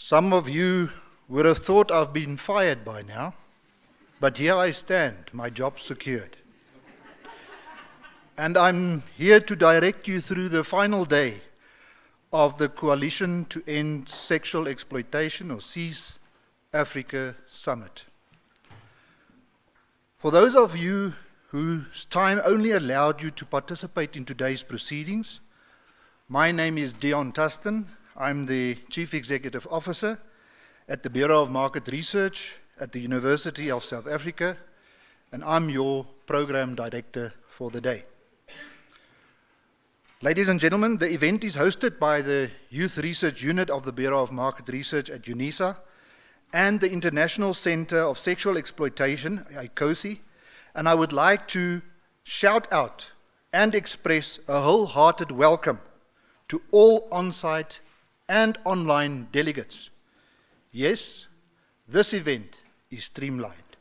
Some of you would have thought I've been fired by now, but here I stand, my job secured. And I'm here to direct you through the final day of the Coalition to End Sexual Exploitation, or Cese, Africa Summit. For those of you whose time only allowed you to participate in today's proceedings, my name is Dion Tustin. I'm the Chief Executive Officer at the Bureau of Market Research at the University of South Africa, and I'm your Program Director for the day. Ladies and gentlemen, the event is hosted by the Youth Research Unit of the Bureau of Market Research at UNISA and the International Center of Sexual Exploitation, ICOSI, and I would like to shout out and express a wholehearted welcome to all on-site and online delegates. Yes, this event is streamlined,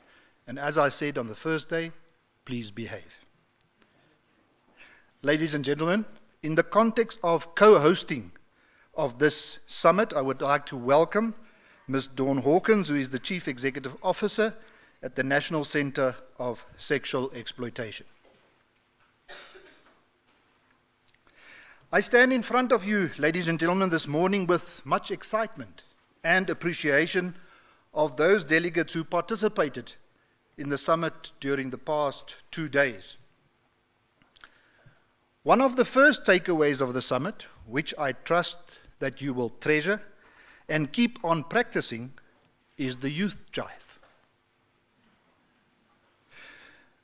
and as I said on the first day, please behave. Ladies and gentlemen, in the context of co-hosting of this summit, I would like to welcome Ms. Dawn Hawkins, who is the Chief Executive Officer at the National Center of Sexual Exploitation. I stand in front of you, ladies and gentlemen, this morning with much excitement and appreciation of those delegates who participated in the summit during the past 2 days. One of the first takeaways of the summit, which I trust that you will treasure and keep on practicing, is the youth jive.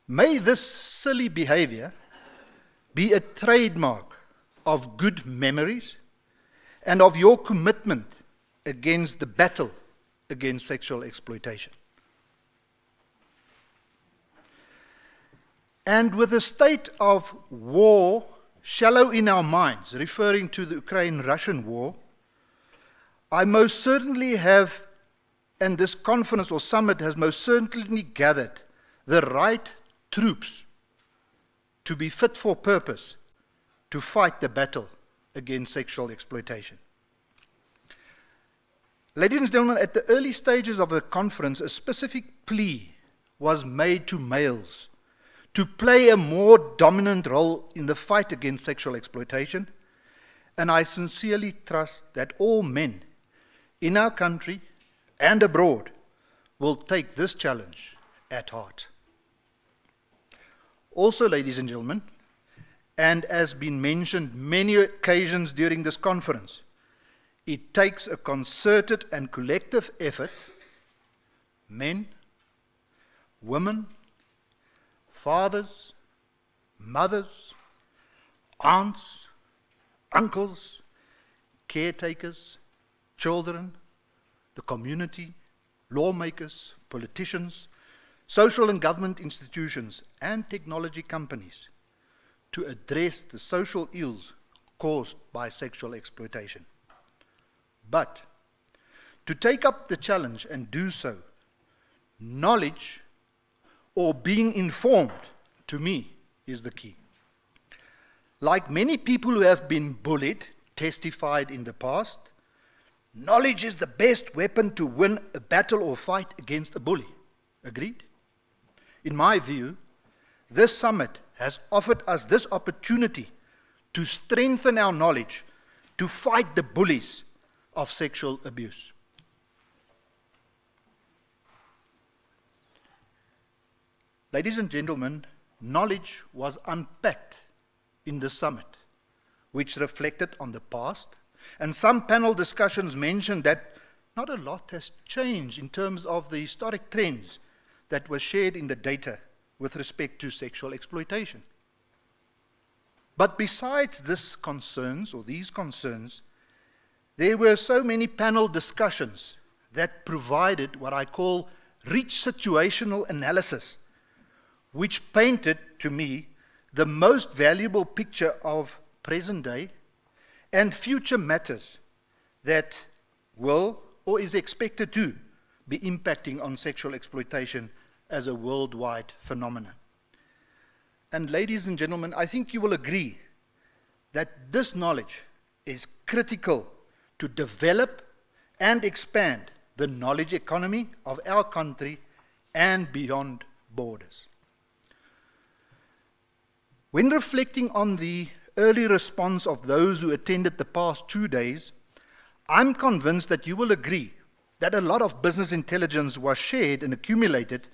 May this silly behavior be a trademark of good memories and of your commitment against the battle against sexual exploitation. And with a state of war shallow in our minds, referring to the Ukraine-Russian war, I most certainly have, and this conference or summit has most certainly gathered the right troops to be fit for purpose to fight the battle against sexual exploitation. Ladies and gentlemen, at the early stages of the conference, a specific plea was made to males to play a more dominant role in the fight against sexual exploitation, and I sincerely trust that all men in our country and abroad will take this challenge at heart. Also, ladies and gentlemen, and as been mentioned many occasions during this conference, it takes a concerted and collective effort, men, women, fathers, mothers, aunts, uncles, caretakers, children, the community, lawmakers, politicians, social and government institutions, and technology companies to address the social ills caused by sexual exploitation. But to take up the challenge and do so, knowledge or being informed, to me, is the key. Like many people who have been bullied, testified in the past, knowledge is the best weapon to win a battle or fight against a bully. Agreed? In my view, this summit has offered us this opportunity to strengthen our knowledge to fight the bullies of sexual abuse. Ladies and gentlemen, knowledge was unpacked in the summit, which reflected on the past, and some panel discussions mentioned that not a lot has changed in terms of the historic trends that were shared in the data with respect to sexual exploitation. But besides these concerns, there were so many panel discussions that provided what I call rich situational analysis, which painted to me the most valuable picture of present day and future matters that will or is expected to be impacting on sexual exploitation as a worldwide phenomenon. And ladies and gentlemen, I think you will agree that this knowledge is critical to develop and expand the knowledge economy of our country and beyond borders. When reflecting on the early response of those who attended the past 2 days, I'm convinced that you will agree that a lot of business intelligence was shared and accumulated,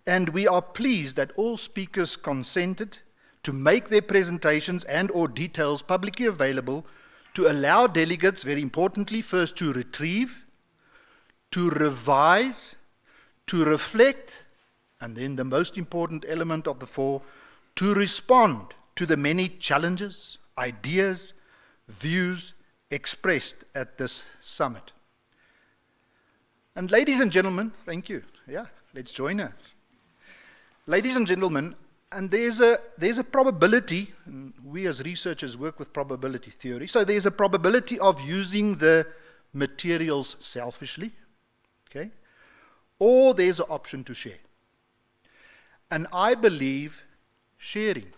and we are pleased that all speakers consented to make their presentations and or details publicly available to allow delegates, very importantly, first to retrieve, to revise, to reflect, and then the most important element of the four, to respond to the many challenges, ideas, views expressed at this summit. And ladies and gentlemen, thank you. Yeah, let's join us. Ladies and gentlemen, and there's a probability, and we as researchers work with probability theory, so there's a probability of using the materials selfishly, okay? Or there's an option to share. And I believe sharing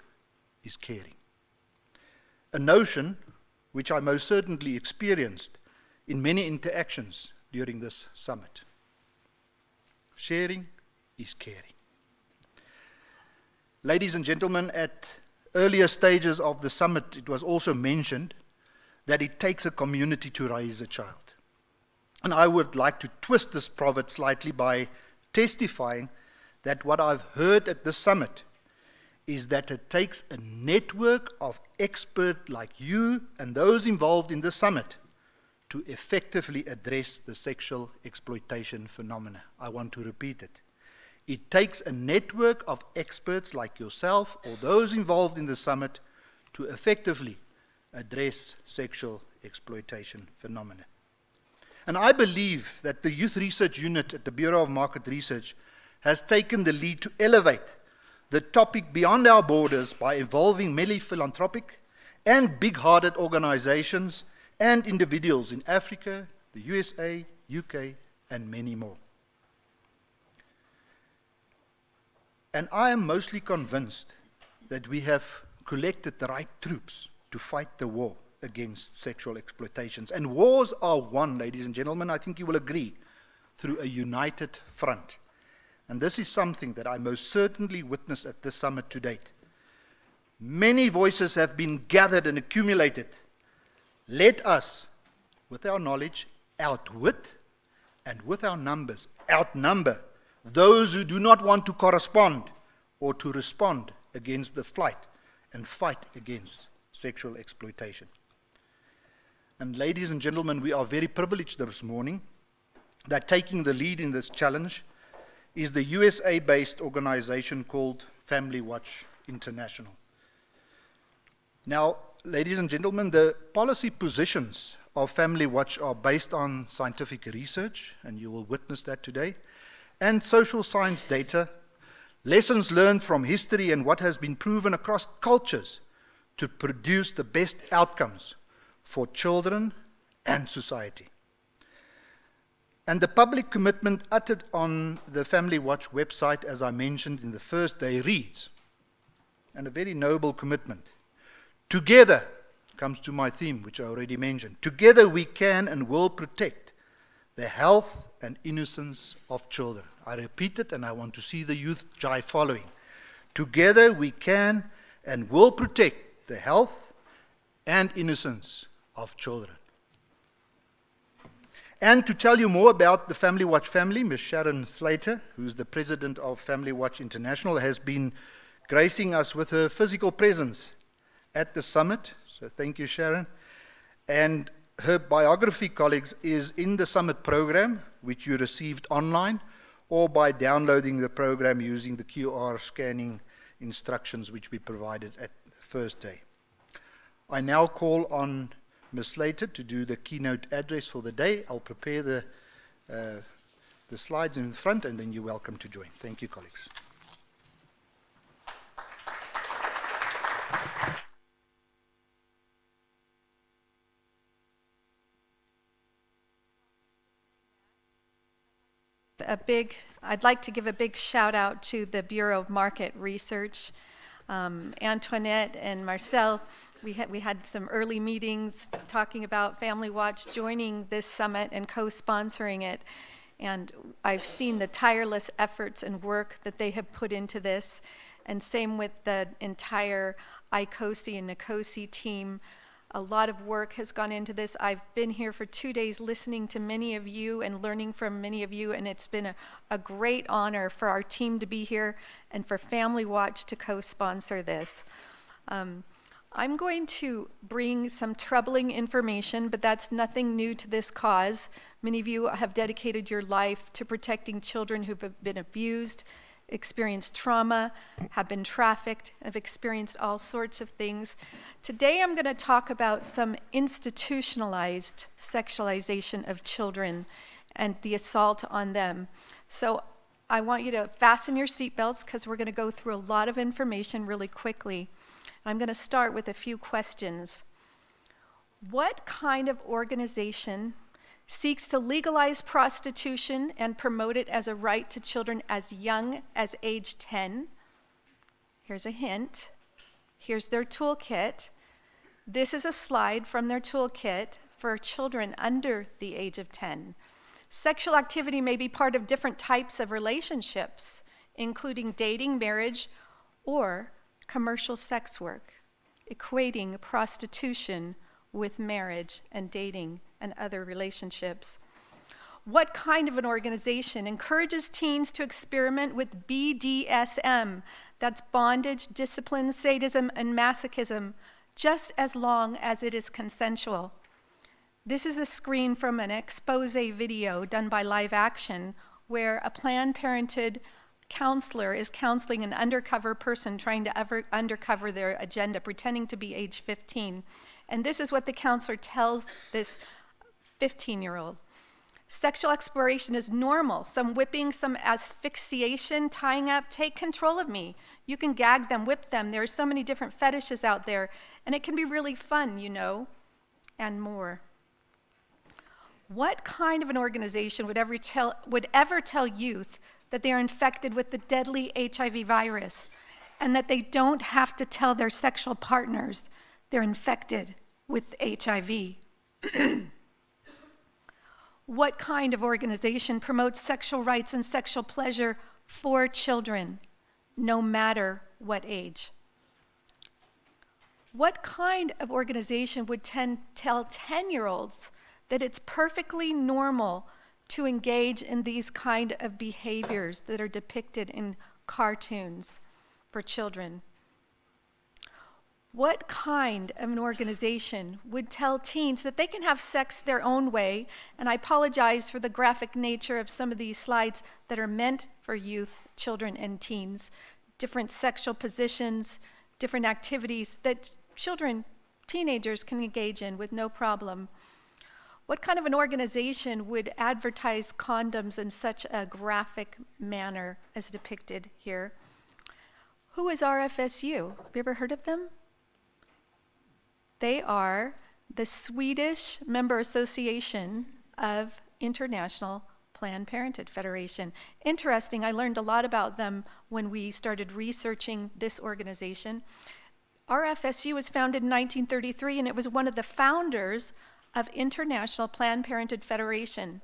is caring. A notion which I most certainly experienced in many interactions during this summit. Sharing is caring. Ladies and gentlemen, at earlier stages of the summit, it was also mentioned that it takes a community to raise a child. And I would like to twist this proverb slightly by testifying that what I've heard at the summit is that it takes a network of experts like you and those involved in the summit to effectively address the sexual exploitation phenomena. I want to repeat it. It takes a network of experts like yourself or those involved in the summit to effectively address sexual exploitation phenomena. And I believe that the Youth Research Unit at the Bureau of Market Research has taken the lead to elevate the topic beyond our borders by involving many philanthropic and big-hearted organizations and individuals in Africa, the USA, UK, and many more. And I am mostly convinced that we have collected the right troops to fight the war against sexual exploitations. And wars are won, ladies and gentlemen, I think you will agree, through a united front. And this is something that I most certainly witnessed at this summit to date. Many voices have been gathered and accumulated. Let us, with our knowledge, outwit, and with our numbers, outnumber those who do not want to correspond or to respond against the fight against sexual exploitation. And ladies and gentlemen, we are very privileged this morning that taking the lead in this challenge is the USA-based organization called Family Watch International. Now, ladies and gentlemen, the policy positions of Family Watch are based on scientific research, and you will witness that today, and social science data, lessons learned from history and what has been proven across cultures to produce the best outcomes for children and society. And the public commitment uttered on the Family Watch website, as I mentioned in the first day, reads, and a very noble commitment, together, comes to my theme, which I already mentioned, together we can and will protect the health and innocence of children. I repeat it, and I want to see the youth jive following. Together we can and will protect the health and innocence of children. And to tell you more about the Family Watch family, Ms. Sharon Slater, who is the president of Family Watch International, has been gracing us with her physical presence at the summit. So thank you, Sharon. And her biography, colleagues, is in the summit program, which you received online, or by downloading the program using the QR scanning instructions which we provided at the first day. I now call on Ms. Slater to do the keynote address for the day. I'll prepare the slides in front, and then you're welcome to join. Thank you, colleagues. I'd like to give a big shout out to the Bureau of Market Research. Antoinette and Marcel, we had some early meetings talking about Family Watch joining this summit and co-sponsoring it. And I've seen the tireless efforts and work that they have put into this. And same with the entire ICOSI and NICOSI team. A lot of work has gone into this. I've been here for 2 days listening to many of you and learning from many of you, and it's been a great honor for our team to be here and for Family Watch to co-sponsor this. I'm going to bring some troubling information, but that's nothing new to this cause. Many of you have dedicated your life to protecting children who've been abused, experienced trauma, have been trafficked, have experienced all sorts of things. Today I'm going to talk about some institutionalized sexualization of children and the assault on them. So I want you to fasten your seatbelts because we're going to go through a lot of information really quickly. I'm going to start with a few questions. What kind of organization seeks to legalize prostitution and promote it as a right to children as young as age 10? Here's a hint. Here's their toolkit. This is a slide from their toolkit for children under the age of 10. Sexual activity may be part of different types of relationships, including dating, marriage, or commercial sex work, equating prostitution with marriage and dating and other relationships. What kind of an organization encourages teens to experiment with BDSM, that's bondage, discipline, sadism, and masochism, just as long as it is consensual? This is a screen from an expose video done by Live Action where a Planned Parenthood counselor is counseling an undercover person trying to undercover their agenda, pretending to be age 15. And this is what the counselor tells this 15-year-old. Sexual exploration is normal. Some whipping, some asphyxiation, tying up. Take control of me. You can gag them, whip them. There are so many different fetishes out there. And it can be really fun, you know, and more. What kind of an organization would ever tell youth that they are infected with the deadly HIV virus and that they don't have to tell their sexual partners they're infected with HIV? What kind of organization promotes sexual rights and sexual pleasure for children, no matter what age? What kind of organization would tell 10-year-olds that it's perfectly normal to engage in these kind of behaviors that are depicted in cartoons for children? What kind of an organization would tell teens that they can have sex their own way? And I apologize for the graphic nature of some of these slides that are meant for youth, children, and teens. Different sexual positions, different activities that children, teenagers can engage in with no problem. What kind of an organization would advertise condoms in such a graphic manner as depicted here? Who is Rfsu? Have you ever heard of them? They are the Swedish member association of International Planned Parenthood Federation. Interesting, I learned a lot about them when we started researching this organization. Rfsu was founded in 1933, and it was one of the founders of International Planned Parenthood Federation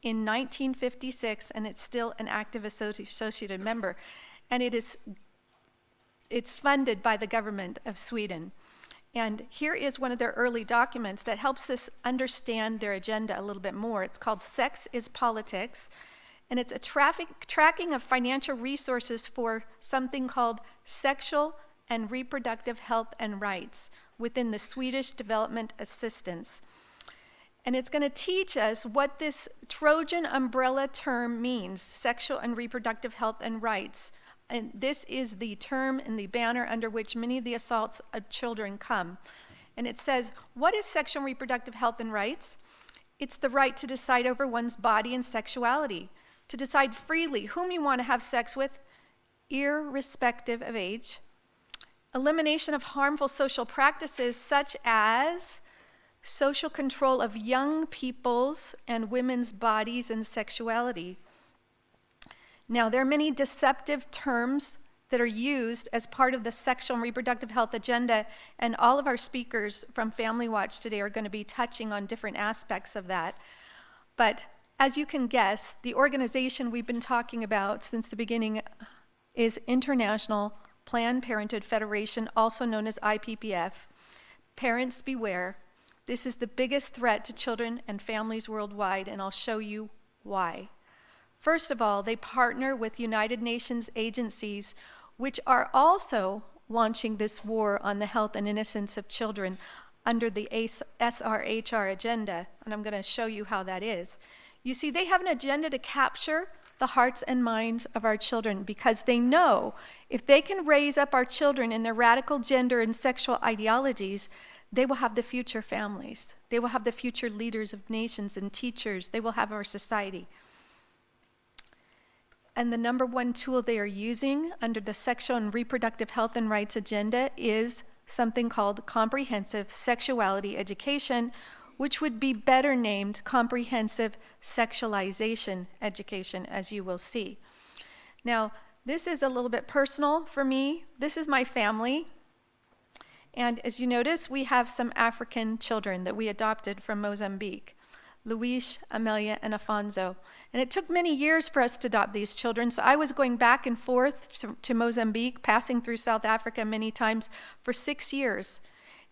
in 1956, and it's still an active associated member. And it's funded by the government of Sweden. And here is one of their early documents that helps us understand their agenda a little bit more. It's called Sex is Politics, and it's a tracking of financial resources for something called sexual and reproductive health and rights within the Swedish Development Assistance. And it's going to teach us what this Trojan umbrella term means, sexual and reproductive health and rights. And this is the term and the banner under which many of the assaults of children come. And it says, what is sexual and reproductive health and rights? It's the right to decide over one's body and sexuality, to decide freely whom you want to have sex with, irrespective of age. Elimination of harmful social practices such as social control of young people's and women's bodies and sexuality. Now, there are many deceptive terms that are used as part of the sexual and reproductive health agenda, and all of our speakers from Family Watch today are going to be touching on different aspects of that. But as you can guess, the organization we've been talking about since the beginning is International Planned Parenthood Federation, also known as IPPF. Parents beware. This is the biggest threat to children and families worldwide, and I'll show you why. First of all, they partner with United Nations agencies, which are also launching this war on the health and innocence of children under the SRHR agenda, and I'm going to show you how that is. You see, they have an agenda to capture the hearts and minds of our children because they know if they can raise up our children in their radical gender and sexual ideologies, they will have the future families. They will have the future leaders of nations and teachers. They will have our society. And the number one tool they are using under the sexual and reproductive health and rights agenda is something called comprehensive sexuality education, which would be better named comprehensive sexualization education, as you will see. Now, this is a little bit personal for me. This is my family. And as you notice, we have some African children that we adopted from Mozambique. Luis, Amelia, and Afonso. And it took many years for us to adopt these children, so I was going back and forth to Mozambique, passing through South Africa many times for 6 years.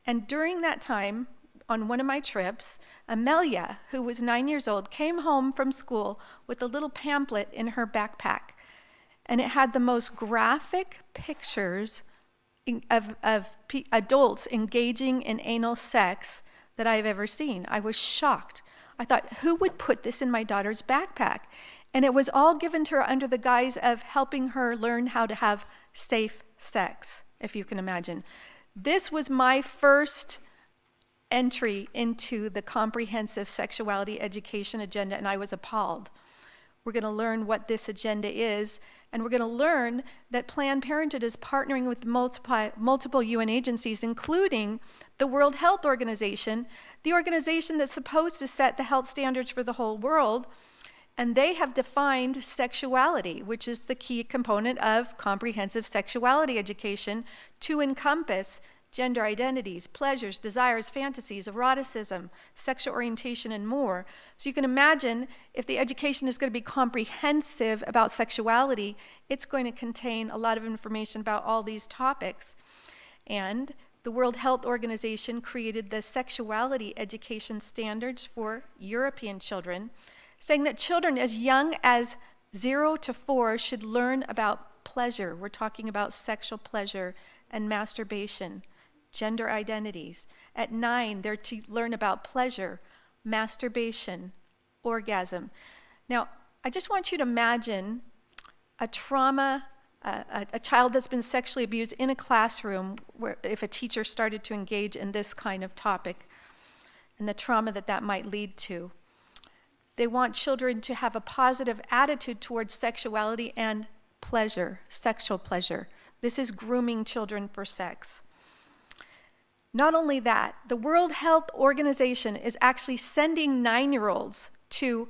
And during that time, on one of my trips, Amelia, who was 9 years old, came home from school with a little pamphlet in her backpack. And it had the most graphic pictures of adults engaging in anal sex that I've ever seen. I was shocked. I thought, who would put this in my daughter's backpack? And it was all given to her under the guise of helping her learn how to have safe sex, if you can imagine. This was my first entry into the comprehensive sexuality education agenda, and I was appalled. We're going to learn what this agenda is, and we're going to learn that Planned Parenthood is partnering with multiple UN agencies, including the World Health Organization, the organization that's supposed to set the health standards for the whole world, and they have defined sexuality, which is the key component of comprehensive sexuality education, to encompass gender identities, pleasures, desires, fantasies, eroticism, sexual orientation, and more. So you can imagine if the education is going to be comprehensive about sexuality, it's going to contain a lot of information about all these topics. And the World Health Organization created the sexuality education standards for European children, saying that children as young as 0 to 4 should learn about pleasure. We're talking about sexual pleasure and masturbation. Gender identities. At 9, they're to learn about pleasure, masturbation, orgasm. Now, I just want you to imagine a trauma, a child that's been sexually abused in a classroom where if a teacher started to engage in this kind of topic and the trauma that that might lead to. They want children to have a positive attitude towards sexuality and pleasure, sexual pleasure. This is grooming children for sex. Not only that, the World Health Organization is actually sending 9-year-olds to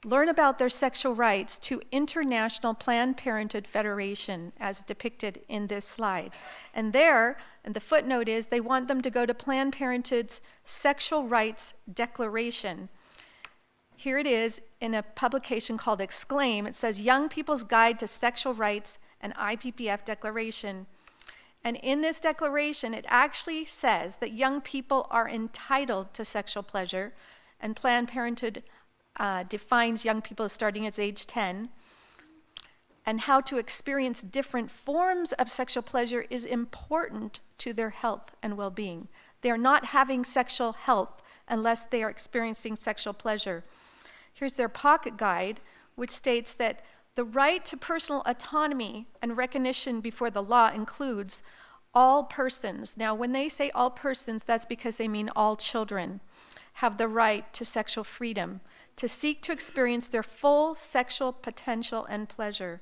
learn about their sexual rights to International Planned Parenthood Federation, as depicted in this slide. And there, and the footnote is, they want them to go to Planned Parenthood's Sexual Rights Declaration. Here it is in a publication called Exclaim. It says, Young People's Guide to Sexual Rights, an IPPF Declaration. And in this declaration, it actually says that young people are entitled to sexual pleasure, and Planned Parenthood defines young people as starting at age 10, and how to experience different forms of sexual pleasure is important to their health and well-being. They are not having sexual health unless they are experiencing sexual pleasure. Here's their pocket guide, which states that the right to personal autonomy and recognition before the law includes all persons. Now, when they say all persons, that's because they mean all children have the right to sexual freedom, to seek to experience their full sexual potential and pleasure.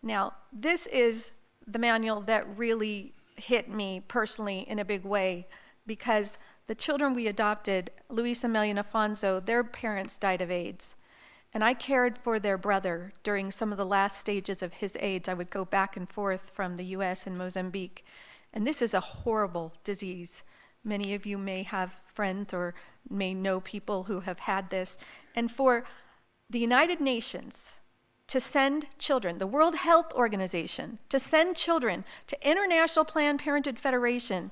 Now, this is the manual that really hit me personally in a big way, because the children we adopted, Luis, Amelia, and Afonso, their parents died of AIDS. And I cared for their brother during some of the last stages of his AIDS. I would go back and forth from the US and Mozambique. And this is a horrible disease. Many of you may have friends or may know people who have had this. And for the United Nations to send children, the World Health Organization, to send children to International Planned Parenthood Federation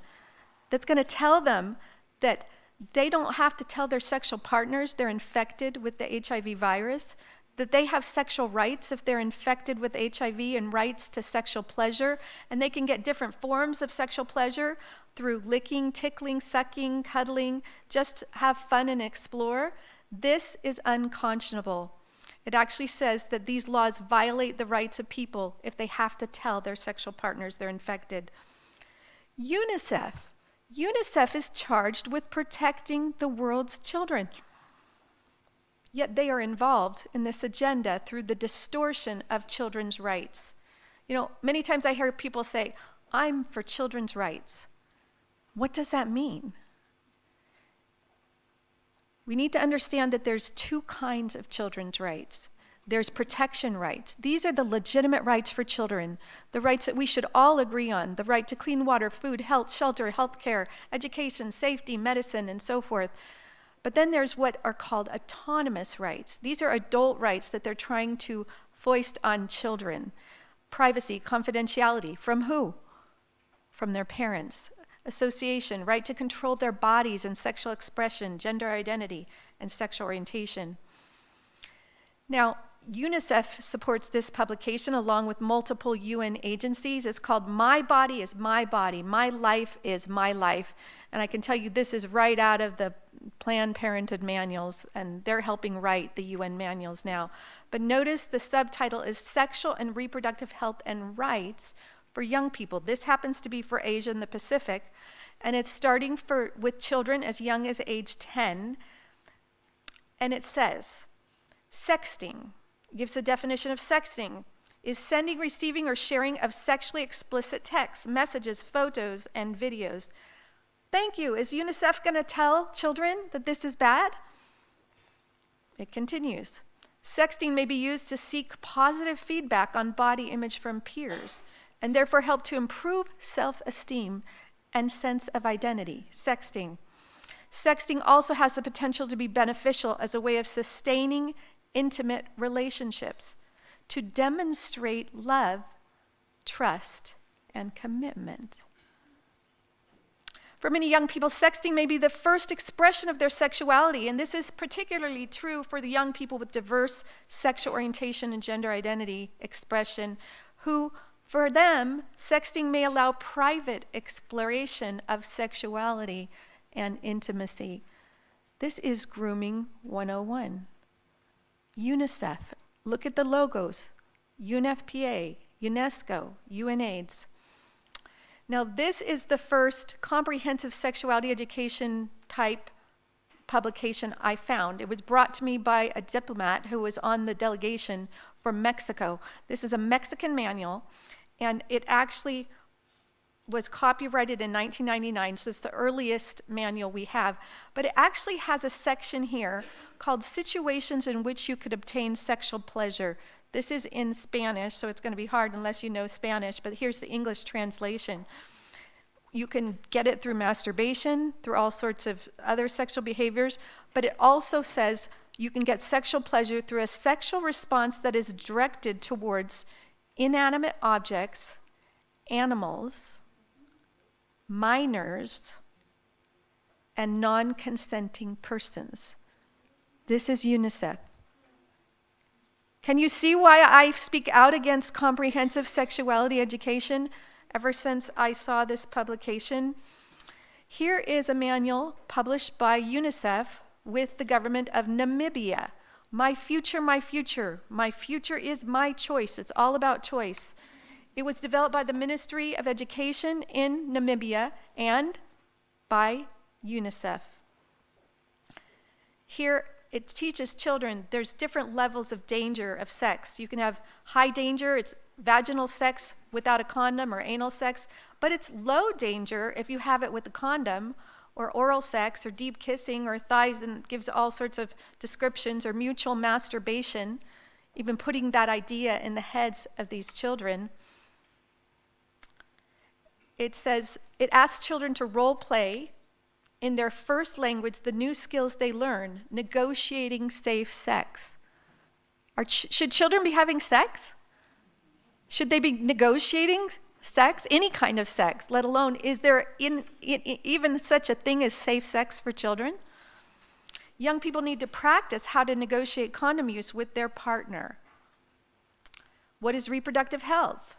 that's going to tell them that they don't have to tell their sexual partners they're infected with the HIV virus, that they have sexual rights if they're infected with HIV and rights to sexual pleasure, and they can get different forms of sexual pleasure through licking, tickling, sucking, cuddling, just have fun and explore. This is unconscionable. It actually says that these laws violate the rights of people if they have to tell their sexual partners they're infected. UNICEF is charged with protecting the world's children. Yet they are involved in this agenda through the distortion of children's rights. You know, many times I hear people say, I'm for children's rights. What does that mean? We need to understand that there's two kinds of children's rights. There's protection rights. These are the legitimate rights for children, the rights that we should all agree on, the right to clean water, food, health, shelter, health care, education, safety, medicine, and so forth. But then there's what are called autonomous rights. These are adult rights that they're trying to foist on children. Privacy, confidentiality, from who? From their parents. Association, right to control their bodies and sexual expression, gender identity, and sexual orientation. Now, UNICEF supports this publication along with multiple UN agencies. It's called My Body is My Body, My Life is My Life. And I can tell you this is right out of the Planned Parenthood manuals, and they're helping write the UN manuals now. But notice the subtitle is Sexual and Reproductive Health and Rights for Young People. This happens to be for Asia and the Pacific, and it's starting with children as young as age 10. And it says, sexting, gives a definition of sexting, is sending, receiving, or sharing of sexually explicit texts, messages, photos, and videos. Thank you. Is UNICEF going to tell children that this is bad? It continues. Sexting may be used to seek positive feedback on body image from peers, and therefore help to improve self-esteem and sense of identity. Sexting. Sexting also has the potential to be beneficial as a way of sustaining intimate relationships, to demonstrate love, trust, and commitment. For many young people, sexting may be the first expression of their sexuality, and this is particularly true for the young people with diverse sexual orientation and gender identity expression, who, for them, sexting may allow private exploration of sexuality and intimacy. This is Grooming 101. UNICEF, look at the logos, UNFPA, UNESCO, UNAIDS. Now this is the first comprehensive sexuality education type publication I found. It was brought to me by a diplomat who was on the delegation from Mexico. This is a Mexican manual, and it actually was copyrighted in 1999, so it's the earliest manual we have. But it actually has a section here called Situations in Which You Could Obtain Sexual Pleasure. This is in Spanish, so it's going to be hard unless you know Spanish, but here's the English translation. You can get it through masturbation, through all sorts of other sexual behaviors, but it also says you can get sexual pleasure through a sexual response that is directed towards inanimate objects, animals, minors, and non-consenting persons. This is UNICEF. Can you see why I speak out against comprehensive sexuality education ever since I saw this publication? Here is a manual published by UNICEF with the government of Namibia. My future, my future. My future is my choice. It's all about choice. It was developed by the Ministry of Education in Namibia and by UNICEF. Here, it teaches children there's different levels of danger of sex. You can have high danger, it's vaginal sex without a condom or anal sex, but it's low danger if you have it with a condom or oral sex, or deep kissing, or thighs, and gives all sorts of descriptions, or mutual masturbation, even putting that idea in the heads of these children. It says, it asks children to role play in their first language the new skills they learn, negotiating safe sex. Should children be having sex? Should they be negotiating sex? Any kind of sex, let alone, is there even such a thing as safe sex for children? Young people need to practice how to negotiate condom use with their partner. What is reproductive health?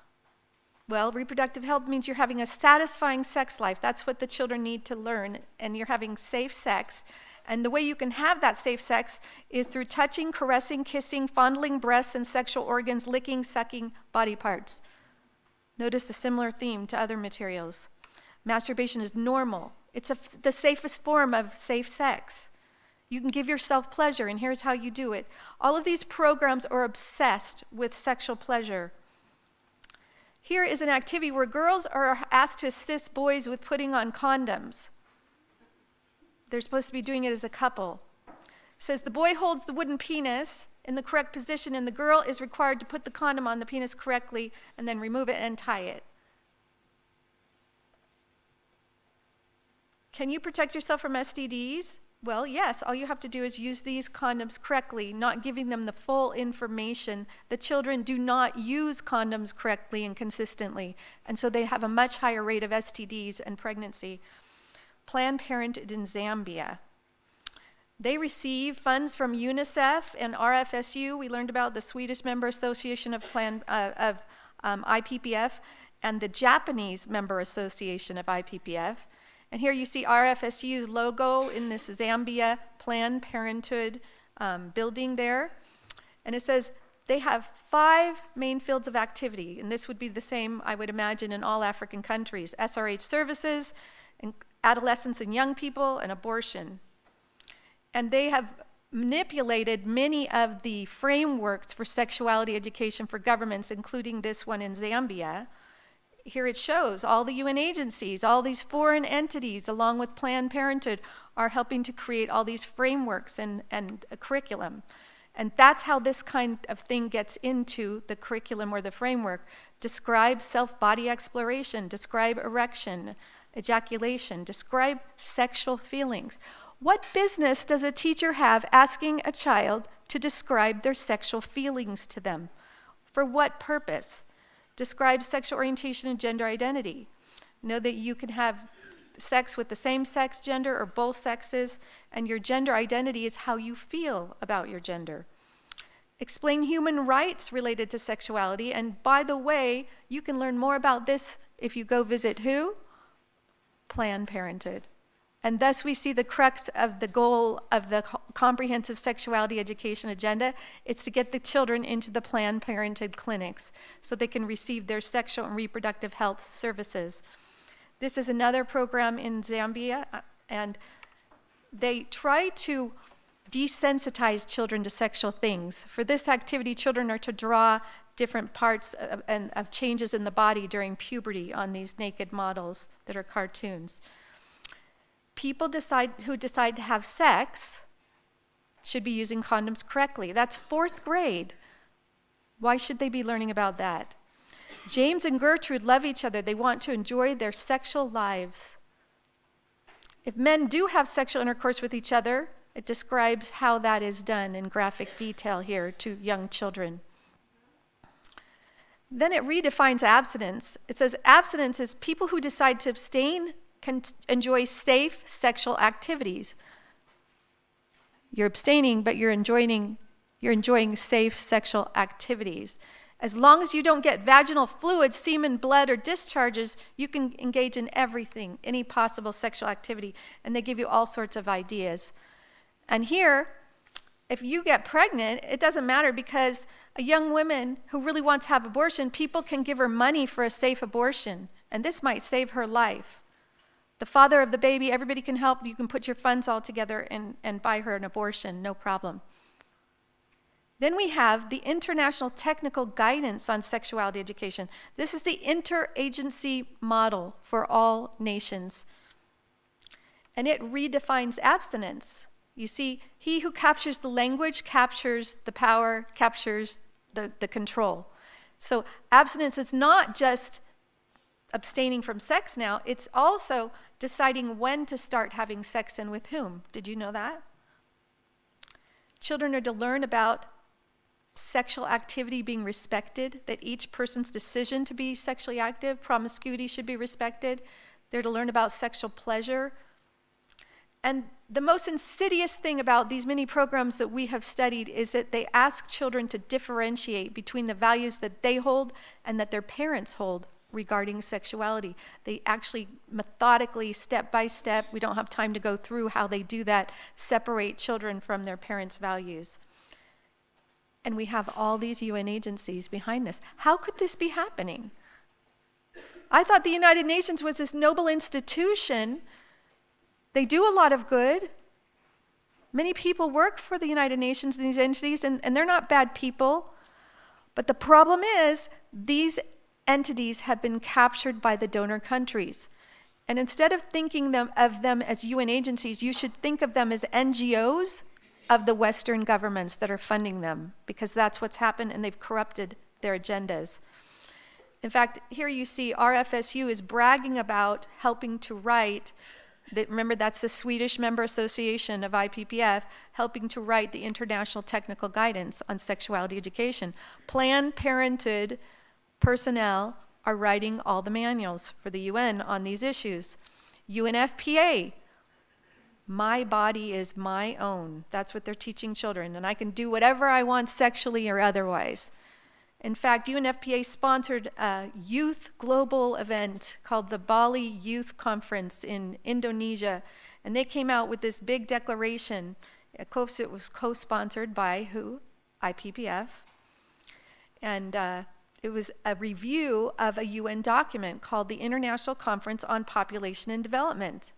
Well, reproductive health means you're having a satisfying sex life. That's what the children need to learn, and you're having safe sex. And the way you can have that safe sex is through touching, caressing, kissing, fondling breasts and sexual organs, licking, sucking body parts. Notice a similar theme to other materials. Masturbation is normal. It's the safest form of safe sex. You can give yourself pleasure, and here's how you do it. All of these programs are obsessed with sexual pleasure. Here is an activity where girls are asked to assist boys with putting on condoms. They're supposed to be doing it as a couple. It says the boy holds the wooden penis in the correct position, and the girl is required to put the condom on the penis correctly and then remove it and tie it. Can you protect yourself from STDs? Well, yes, all you have to do is use these condoms correctly, not giving them the full information. The children do not use condoms correctly and consistently, and so they have a much higher rate of STDs and pregnancy. Planned Parenthood in Zambia. They receive funds from UNICEF and RFSU. We learned about the Swedish Member Association of IPPF and the Japanese Member Association of IPPF. And here you see RFSU's logo in this Zambia Planned Parenthood building there. And it says they have 5 main fields of activity, and this would be the same, I would imagine, in all African countries: SRH services, and adolescents and young people, and abortion. And they have manipulated many of the frameworks for sexuality education for governments, including this one in Zambia. Here it shows all the UN agencies, all these foreign entities, along with Planned Parenthood, are helping to create all these frameworks and a curriculum. And that's how this kind of thing gets into the curriculum or the framework. Describe self-body exploration, describe erection, ejaculation, describe sexual feelings. What business does a teacher have asking a child to describe their sexual feelings to them? For what purpose? Describe sexual orientation and gender identity. Know that you can have sex with the same sex gender or both sexes, and your gender identity is how you feel about your gender. Explain human rights related to sexuality, and by the way, you can learn more about this if you go visit who? Planned Parenthood. And thus we see the crux of the goal of the comprehensive sexuality education agenda. It's to get the children into the Planned Parenthood clinics so they can receive their sexual and reproductive health services. This is another program in Zambia, and they try to desensitize children to sexual things. For this activity, children are to draw different parts of changes in the body during puberty on these naked models that are cartoons. People who decide to have sex should be using condoms correctly. That's 4th grade. Why should they be learning about that? James and Gertrude love each other. They want to enjoy their sexual lives. If men do have sexual intercourse with each other, it describes how that is done in graphic detail here to young children. Then it redefines abstinence. It says abstinence is people who decide to abstain can enjoy safe sexual activities. You're abstaining, but you're enjoying safe sexual activities. As long as you don't get vaginal fluid, semen, blood, or discharges, you can engage in everything, any possible sexual activity. And they give you all sorts of ideas. And here, if you get pregnant, it doesn't matter, because a young woman who really wants to have abortion, people can give her money for a safe abortion, and this might save her life. The father of the baby, everybody can help. You can put your funds all together and buy her an abortion, no problem. Then we have the International Technical Guidance on Sexuality Education. This is the interagency model for all nations. and it redefines abstinence. You see, he who captures the language captures the power, captures the control. So abstinence is not just abstaining from sex now, it's also deciding when to start having sex and with whom. Did you know that? Children are to learn about sexual activity being respected, that each person's decision to be sexually active, promiscuity should be respected. They're to learn about sexual pleasure. And the most insidious thing about these many programs that we have studied is that they ask children to differentiate between the values that they hold and that their parents hold regarding sexuality. They actually methodically, step by step, we don't have time to go through how they do that, separate children from their parents' values. And we have all these UN agencies behind this. How could this be happening? I thought the United Nations was this noble institution. They do a lot of good. Many people work for the United Nations and these entities, and they're not bad people. But the problem is, these entities have been captured by the donor countries. And instead of thinking of them as UN agencies, you should think of them as NGOs of the Western governments that are funding them, because that's what's happened, and they've corrupted their agendas. In fact, here you see RFSU is bragging about helping to write, remember that's the Swedish member association of IPPF, helping to write the International Technical Guidance on Sexuality Education. Planned Parenthood personnel are writing all the manuals for the UN on these issues. UNFPA, my body is my own. That's what they're teaching children, and I can do whatever I want sexually or otherwise. In fact, UNFPA sponsored a youth global event called the Bali Youth Conference in Indonesia, and they came out with this big declaration. Of course, it was co-sponsored by who? IPPF. And it was a review of a UN document called the International Conference on Population and Development.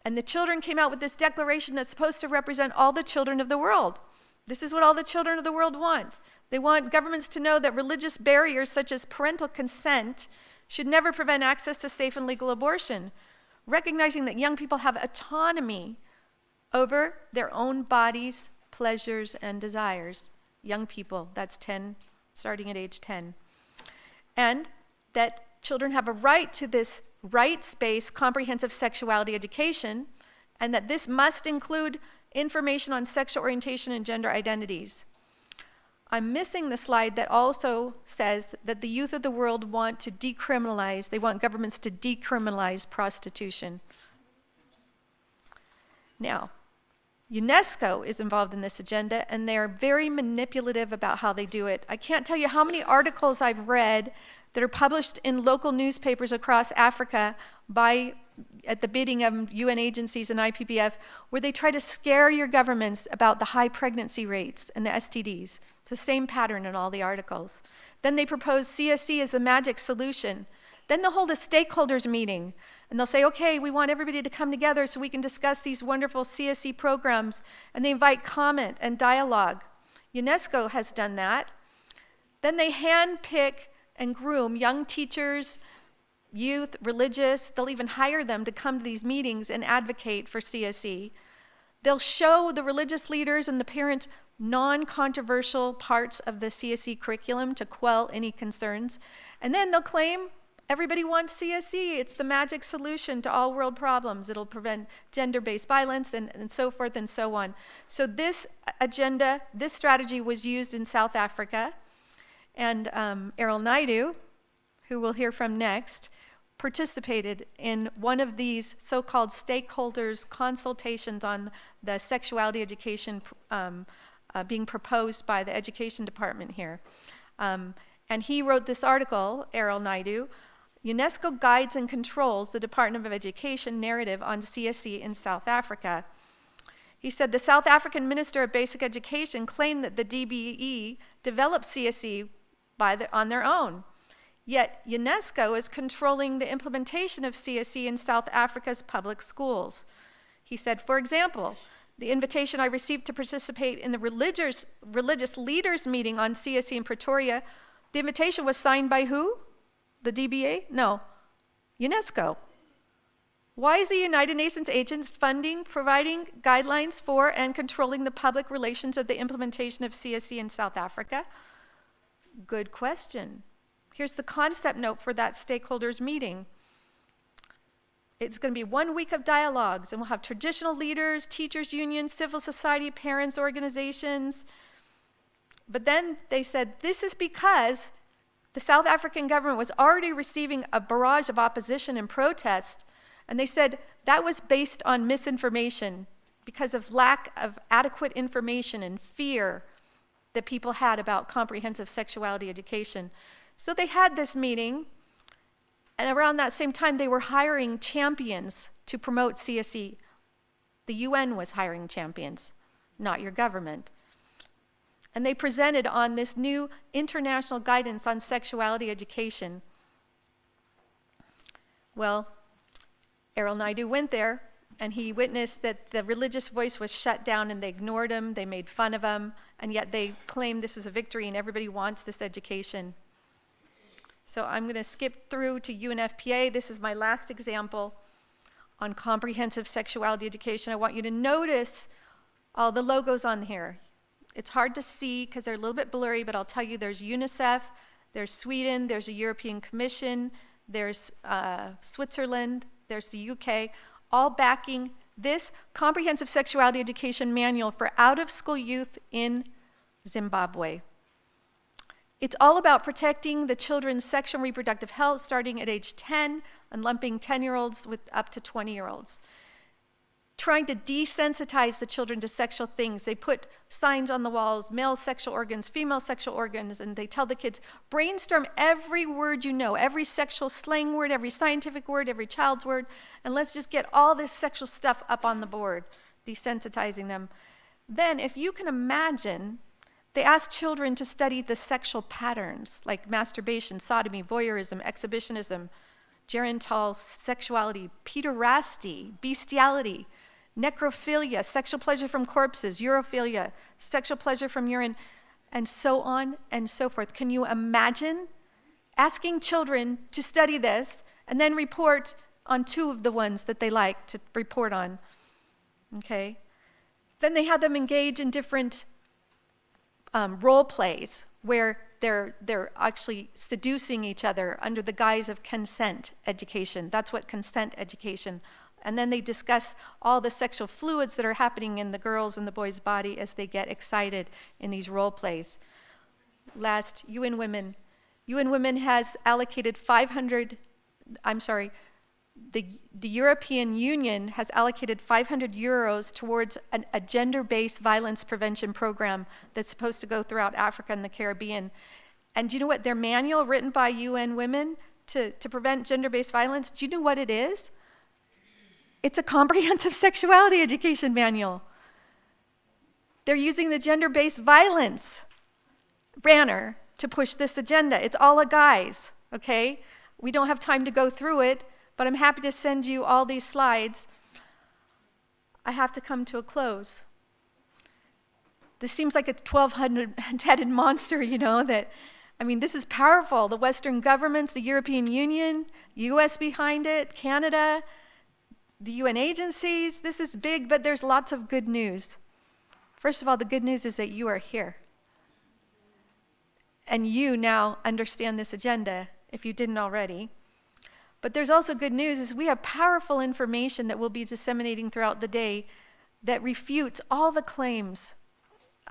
And the children came out with this declaration that's supposed to represent all the children of the world. This is what all the children of the world want. They want governments to know that religious barriers such as parental consent should never prevent access to safe and legal abortion, recognizing that young people have autonomy over their own bodies, pleasures, and desires. Young people, that's 10, starting at age 10. And that children have a right to this rights-based comprehensive sexuality education, and that this must include information on sexual orientation and gender identities. I'm missing the slide that also says that the youth of the world want to decriminalize, they want governments to decriminalize prostitution. Now, UNESCO is involved in this agenda, and they are very manipulative about how they do it. I can't tell you how many articles I've read that are published in local newspapers across Africa at the bidding of UN agencies and IPPF, where they try to scare your governments about the high pregnancy rates and the STDs. It's the same pattern in all the articles. Then they propose CSE as the magic solution. Then they'll hold a stakeholders meeting, and they'll say, okay, we want everybody to come together so we can discuss these wonderful CSE programs, and they invite comment and dialogue. UNESCO has done that. Then they handpick and groom young teachers, youth, religious. They'll even hire them to come to these meetings and advocate for CSE. They'll show the religious leaders and the parents non-controversial parts of the CSE curriculum to quell any concerns. And then they'll claim everybody wants CSE. It's the magic solution to all world problems. It'll prevent gender-based violence and so forth and so on. So this agenda, this strategy was used in South Africa. And Errol Naidu, who we'll hear from next, participated in one of these so-called stakeholders consultations on the sexuality education being proposed by the education department here. And he wrote this article, Errol Naidu, UNESCO guides and controls the Department of Education narrative on CSE in South Africa. He said the South African Minister of Basic Education claimed that the DBE developed CSE on their own. Yet UNESCO is controlling the implementation of CSE in South Africa's public schools. He said, for example, the invitation I received to participate in the religious leaders meeting on CSE in Pretoria, the invitation was signed by who? The DBA? No, UNESCO. Why is the United Nations agents funding, providing guidelines for, and controlling the public relations of the implementation of CSE in South Africa? Good question. Here's the concept note for that stakeholders meeting. It's going to be 1 week of dialogues, and we'll have traditional leaders, teachers unions, civil society, parents organizations. But then they said this is because the South African government was already receiving a barrage of opposition and protest, and they said that was based on misinformation because of lack of adequate information and fear that people had about comprehensive sexuality education. So they had this meeting, and around that same time they were hiring champions to promote CSE. The UN was hiring champions, not your government. And they presented on this new international guidance on sexuality education. Well, Errol Naidu went there, and he witnessed that the religious voice was shut down, and they ignored him, they made fun of him, and yet they claimed this is a victory and everybody wants this education. So I'm going to skip through to UNFPA. This is my last example on comprehensive sexuality education. I want you to notice all the logos on here. It's hard to see because they're a little bit blurry, but I'll tell you there's UNICEF, there's Sweden, there's a European Commission, there's Switzerland, there's the UK, all backing this comprehensive sexuality education manual for out-of-school youth in Zimbabwe. It's all about protecting the children's sexual and reproductive health starting at age 10 and lumping 10-year-olds with up to 20-year-olds. Trying to desensitize the children to sexual things. They put signs on the walls, male sexual organs, female sexual organs, and they tell the kids, brainstorm every word you know, every sexual slang word, every scientific word, every child's word, and let's just get all this sexual stuff up on the board, desensitizing them. Then, if you can imagine, they ask children to study the sexual patterns, like masturbation, sodomy, voyeurism, exhibitionism, gerontal sexuality, pederasty, bestiality, necrophilia, sexual pleasure from corpses, urophilia, sexual pleasure from urine, and so on and so forth. Can you imagine asking children to study this and then report on 2 of the ones that they like to report on? Okay. Then they have them engage in different role plays where they're actually seducing each other under the guise of consent education. That's what consent education. And then they discuss all the sexual fluids that are happening in the girls' and the boys' body as they get excited in these role plays. Last, UN Women. UN Women has allocated the European Union has allocated 500 euros towards a gender-based violence prevention program that's supposed to go throughout Africa and the Caribbean. And do you know what their manual written by UN Women to prevent gender-based violence, do you know what it is? It's a comprehensive sexuality education manual. They're using the gender-based violence banner to push this agenda. It's all a guise, okay? We don't have time to go through it, but I'm happy to send you all these slides. I have to come to a close. This seems like a 1,200-headed monster, this is powerful. The Western governments, the European Union, US behind it, Canada, the UN agencies, this is big, but there's lots of good news. First of all, the good news is that you are here. And you now understand this agenda, if you didn't already. But there's also good news is we have powerful information that we'll be disseminating throughout the day that refutes all the claims.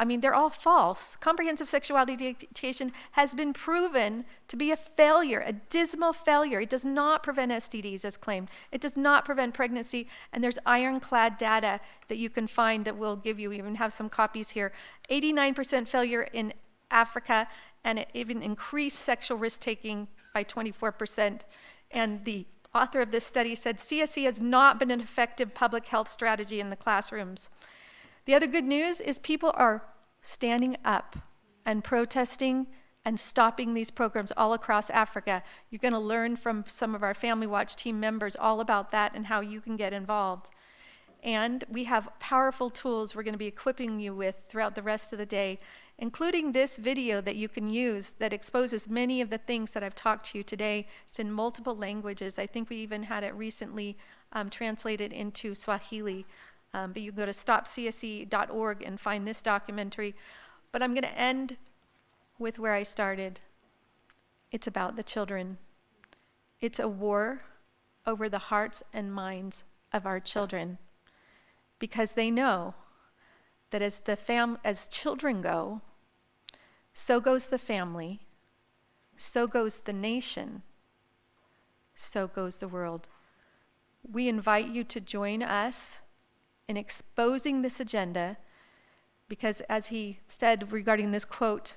They're all false. Comprehensive sexuality education has been proven to be a failure, a dismal failure. It does not prevent STDs as claimed. It does not prevent pregnancy, and there's ironclad data that you can find that we'll give you. We even have some copies here. 89% failure in Africa, and it even increased sexual risk-taking by 24%. And the author of this study said CSE has not been an effective public health strategy in the classrooms. The other good news is people are standing up and protesting and stopping these programs all across Africa. You're going to learn from some of our Family Watch team members all about that and how you can get involved. And we have powerful tools we're going to be equipping you with throughout the rest of the day, including this video that you can use that exposes many of the things that I've talked to you today. It's in multiple languages. I think we even had it recently translated into Swahili. But you can go to stopcse.org and find this documentary. But I'm going to end with where I started. It's about the children. It's a war over the hearts and minds of our children, because they know that as children go, so goes the family, so goes the nation, so goes the world. We invite you to join us in exposing this agenda, because as he said regarding this quote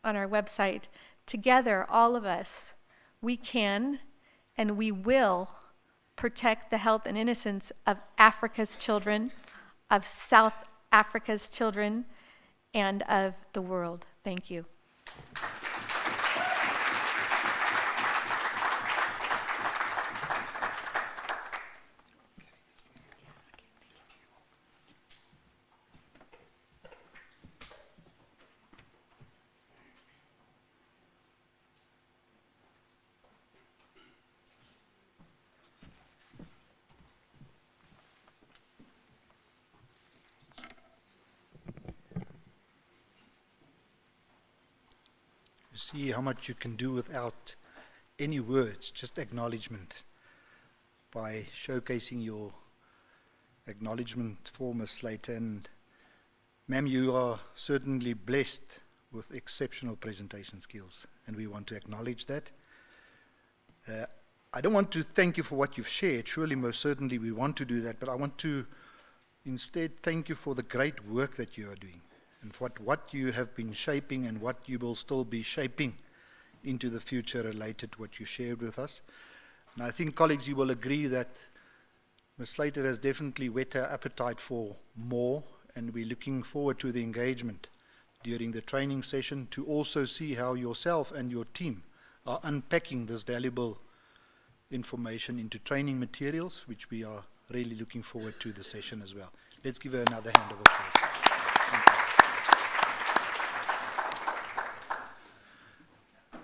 on our website, together, all of us, we can and we will protect the health and innocence of Africa's children, of South Africa's children, and of the world. Thank you. See how much you can do without any words, just acknowledgement, by showcasing your acknowledgement for Ms. Slater. And ma'am, you are certainly blessed with exceptional presentation skills, and we want to acknowledge that. I don't want to thank you for what you've shared. Surely, most certainly, we want to do that, but I want to instead thank you for the great work that you are doing, and for what you have been shaping and what you will still be shaping into the future related to what you shared with us. And I think, colleagues, you will agree that Ms. Slater has definitely whet her appetite for more, and we're looking forward to the engagement during the training session to also see how yourself and your team are unpacking this valuable information into training materials, which we are really looking forward to the session as well. Let's give her another hand of applause.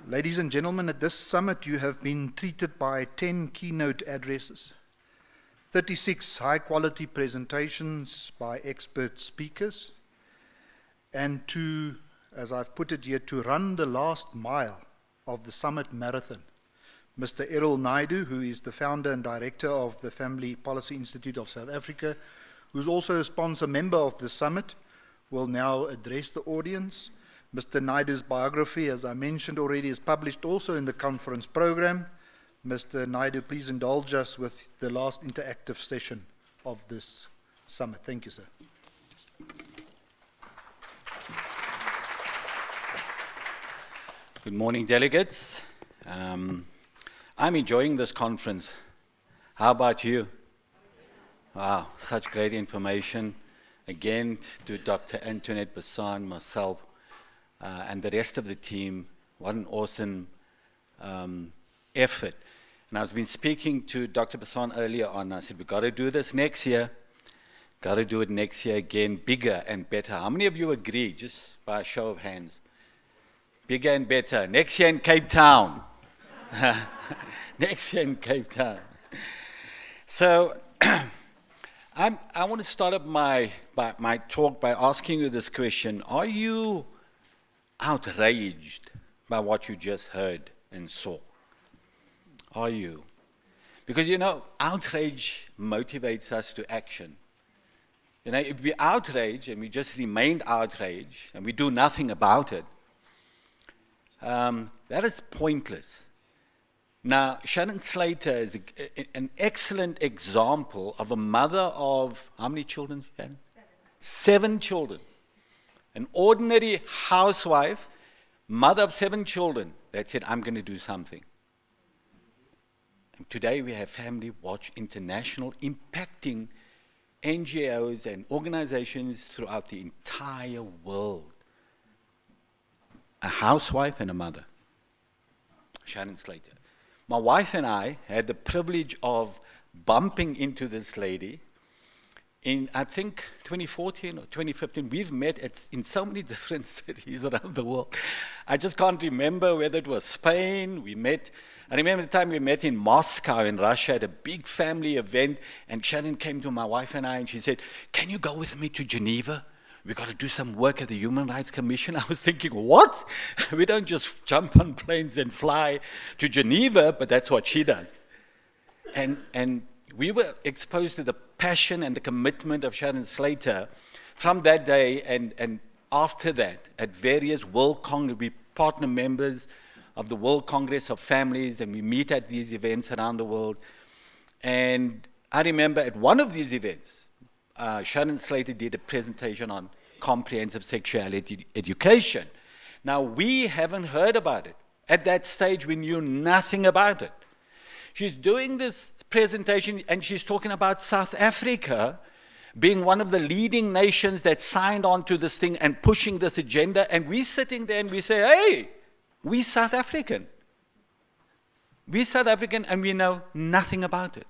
Ladies and gentlemen, at this summit you have been treated by 10 keynote addresses, 36 high-quality presentations by expert speakers, and to, as I've put it here, to run the last mile of the summit marathon, Mr. Errol Naidu, who is the founder and director of the Family Policy Institute of South Africa, who's also a sponsor member of the summit, will now address the audience. Mr. Naidu's biography, as I mentioned already, is published also in the conference program. Mr. Naidu, please indulge us with the last interactive session of this summit. Thank you, sir. Good morning, delegates. I'm enjoying this conference. How about you? Wow, such great information. Again, to Dr. Antoinette Bassan, myself, and the rest of the team, what an awesome effort. And I've been speaking to Dr. Bassan earlier on. I said, we've got to do this next year. Got to do it next year again, bigger and better. How many of you agree, just by a show of hands? Bigger and better. Next year in Cape Town. Next year in Cape Town. So I want to start up my talk by asking you this question. Are you outraged by what you just heard and saw? Are you? Because, you know, outrage motivates us to action. You know, if we outrage and we just remain outraged and we do nothing about it, that is pointless. Now, Sharon Slater is an excellent example of a mother of, how many children, Sharon? 7 children. An ordinary housewife, mother of 7 children, that said, I'm going to do something. And today we have Family Watch International impacting NGOs and organizations throughout the entire world. A housewife and a mother, Sharon Slater. My wife and I had the privilege of bumping into this lady in, I think, 2014 or 2015, we've met in so many different cities around the world. I just can't remember whether it was Spain, I remember the time we met in Moscow in Russia at a big family event, and Sharon came to my wife and I, and she said, "Can you go with me to Geneva? We've got to do some work at the Human Rights Commission." I was thinking, what? We don't just jump on planes and fly to Geneva, but that's what she does. And we were exposed to the passion and the commitment of Sharon Slater from that day and after that at various World Congress. We partner members of the World Congress of Families, and we meet at these events around the world. And I remember at one of these events, Sharon Slater did a presentation on comprehensive sexuality education. Now, we haven't heard about it. At that stage, we knew nothing about it. She's doing this presentation, and she's talking about South Africa being one of the leading nations that signed on to this thing and pushing this agenda. And we're sitting there and we say, hey, we're South African. We're South African and we know nothing about it.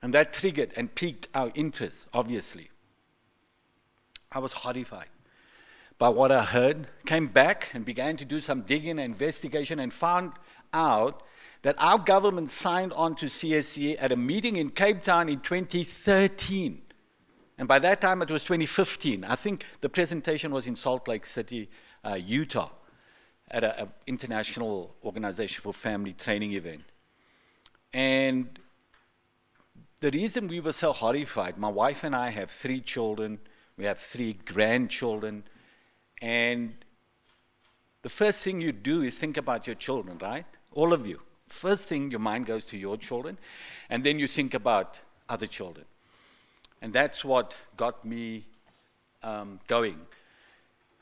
And that triggered and piqued our interest, obviously. I was horrified by what I heard, came back and began to do some digging and investigation, and found out that our government signed on to CSE at a meeting in Cape Town in 2013. And by that time, it was 2015. I think the presentation was in Salt Lake City, Utah, at an international organization for family training event. And the reason we were so horrified, my wife and I have 3 children, we have 3 grandchildren, and the first thing you do is think about your children, right? All of you. First thing, your mind goes to your children, and then you think about other children. And that's what got me going.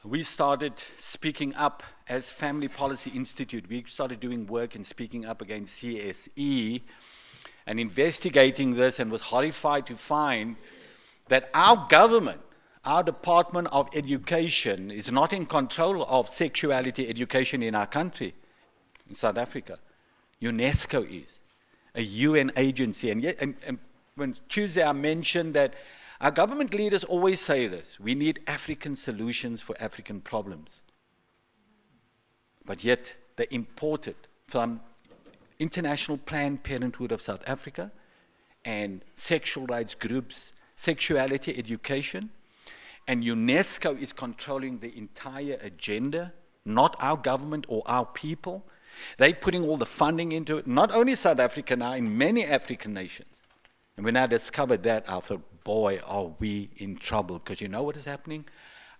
We started speaking up as Family Policy Institute. We started doing work and speaking up against CSE and investigating this, and was horrified to find that our government, our Department of Education, is not in control of sexuality education in our country, in South Africa. UNESCO is a UN agency. And when Tuesday I mentioned that our government leaders always say this: we need African solutions for African problems. But yet they import it from International Planned Parenthood of South Africa and sexual rights groups, sexuality education, and UNESCO is controlling the entire agenda, not our government or our people. They're putting all the funding into it, not only South Africa now, in many African nations. And when I discovered that, I thought, boy, are we in trouble. Because you know what is happening?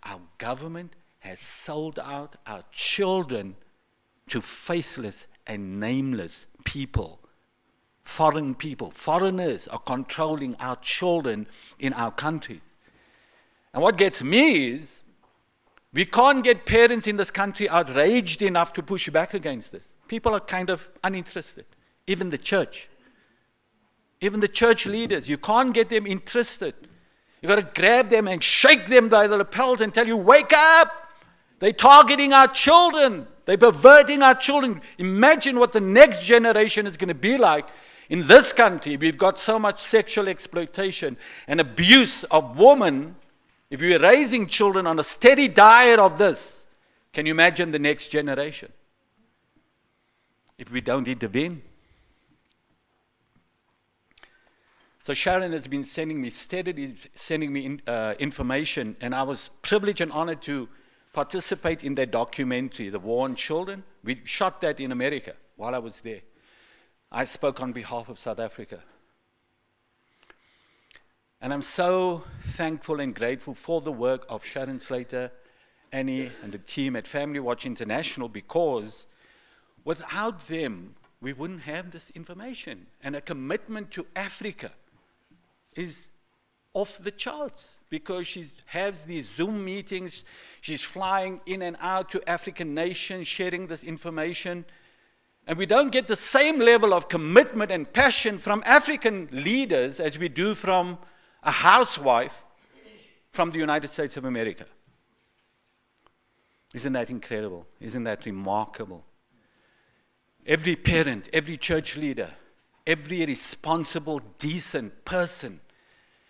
Our government has sold out our children to faceless and nameless people. Foreign people, foreigners are controlling our children in our countries. And what gets me is, we can't get parents in this country outraged enough to push back against this. People are kind of uninterested. Even the church. Even the church leaders, you can't get them interested. You've got to grab them and shake them by the lapels and tell you, wake up! They're targeting our children. They're perverting our children. Imagine what the next generation is going to be like in this country. We've got so much sexual exploitation and abuse of women. If we're raising children on a steady diet of this, can you imagine the next generation? If we don't intervene. So Sharon has been steadily sending me information, and I was privileged and honored to participate in their documentary, The War on Children. We shot that in America while I was there. I spoke on behalf of South Africa. And I'm so thankful and grateful for the work of Sharon Slater, Annie, and the team at Family Watch International, because without them, we wouldn't have this information. And a commitment to Africa is off the charts, because she has these Zoom meetings, she's flying in and out to African nations, sharing this information. And we don't get the same level of commitment and passion from African leaders as we do from a housewife from the United States of America. Isn't that incredible? Isn't that remarkable? Every parent, every church leader, every responsible, decent person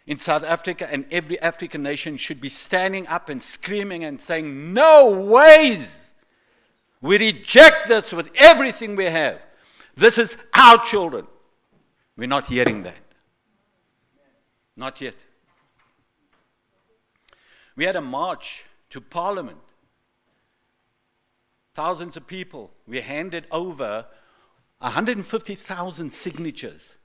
in South Africa, and every African nation should be standing up and screaming and saying, no ways! We reject this with everything we have. This is our children. We're not hearing that. Not yet. We had a march to Parliament. Thousands of people. We handed over 150,000 signatures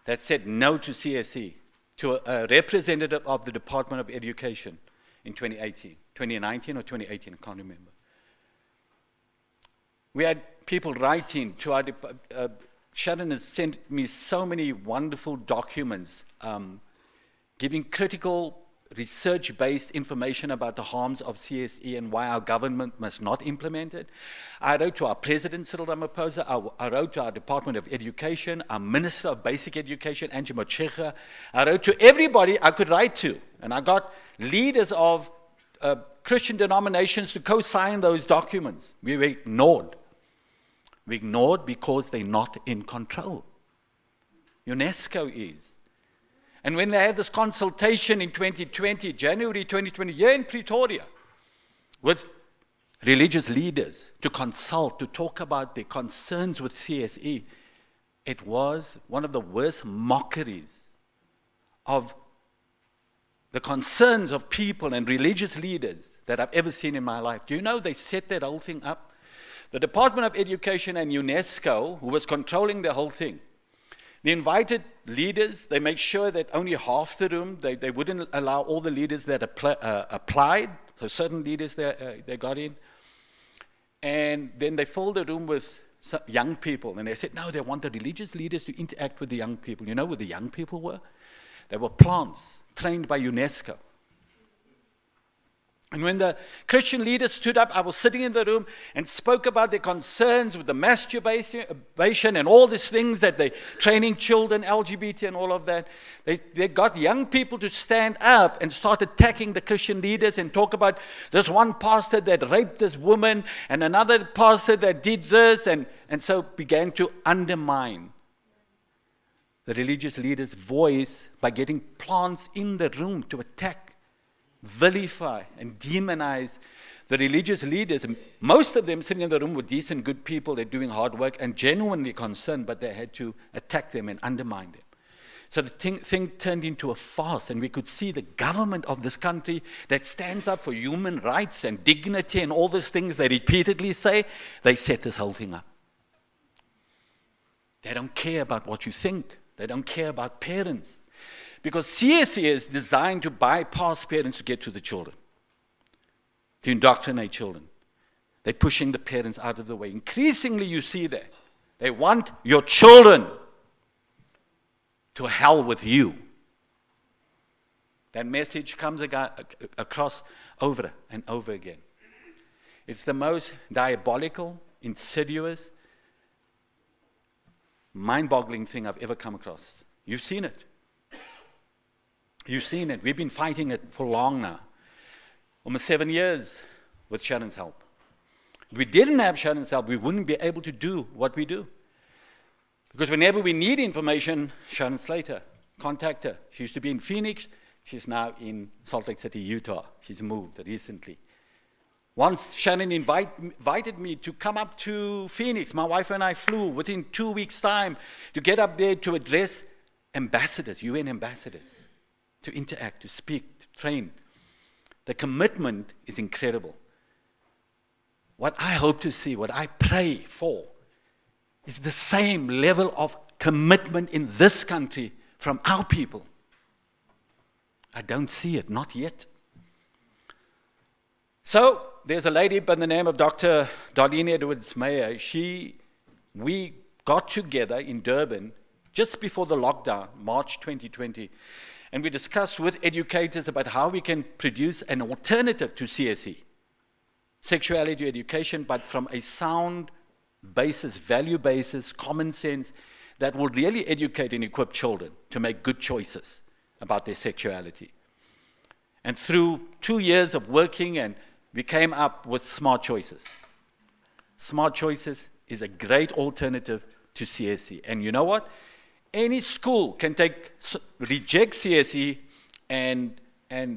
that said no to CSE to a representative of the Department of Education in 2019 or 2018, I can't remember. We had people writing to our, Sharon has sent me so many wonderful documents giving critical research-based information about the harms of CSE and why our government must not implement it. I wrote to our President, Cyril Ramaphosa. I wrote to our Department of Education, our Minister of Basic Education, Angie Motshekga. I wrote to everybody I could write to, and I got leaders of Christian denominations to co-sign those documents. We were ignored. We ignored because they're not in control. UNESCO is. And when they had this consultation in 2020, January 2020, here in Pretoria, with religious leaders to consult, to talk about their concerns with CSE, it was one of the worst mockeries of the concerns of people and religious leaders that I've ever seen in my life. Do you know they set that whole thing up? The Department of Education and UNESCO, who was controlling the whole thing, they invited leaders. They made sure that only half the room, they wouldn't allow all the leaders that applied, so certain leaders they got in. And then they filled the room with young people. And they said, no, they want the religious leaders to interact with the young people. You know who the young people were? They were plants trained by UNESCO. And when the Christian leaders stood up, I was sitting in the room and spoke about their concerns with the masturbation and all these things that they're training children, LGBT and all of that. They got young people to stand up and start attacking the Christian leaders and talk about this one pastor that raped this woman and another pastor that did this, and so began to undermine the religious leaders' voice by getting plants in the room to attack, vilify and demonize the religious leaders. And most of them sitting in the room were decent, good people. They're doing hard work and genuinely concerned, but they had to attack them and undermine them. So the thing turned into a farce, and we could see the government of this country that stands up for human rights and dignity and all those things they repeatedly say, they set this whole thing up. They don't care about what you think. They don't care about parents. Because CSE is designed to bypass parents to get to the children, to indoctrinate children. They're pushing the parents out of the way. Increasingly, you see that. They want your children to hell with you. That message comes across over and over again. It's the most diabolical, insidious, mind-boggling thing I've ever come across. You've seen it. You've seen it. We've been fighting it for long now. Almost 7 years with Sharon's help. If we didn't have Sharon's help, we wouldn't be able to do what we do. Because whenever we need information, Sharon Slater, contact her. She used to be in Phoenix. She's now in Salt Lake City, Utah. She's moved recently. Once Sharon invited me to come up to Phoenix. My wife and I flew within 2 weeks' time to get up there to address ambassadors, UN ambassadors, to interact, to speak, to train. The commitment is incredible. What I hope to see, what I pray for, is the same level of commitment in this country from our people. I don't see it, not yet. So, there's a lady by the name of Dr. Darlene Edwards-Meyer. We got together in Durban just before the lockdown, March 2020, and we discussed with educators about how we can produce an alternative to CSE, sexuality education, but from a sound basis, value basis, common sense, that will really educate and equip children to make good choices about their sexuality. And through 2 years of working, and we came up with Smart Choices. Smart Choices is a great alternative to CSE. And you know what? any school can reject CSE and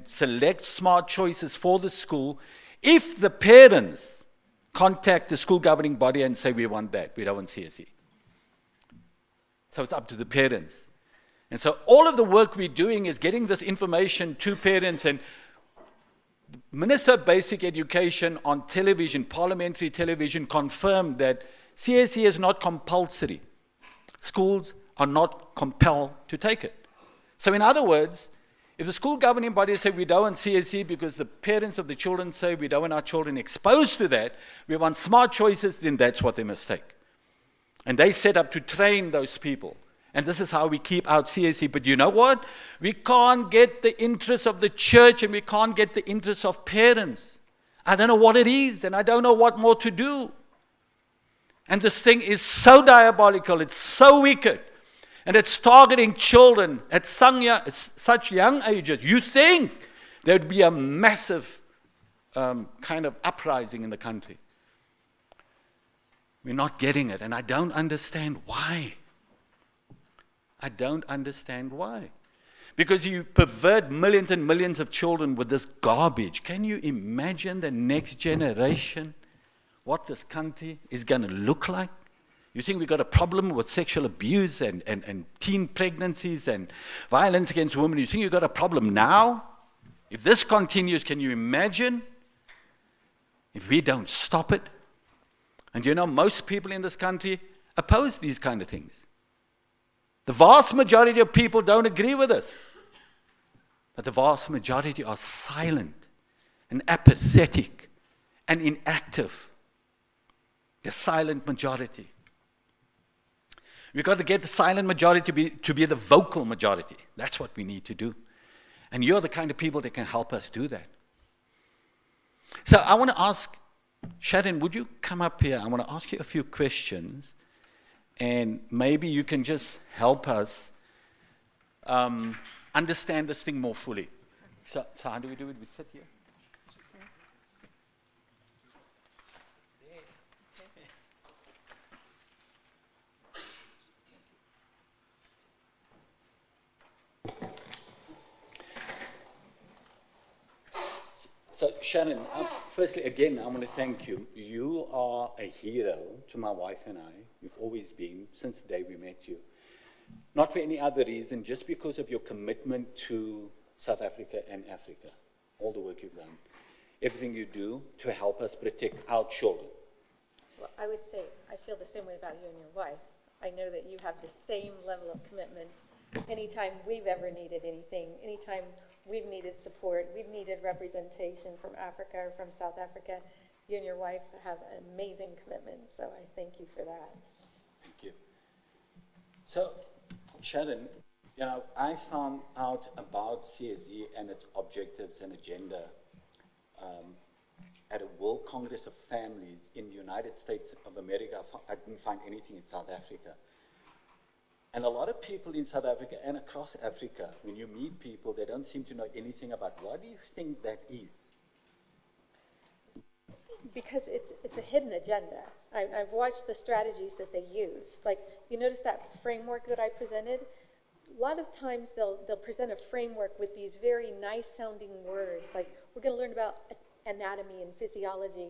select smart choices for the school if the parents contact the school governing body and say, we want that, we don't want CSE. So it's up to the parents. And so all of the work we're doing is getting this information to parents, and Minister of Basic Education on television, parliamentary television, confirmed that CSE is not compulsory. Schools are not compelled to take it. So in other words, if the school governing body say we don't want CSE because the parents of the children say we don't want our children exposed to that, we want smart choices, then that's what they must take. And they set up to train those people. And this is how we keep out CSE. But you know what? We can't get the interest of the church and we can't get the interest of parents. I don't know what it is and I don't know what more to do. And this thing is so diabolical, it's so wicked. And it's targeting children at such young ages. You think there would be a massive kind of uprising in the country. We're not getting it, and I don't understand why. I don't understand why. Because you pervert millions and millions of children with this garbage. Can you imagine the next generation, what this country is going to look like? You think we've got a problem with sexual abuse and teen pregnancies and violence against women? You think you've got a problem now? If this continues, can you imagine if we don't stop it? And you know, most people in this country oppose these kind of things. The vast majority of people don't agree with us. But the vast majority are silent and apathetic and inactive. The silent majority. We've got to get the silent majority to be the vocal majority. That's what we need to do. And you're the kind of people that can help us do that. So I want to ask, Sharon, would you come up here? I want to ask you a few questions. And maybe you can just help us understand this thing more fully. So how do we do it? We sit here. So Shannon, firstly, again, I want to thank you. You are a hero to my wife and I. You've always been, since the day we met you. Not for any other reason, just because of your commitment to South Africa and Africa. All the work you've done. Everything you do to help us protect our children. Well, I would say I feel the same way about you and your wife. I know that you have the same level of commitment anytime we've ever needed anything, anytime we've needed support, we've needed representation from Africa or from South Africa. You and your wife have an amazing commitment, so I thank you for that. Thank you. So, Sharon, you know, I found out about CSE and its objectives and agenda at a World Congress of Families in the United States of America. I didn't find anything in South Africa. And a lot of people in South Africa and across Africa, when you meet people, they don't seem to know anything about what do you think that is? Because it's a hidden agenda. I've watched the strategies that they use. Like, you notice that framework that I presented? A lot of times they'll present a framework with these very nice sounding words, like we're going to learn about anatomy and physiology.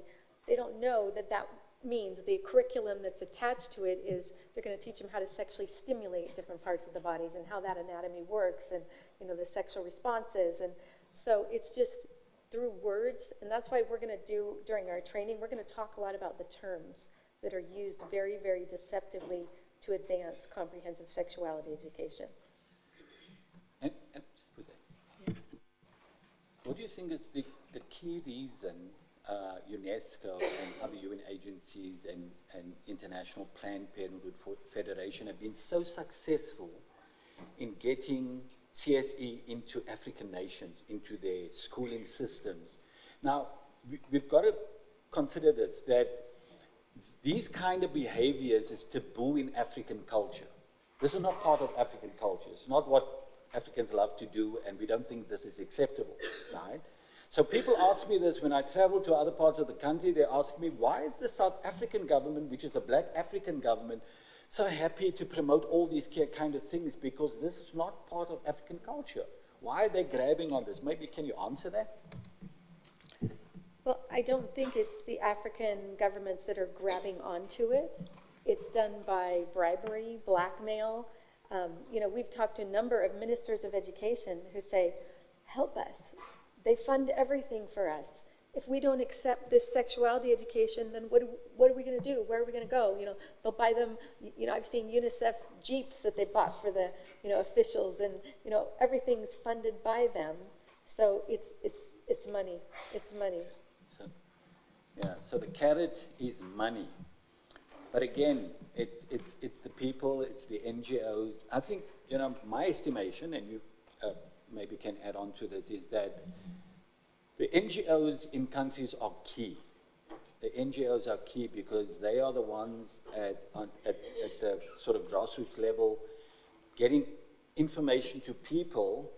They don't know that that means the curriculum that's attached to it is they're going to teach them how to sexually stimulate different parts of the bodies and how that anatomy works and, you know, the sexual responses. And so it's just through words, and that's why we're going to do, during our training, we're going to talk a lot about the terms that are used very, very deceptively to advance comprehensive sexuality education. And just put that. Yeah. What do you think is the key reason UNESCO and other UN agencies and International Planned Parenthood Federation have been so successful in getting CSE into African nations, into their schooling systems? Now, we've got to consider this, that these kind of behaviors is taboo in African culture. This is not part of African culture. It's not what Africans love to do, and we don't think this is acceptable, right? So people ask me this when I travel to other parts of the country. They ask me, why is the South African government, which is a black African government, so happy to promote all these kind of things because this is not part of African culture. Why are they grabbing on this? Maybe can you answer that? Well, I don't think it's the African governments that are grabbing onto it. It's done by bribery, blackmail. We've talked to a number of ministers of education who say, help us. They fund everything for us. If we don't accept this sexuality education, then what are we going to do? Where are we going to go? They'll buy them. I've seen UNICEF Jeeps that they bought for the, officials, and everything's funded by them. So it's money. It's money. So the carrot is money. But again, it's the people, it's the NGOs. I think, my estimation, and you maybe can add on to this, is that the NGOs in countries are key. The NGOs are key because they are the ones at the sort of grassroots level getting information to people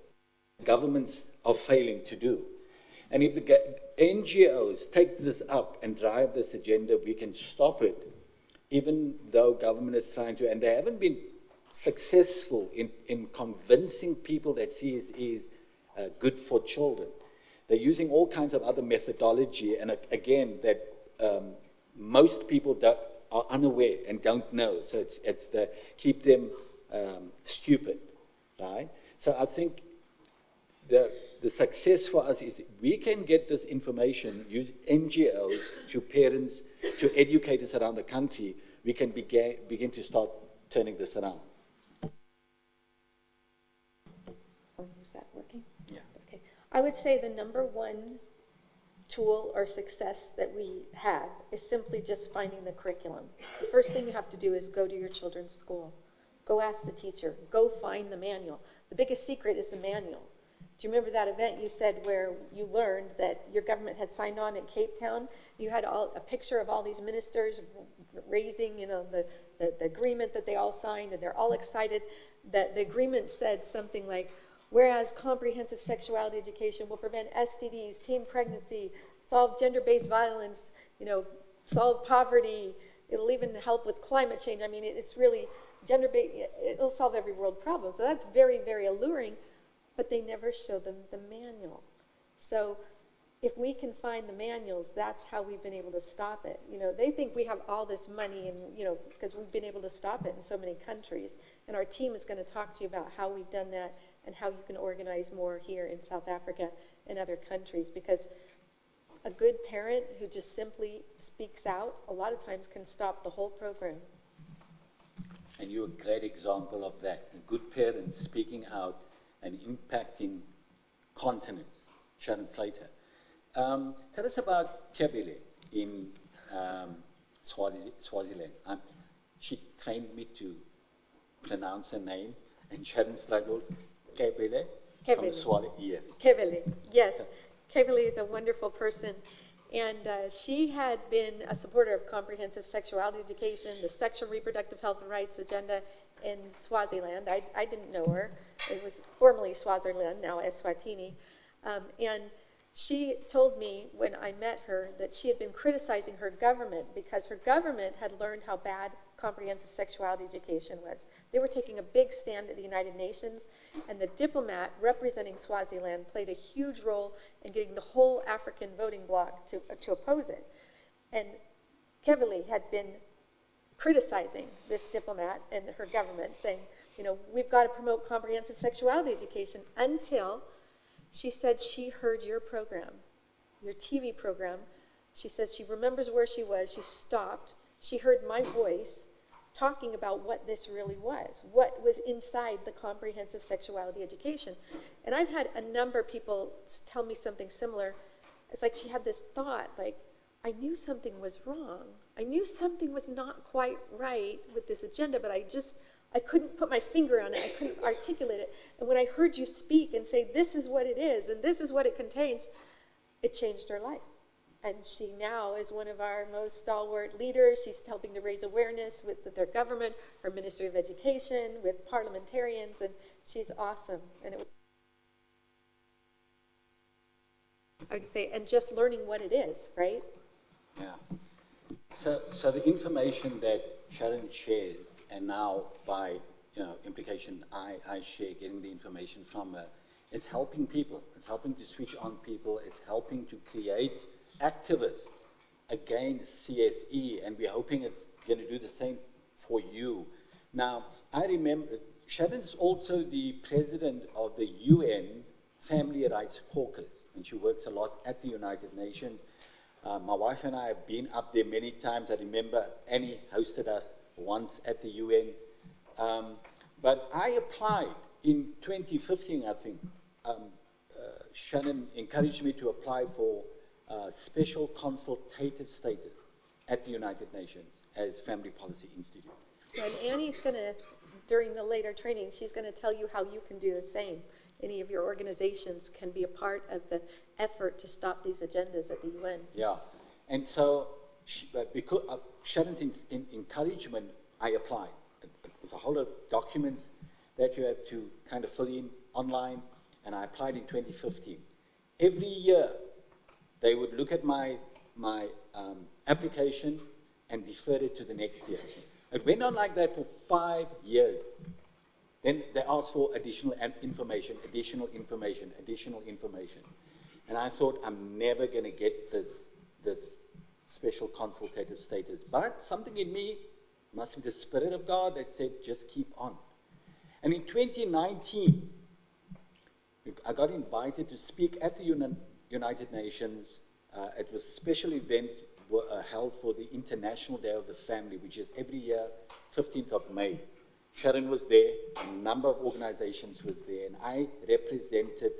governments are failing to do. And if the NGOs take this up and drive this agenda, we can stop it, even though government is trying to, and they haven't been successful in convincing people that Cese is good for children. They're using all kinds of other methodology, and again, that most people are unaware and don't know. So it's the keep them stupid, right? So I think the success for us is we can get this information, use NGOs to parents, to educators around the country. We can begin to start turning this around. Is that working? Yeah. Okay. I would say the number one tool or success that we have is simply just finding the curriculum. The first thing you have to do is go to your children's school. Go ask the teacher. Go find the manual. The biggest secret is the manual. Do you remember that event you said where you learned that your government had signed on at Cape Town? You had a picture of all these ministers raising, the agreement that they all signed, and they're all excited. That the agreement said something like, whereas comprehensive sexuality education will prevent STDs, teen pregnancy, solve gender-based violence, solve poverty, it'll even help with climate change. I mean, it's really gender-based, it'll solve every world problem. So that's very, very alluring. But they never show them the manual. So if we can find the manuals, that's how we've been able to stop it. They think we have all this money and, because we've been able to stop it in so many countries. And our team is going to talk to you about how we've done that and how you can organize more here in South Africa and other countries. Because a good parent who just simply speaks out, a lot of times can stop the whole program. And you're a great example of that. A good parent speaking out and impacting continents. Sharon Slater. Tell us about Kebele in Swaziland. She trained me to pronounce her name, and Sharon struggles. Kebele? From Swali, yes. Kebele, yes. Kebele is a wonderful person. And she had been a supporter of comprehensive sexuality education, the sexual reproductive health and rights agenda in Swaziland. I didn't know her. It was formerly Swaziland, now Eswatini. And she told me when I met her that she had been criticizing her government because her government had learned how bad comprehensive sexuality education was. They were taking a big stand at the United Nations, and the diplomat representing Swaziland played a huge role in getting the whole African voting bloc to oppose it. And Kebele had been criticizing this diplomat and her government, saying, we've got to promote comprehensive sexuality education, until she said she heard your program, your TV program. She says she remembers where she was. She stopped. She heard my voice talking about what this really was, what was inside the comprehensive sexuality education. And I've had a number of people tell me something similar. It's like she had this thought, like, I knew something was wrong. I knew something was not quite right with this agenda, but I couldn't put my finger on it. I couldn't articulate it. And when I heard you speak and say, this is what it is, and this is what it contains, it changed her life. And she now is one of our most stalwart leaders. She's helping to raise awareness with their government, her Ministry of Education, with parliamentarians, and she's awesome. And I would say, and just learning what it is, right? Yeah. So the information that Sharon shares, and now by implication, I share getting the information from her. It's helping people. It's helping to switch on people. It's helping to create activists against CSE, and we're hoping it's going to do the same for you. Now, I remember, Sharon's also the president of the UN Family Rights Caucus, and she works a lot at the United Nations. My wife and I have been up there many times. I remember Annie hosted us once at the UN. But I applied in 2015, I think. Shannon encouraged me to apply for special consultative status at the United Nations as Family Policy Institute. And Annie's going to, during the later training, she's going to tell you how you can do the same. Any of your organizations can be a part of the effort to stop these agendas at the UN. Yeah, and so because Shannon's encouragement, I applied. There's a whole lot of documents that you have to kind of fill in online, and I applied in 2015. Every year, they would look at my application and defer it to the next year. It went on like that for 5 years. Then they asked for additional information. And I thought, I'm never going to get this special consultative status. But something in me, must be the Spirit of God, that said, just keep on. And in 2019, I got invited to speak at the United Nations. It was a special event held for the International Day of the Family, which is every year, 15th of May. Sharon was there, a number of organizations was there, and I represented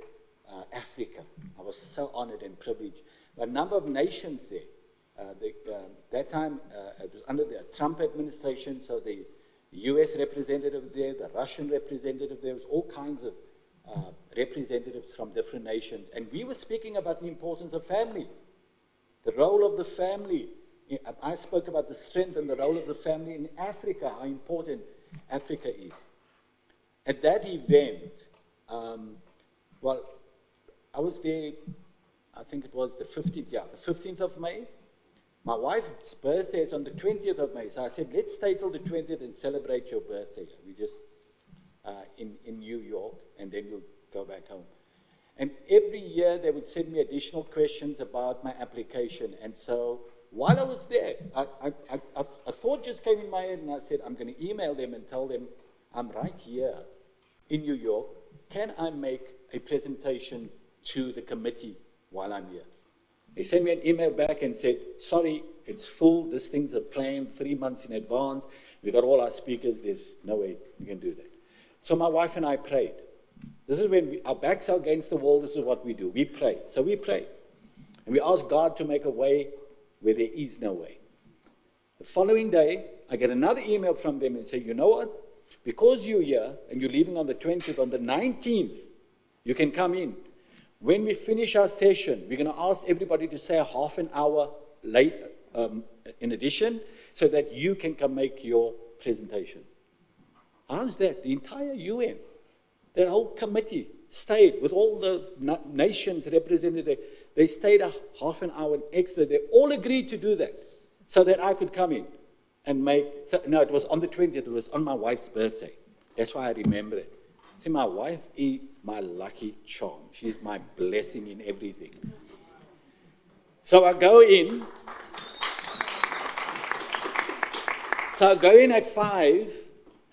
Africa. I was so honored and privileged. A number of nations there. That time, it was under the Trump administration, so the US representative there, the Russian representative there, was all kinds of representatives from different nations. And we were speaking about the importance of family, the role of the family. I spoke about the strength and the role of the family in Africa, how important Africa is. At that event, well, I was there, I think it was the 15th of May. My wife's birthday is on the 20th of May, so I said, let's stay till the 20th and celebrate your birthday. We just, in New York, and then we'll go back home. And every year they would send me additional questions about my application. And so while I was there, a thought just came in my head, and I said, I'm going to email them and tell them, I'm right here in New York. Can I make a presentation to the committee while I'm here? They sent me an email back and said, sorry, it's full. This thing's a planned 3 months in advance. We got all our speakers. There's no way we can do that. So my wife and I prayed. This is when our backs are against the wall. This is what we do. We pray. So we prayed. And we asked God to make a way where there is no way. The following day, I get another email from them and say, you know what? Because you're here and you're leaving on the 20th, on the 19th, you can come in. When we finish our session, we're going to ask everybody to say a half an hour late in addition, so that you can come make your presentation. How's that? The entire UN, that whole committee stayed with all the nations represented there. They stayed a half an hour extra. They all agreed to do that so that I could come in and make. So, no, it was on the 20th. It was on my wife's birthday. That's why I remember it. See, my wife is my lucky charm. She's my blessing in everything. So I go in. At 5.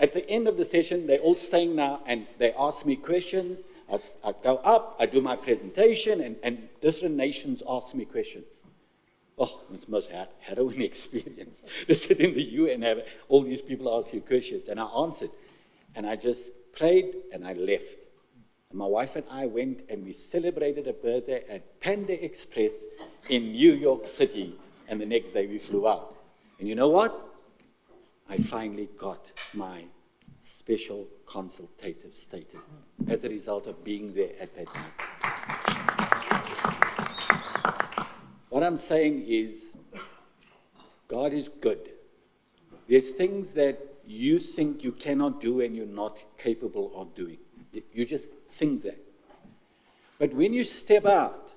At the end of the session, they're all staying now, and they ask me questions. I go up, I do my presentation, and different nations ask me questions. Oh, it's the most harrowing experience to sit in the UN and have all these people ask you questions. And I answered, and I just prayed, and I left. And my wife and I went, and we celebrated a birthday at Panda Express in New York City, and the next day we flew out. And you know what? I finally got my special consultative status as a result of being there at that time. What I'm saying is, God is good. There's things that you think you cannot do and you're not capable of doing. You just think that. But when you step out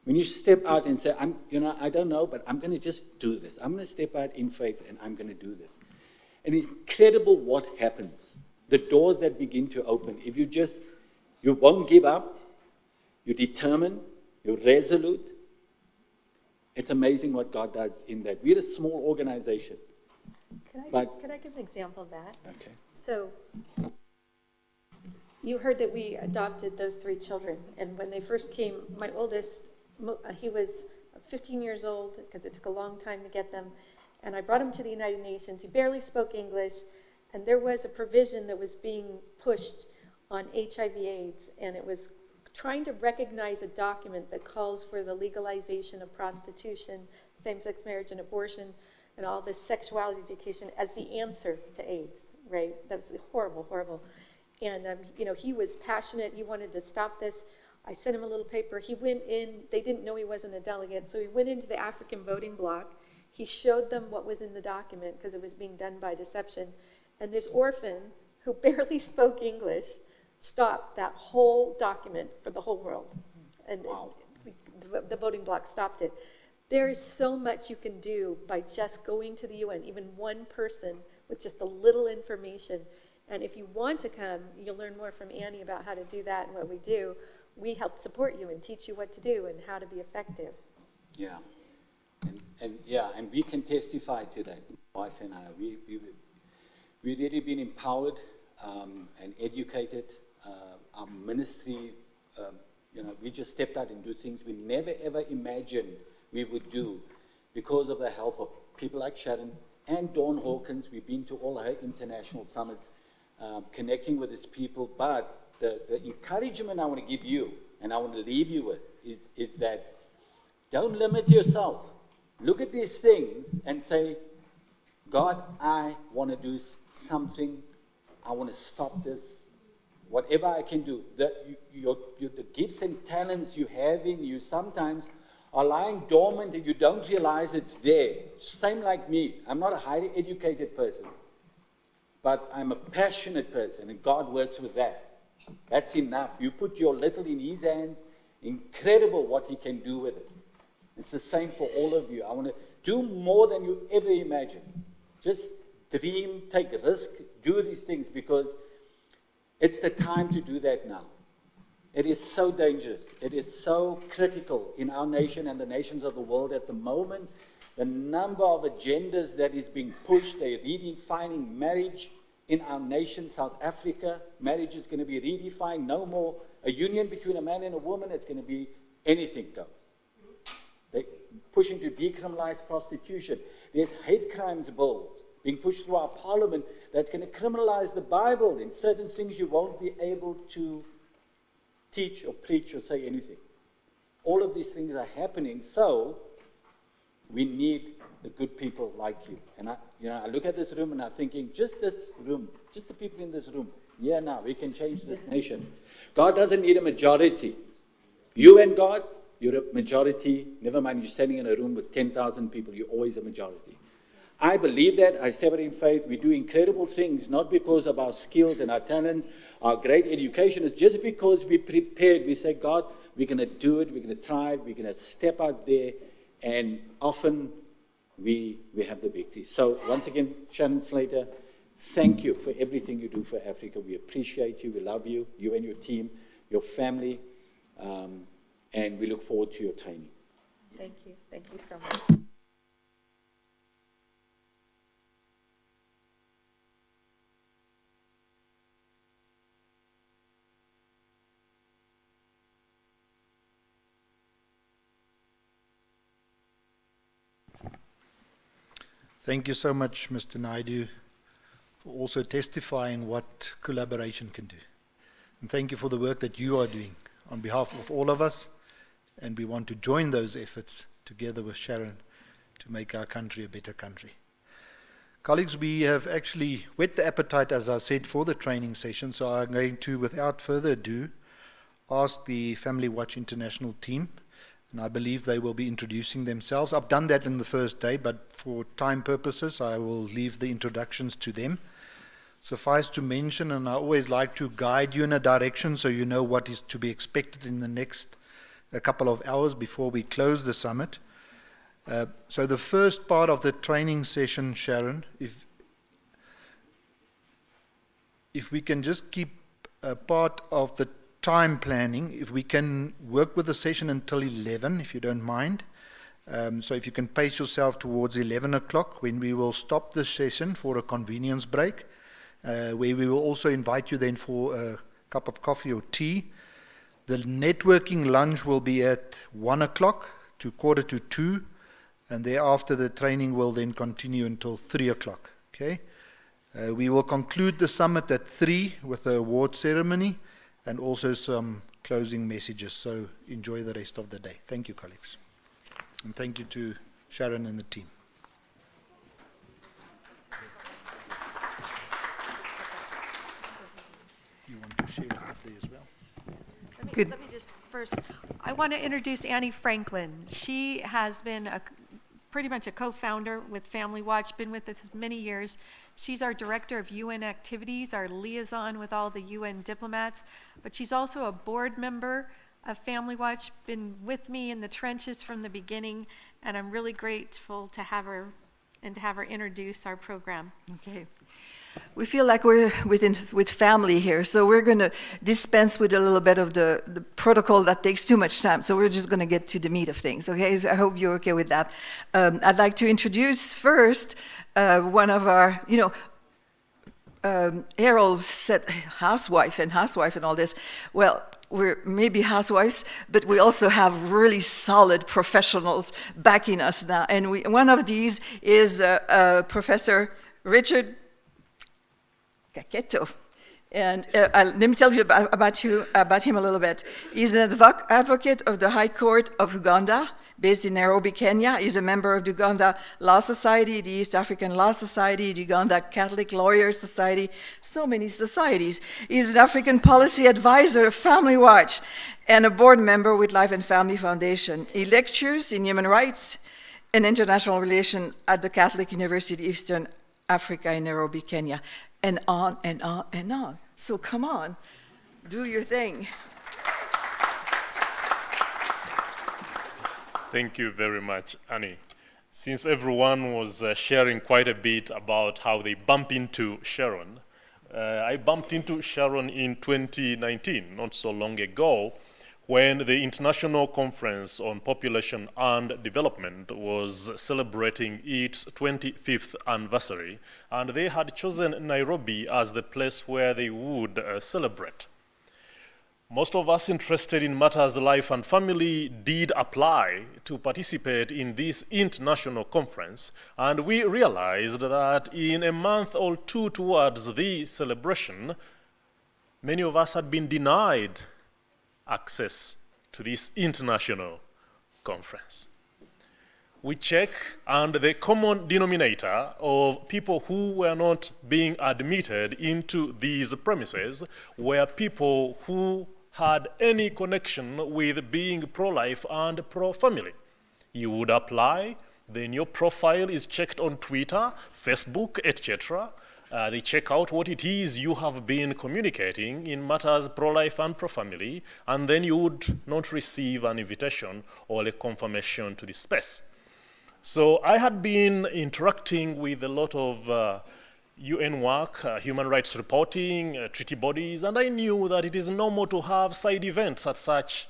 When you step out and say, I don't know, but I'm going to just do this. I'm going to step out in faith and I'm going to do this. And it's incredible what happens. The doors that begin to open. If you won't give up, you're determined, you're resolute. It's amazing what God does in that. We're a small organization. Could I give an example of that? Okay. So, you heard that we adopted those 3 children, and when they first came, my oldest, he was 15 years old, because it took a long time to get them, and I brought him to the United Nations. He barely spoke English, and there was a provision that was being pushed on HIV/AIDS, and it was trying to recognize a document that calls for the legalization of prostitution, same-sex marriage and abortion, and all this sexuality education as the answer to AIDS, right? That was horrible, horrible. And, he was passionate. He wanted to stop this. I sent him a little paper. He went in. They didn't know he wasn't a delegate, so he went into the African voting bloc. He showed them what was in the document because it was being done by deception. And this orphan, who barely spoke English, stopped that whole document for the whole world. And wow. The voting bloc stopped it. There is so much you can do by just going to the UN, even one person with just a little information. And if you want to come, you'll learn more from Annie about how to do that and what we do. We help support you and teach you what to do and how to be effective. Yeah. And we can testify to that, my wife and I. We've really been empowered and educated. Our ministry, we just stepped out and do things we never ever imagined we would do because of the help of people like Sharon and Dawn Hawkins. We've been to all her international summits, connecting with these people. But the encouragement I want to give you and I want to leave you with is that don't limit yourself. Look at these things and say, God, I want to do something. I want to stop this. Whatever I can do. The gifts and talents you have in you sometimes are lying dormant and you don't realize it's there. Same like me. I'm not a highly educated person, but I'm a passionate person, and God works with that. That's enough. You put your little in His hands, incredible what He can do with it. It's the same for all of you. I want to do more than you ever imagined. Just dream, take a risk, do these things, because it's the time to do that now. It is so dangerous. It is so critical in our nation and the nations of the world at the moment. The number of agendas that is being pushed, they're redefining marriage in our nation, South Africa. Marriage is going to be redefined. No more a union between a man and a woman. It's going to be anything goes. They're pushing to decriminalize prostitution. There's hate crimes bills being pushed through our parliament that's going to criminalize the Bible. In certain things you won't be able to teach or preach or say anything. All of these things are happening, so we need the good people like you. And I look at this room and I'm thinking, just this room, just the people in this room, yeah, now we can change this nation. God doesn't need a majority. You and God, you're a majority. Never mind, you're standing in a room with 10,000 people, you're always a majority. I believe that. I step out in faith. We do incredible things, not because of our skills and our talents, our great education. It's just because we prepared. We say, God, we're going to do it. We're going to try. We're going to step out there. And often we have the victory. So once again, Shannon Slater, thank you for everything you do for Africa. We appreciate you. We love you, you and your team, your family. And we look forward to your training. Thank you. Thank you so much. Thank you so much, Mr. Naidu, for also testifying what collaboration can do. And thank you for the work that you are doing on behalf of all of us, and we want to join those efforts together with Sharon to make our country a better country. Colleagues, we have actually whet the appetite, as I said, for the training session, so I'm going to, without further ado, ask the Family Watch International team, and I believe they will be introducing themselves. I've done that in the first day, but for time purposes, I will leave the introductions to them. Suffice to mention, and I always like to guide you in a direction so you know what is to be expected in the next a couple of hours before we close the summit. So the first part of the training session, Sharon, if we can just keep a part of the time planning, if we can work with the session until 11, if you don't mind. So if you can pace yourself towards 11 o'clock, when we will stop the session for a convenience break, where we will also invite you then for a cup of coffee or tea. The networking lunch will be at 1 o'clock to 1:45, and thereafter the training will then continue until 3 o'clock. Okay? We will conclude the summit at 3 with the award ceremony and also some closing messages. So enjoy the rest of the day. Thank you, colleagues. And thank you to Sharon and the team. You want to share it up there as well? Let me just first, I want to introduce Annie Franklin. She has been pretty much a co-founder with Family Watch, been with us many years. She's our director of UN activities, our liaison with all the UN diplomats, but she's also a board member of Family Watch, been with me in the trenches from the beginning, and I'm really grateful to have her and to have her introduce our program. Okay. We feel like we're with family here, so we're going to dispense with a little bit of the protocol that takes too much time, so we're just going to get to the meat of things, okay? So I hope you're okay with that. I'd like to introduce first one of our, Errol said housewife and all this. Well, we're maybe housewives, but we also have really solid professionals backing us now, and one of these is Professor Richard Kaketo. And let me tell you about him a little bit. He's an advocate of the High Court of Uganda, based in Nairobi, Kenya. He's a member of the Uganda Law Society, the East African Law Society, the Uganda Catholic Lawyers Society, so many societies. He's an African policy advisor of Family Watch and a board member with Life and Family Foundation. He lectures in human rights and international relations at the Catholic University of Eastern Africa in Nairobi, Kenya. And on and on and on. So come on, do your thing. Thank you very much, Annie. Since everyone was sharing quite a bit about how they bump into Sharon, I bumped into Sharon in 2019, not so long ago, when the International Conference on Population and Development was celebrating its 25th anniversary, and they had chosen Nairobi as the place where they would celebrate. Most of us interested in matters life and family did apply to participate in this international conference, and we realized that in a month or two towards the celebration, many of us had been denied access to this international conference. We check, and the common denominator of people who were not being admitted into these premises were people who had any connection with being pro-life and pro-family. You would apply, then your profile is checked on Twitter, Facebook, etc. They check out what it is you have been communicating in matters pro-life and pro-family, and then you would not receive an invitation or a confirmation to this space. So I had been interacting with a lot of UN work, human rights reporting, treaty bodies, and I knew that it is normal to have side events at such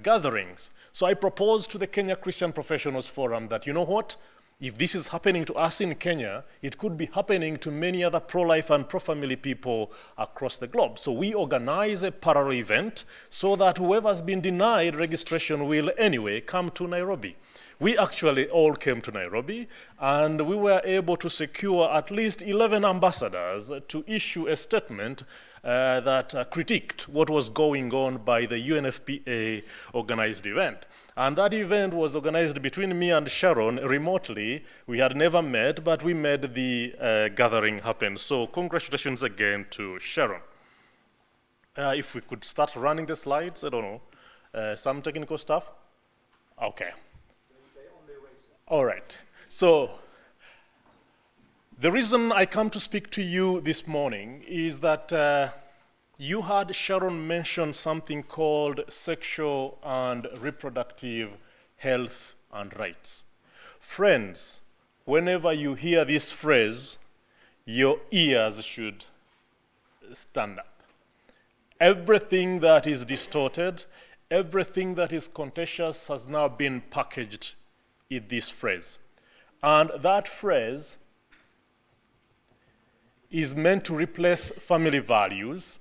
gatherings. So I proposed to the Kenya Christian Professionals Forum that, you know what? If this is happening to us in Kenya, it could be happening to many other pro-life and pro-family people across the globe. So we organize a parallel event so that whoever's been denied registration will anyway come to Nairobi. We actually all came to Nairobi, and we were able to secure at least 11 ambassadors to issue a statement that critiqued what was going on by the UNFPA organized event. And that event was organized between me and Sharon remotely. We had never met, but we made the gathering happen. So congratulations again to Sharon. If we could start running the slides, I don't know. Some technical stuff? Okay. All right. So the reason I come to speak to you this morning is that you heard Sharon mention something called sexual and reproductive health and rights. Friends, whenever you hear this phrase, your ears should stand up. Everything that is distorted, everything that is contentious has now been packaged in this phrase. And that phrase is meant to replace family values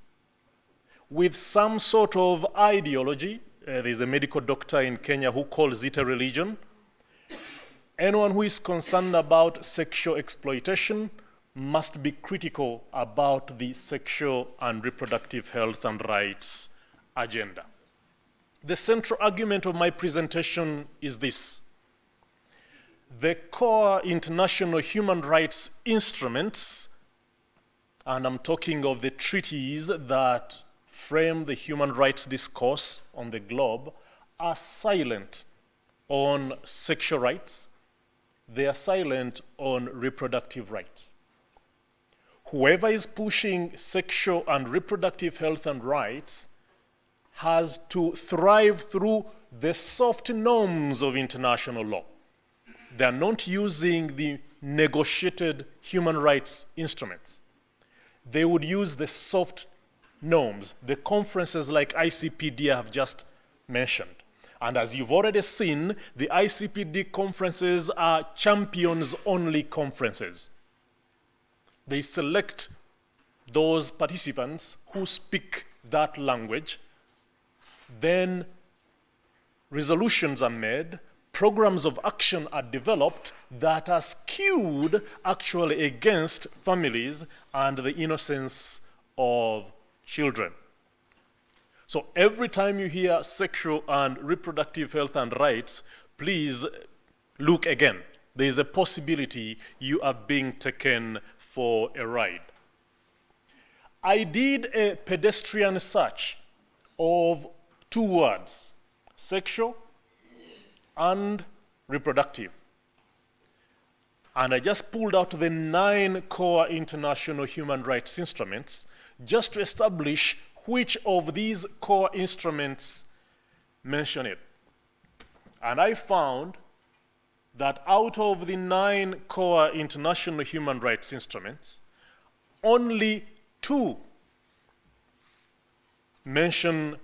with some sort of ideology. There's a medical doctor in Kenya who calls it a religion. Anyone who is concerned about sexual exploitation must be critical about the sexual and reproductive health and rights agenda. The central argument of my presentation is this. The core international human rights instruments, and I'm talking of the treaties that frame the human rights discourse on the globe, are silent on sexual rights. They are silent on reproductive rights. Whoever is pushing sexual and reproductive health and rights has to thrive through the soft norms of international law. They are not using the negotiated human rights instruments. They would use the soft norms, the conferences like ICPD I have just mentioned. And as you've already seen, the ICPD conferences are champions-only conferences. They select those participants who speak that language. Then resolutions are made, programs of action are developed that are skewed actually against families and the innocence of children. So every time you hear sexual and reproductive health and rights, please look again. There is a possibility you are being taken for a ride. I did a pedestrian search of two words, sexual and reproductive. And I just pulled out the 9 core international human rights instruments just to establish which of these core instruments mention it. And I found that out of the 9 core international human rights instruments, only 2 mention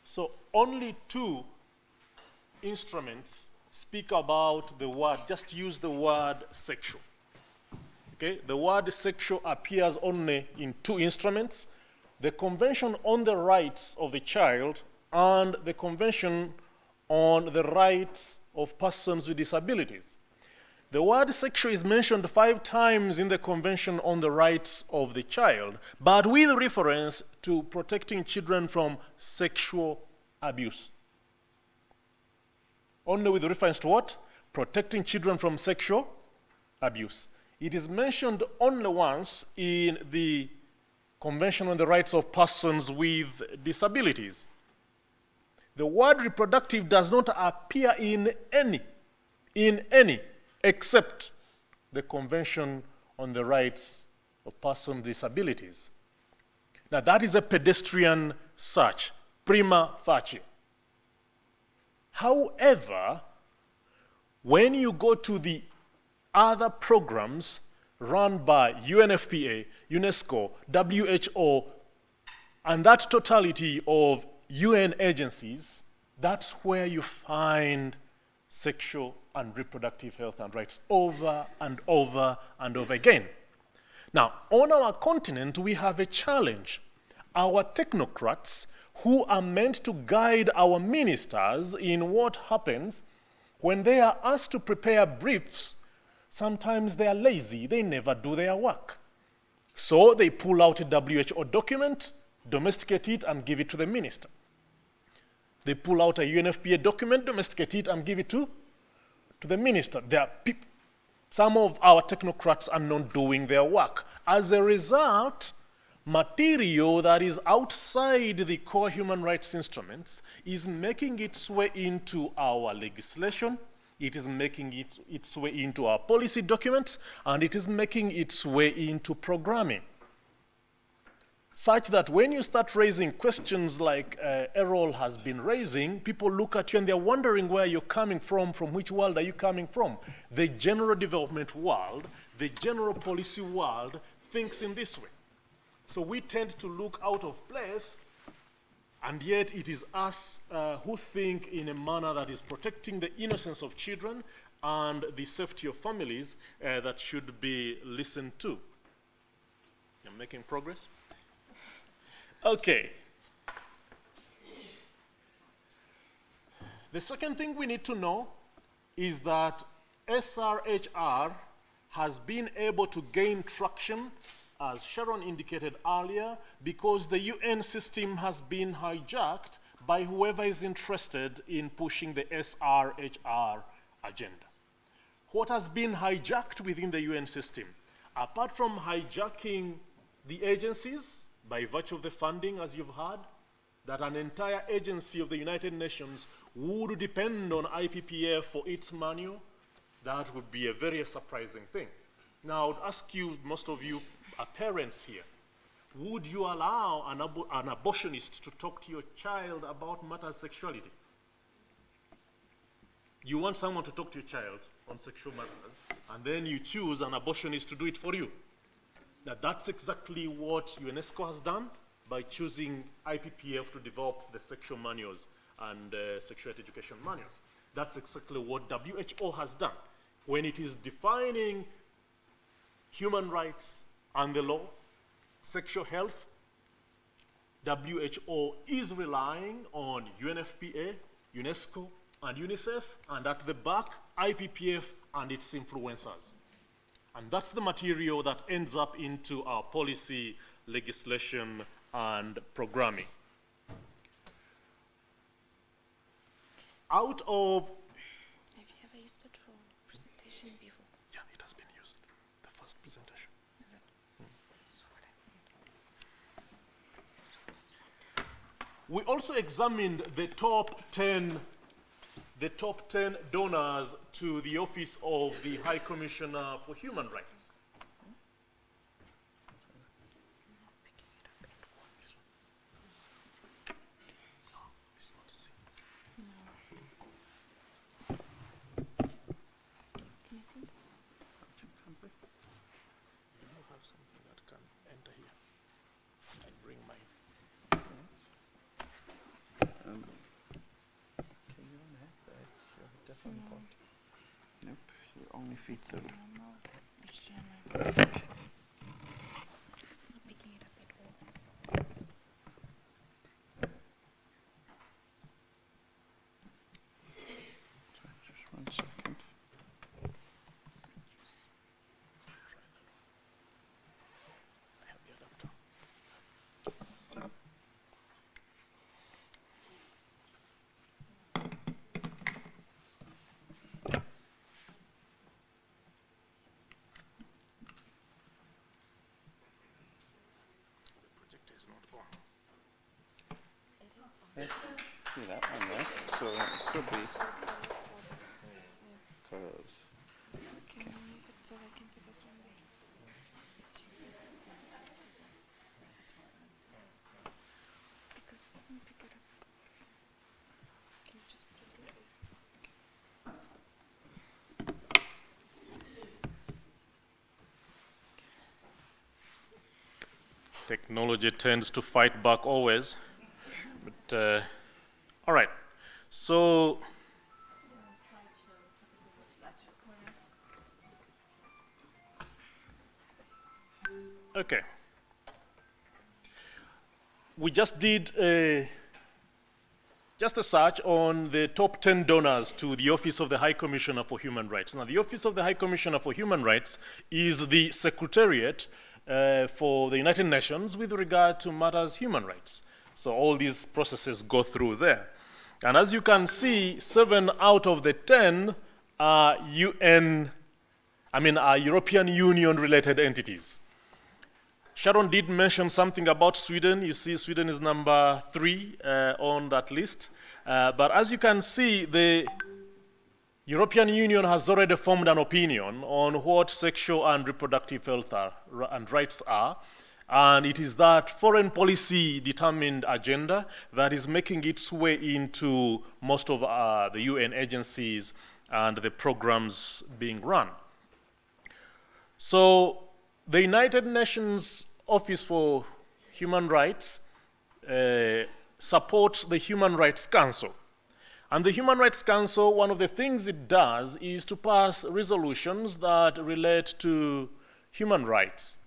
So only 2 instruments speak about the word, just use the word sexual. Okay, the word sexual appears only in 2 instruments, the Convention on the Rights of the Child and the Convention on the Rights of Persons with Disabilities. The word sexual is mentioned 5 times in the Convention on the Rights of the Child, but with reference to protecting children from sexual abuse. Only with reference to what? Protecting children from sexual abuse. It is mentioned only once in the Convention on the Rights of Persons with Disabilities. The word reproductive does not appear in any, except the Convention on the Rights of Persons with Disabilities. Now that is a pedestrian search, prima facie. However, when you go to the other programs run by UNFPA, UNESCO, WHO, and that totality of UN agencies, that's where you find sexual and reproductive health and rights over and over and over again. Now, on our continent, we have a challenge. Our technocrats, who are meant to guide our ministers in what happens, when they are asked to prepare briefs, sometimes they are lazy, they never do their work. So they pull out a WHO document, domesticate it, and give it to the minister. They pull out a UNFPA document, domesticate it, and give it to the minister. Some of our technocrats are not doing their work. As a result, material that is outside the core human rights instruments is making its way into our legislation, it is making its way into our policy documents, and it is making its way into programming. Such that when you start raising questions like Errol has been raising, people look at you and they're wondering where you're coming from which world are you coming from. The general development world, the general policy world thinks in this way. So we tend to look out of place, and yet it is us who think in a manner that is protecting the innocence of children and the safety of families that should be listened to. I'm making progress? Okay. The second thing we need to know is that SRHR has been able to gain traction, as Sharon indicated earlier, because the UN system has been hijacked by whoever is interested in pushing the SRHR agenda. What has been hijacked within the UN system? Apart from hijacking the agencies, by virtue of the funding, as you've heard, that an entire agency of the United Nations would depend on IPPF for its manual, that would be a very surprising thing. Now, I would ask you, most of you are parents here, would you allow an abortionist to talk to your child about matters of sexuality? You want someone to talk to your child on sexual matters, and then you choose an abortionist to do it for you. Now, that's exactly what UNESCO has done by choosing IPPF to develop the sexual manuals and sexuality education manuals. That's exactly what WHO has done. When it is defining human rights and the law, sexual health, WHO is relying on UNFPA, UNESCO, and UNICEF, and at the back, IPPF and its influencers. And that's the material that ends up into our policy, legislation, and programming. Out of... Have you ever used it for presentation before? Yeah, it has been used, the first presentation. Is it? We also examined the top 10 donors to the Office of the High Commissioner for Human Rights. Nope, you only feed them. It's not picking it up at all. Just 1 second. I have the adapter. See that one, right? So it could be. Because. Can you move it so I can put this one away? Because it doesn't pick it up. Can you just put it away? Technology tends to fight back always. But, all right. So, okay. We just did just a search on the top 10 donors to the Office of the High Commissioner for Human Rights. Now, the Office of the High Commissioner for Human Rights is the secretariat for the United Nations with regard to matters human rights. So all these processes go through there. And as you can see, 7 out of the 10 are are European Union related entities. Sharon did mention something about Sweden. You see Sweden is number 3 on that list. But as you can see, the European Union has already formed an opinion on what sexual and reproductive health and rights are. And it is that foreign policy determined agenda that is making its way into most of the UN agencies and the programs being run. So the United Nations Office for Human Rights supports the Human Rights Council. And the Human Rights Council, one of the things it does is to pass resolutions that relate to human rights.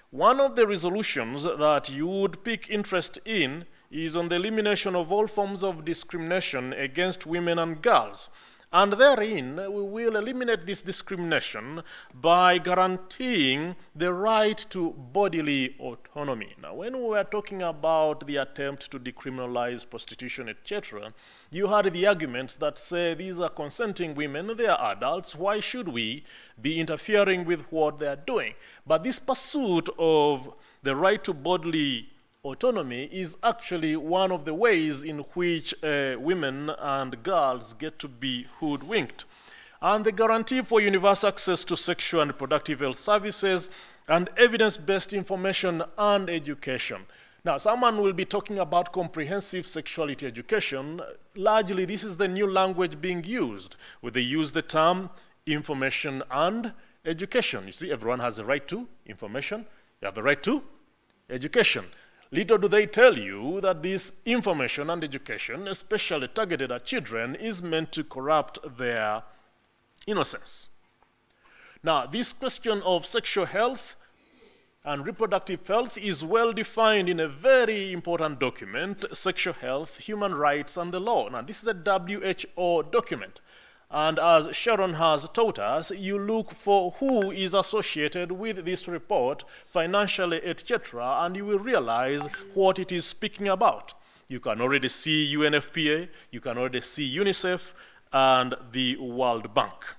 One of the resolutions that you would pick interest in is on the elimination of all forms of discrimination against women and girls. And therein, we will eliminate this discrimination by guaranteeing the right to bodily autonomy. Now, when we were talking about the attempt to decriminalize prostitution, etc., you had the arguments that say these are consenting women, they are adults, why should we be interfering with what they are doing? But this pursuit of the right to bodily autonomy is actually one of the ways in which women and girls get to be hoodwinked. And the guarantee for universal access to sexual and reproductive health services and evidence-based information and education. Now, someone will be talking about comprehensive sexuality education. Largely, this is the new language being used, where they use the term information and education. You see, everyone has a right to information. You have a right to education. Little do they tell you that this information and education, especially targeted at children, is meant to corrupt their innocence. Now, this question of sexual health and reproductive health is well defined in a very important document, Sexual Health, Human Rights and the Law. Now, this is a WHO document. And as Sharon has taught us, you look for who is associated with this report, financially, etc., and you will realize what it is speaking about. You can already see UNFPA, you can already see UNICEF, and the World Bank.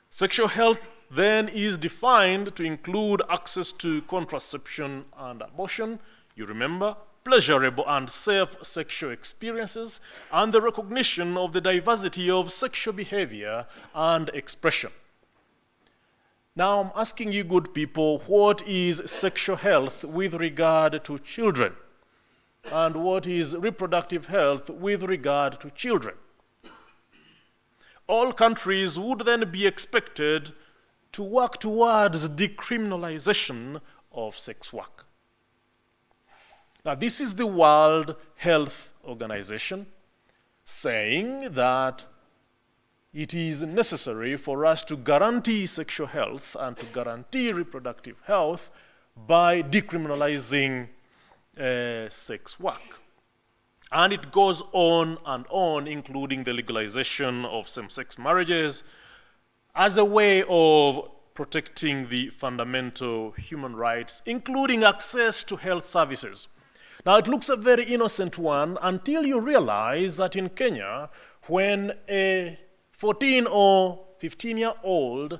Sexual health then is defined to include access to contraception and abortion. You remember? Pleasurable and safe sexual experiences, and the recognition of the diversity of sexual behavior and expression. Now, I'm asking you good people, what is sexual health with regard to children? And what is reproductive health with regard to children? All countries would then be expected to work towards decriminalization of sex work. Now, this is the World Health Organization saying that it is necessary for us to guarantee sexual health and to guarantee reproductive health by decriminalizing sex work. And it goes on and on, including the legalization of same-sex marriages as a way of protecting the fundamental human rights, including access to health services. Now, it looks a very innocent one until you realize that in Kenya, when a 14 or 15-year-old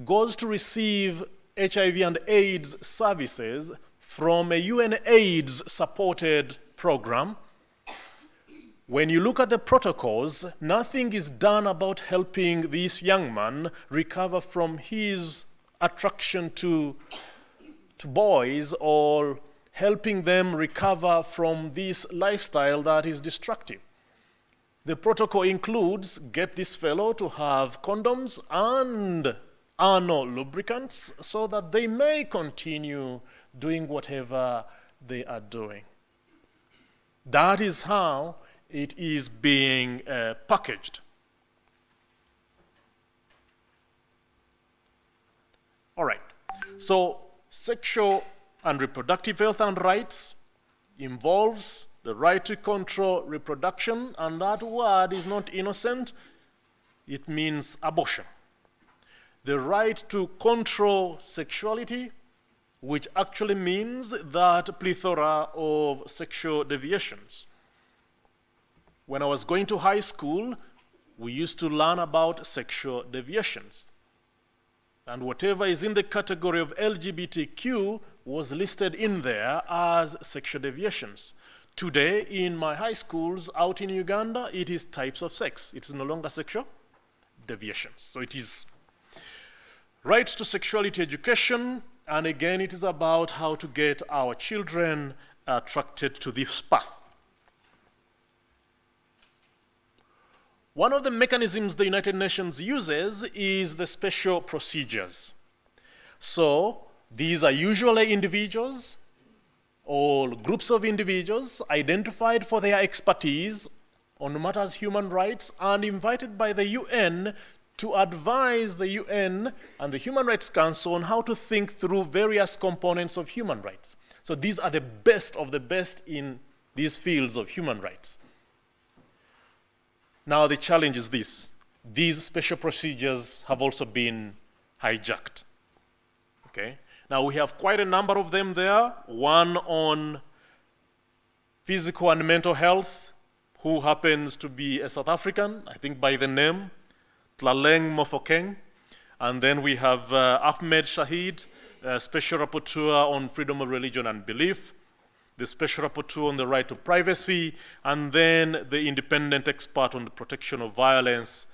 goes to receive HIV and AIDS services from a UNAIDS-supported program, when you look at the protocols, nothing is done about helping this young man recover from his attraction to boys or helping them recover from this lifestyle that is destructive. The protocol includes get this fellow to have condoms and anal lubricants so that they may continue doing whatever they are doing. That is how it is being packaged. All right, so sexual and reproductive health and rights involves the right to control reproduction, and that word is not innocent, it means abortion. The right to control sexuality, which actually means that plethora of sexual deviations. When I was going to high school, we used to learn about sexual deviations. And whatever is in the category of LGBTQ was listed in there as sexual deviations. Today, in my high schools out in Uganda, it is types of sex. It is no longer sexual deviations. So it is rights to sexuality education, and again, it is about how to get our children attracted to this path. One of the mechanisms the United Nations uses is the special procedures. So these are usually individuals or groups of individuals identified for their expertise on matters human rights and invited by the UN to advise the UN and the Human Rights Council on how to think through various components of human rights. So these are the best of the best in these fields of human rights. Now the challenge is this. These special procedures have also been hijacked. Okay? Now we have quite a number of them there. One on physical and mental health, who happens to be a South African, I think by the name, Tlaleng Mofokeng. And then we have Ahmed Shahid, Special Rapporteur on Freedom of Religion and Belief, the Special Rapporteur on the right to privacy, and then the independent expert on the protection of violence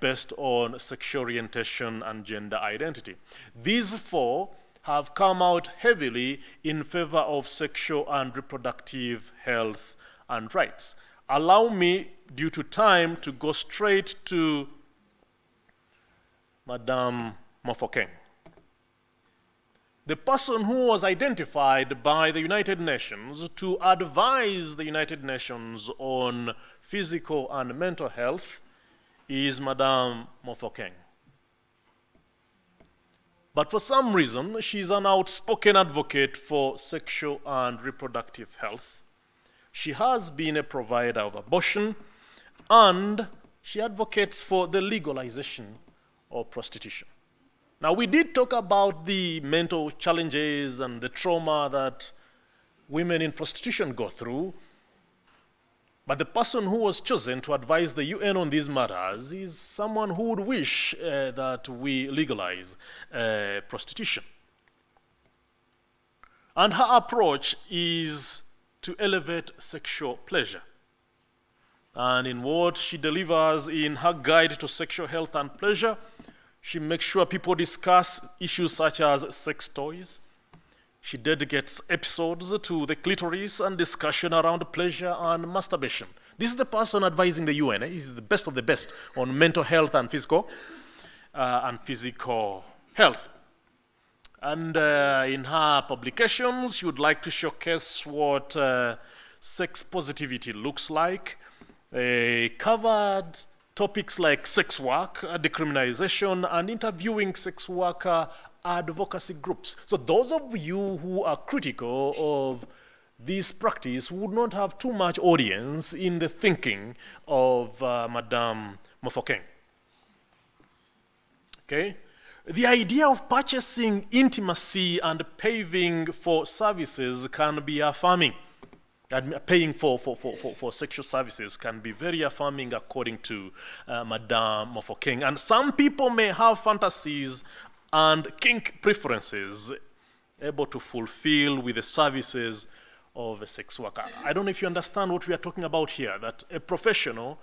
based on sexual orientation and gender identity. These four have come out heavily in favor of sexual and reproductive health and rights. Allow me, due to time, to go straight to Madame Mofokeng. The person who was identified by the United Nations to advise the United Nations on physical and mental health is Madame Mofokeng. But for some reason, she's an outspoken advocate for sexual and reproductive health. She has been a provider of abortion, and she advocates for the legalization of prostitution. Now, we did talk about the mental challenges and the trauma that women in prostitution go through, but the person who was chosen to advise the UN on these matters is someone who would wish that we legalize prostitution. And her approach is to elevate sexual pleasure. And in what she delivers in her guide to sexual health and pleasure, she makes sure people discuss issues such as sex toys. She dedicates episodes to the clitoris and discussion around pleasure and masturbation. This is the person advising the UN. He's the best of the best on mental health and physical health. And in her publications, she would like to showcase what sex positivity looks like. Covered topics like sex work, decriminalization, and interviewing sex worker advocacy groups. So those of you who are critical of this practice would not have too much audience in the thinking of Madame Mofokeng. Okay? The idea of purchasing intimacy and paying for services can be affirming. Paying for sexual services can be very affirming according to Madame Mofokeng. And some people may have fantasies and kink preferences able to fulfill with the services of a sex worker. I don't know if you understand what we are talking about here, that a professional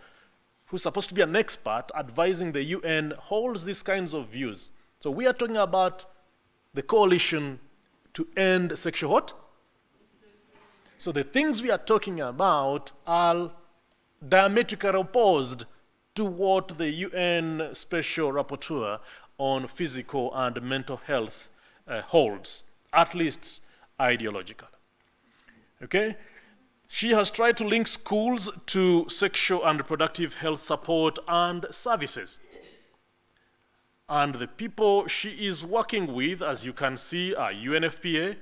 who's supposed to be an expert advising the UN holds these kinds of views. So we are talking about the coalition to end sexual what? So the things we are talking about are diametrically opposed to what the UN Special Rapporteur on physical and mental health holds, at least ideologically. Okay? She has tried to link schools to sexual and reproductive health support and services. And the people she is working with, as you can see, are UNFPA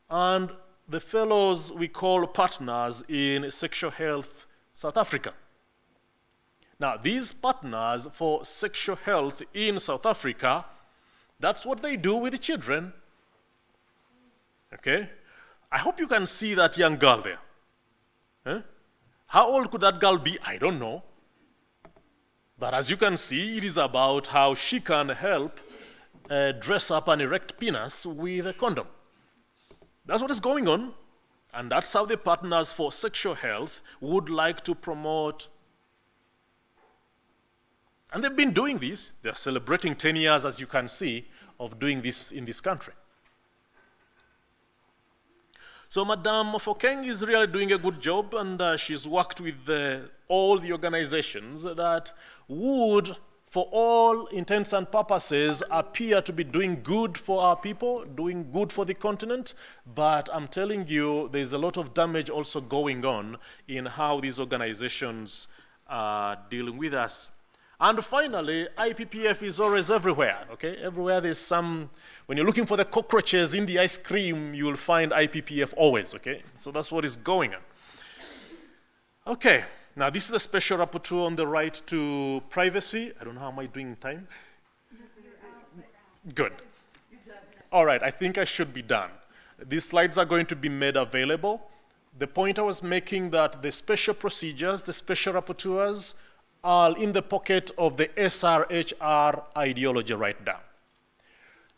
and the fellows we call partners in Sexual Health South Africa. Now, these partners for sexual health in South Africa, that's what they do with the children. Okay? I hope you can see that young girl there. Huh? How old could that girl be? I don't know. But as you can see, it is about how she can help dress up an erect penis with a condom. That's what is going on, and that's how the Partners for Sexual Health would like to promote. And they've been doing this. They're celebrating 10 years, as you can see, of doing this in this country. So Madame Mofokeng is really doing a good job, and she's worked with all the organizations that would, for all intents and purposes, appear to be doing good for our people, doing good for the continent. But I'm telling you, there's a lot of damage also going on in how these organizations are dealing with us. And finally, IPPF is always everywhere, okay? Everywhere there's some, when you're looking for the cockroaches in the ice cream, you will find IPPF always, okay? So that's what is going on. Okay, now this is a special rapporteur on the right to privacy. I don't know how am I doing in time? Good. All right, I think I should be done. These slides are going to be made available. The point I was making that the special procedures, the special rapporteurs, are in the pocket of the SRHR ideology right now.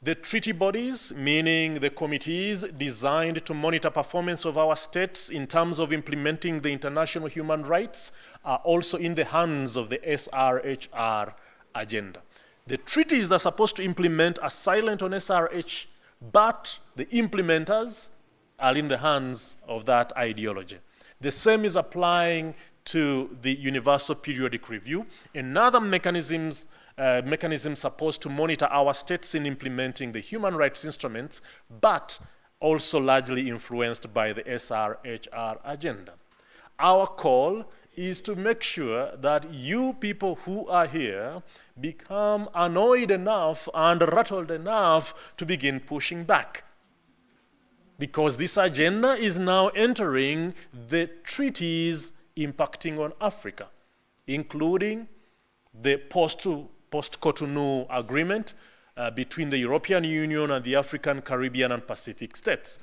The treaty bodies, meaning the committees designed to monitor performance of our states in terms of implementing the international human rights, are also in the hands of the SRHR agenda. The treaties that are supposed to implement are silent on SRH, but the implementers are in the hands of that ideology. The same is applying to the Universal Periodic Review, another mechanism supposed to monitor our states in implementing the human rights instruments, but also largely influenced by the SRHR agenda. Our call is to make sure that you people who are here become annoyed enough and rattled enough to begin pushing back. Because this agenda is now entering the treaties impacting on Africa, including the post-Cotonou agreement between the European Union and the African, Caribbean, and Pacific states.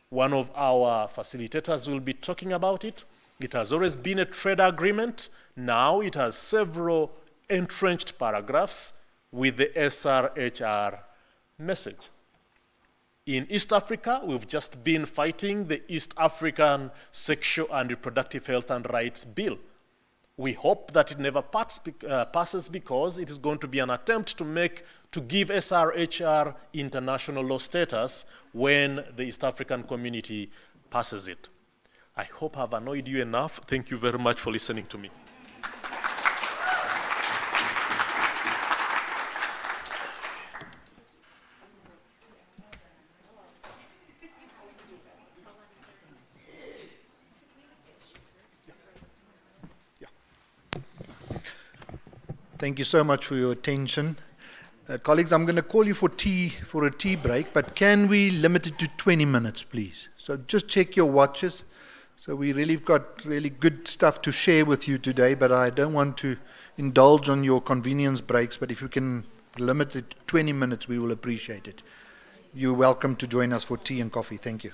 One of our facilitators will be talking about it. It has always been a trade agreement. Now it has several entrenched paragraphs with the SRHR message. In East Africa, we've just been fighting the East African Sexual and Reproductive Health and Rights Bill. We hope that it never passes because it is going to be an attempt to give SRHR international law status when the East African community passes it. I hope I've annoyed you enough. Thank you very much for listening to me. Thank you so much for your attention. Colleagues, I'm going to call you for a tea break, but can we limit it to 20 minutes, please? So just check your watches. So we've got really good stuff to share with you today, but I don't want to indulge on your convenience breaks, but if you can limit it to 20 minutes, we will appreciate it. You're welcome to join us for tea and coffee. Thank you.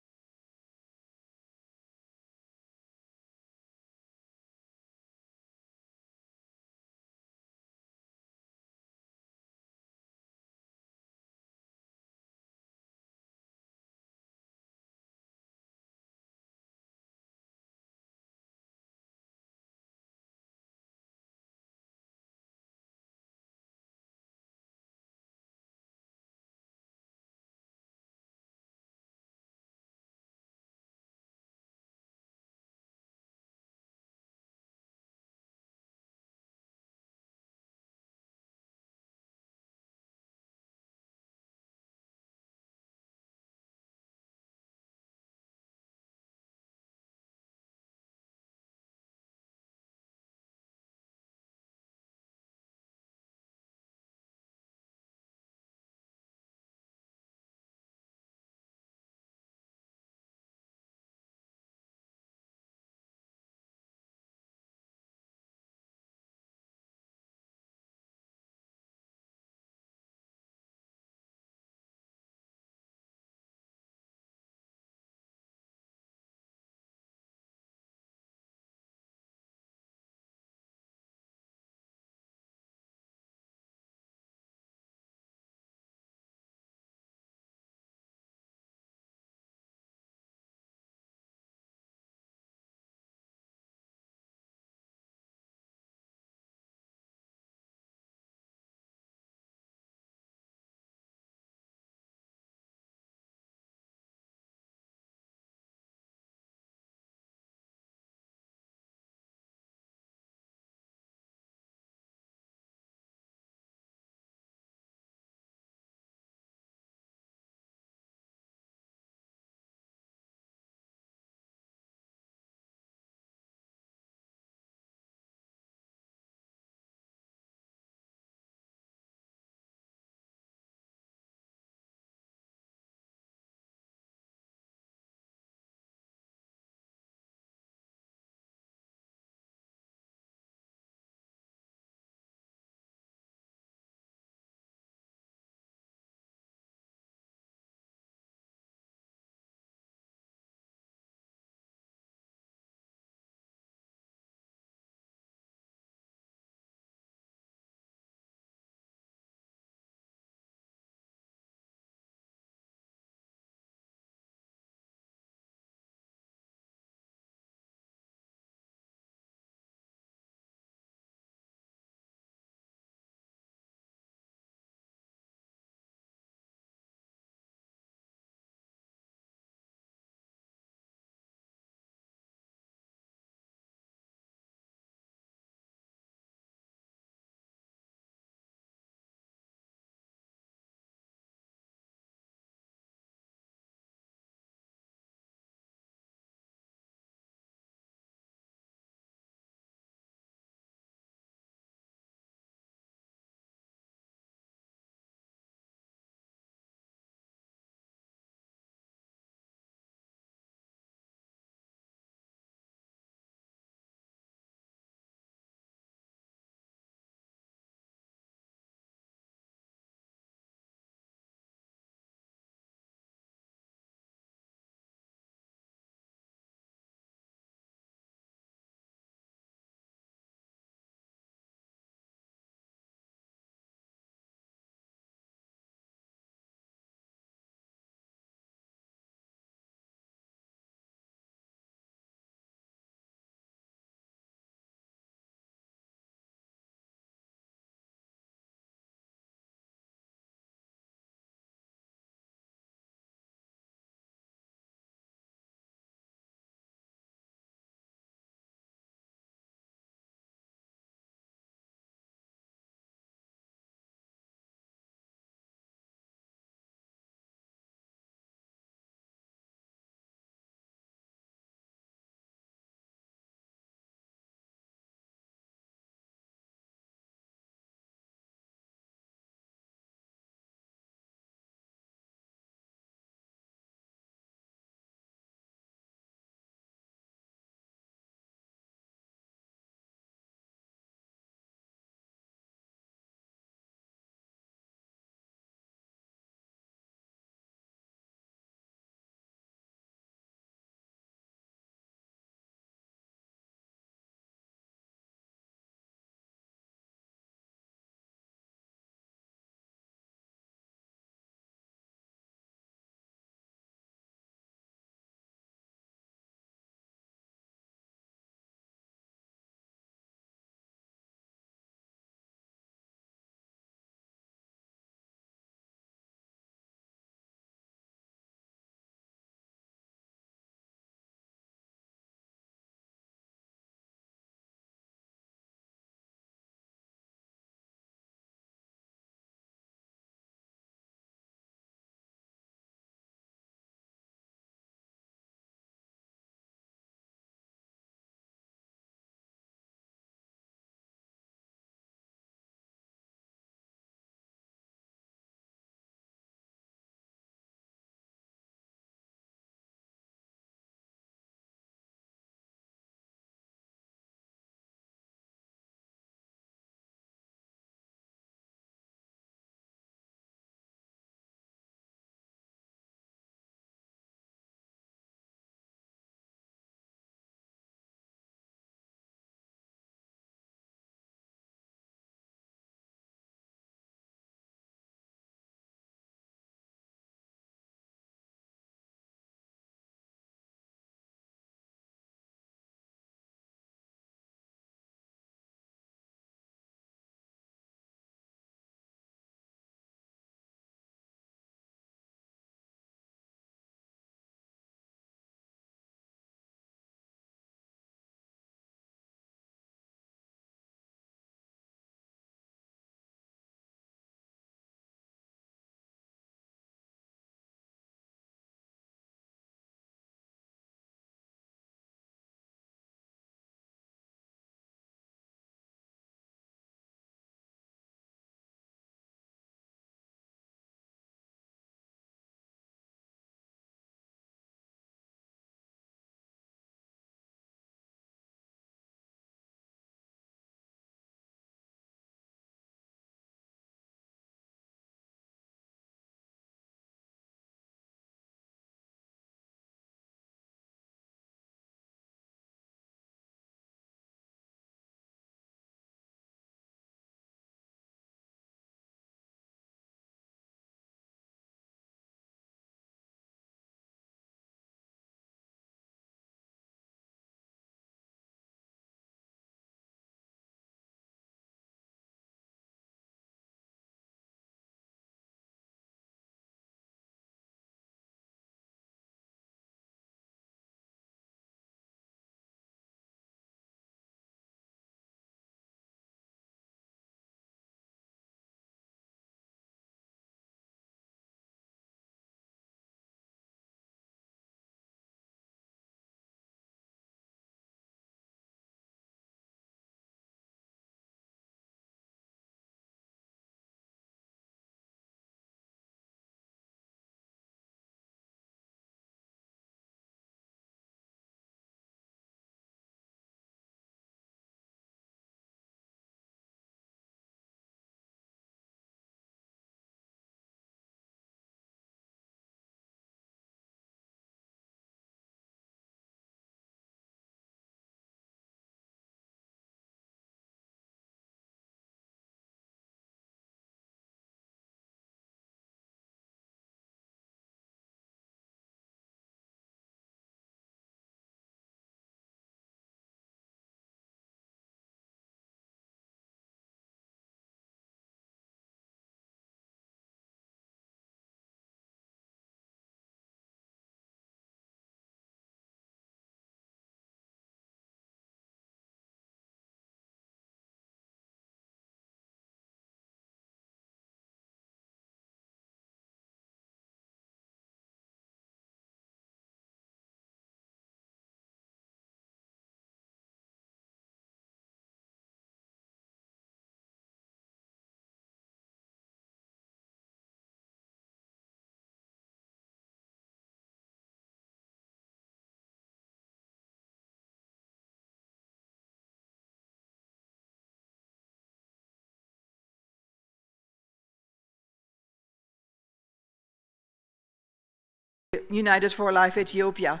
United for Life Ethiopia.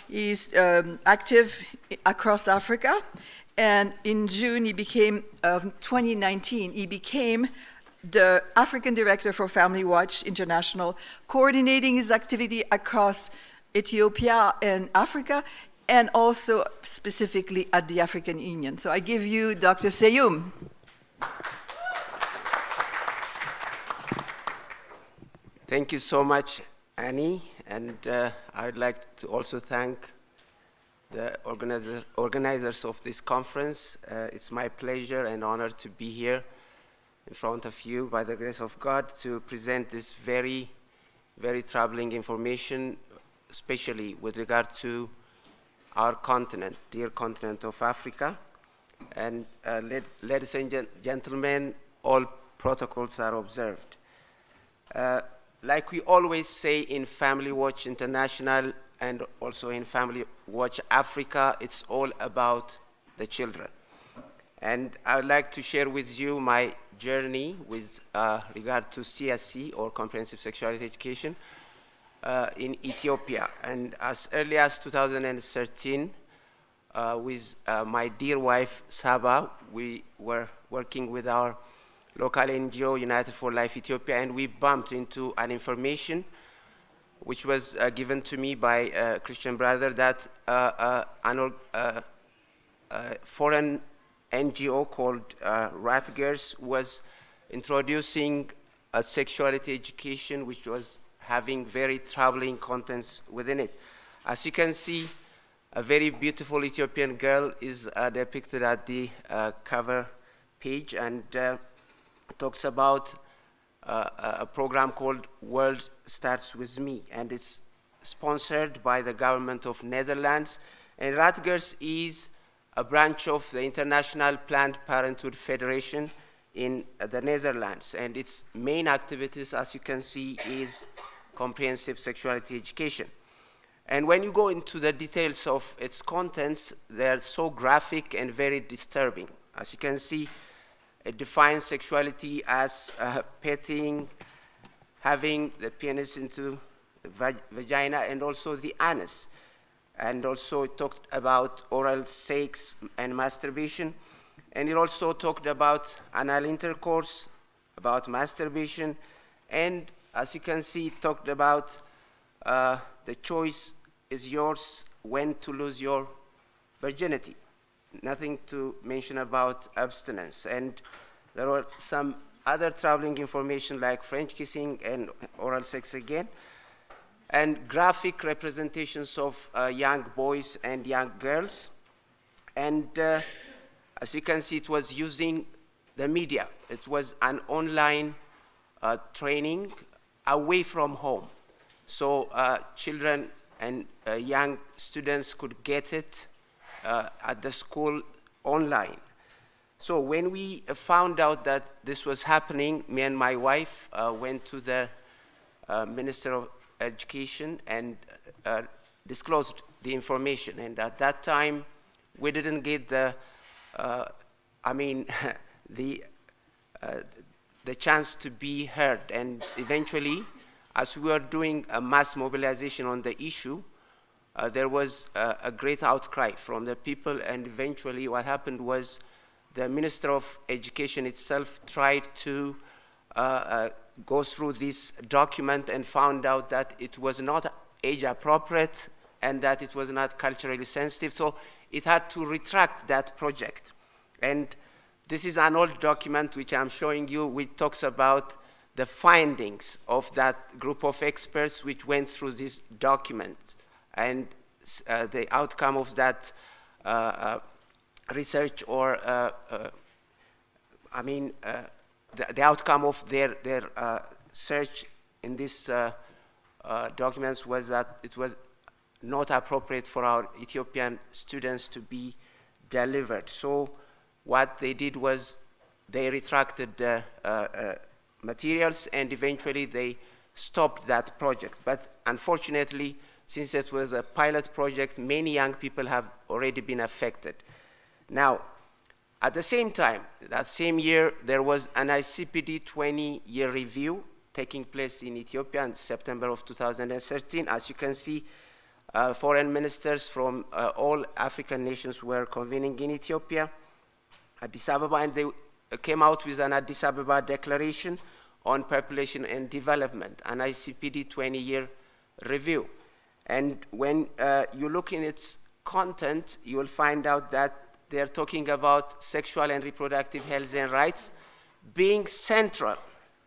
He's active across Africa, and in June of 2019, he became the African Director for Family Watch International, coordinating his activity across Ethiopia and Africa, and also specifically at the African Union. So I give you Dr. Seyum. Thank you so much, Annie, and I'd like to also thank the organizers of this conference. It's my pleasure and honor to be here in front of you, by the grace of God, to present this very, very troubling information, especially with regard to our continent, dear continent of Africa. And ladies and gentlemen, all protocols are observed. Like we always say in Family Watch International and also in Family Watch Africa, it's all about the children. And I would like to share with you my journey with regard to CSE, or Comprehensive Sexuality Education, in Ethiopia. And as early as 2013, with my dear wife, Saba, we were working with our local NGO, United for Life Ethiopia, and we bumped into an information which was given to me by a Christian brother that a foreign NGO called Rutgers was introducing a sexuality education which was having very troubling contents within it. As you can see, a very beautiful Ethiopian girl is depicted at the cover page, and talks about a program called World Starts With Me, and it's sponsored by the government of Netherlands. And Rutgers is a branch of the International Planned Parenthood Federation in the Netherlands, and its main activities, as you can see, is comprehensive sexuality education. And when you go into the details of its contents, they are so graphic and very disturbing. As you can see, it defines sexuality as petting, having the penis into the vagina, and also the anus. And also it talked about oral sex and masturbation. And it also talked about anal intercourse, about masturbation. And as you can see, it talked about the choice is yours when to lose your virginity. Nothing to mention about abstinence. And there were some other troubling information like French kissing and oral sex again, and graphic representations of young boys and young girls. And as you can see, it was using the media. It was an online training away from home. So children and young students could get it at the school online. So when we found out that this was happening, me and my wife went to the Minister of Education and disclosed the information. And at that time, we didn't get the chance to be heard. And eventually, as we were doing a mass mobilization on the issue, there was a great outcry from the people, and eventually what happened was the Minister of Education itself tried to go through this document and found out that it was not age appropriate and that it was not culturally sensitive, so it had to retract that project. And this is an old document which I'm showing you, which talks about the findings of that group of experts which went through this document. And the outcome of that research, or the outcome of their search in these documents was that it was not appropriate for our Ethiopian students to be delivered. So what they did was they retracted the materials, and eventually they stopped that project. But unfortunately, since it was a pilot project, many young people have already been affected. Now, at the same time, that same year, there was an ICPD 20-year review taking place in Ethiopia in September of 2013. As you can see, foreign ministers from all African nations were convening in Ethiopia, Addis Ababa, and they came out with an Addis Ababa Declaration on Population and Development, an ICPD 20-year review. And when you look in its content, you will find out that they're talking about sexual and reproductive health and rights being central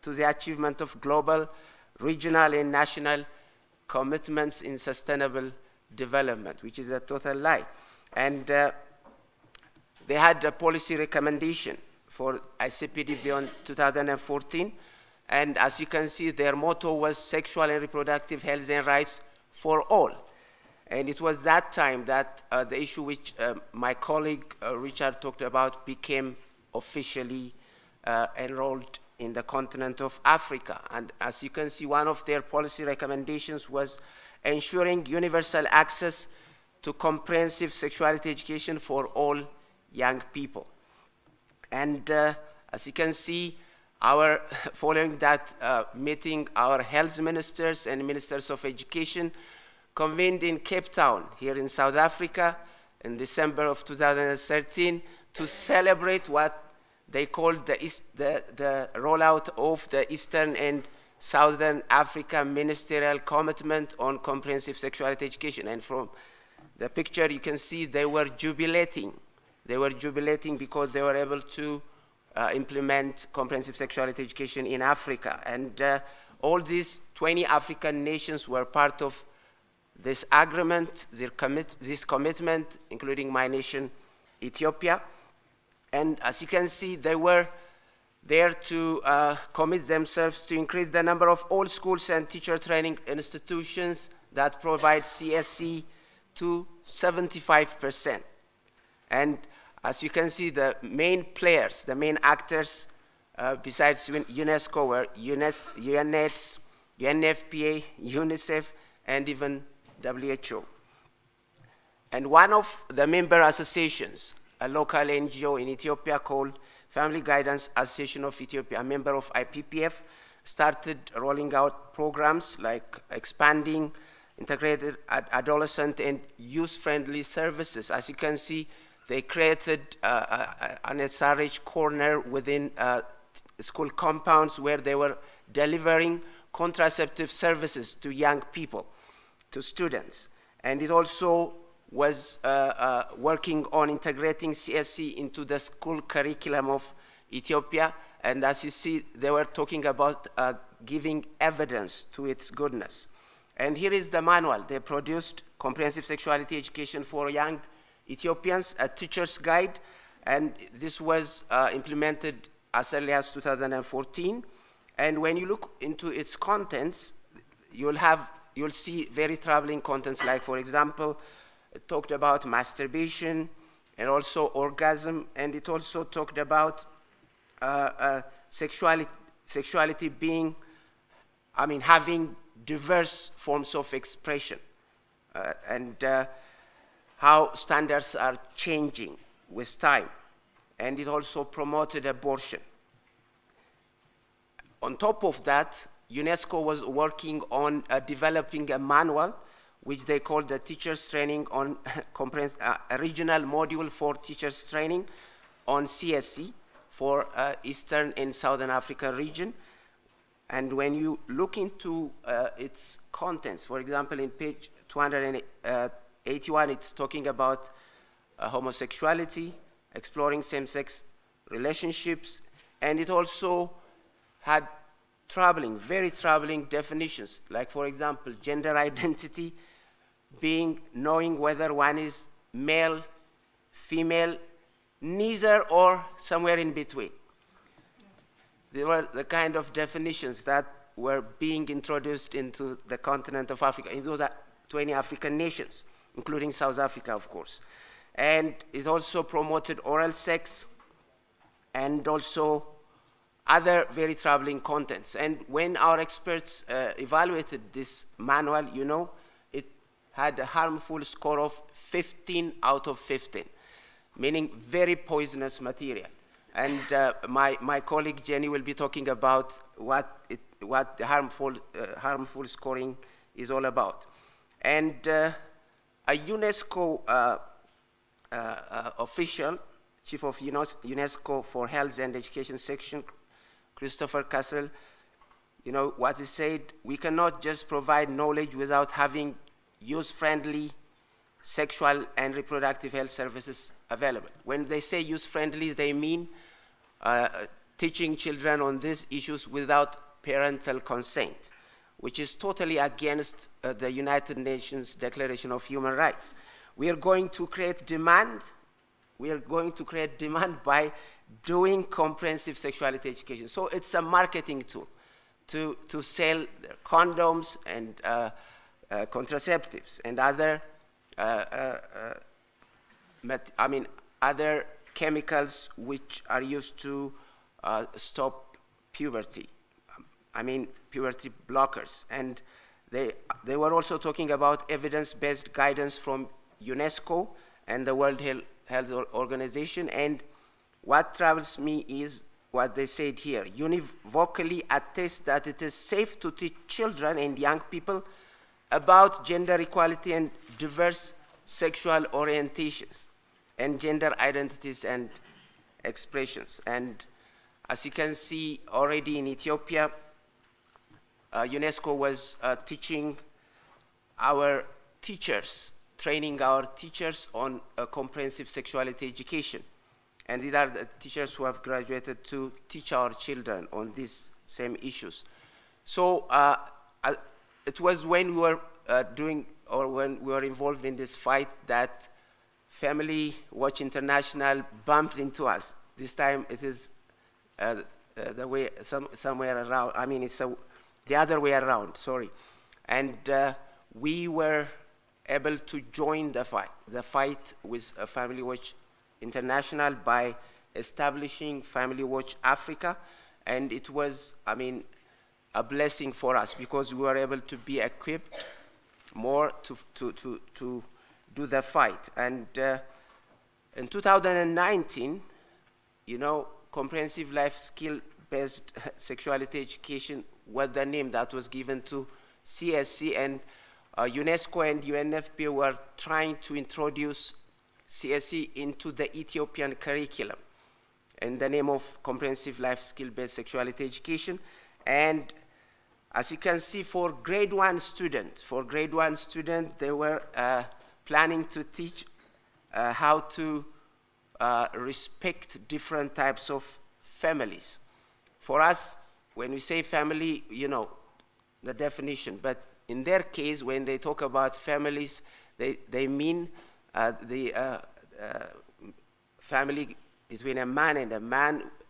to the achievement of global, regional, and national commitments in sustainable development, which is a total lie. And they had a policy recommendation for ICPD beyond 2014. And as you can see, their motto was sexual and reproductive health and rights for all. And it was that time that the issue which my colleague Richard talked about became officially enrolled in the continent of Africa. And as you can see, one of their policy recommendations was ensuring universal access to comprehensive sexuality education for all young people. And as you can see, following that meeting, our health ministers and ministers of education convened in Cape Town, here in South Africa, in December of 2013, to celebrate what they called the rollout of the Eastern and Southern Africa Ministerial Commitment on Comprehensive Sexuality Education. And from the picture, you can see they were jubilating. They were jubilating because they were able to implement comprehensive sexuality education in Africa. And all these 20 African nations were part of this agreement, this commitment, including my nation, Ethiopia. And as you can see, they were there to commit themselves to increase the number of all schools and teacher training institutions that provide CSE to 75%. And as you can see, the main players, the main actors, besides UNESCO, were UNAIDS, UNFPA, UNICEF, and even WHO. And one of the member associations, a local NGO in Ethiopia called Family Guidance Association of Ethiopia, a member of Ippf, started rolling out programs like expanding integrated adolescent and youth-friendly services. As you can see, they created an SRH corner within school compounds where they were delivering contraceptive services to young people, to students. And it also was working on integrating CSE into the school curriculum of Ethiopia. And as you see, they were talking about giving evidence to its goodness. And here is the manual. They produced Comprehensive Sexuality Education for Young Ethiopians, a teacher's guide, and this was implemented as early as 2014. And when you look into its contents, you'll see very troubling contents, like, for example, it talked about masturbation and also orgasm, and it also talked about sexuality being, having diverse forms of expression, and how standards are changing with time. And it also promoted abortion. On top of that, UNESCO was working on developing a manual, which they called the Teachers Training on a regional module for teachers training on CSE for Eastern and Southern African region. And when you look into its contents, for example, in page 281, it's talking about homosexuality, exploring same-sex relationships, and it also had very troubling definitions, like, for example, gender identity being knowing whether one is male, female, neither, or somewhere in between. They were the kind of definitions that were being introduced into the continent of Africa, in those 20 African nations, including South Africa, of course. And it also promoted oral sex and also other very troubling contents. And when our experts evaluated this manual, it had a harmful score of 15 out of 15, meaning very poisonous material. And my colleague Jenny will be talking about what what the harmful scoring is all about. And a UNESCO official, Chief of UNESCO for Health and Education Section, Christopher Castle, you know what he said, we cannot just provide knowledge without having use-friendly sexual and reproductive health services available. When they say use-friendly, they mean teaching children on these issues without parental consent, which is totally against the United Nations Declaration of Human Rights. We are going to create demand. We are going to create demand by doing comprehensive sexuality education. So it's a marketing tool to sell condoms and contraceptives and other other chemicals which are used to stop puberty. Puberty blockers. And they were also talking about evidence-based guidance from UNESCO and the World Health Organization. And what troubles me is what they said here. Univocally attest that it is safe to teach children and young people about gender equality and diverse sexual orientations and gender identities and expressions. And as you can see already in Ethiopia, UNESCO was teaching our teachers, training our teachers on comprehensive sexuality education. And these are the teachers who have graduated to teach our children on these same issues. So it was when we were when we were involved in this fight that Family Watch International bumped into us. This time it is the way, somewhere around, it's the other way around, sorry. And we were able to join the fight with Family Watch International by establishing Family Watch Africa. And it was, a blessing for us because we were able to be equipped more to do the fight. And in 2019, comprehensive life skill-based sexuality education was the name that was given to CSC, and UNESCO and UNFPA were trying to introduce CSC into the Ethiopian curriculum in the name of comprehensive life skill-based sexuality education. And as you can see, for grade one students, they were planning to teach how to respect different types of families. For us, when we say family, the definition, but in their case, when they talk about families, they mean the family between a man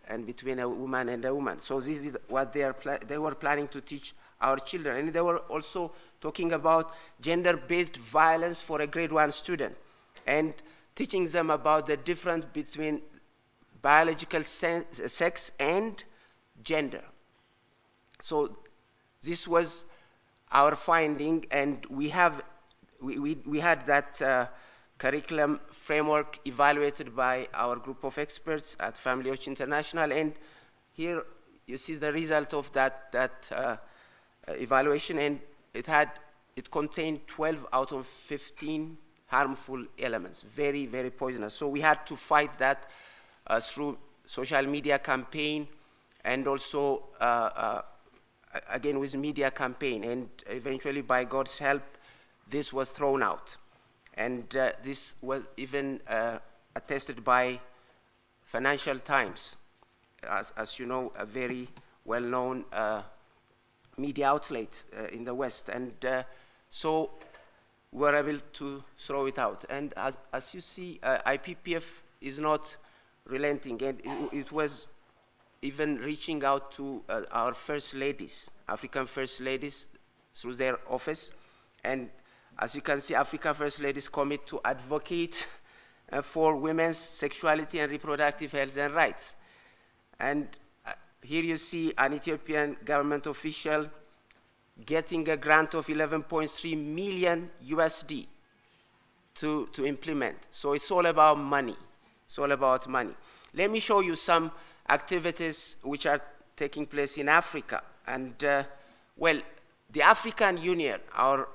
and between a woman and a woman. So this is what they were planning to teach our children. And they were also talking about gender-based violence for a grade one student and teaching them about the difference between biological sex and gender. So this was our finding, and we had that curriculum framework evaluated by our group of experts at Family Watch International. And here you see the result of that evaluation, and it contained 12 out of 15 harmful elements, very, very poisonous. So we had to fight that through social media campaign and also again with media campaign, and eventually by God's help this was thrown out. And this was even attested by Financial Times, as you know, a very well-known media outlet in the West. And so we were able to throw it out. And as you see, Ippf is not relenting, and it was even reaching out to our first ladies, African first ladies, through their office. And as you can see, African First Ladies commit to advocate for women's sexuality and reproductive health and rights. And here you see an Ethiopian government official getting a grant of 11.3 million USD to implement. So it's all about money. It's all about money. Let me show you some activities which are taking place in Africa. And well, the African Union, our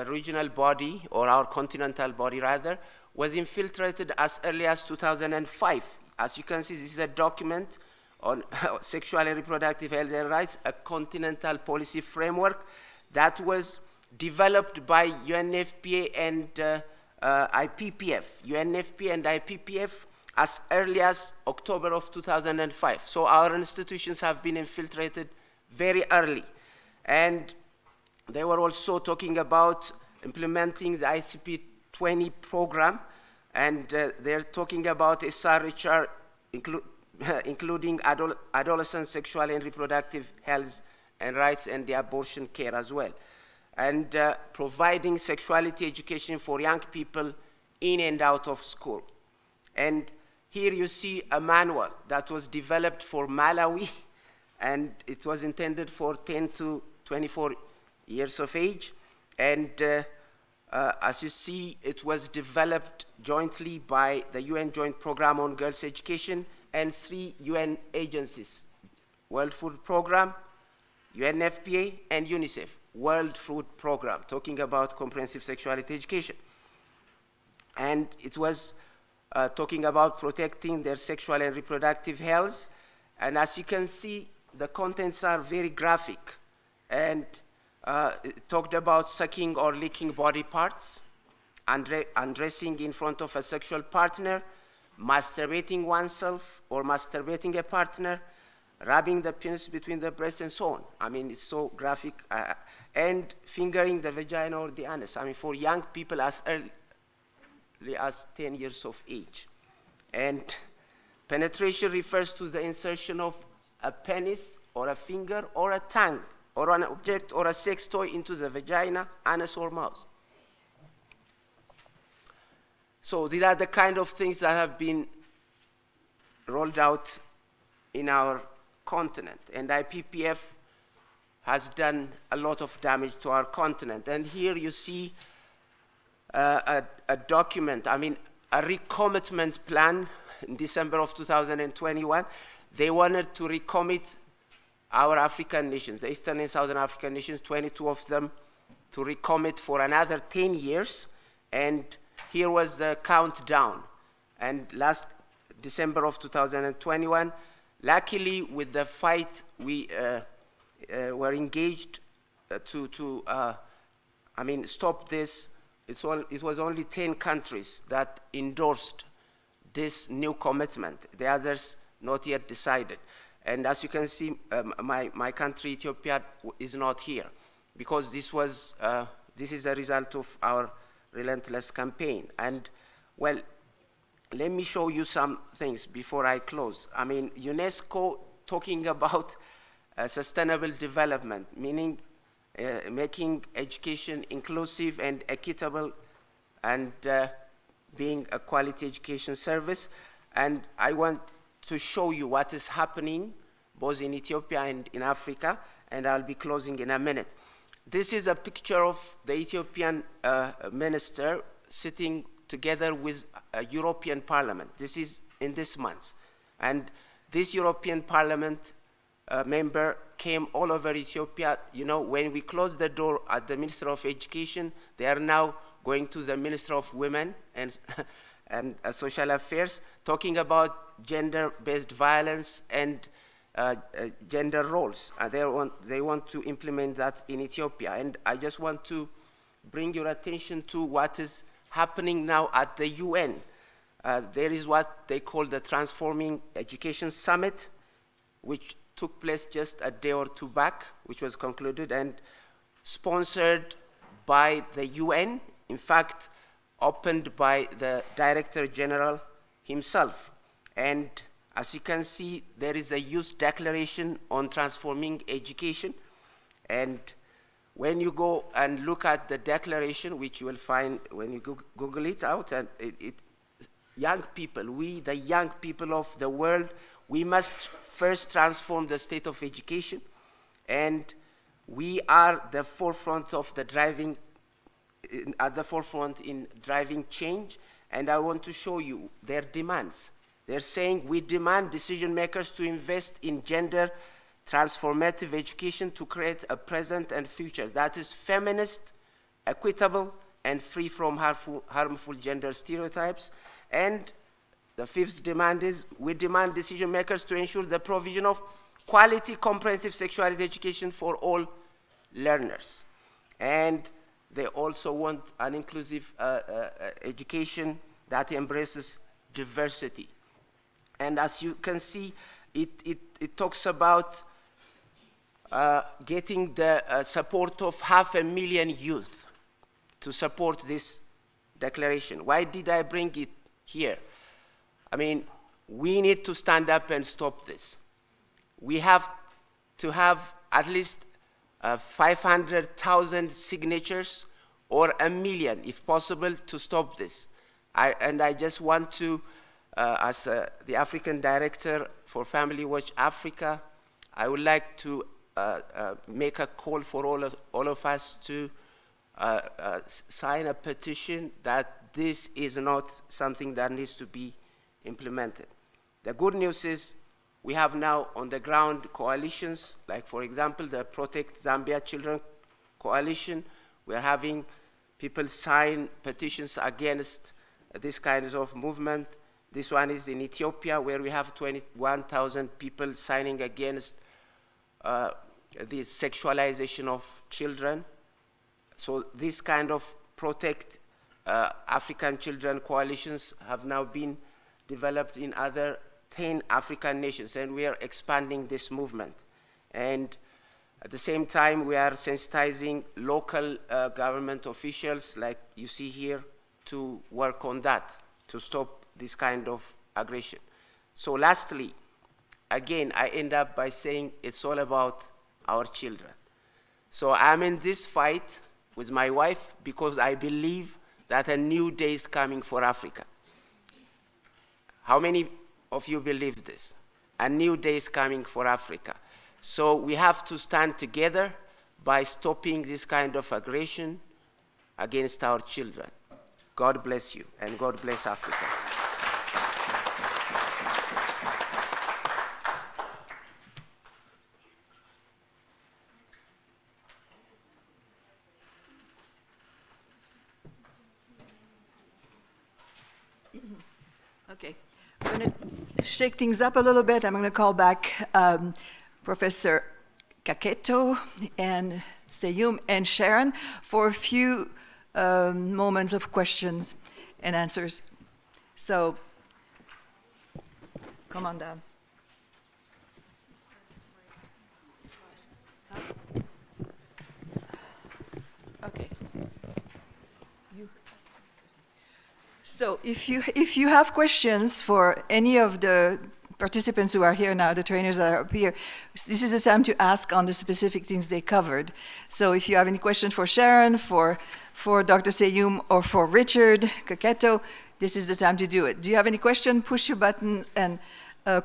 regional body, or our continental body rather, was infiltrated as early as 2005. As you can see, this is a document on sexual and reproductive health and rights, a continental policy framework that was developed by UNFPA and IPPF. UNFPA and IPPF as early as October of 2005. So our institutions have been infiltrated very early. And they were also talking about implementing the ICP 20 program, and they're talking about SRHR, including adolescent sexual and reproductive health and rights and the abortion care as well, and providing sexuality education for young people in and out of school. And here you see a manual that was developed for Malawi, and it was intended for 10 to 24 years of age. And as you see, it was developed jointly by the UN Joint Program on Girls' Education and 3 UN agencies: World Food Program, UNFPA, and UNICEF, World Food Program, talking about comprehensive sexuality education. And it was talking about protecting their sexual and reproductive health. And as you can see, the contents are very graphic. And it talked about sucking or licking body parts, undressing in front of a sexual partner, masturbating oneself or masturbating a partner, rubbing the penis between the breasts, and so on. I mean, it's so graphic. And fingering the vagina or the anus. I mean, for young people as early as 10 years of age. And penetration refers to the insertion of a penis or a finger or a tongue or an object or a sex toy into the vagina, anus, or mouth. So these are the kind of things that have been rolled out in our continent. And IPPF has done a lot of damage to our continent. And here you see a document, I mean, a recommitment plan in December of 2021. They wanted to recommit our African nations, the Eastern and Southern African nations, 22 of them, to recommit for another 10 years. And here was the countdown. And last December of 2021, luckily with the fight, we were engaged to stop this. It was only 10 countries that endorsed this new commitment. The others not yet decided. And as you can see, my country, Ethiopia, is not here, because this is a result of our relentless campaign. And well, let me show you some things before I close. I mean, UNESCO talking about sustainable development, meaning making education inclusive and equitable, and being a quality education service. And I want to show you what is happening both in Ethiopia and in Africa, and I'll be closing in a minute. This is a picture of the Ethiopian minister sitting together with a European Parliament. This is in this month. And this European Parliament member came all over Ethiopia. You know, when we closed the door at the Minister of Education, they are now going to the Minister of Women and Social Affairs, talking about gender-based violence and gender roles. They want to implement that in Ethiopia. And I just want to bring your attention to what is happening now at the UN. There is what they call the Transforming Education Summit, which took place just a day or two back, which was concluded and sponsored by the UN, in fact, opened by the Director General himself. And as you can see, there is a youth declaration on transforming education. And when you go and look at the declaration, which you will find when you Google it out, and young people, we, the young people of the world, we must first transform the state of education. And we are the forefront of the driving, at the forefront in driving change. And I want to show you their demands. They're saying we demand decision makers to invest in gender transformative education to create a present and future that is feminist, equitable, and free from harmful gender stereotypes. And the fifth demand is, we demand decision makers to ensure the provision of quality, comprehensive sexuality education for all learners. And they also want an inclusive education that embraces diversity. And as you can see, it talks about getting the support of 500,000 youth to support this declaration. Why did I bring it here? I mean, we need to stand up and stop this. We have to have at least 500,000 signatures or 1 million, if possible, to stop this. I just want to, as the African Director for Family Watch Africa, I would like to make a call for all of us to sign a petition that this is not something that needs to be implemented. The good news is we have now on the ground coalitions, like for example, the Protect Zambia Children Coalition. We are having people sign petitions against this kind of movement. This one is in Ethiopia, where we have 21,000 people signing against the sexualization of children. So this kind of Protect African Children coalitions have now been developed in other 10 African nations, and we are expanding this movement. And at the same time, we are sensitizing local government officials, like you see here, to work on that, to stop this kind of aggression. So lastly, again, I end up by saying it's all about our children. So I'm in this fight with my wife because I believe that a new day is coming for Africa. How many of you believe this? A new day is coming for Africa. So we have to stand together by stopping this kind of aggression against our children. God bless you, and God bless Africa. Okay, I'm going to shake things up a little bit. I'm going to call back Professor Kaketo and Seyum and Sharon for a few moments of questions and answers. So, come on down. Okay. So if you have questions for any of the participants who are here now, the trainers that are up here, this is the time to ask on the specific things they covered. So if you have any questions for Sharon, for Dr. Seyum, or for Richard Kaketo, this is the time to do it. Do you have any question? Push your button and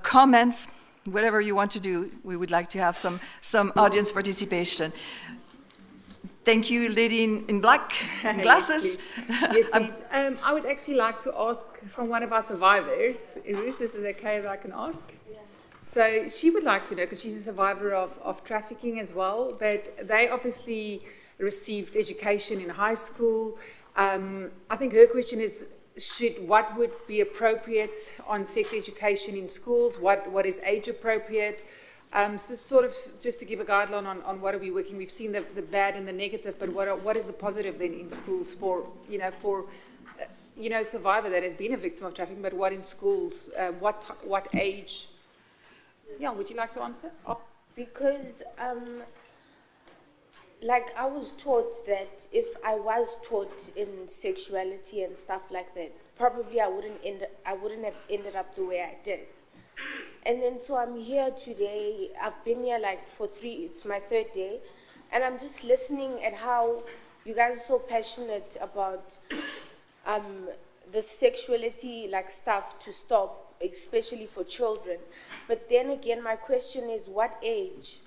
comments, whatever you want to do. We would like to have some audience participation. Thank you, lady in black, glasses. Yes, please. I would actually like to ask from one of our survivors. Ruth, is it okay that I can ask? Yeah. So she would like to know, because she's a survivor of trafficking as well, but they obviously received education in high school. I think her question is, what would be appropriate on sex education in schools? What is age appropriate? So sort of just to give a guideline on what are we working. We've seen the bad and the negative, but what is the positive then in schools for survivor that has been a victim of trafficking, but what in schools, what age? Yeah, would you like to answer? Oh. Because like I was taught that if I was taught in sexuality and stuff like that, probably I wouldn't have ended up the way I did. And then so I'm here today. I've been here it's my third day, and I'm just listening at how you guys are so passionate about the sexuality stuff to stop, especially for children. But then again, my question is, what age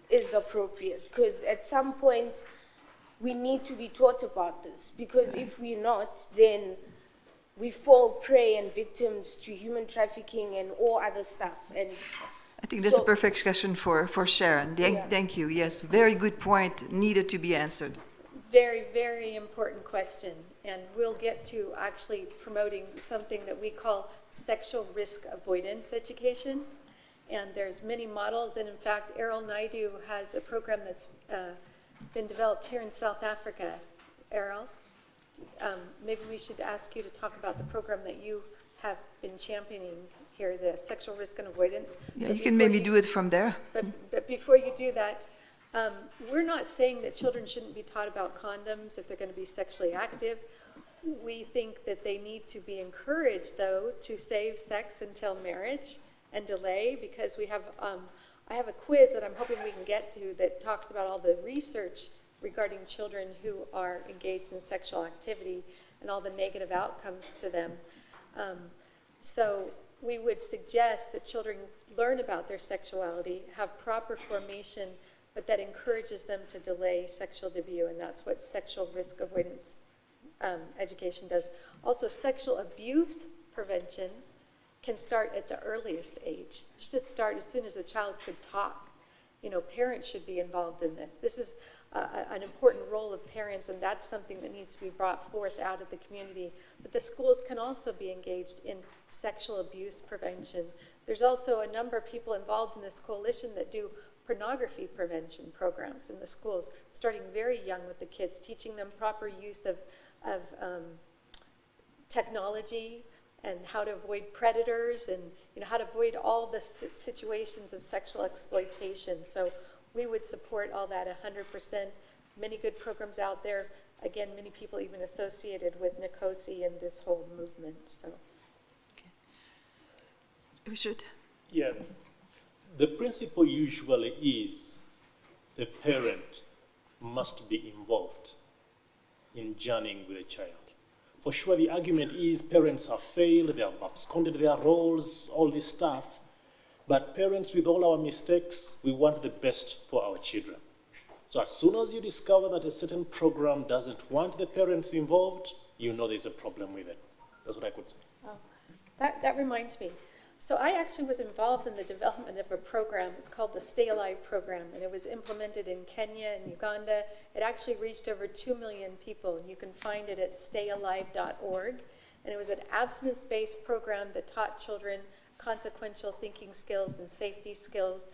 is appropriate? Because at some point we need to be taught about this, because if we're not, then we fall prey and victims to human trafficking and all other stuff. And I think that's a So- perfect question for Sharon. Thank you. Yes, very good point, needed to be answered. Very, very important question, and we'll get to actually promoting something that we call sexual risk avoidance education. And there's many models, and in fact, Errol Naidu has a program that's been developed here in South Africa. Errol, maybe we should ask you to talk about the program that you have been championing here, the sexual risk and avoidance. Yeah, But you can before maybe do it from there. But before you do that, we're not saying that children shouldn't be taught about condoms if they're going to be sexually active. We think that they need to be encouraged, though, to save sex until marriage and delay, because we have, I have a quiz that I'm hoping we can get to that talks about all the research regarding children who are engaged in sexual activity and all the negative outcomes to them. So we would suggest that children learn about their sexuality, have proper formation, but that encourages them to delay sexual debut, and that's what sexual risk avoidance education does. Also, sexual abuse prevention can start at the earliest age. It should start as soon as a child could talk. You know, parents should be involved in this. This is an important role of parents, and that's something that needs to be brought forth out of the community. But the schools can also be engaged in sexual abuse prevention. There's also a number of people involved in this coalition that do pornography prevention programs in the schools, starting very young with the kids, teaching them proper use of technology and how to avoid predators and how to avoid all the situations of sexual exploitation. So we would support all that 100%. Many good programs out there. Again, many people even associated with Nkosi and this whole movement. So, Richard? Yeah, the principle usually is the parent must be involved in journeying with a child. For sure, the argument is parents have failed, they have absconded their roles, all this stuff. But parents, with all our mistakes, we want the best for our children. So as soon as you discover that a certain program doesn't want the parents involved, you know there's a problem with it. That's what I could say. oh, that reminds me. So I actually was involved in the development of a program. It's called the Stay Alive program, and it was implemented in Kenya and Uganda. It actually reached over 2 million people, and you can find it at stayalive.org. And it was an abstinence-based program that taught children consequential thinking skills and safety skills.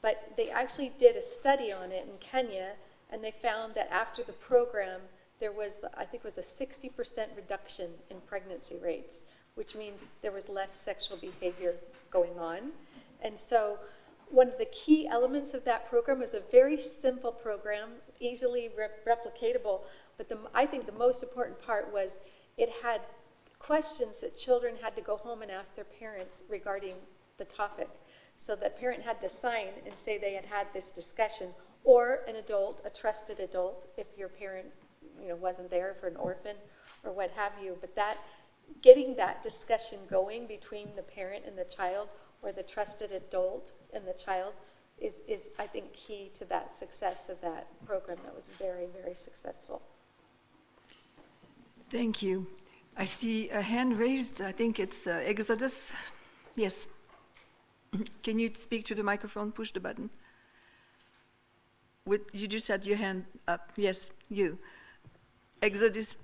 But they actually did a study on it in Kenya, and they found that after the program, there was, I think it was a 60% reduction in pregnancy rates, which means there was less sexual behavior going on. And so one of the key elements of that program was a very simple program, easily replicatable, but I think the most important part was it had questions that children had to go home and ask their parents regarding the topic. So the parent had to sign and say they had had this discussion, or an adult, a trusted adult, if your parent wasn't there, for an orphan or what have you. But that getting that discussion going between the parent and the child, or the trusted adult and the child, is I think key to that success of that program that was very, very successful. Thank you. I see a hand raised. I think it's Exodus. Yes. Can you speak to the microphone? Push the button. You just had your hand up. Yes, you. Exodus.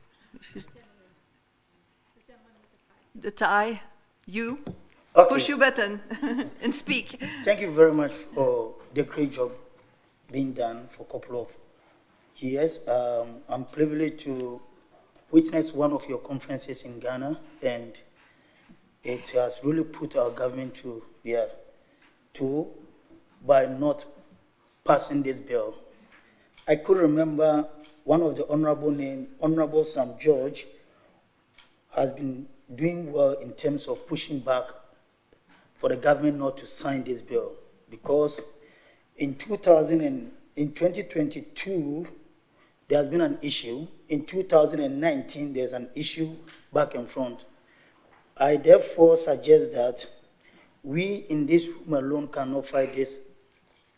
The tie. You. Okay. Push your button and speak. Thank you very much for the great job being done for a couple of years. I'm privileged to witness one of your conferences in Ghana, and it has really put our government to their tool by not passing this bill. I could remember one of the Honorable Sam George has been doing well in terms of pushing back for the government not to sign this bill, because in 2022, there has been an issue. In 2019, there's an issue back and front. I therefore suggest that we in this room alone cannot fight this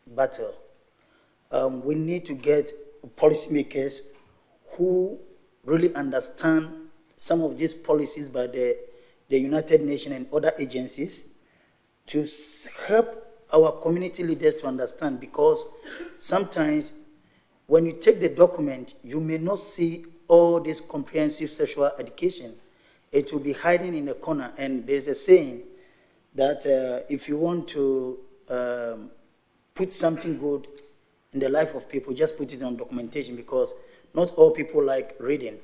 battle. We need to get policymakers who really understand some of these policies by the United Nations and other agencies to help our community leaders to understand, because sometimes when you take the document, you may not see all this comprehensive sexual education. It will be hiding in a corner. And there's a saying that if you want to put something good in the life of people, just put it on documentation, because not all people like reading.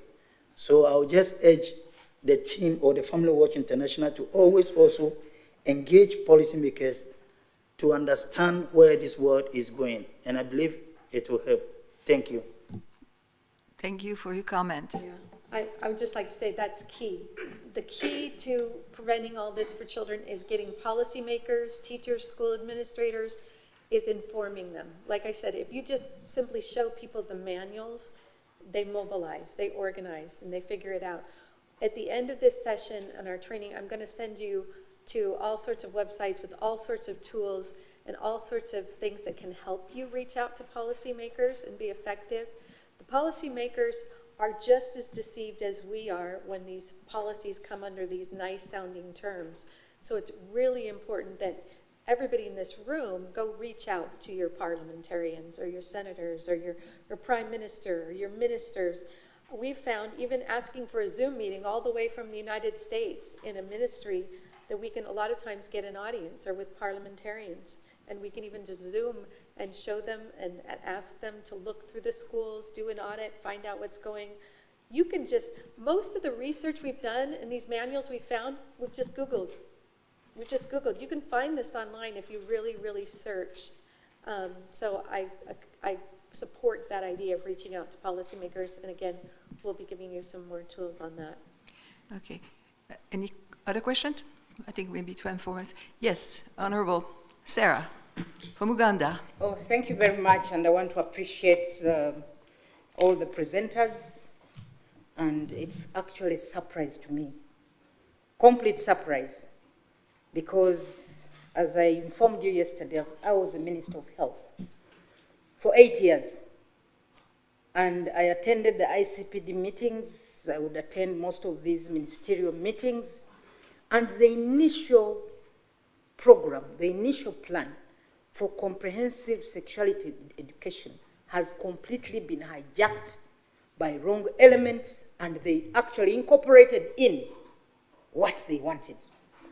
So I'll just urge the team or the Family Watch International to always also engage policymakers to understand where this world is going. And I believe it will help. Thank you. Thank you for your comment. Yeah. I would just like to say that's key. The key to preventing all this for children is getting policymakers, teachers, school administrators, is informing them. Like I said, if you just simply show people the manuals, they mobilize, they organize, and they figure it out. At the end of this session and our training, I'm going to send you to all sorts of websites with all sorts of tools and all sorts of things that can help you reach out to policymakers and be effective. The policymakers are just as deceived as we are when these policies come under these nice sounding terms. So it's really important that everybody in this room go reach out to your parliamentarians or your senators or your prime minister or your ministers. We've found even asking for a Zoom meeting all the way from the United States in a ministry that we can a lot of times get an audience or with parliamentarians. And we can even just Zoom and show them and ask them to look through the schools, do an audit, find out what's going. You can just, most of the research we've done and these manuals we found, we've just Googled. You can find this online if you really, really search. So I support that idea of reaching out to policymakers. And again, we'll be giving you some more tools on that. Okay. Any other questions? I think maybe 24 minutes. Yes, Honorable Sarah from Uganda. Oh, thank you very much. And I want to appreciate all the presenters. And it's actually a surprise to me. Complete surprise. Because as I informed you yesterday, I was a Minister of Health for 8 years. And I attended the ICPD meetings. I would attend most of these ministerial meetings. And the initial program, the initial plan for comprehensive sexuality education has completely been hijacked by wrong elements, and they actually incorporated in what they wanted.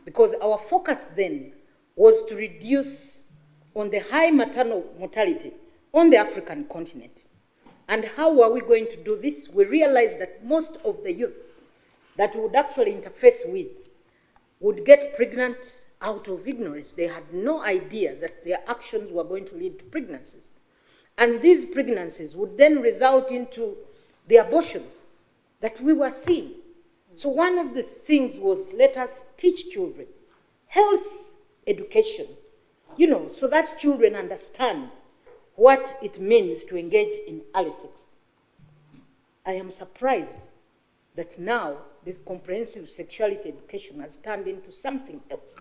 Because our focus then was to reduce on the high maternal mortality on the African continent. And how are we going to do this? We realized that most of the youth that we would actually interface with would get pregnant out of ignorance. They had no idea that their actions were going to lead to pregnancies. And these pregnancies would then result into the abortions that we were seeing. So one of the things was, let us teach children health education, so that children understand what it means to engage in early sex. I am surprised that now this comprehensive sexuality education has turned into something else.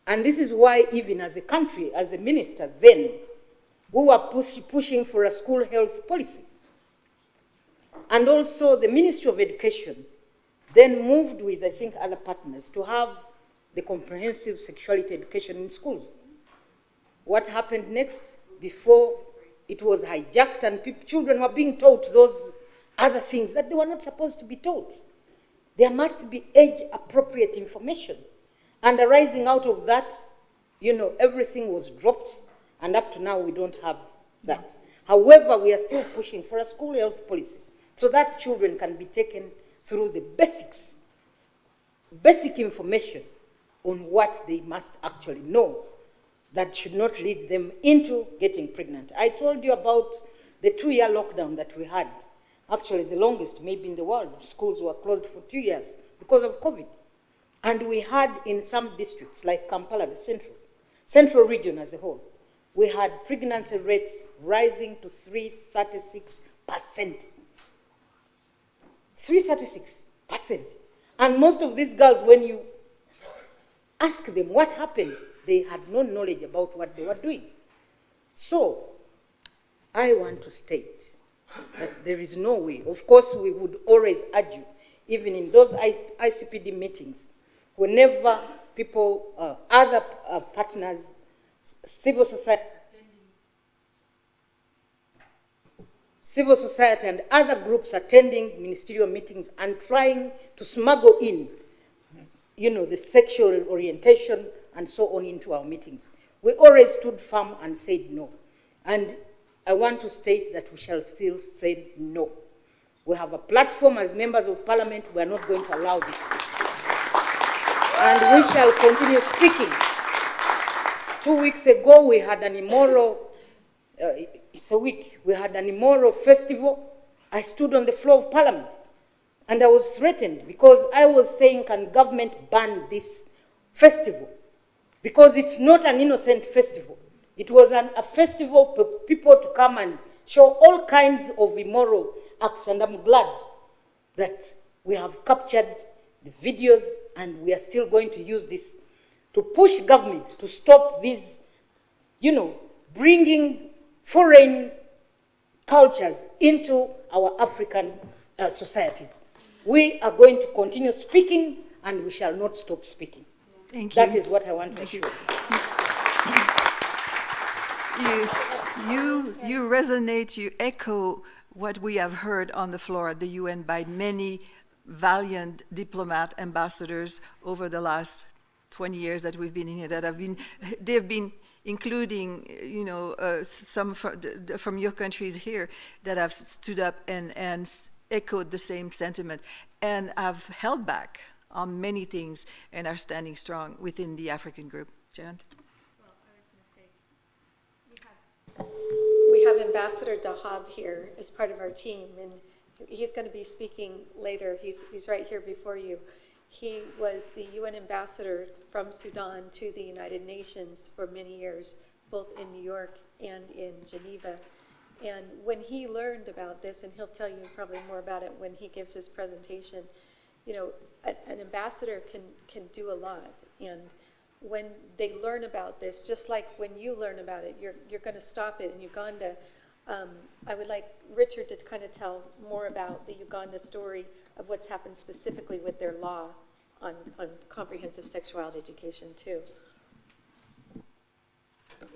And this is why even as a country, as a minister then, we were pushing for a school health policy. And also the Ministry of Education then moved with, I think, other partners to have the comprehensive sexuality education in schools. What happened next? Before it was hijacked and children were being taught those other things that they were not supposed to be taught. There must be age-appropriate information. And arising out of that, everything was dropped, and up to now we don't have that. However, we are still pushing for a school health policy so that children can be taken through the basic information on what they must actually know that should not lead them into getting pregnant. I told you about the 2-year lockdown that we had, actually the longest maybe in the world. Schools were closed for 2 years because of COVID. And we had in some districts, like Kampala, the central region as a whole, we had pregnancy rates rising to 336%. 336%. And most of these girls, when you ask them what happened, they had no knowledge about what they were doing. So, I want to state that there is no way. Of course, we would always argue, even in those ICPD meetings, whenever people, other partners civil society and other groups attending ministerial meetings and trying to smuggle in, the sexual orientation and so on into our meetings. We always stood firm and said no. And I want to state that we shall still say no. We have a platform as members of parliament. We are not going to allow this. And we shall continue speaking. 2 weeks ago, we had an immoral, we had an immoral festival. I stood on the floor of parliament and I was threatened because I was saying, can government ban this festival? Because it's not an innocent festival. It was a festival for people to come and show all kinds of immoral acts, and I'm glad that we have captured the videos and we are still going to use this to push government to stop these, bringing foreign cultures into our African societies. We are going to continue speaking and we shall not stop speaking. Thank you. That is what I want to assure. You resonate, you echo what we have heard on the floor at the UN by many valiant diplomat ambassadors over the last 20 years that we've been in here, they've been including, some from your countries here that have stood up and echoed the same sentiment and have held back on many things and are standing strong within the African group. Jan? Well, I was going to say, we have Ambassador Dahab here as part of our team, and he's going to be speaking later. He's right here before you. He was the UN ambassador from Sudan to the United Nations for many years, both in New York and in Geneva. And when he learned about this, and he'll tell you probably more about it when he gives his presentation, an ambassador can do a lot. And when they learn about this, just like when you learn about it, you're going to stop it in Uganda. I would like Richard to kind of tell more about the Uganda story of what's happened specifically with their law on comprehensive sexuality education too.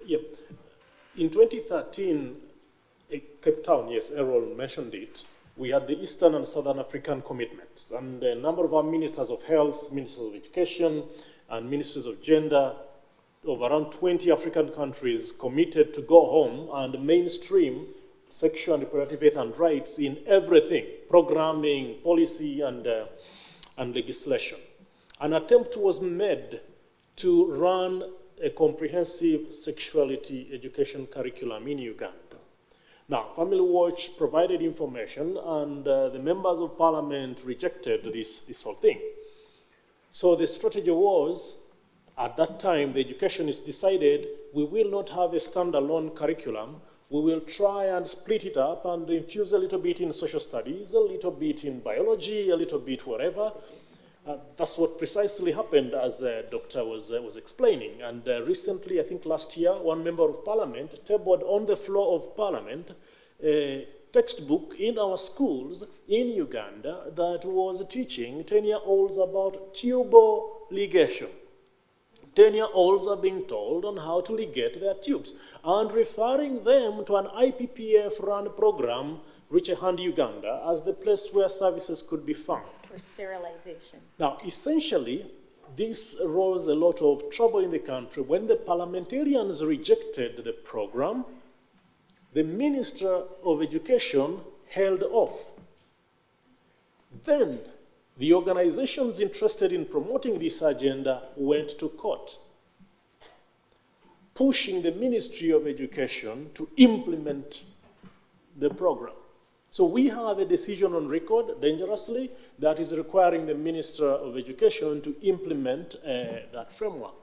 Yep. In 2013, Cape Town, yes, Errol mentioned it, we had the Eastern and Southern African commitments, and a number of our ministers of health, ministers of education, and ministers of gender of around 20 African countries committed to go home and mainstream sexual and reproductive health and rights in everything, programming, policy, and legislation. An attempt was made to run a comprehensive sexuality education curriculum in Uganda. Now, Family Watch provided information, and the members of parliament rejected this whole thing. So the strategy was, at that time, the educationists decided we will not have a standalone curriculum. We will try and split it up and infuse a little bit in social studies, a little bit in biology, a little bit wherever. That's what precisely happened, as the doctor was explaining. And recently, I think last year, one member of parliament tabled on the floor of parliament a textbook in our schools in Uganda that was teaching 10-year-olds about tubal ligation. 10-year-olds are being told on how to ligate their tubes and referring them to an IPPF-run program, Reach a Hand Uganda, as the place where services could be found. For sterilization. Now, essentially, this rose a lot of trouble in the country. When the parliamentarians rejected the program, the Minister of Education held off. Then, the organizations interested in promoting this agenda went to court, pushing the Ministry of Education to implement the program. So we have a decision on record, dangerously, that is requiring the Minister of Education to implement that framework.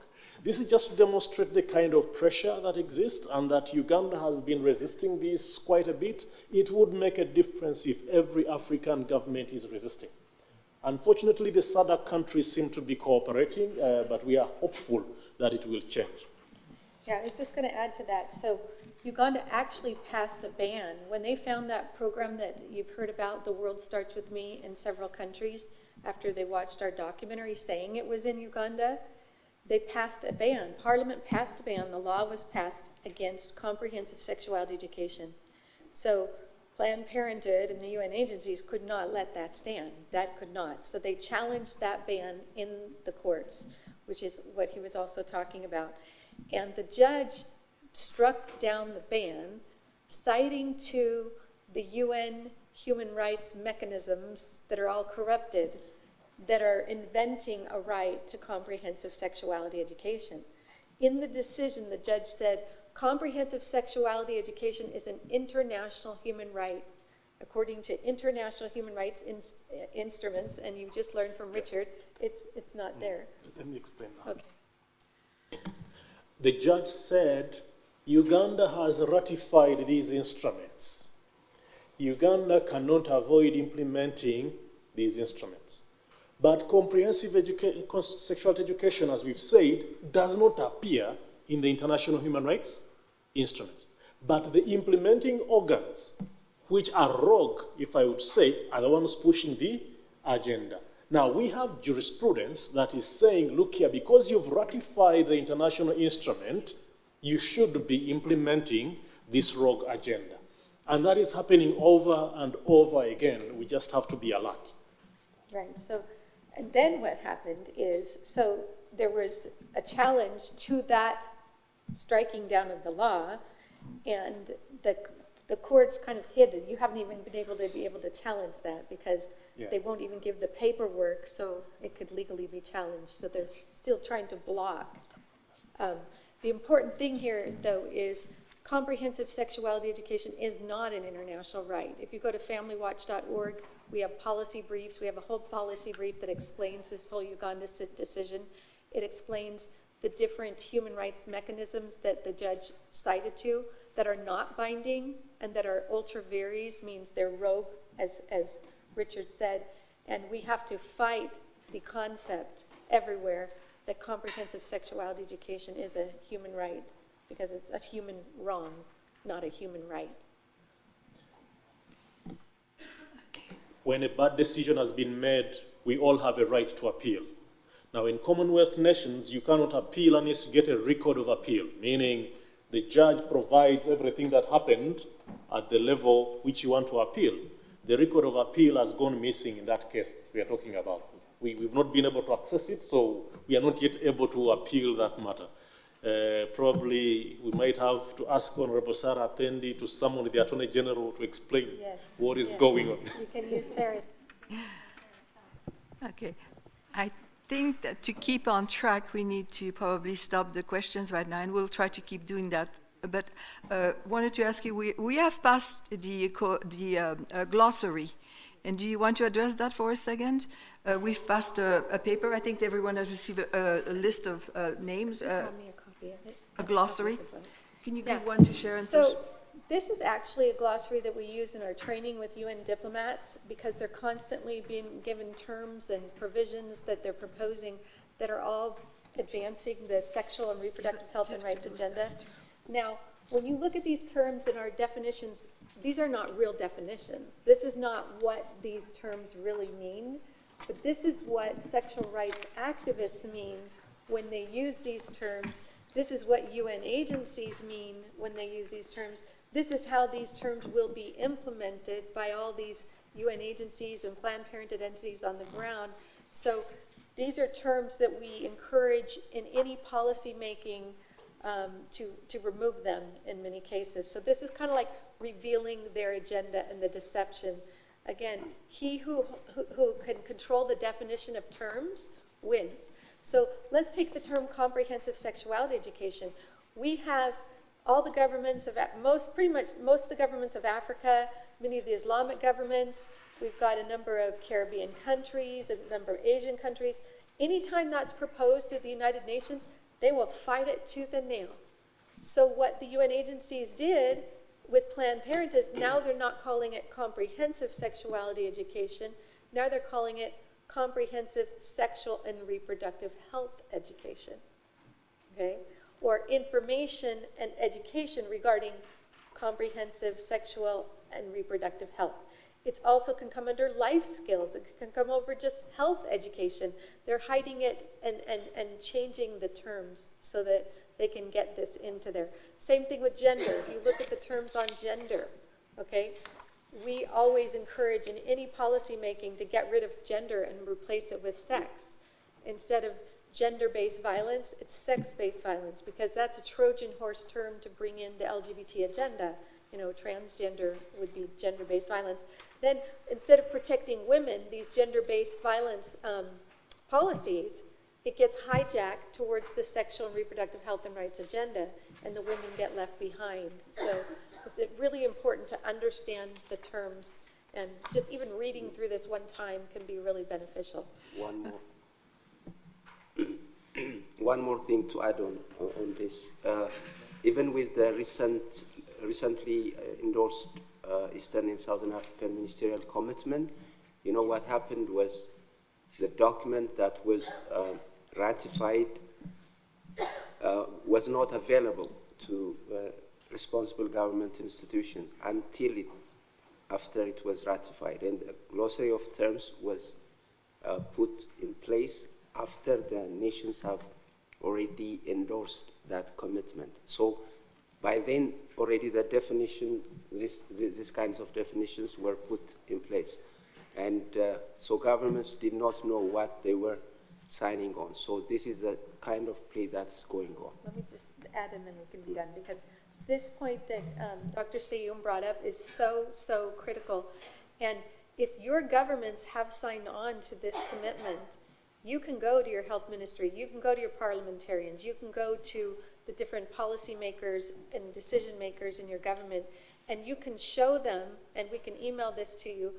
This is just to demonstrate the kind of pressure that exists and that Uganda has been resisting this quite a bit. It would make a difference if every African government is resisting. Unfortunately, the SADC countries seem to be cooperating, but we are hopeful that it will change. Yeah, I was just going to add to that. So Uganda actually passed a ban. When they found that program that you've heard about, The World Starts With Me, in several countries, after they watched our documentary saying it was in Uganda, they passed a ban. Parliament passed a ban. The law was passed against comprehensive sexuality education. So Planned Parenthood and the UN agencies could not let that stand. That could not. So they challenged that ban in the courts, which is what he was also talking about. And the judge struck down the ban, citing to the UN human rights mechanisms that are all corrupted, that are inventing a right to comprehensive sexuality education. In the decision, the judge said, comprehensive sexuality education is an international human right. According to international human rights instruments, and you just learned from Richard, it's not there. Let me explain that. Okay. The judge said Uganda has ratified these instruments. Uganda cannot avoid implementing these instruments. But comprehensive sexuality education, as we've said, does not appear in the international human rights instruments. But the implementing organs, which are rogue, if I would say, are the ones pushing the agenda. Now, we have jurisprudence that is saying, look here, because you've ratified the international instrument, you should be implementing this rogue agenda. And that is happening over and over again. We just have to be alert. Right, so, and then what happened is, so there was a challenge to that striking down of the law, and the courts kind of hid it. You haven't even been able to challenge that because they won't even give the paperwork so it could legally be challenged. So they're still trying to block. The important thing here, though, is comprehensive sexuality education is not an international right. If you go to familywatch.org, we have policy briefs. We have a whole policy brief that explains this whole Uganda decision. It explains the different human rights mechanisms that the judge cited to that are not binding and that are ultra vires, means they're rogue, as Richard said. And we have to fight the concept everywhere that comprehensive sexuality education is a human right, because it's a human wrong, not a human right. When a bad decision has been made, we all have a right to appeal. Now, in Commonwealth nations, you cannot appeal unless you get a record of appeal, meaning the judge provides everything that happened at the level which you want to appeal. The record of appeal has gone missing in that case we are talking about. We've not been able to access it, so we are not yet able to appeal that matter. Probably we might have to ask Honorable Sarah Pendi to summon the Attorney General to explain what is going on. You can use Sarah. Okay. I think that to keep on track, we need to probably stop the questions right now, and we'll try to keep doing that. But wanted to ask you, we have passed the glossary, and do you want to address that for a second? We've passed a paper. I think everyone has received a list of names, a glossary. Can you give one to Sharon? So this is actually a glossary that we use in our training with UN diplomats, because they're constantly being given terms and provisions that they're proposing that are all advancing the sexual and reproductive health and rights agenda. Now, when you look at these terms and our definitions, these are not real definitions. This is not what these terms really mean, but this is what sexual rights activists mean when they use these terms. This is what UN agencies mean when they use these terms. This is how these terms will be implemented by all these UN agencies and Planned Parenthood entities on the ground. So these are terms that we encourage in any policy making to remove them in many cases. So this is kind of like revealing their agenda and the deception. Again, he who can control the definition of terms wins. So let's take the term comprehensive sexuality education. We have all the governments of, pretty much most of the governments of Africa, many of the Islamic governments. We've got a number of Caribbean countries, a number of Asian countries. Anytime that's proposed at the United Nations, they will fight it tooth and nail. So what the UN agencies did with Planned Parenthood is now they're not calling it comprehensive sexuality education. Now they're calling it comprehensive sexual and reproductive health education, okay? Or information and education regarding comprehensive sexual and reproductive health. It also can come under life skills. It can come over just health education. They're hiding it and changing the terms so that they can get this into there. Same thing with gender. If you look at the terms on gender, okay, we always encourage in any policy making to get rid of gender and replace it with sex. Instead of gender-based violence, it's sex-based violence, because that's a Trojan horse term to bring in the LGBT agenda. You know, transgender would be gender-based violence. Then, instead of protecting women, these gender-based violence policies, it gets hijacked towards the sexual and reproductive health and rights agenda, and the women get left behind. So it's really important to understand the terms, and just even reading through this one time can be really beneficial. One more thing to add on this. Even with the recently endorsed Eastern and Southern African Ministerial Commitment, you know what happened was the document that was ratified was not available to responsible government institutions until after it was ratified, and the glossary of terms was put in place after the nations have already endorsed that commitment. So by then, already the definition, these kinds of definitions were put in place. And so governments did not know what they were signing on. So this is the kind of play that is going on. Let me just add and then we can be done, because this point that Dr. Seyum brought up is so critical. And if your governments have signed on to this commitment, you can go to your health ministry, you can go to your parliamentarians, you can go to the different policymakers and decision makers in your government, and you can show them, and we can email this to you,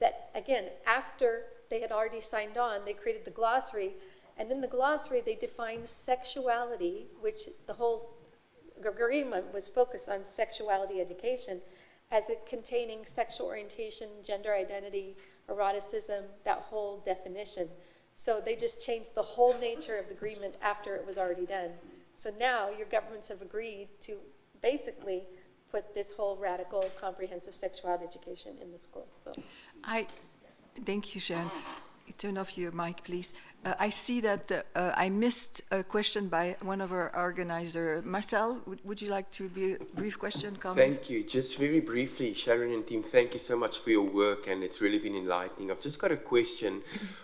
that again, after they had already signed on, they created the glossary, and in the glossary they defined sexuality, which the whole agreement was focused on sexuality education, as it containing sexual orientation, gender identity, eroticism, that whole definition. So they just changed the whole nature of the agreement after it was already done. So now your governments have agreed to basically put this whole radical comprehensive sexuality education in the schools. So Thank you, Sharon. You turn off your mic, please. I see that I missed a question by one of our organizers. Marcel, would you like to be a brief question, comment? Thank you. Just very briefly, Sharon and team, thank you so much for your work, and it's really been enlightening. I've just got a question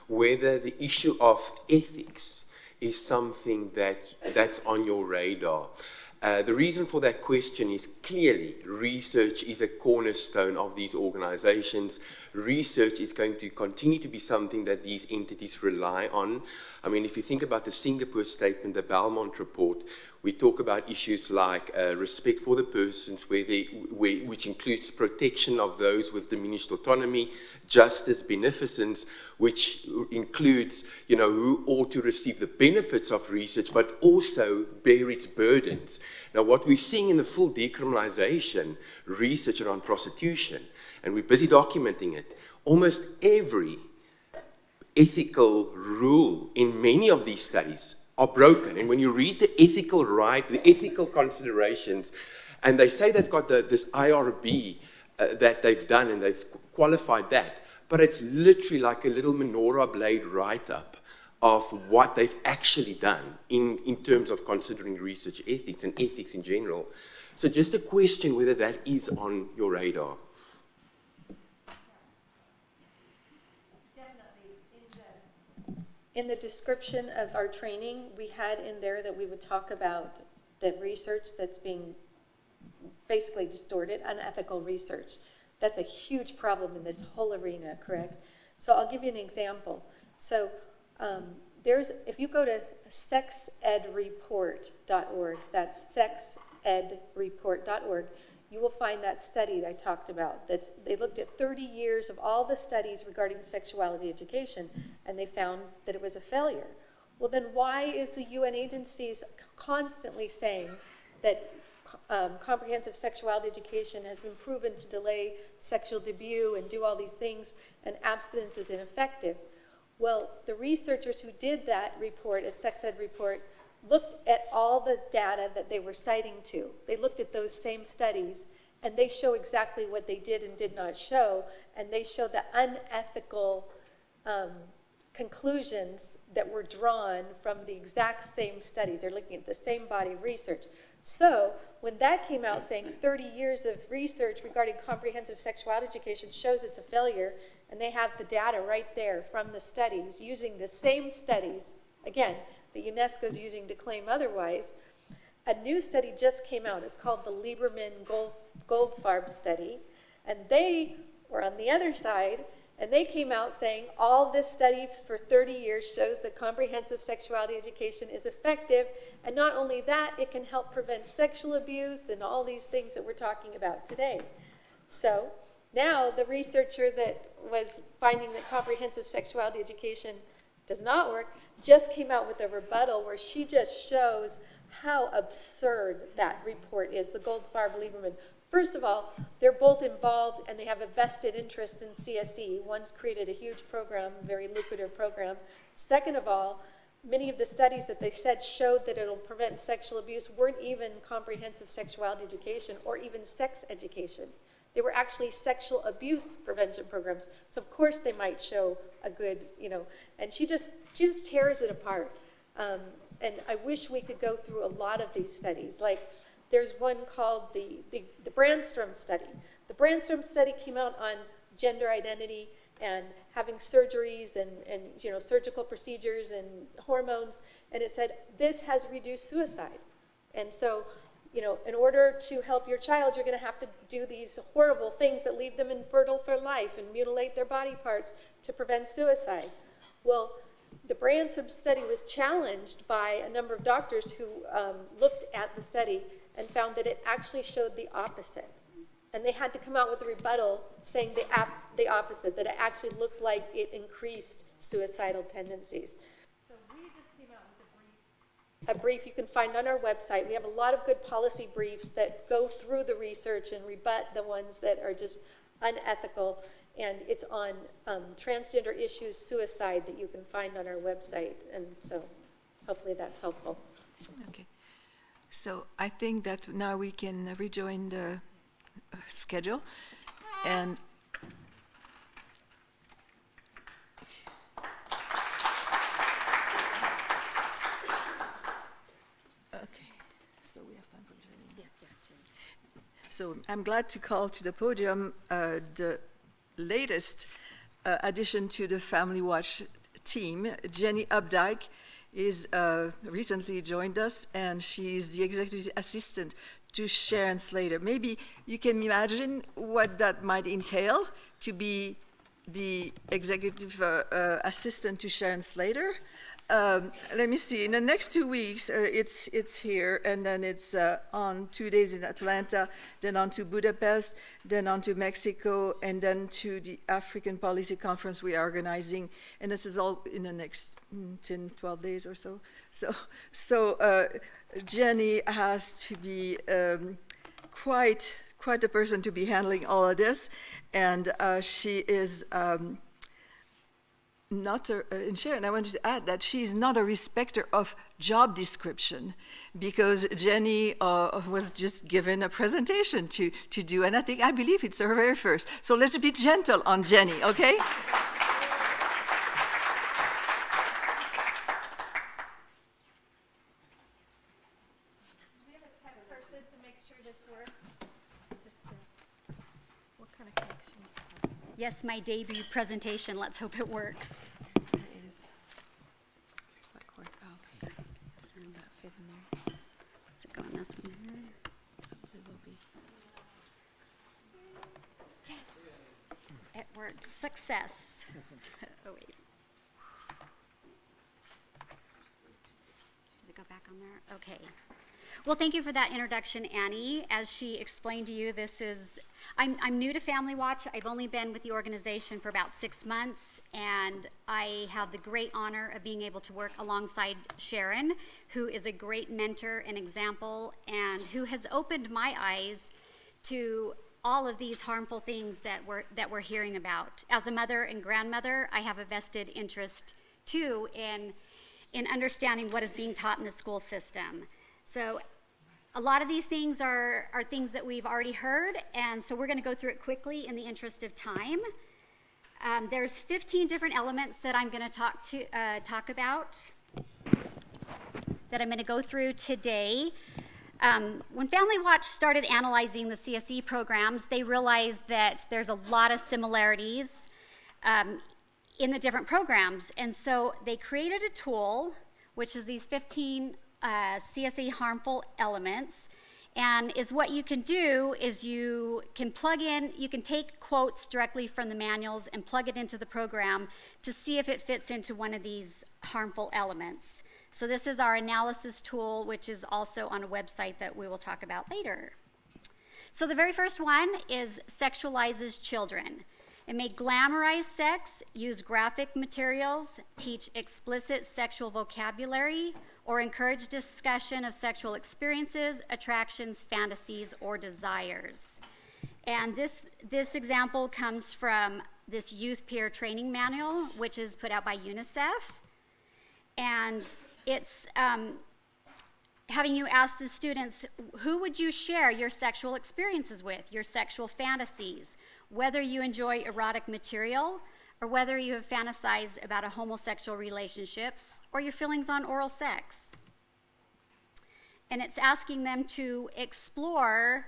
whether the issue of ethics is something that's on your radar. The reason for that question is clearly research is a cornerstone of these organizations. Research is going to continue to be something that these entities rely on. I mean, if you think about the Singapore statement, the Belmont report, we talk about issues like respect for the persons, which includes protection of those with diminished autonomy, justice, beneficence, which includes, you know, who ought to receive the benefits of research, but also bear its burdens. Now, what we're seeing in the full decriminalization research around prostitution, and we're busy documenting it, almost every ethical rule in many of these studies are broken. And when you read the ethical the ethical considerations, and they say they've got this IRB that they've done and they've qualified that, but it's literally like a little menorah blade write-up of what they've actually done in terms of considering research ethics and ethics in general. So just a question whether that is on your radar. In the description of our training, we had in there that we would talk about the research that's being basically distorted, unethical research. That's a huge problem in this whole arena, correct? So I'll give you an example. So if you go to sexedreport.org, that's sexedreport.org, you will find that study that I talked about. They looked at 30 years of all the studies regarding sexuality education, and they found that it was a failure. Well, then why is the UN agencies constantly saying that comprehensive sexuality education has been proven to delay sexual debut and do all these things, and abstinence is ineffective? Well, the researchers who did that report at Sex Ed Report looked at all the data that they were citing to. They looked at those same studies, and they show exactly what they did and did not show, and they show the unethical conclusions that were drawn from the exact same studies. They're looking at the same body of research. So when that came out saying 30 years of research regarding comprehensive sexuality education shows it's a failure, and they have the data right there from the studies using the same studies, again, that UNESCO's using to claim otherwise, a new study just came out. It's called the Lieberman-Goldfarb study, and they were on the other side, and they came out saying all this studies for 30 years shows that comprehensive sexuality education is effective, and not only that, it can help prevent sexual abuse and all these things that we're talking about today. So now the researcher that was finding that comprehensive sexuality education does not work just came out with a rebuttal where she just shows how absurd that report is, the Goldfarb-Lieberman. First of all, they're both involved and they have a vested interest in CSE. One's created a huge program, a very lucrative program. Second of all, many of the studies that they said showed that it'll prevent sexual abuse weren't even comprehensive sexuality education or even sex education. They were actually sexual abuse prevention programs. So of course they might show a good, and she just tears it apart. And I wish we could go through a lot of these studies. Like there's one called the Brandstrom study. The Brandstrom study came out on gender identity and having surgeries and surgical procedures and hormones, and it said this has reduced suicide. And so, in order to help your child, you're going to have to do these horrible things that leave them infertile for life and mutilate their body parts to prevent suicide. Well, the Brandstrom study was challenged by a number of doctors who looked at the study and found that it actually showed the opposite. And they had to come out with a rebuttal saying the opposite, that it actually looked like it increased suicidal tendencies. So we just came out with a brief you can find on our website. We have a lot of good policy briefs that go through the research and rebut the ones that are just unethical. And it's on transgender issues, suicide, that you can find on our website. And so hopefully that's helpful. Okay. So I think that now we can rejoin the schedule. And okay, so we have time for Jenny. Yeah. So I'm glad to call to the podium the latest addition to the Family Watch team. Jenny Updike is recently joined us, and she's the executive assistant to Sharon Slater. Maybe you can imagine what that might entail to be the executive assistant to Sharon Slater. Let me see, in the next 2 weeks, it's here, and then it's on 2 days in Atlanta, then on to Budapest, then on to Mexico, and then to the African Policy Conference we are organizing, and this is all in the next 10, 12 days or so. So Jenny has to be quite a person to be handling all of this, and she is and Sharon, I wanted to add that she's not a respecter of job description, because Jenny was just given a presentation to do, and I believe it's her very first. So let's be gentle on Jenny, okay? Yes, my debut presentation. Let's hope it works. It is. There's like work. Oh, okay. Does that fit in there? Does it go on this one here? It will be. Yes. It worked. Success. Oh, wait. Did it go back on there? Okay. Well, thank you for that introduction, Annie. As she explained to you, I'm new to Family Watch. I've only been with the organization for about 6 months, and I have the great honor of being able to work alongside Sharon, who is a great mentor and example, and who has opened my eyes to all of these harmful things that we're hearing about. As a mother and grandmother, I have a vested interest, too, in understanding what is being taught in the school system. So A lot of these things are things that we've already heard, and so we're going to go through it quickly in the interest of time. There's 15 different elements that I'm going to talk about, that I'm going to go through today. When Family Watch started analyzing the CSE programs, they realized that there's a lot of similarities in the different programs, and so they created a tool, which is these 15 CSE harmful elements, and is what you can do is you can plug in, you can take quotes directly from the manuals and plug it into the program to see if it fits into one of these harmful elements. So this is our analysis tool, which is also on a website that we will talk about later. So the very first one is sexualizes children. It may glamorize sex, use graphic materials, teach explicit sexual vocabulary, or encourage discussion of sexual experiences, attractions, fantasies, or desires. And this example comes from this youth peer training manual, which is put out by UNICEF. And it's having you ask the students, who would you share your sexual experiences with, your sexual fantasies, whether you enjoy erotic material, or whether you have fantasized about a homosexual relationships, or your feelings on oral sex. And it's asking them to explore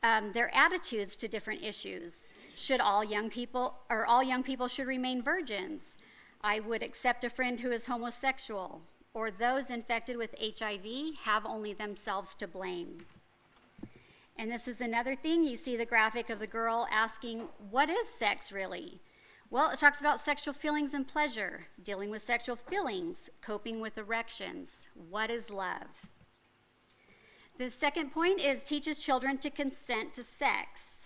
their attitudes to different issues. Should all young people should remain virgins? I would accept a friend who is homosexual, or those infected with HIV have only themselves to blame. And this is another thing. You see the graphic of the girl asking, what is sex really? Well, it talks about sexual feelings and pleasure, dealing with sexual feelings, coping with erections. What is love? The second point is teaches children to consent to sex.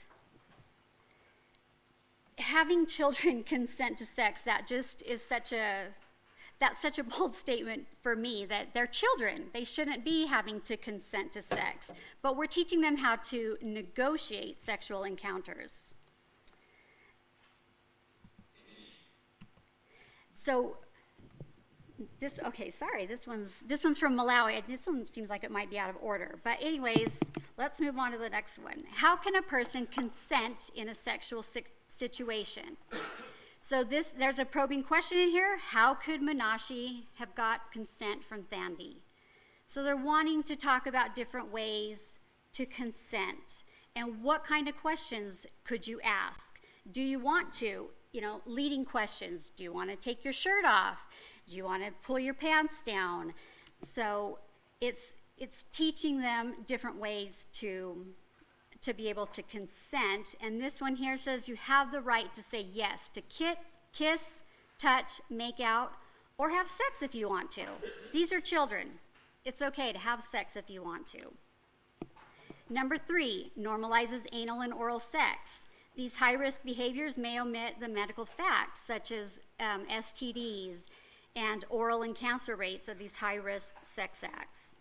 Having children consent to sex, that's such a bold statement for me, that they're children. They shouldn't be having to consent to sex, but we're teaching them how to negotiate sexual encounters. So this one's from Malawi. This one seems like it might be out of order, but anyways, let's move on to the next one. How can a person consent in a sexual situation? So there's a probing question in here. How could Menashe have got consent from Thandi? So they're wanting to talk about different ways to consent. And what kind of questions could you ask? Do you want to, leading questions. Do you want to take your shirt off? Do you want to pull your pants down? So it's teaching them different ways to be able to consent. And this one here says you have the right to say yes to kiss, touch, make out, or have sex if you want to. These are children. It's okay to have sex if you want to. Number 3, normalizes anal and oral sex. These high-risk behaviors may omit the medical facts, such as STDs and oral and cancer rates of these high-risk sex acts.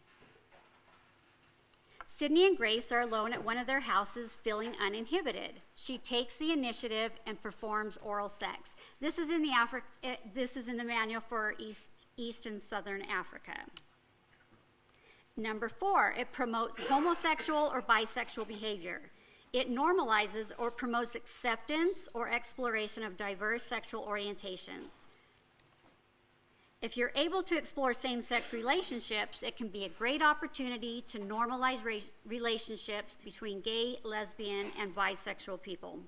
Sydney and Grace are alone at one of their houses, feeling uninhibited. She takes the initiative and performs oral sex. This is in the manual for East and Southern Africa. Number 4, it promotes homosexual or bisexual behavior. It normalizes or promotes acceptance or exploration of diverse sexual orientations. If you're able to explore same-sex relationships, it can be a great opportunity to normalize relationships between gay, lesbian, and bisexual people.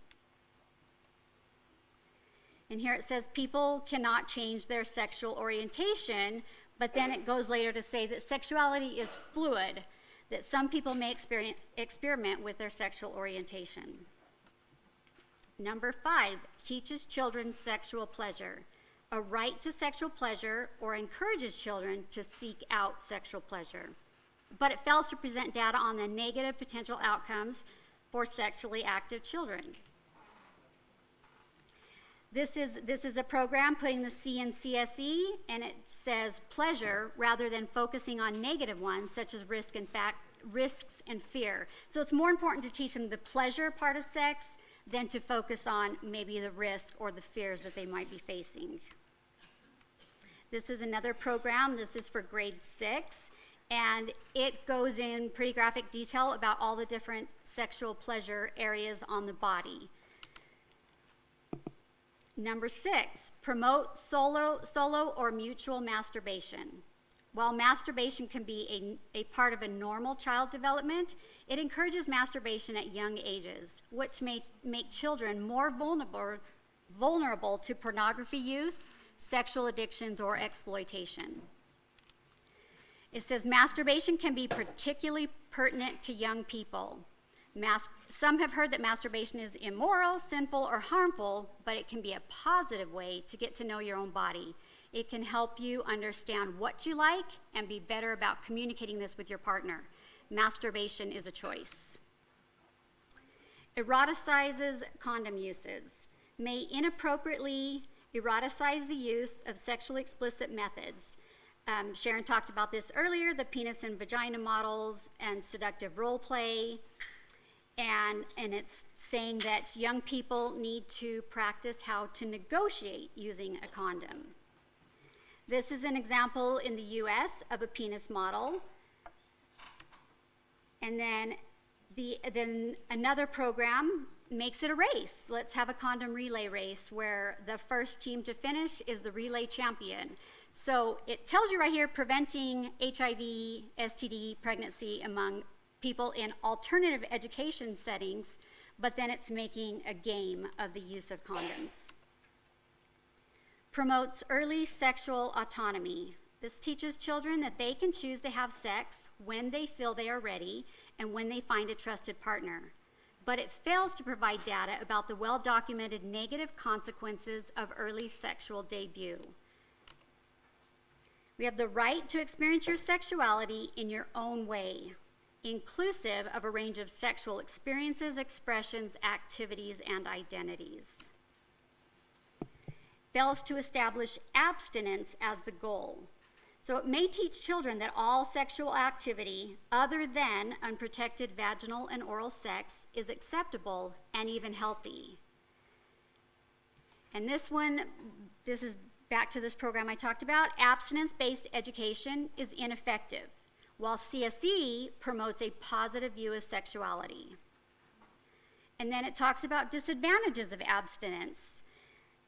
And here it says people cannot change their sexual orientation, but then it goes later to say that sexuality is fluid, that some people may experiment with their sexual orientation. Number 5, teaches children sexual pleasure. A right to sexual pleasure, or encourages children to seek out sexual pleasure. But it fails to present data on the negative potential outcomes for sexually active children. This is a program putting the C in CSE, and it says pleasure rather than focusing on negative ones, such as risks and fear. So it's more important to teach them the pleasure part of sex than to focus on maybe the risk or the fears that they might be facing. This is another program. This is for grade 6, and it goes in pretty graphic detail about all the different sexual pleasure areas on the body. Number 6, promote solo or mutual masturbation. While masturbation can be a part of a normal child development, it encourages masturbation at young ages, which may make children more vulnerable to pornography use, sexual addictions, or exploitation. It says masturbation can be particularly pertinent to young people. Some have heard that masturbation is immoral, sinful, or harmful, but it can be a positive way to get to know your own body. It can help you understand what you like and be better about communicating this with your partner. Masturbation is a choice. Eroticizes condom uses. May inappropriately eroticize the use of sexually explicit methods. Sharon talked about this earlier, the penis and vagina models and seductive role play. And it's saying that young people need to practice how to negotiate using a condom. This is an example in the US of a penis model. And then another program makes it a race. Let's have a condom relay race where the first team to finish is the relay champion. So it tells you right here, preventing HIV, STD, pregnancy among people in alternative education settings, but then it's making a game of the use of condoms. Promotes early sexual autonomy. This teaches children that they can choose to have sex when they feel they are ready and when they find a trusted partner. But it fails to provide data about the well-documented negative consequences of early sexual debut. We have the right to experience your sexuality in your own way, inclusive of a range of sexual experiences, expressions, activities, and identities. Fails to establish abstinence as the goal. So it may teach children that all sexual activity other than unprotected vaginal and oral sex is acceptable and even healthy. And this is back to this program I talked about. Abstinence-based education is ineffective, while CSE promotes a positive view of sexuality. And then it talks about disadvantages of abstinence,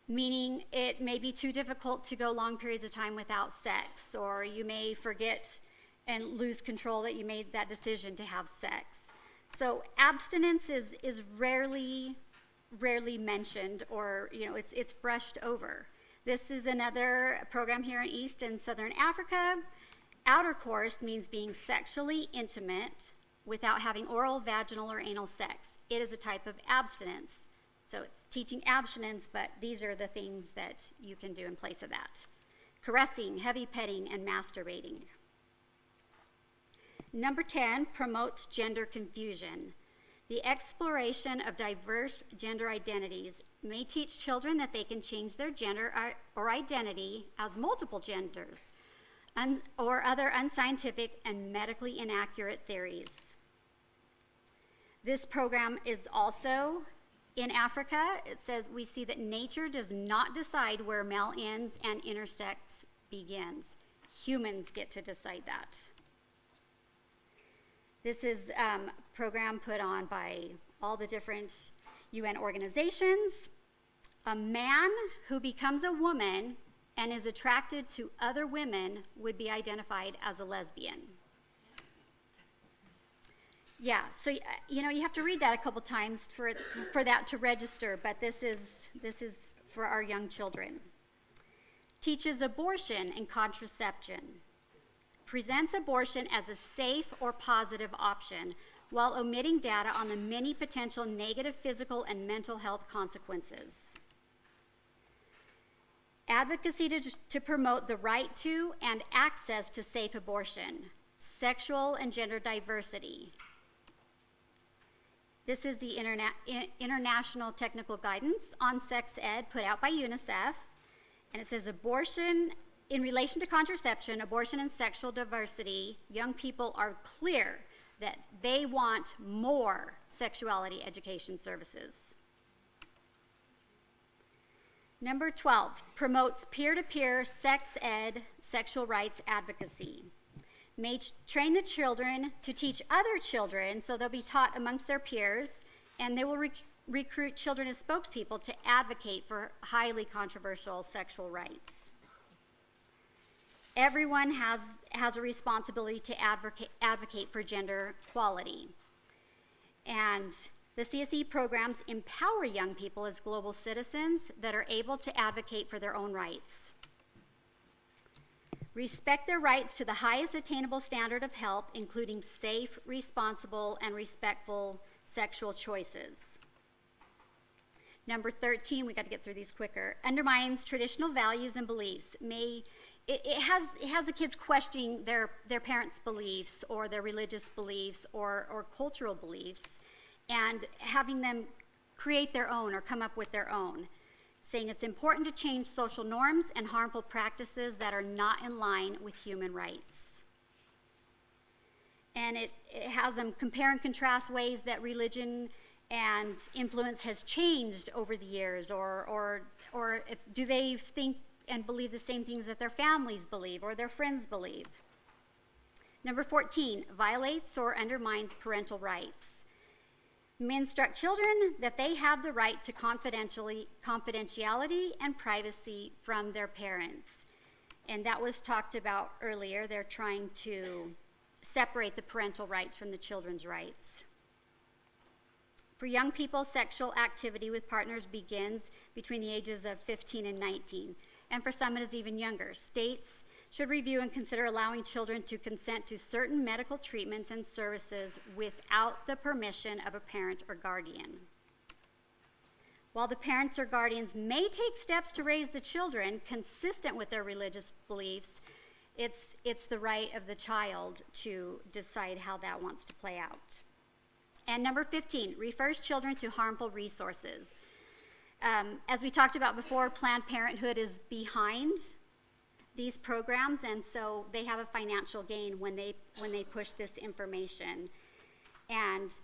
meaning it may be too difficult to go long periods of time without sex, or you may forget and lose control that you made that decision to have sex. So abstinence is rarely mentioned, or it's brushed over. This is another program here in East and Southern Africa. Outer course means being sexually intimate without having oral, vaginal, or anal sex. It is a type of abstinence. So it's teaching abstinence, but these are the things that you can do in place of that. Caressing, heavy petting, and masturbating. Number 10, promotes gender confusion. The exploration of diverse gender identities may teach children that they can change their gender or identity as multiple genders, or other unscientific and medically inaccurate theories. This program is also in Africa. It says we see that nature does not decide where male ends and intersex begins. Humans get to decide that. This is a program put on by all the different UN organizations. A man who becomes a woman and is attracted to other women would be identified as a lesbian. Yeah, so you have to read that a couple times for that to register, but this is for our young children. Teaches abortion and contraception. Presents abortion as a safe or positive option while omitting data on the many potential negative physical and mental health consequences. Advocacy to promote the right to and access to safe abortion, sexual and gender diversity. This is the International Technical Guidance on Sex Ed put out by UNICEF, and it says abortion, in relation to contraception, abortion, and sexual diversity, young people are clear that they want more sexuality education services. Number 12, promotes peer-to-peer sex ed, sexual rights advocacy. may train the children to teach other children, so they'll be taught amongst their peers, and they will recruit children as spokespeople to advocate for highly controversial sexual rights. Everyone has a responsibility to advocate for gender equality. And the CSE programs empower young people as global citizens that are able to advocate for their own rights. Respect their rights to the highest attainable standard of health, including safe, responsible, and respectful sexual choices. Number 13, we got to get through these quicker, undermines traditional values and beliefs. It has the kids questioning their parents' beliefs or their religious beliefs or cultural beliefs, and having them create their own or come up with their own, saying it's important to change social norms and harmful practices that are not in line with human rights. And it has them compare and contrast ways that religion and influence has changed over the years, or do they think and believe the same things that their families believe or their friends believe. Number 14, violates or undermines parental rights. May instruct children that they have the right to confidentiality and privacy from their parents. And that was talked about earlier. They're trying to separate the parental rights from the children's rights. For young people, sexual activity with partners begins between the ages of 15 and 19. And for some, it is even younger. States should review and consider allowing children to consent to certain medical treatments and services without the permission of a parent or guardian. While the parents or guardians may take steps to raise the children consistent with their religious beliefs, it's the right of the child to decide how that wants to play out. And number 15, refers children to harmful resources. As we talked about before, Planned Parenthood is behind these programs, and so they have a financial gain when they push this information. And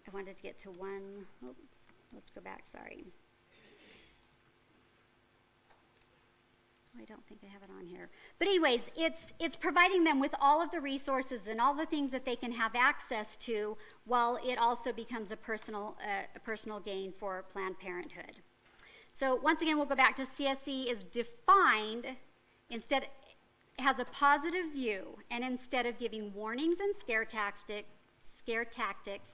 I wanted to get to one, oops, let's go back, sorry. I don't think I have it on here. But anyways, it's providing them with all of the resources and all the things that they can have access to, while it also becomes a personal gain for Planned Parenthood. So once again, we'll go back to CSE is defined, has a positive view, and instead of giving warnings and scare tactics,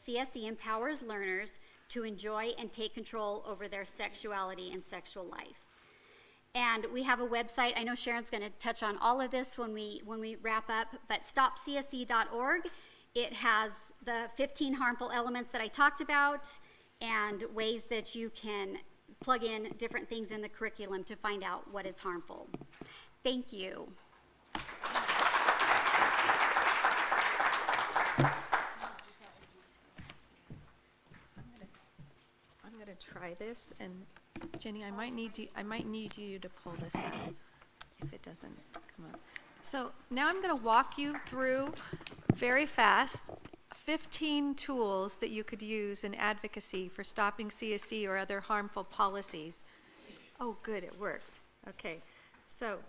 CSE empowers learners to enjoy and take control over their sexuality and sexual life. And we have a website. I know Sharon's going to touch on all of this when we wrap up, but stopcse.org. It has the 15 harmful elements that I talked about and ways that you can plug in different things in the curriculum to find out what is harmful. Thank you. I'm going to try this, and Jenny, I might need you to pull this out if it doesn't come up. So now I'm going to walk you through very fast 15 tools that you could use in advocacy for stopping CSE or other harmful policies. Oh, good, it worked. Okay, so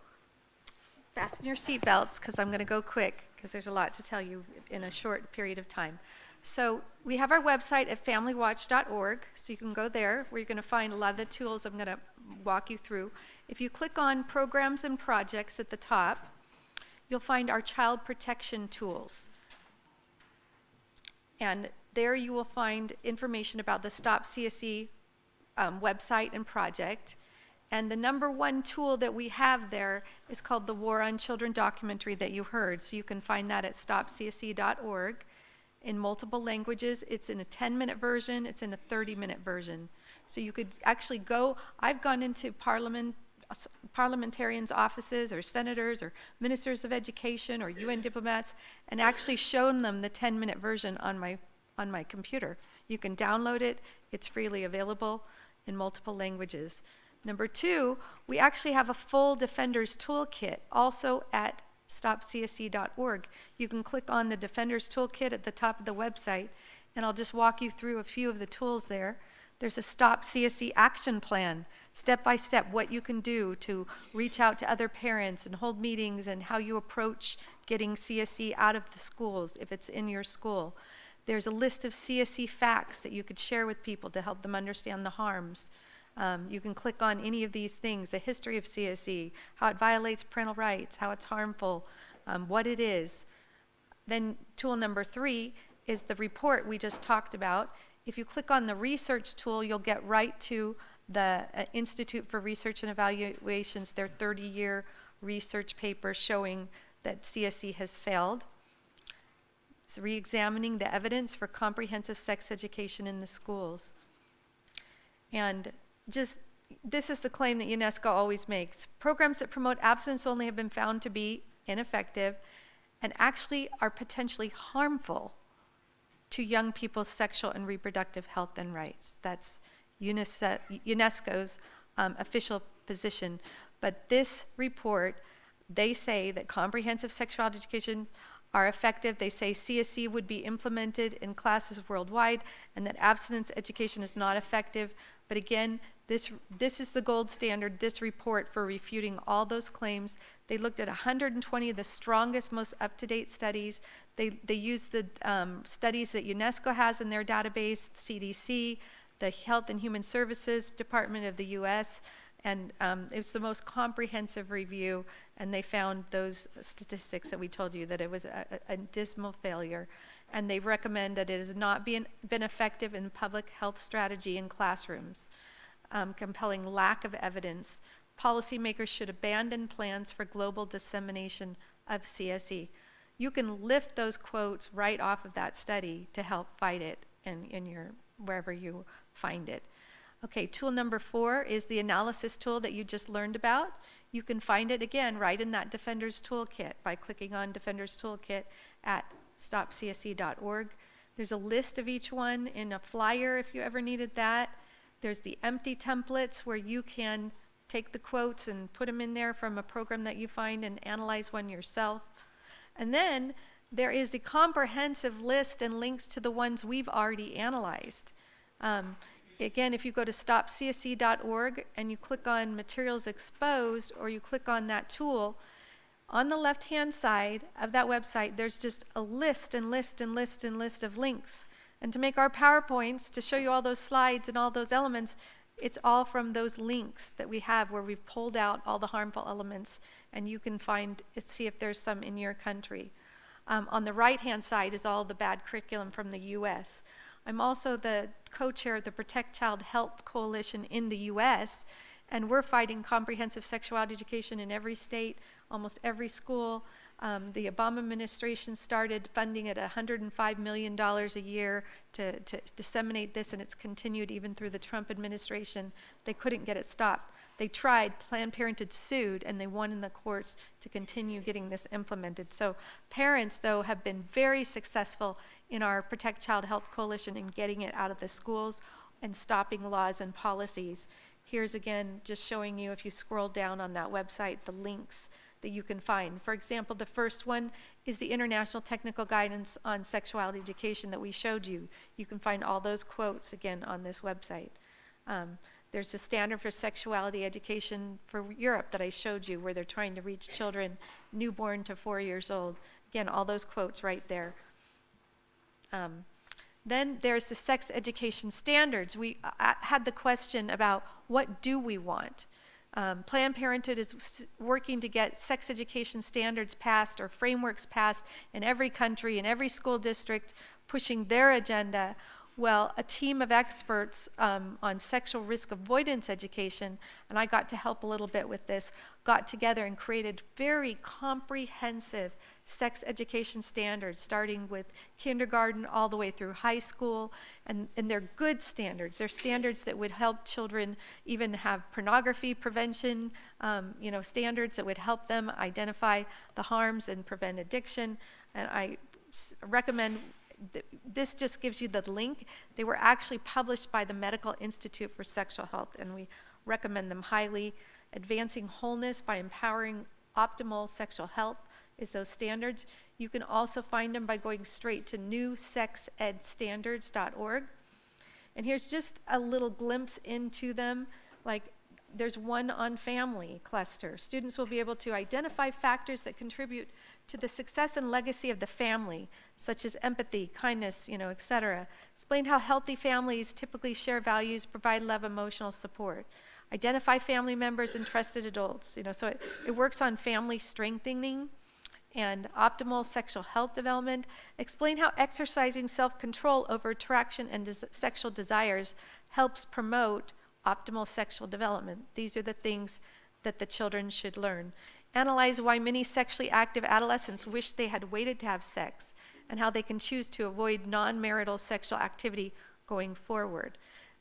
fasten your seatbelts because I'm going to go quick because there's a lot to tell you in a short period of time. So we have our website at familywatch.org, so you can go there where you're going to find a lot of the tools I'm going to walk you through. If you click on Programs and Projects at the top, you'll find our child protection tools. And there you will find information about the Stop CSE website and project. And the #1 tool that we have there is called the War on Children documentary that you heard. So you can find that at stopcse.org. In multiple languages. It's in a 10-minute version, it's in a 30-minute version. So you could actually go, I've gone into parliamentarians' offices or senators or ministers of education or UN diplomats and actually shown them the 10-minute version on my computer. You can download it, it's freely available in multiple languages. #2, we actually have a full Defenders Toolkit also at stopcse.org. You can click on the Defenders Toolkit at the top of the website, and I'll just walk you through a few of the tools there. There's a Stop CSE action plan, step by step, what you can do to reach out to other parents and hold meetings and how you approach getting CSE out of the schools if it's in your school. There's a list of CSE facts that you could share with people to help them understand the harms. You can click on any of these things, the history of CSE, how it violates parental rights, how it's harmful, what it is. Then tool number 3 is the report we just talked about. If you click on the research tool, you'll get right to the Institute for Research and Evaluations, their 30-year research paper showing that CSE has failed. It's re-examining the evidence for comprehensive sex education in the schools. And this is the claim that UNESCO always makes. Programs that promote abstinence only have been found to be ineffective and actually are potentially harmful to young people's sexual and reproductive health and rights. That's UNESCO's official position. But this report, they say that comprehensive sexuality education are effective. They say CSE would be implemented in classes worldwide and that abstinence education is not effective. But again, this is the gold standard, this report, for refuting all those claims. They looked at 120 of the strongest, most up-to-date studies. They used the studies that UNESCO has in their database, CDC, the Health and Human Services Department of the US, and it was the most comprehensive review, and they found those statistics that we told you, that it was a dismal failure. And they recommend that it has not been effective in public health strategy in classrooms. Compelling lack of evidence. Policymakers should abandon plans for global dissemination of CSE. You can lift those quotes right off of that study to help fight it in your wherever you find it. Okay, tool number 4 is the analysis tool that you just learned about. You can find it again right in that Defenders Toolkit by clicking on Defenders Toolkit at stopcse.org. There's a list of each one in a flyer if you ever needed that. There's the empty templates where you can take the quotes and put them in there from a program that you find and analyze one yourself. And then there is the comprehensive list and links to the ones we've already analyzed. Again, if you go to stopcse.org and you click on Materials Exposed, or you click on that tool, on the left-hand side of that website, there's just a list and list and list and list of links. And to make our PowerPoints, to show you all those slides and all those elements, it's all from those links that we have where we've pulled out all the harmful elements, and you can see if there's some in your country. On the right-hand side is all the bad curriculum from the US. I'm also the co-chair of the Protect Child Health Coalition in the US, and we're fighting comprehensive sexuality education in every state, almost every school. The Obama administration started funding it $105 million a year to disseminate this, and it's continued even through the Trump administration. They couldn't get it stopped. They tried, Planned Parenthood sued, and they won in the courts to continue getting this implemented. So parents, though, have been very successful in our Protect Child Health Coalition in getting it out of the schools and stopping laws and policies. Here's again, just showing you, if you scroll down on that website, the links that you can find. For example, the first one is the International Technical Guidance on Sexuality Education that we showed you. You can find all those quotes again on this website. There's a standard for sexuality education for Europe that I showed you, where they're trying to reach children newborn to 4 years old. Again, all those quotes right there. Then there's the sex education standards. We had the question about, what do we want? Planned Parenthood is working to get sex education standards passed, or frameworks passed, in every country, in every school district, pushing their agenda. Well, a team of experts on sexual risk avoidance education, and I got to help a little bit with this, got together and created very comprehensive sex education standards, starting with kindergarten all the way through high school, and they're good standards. They're standards that would help children even have pornography prevention, standards that would help them identify the harms and prevent addiction. And I recommend, this just gives you the link. They were actually published by the Medical Institute for Sexual Health, and we recommend them highly. Advancing Wholeness by Empowering Optimal Sexual Health is those standards. You can also find them by going straight to newsexedstandards.org. And here's just a little glimpse into them. Like, there's one on family cluster. Students will be able to identify factors that contribute to the success and legacy of the family, such as empathy, kindness, etc. Explain how healthy families typically share values, provide love, emotional support. Identify family members and trusted adults. So it works on family strengthening and optimal sexual health development. Explain how exercising self-control over attraction and sexual desires helps promote optimal sexual development. These are the things that the children should learn. Analyze why many sexually active adolescents wish they had waited to have sex and how they can choose to avoid non-marital sexual activity going forward.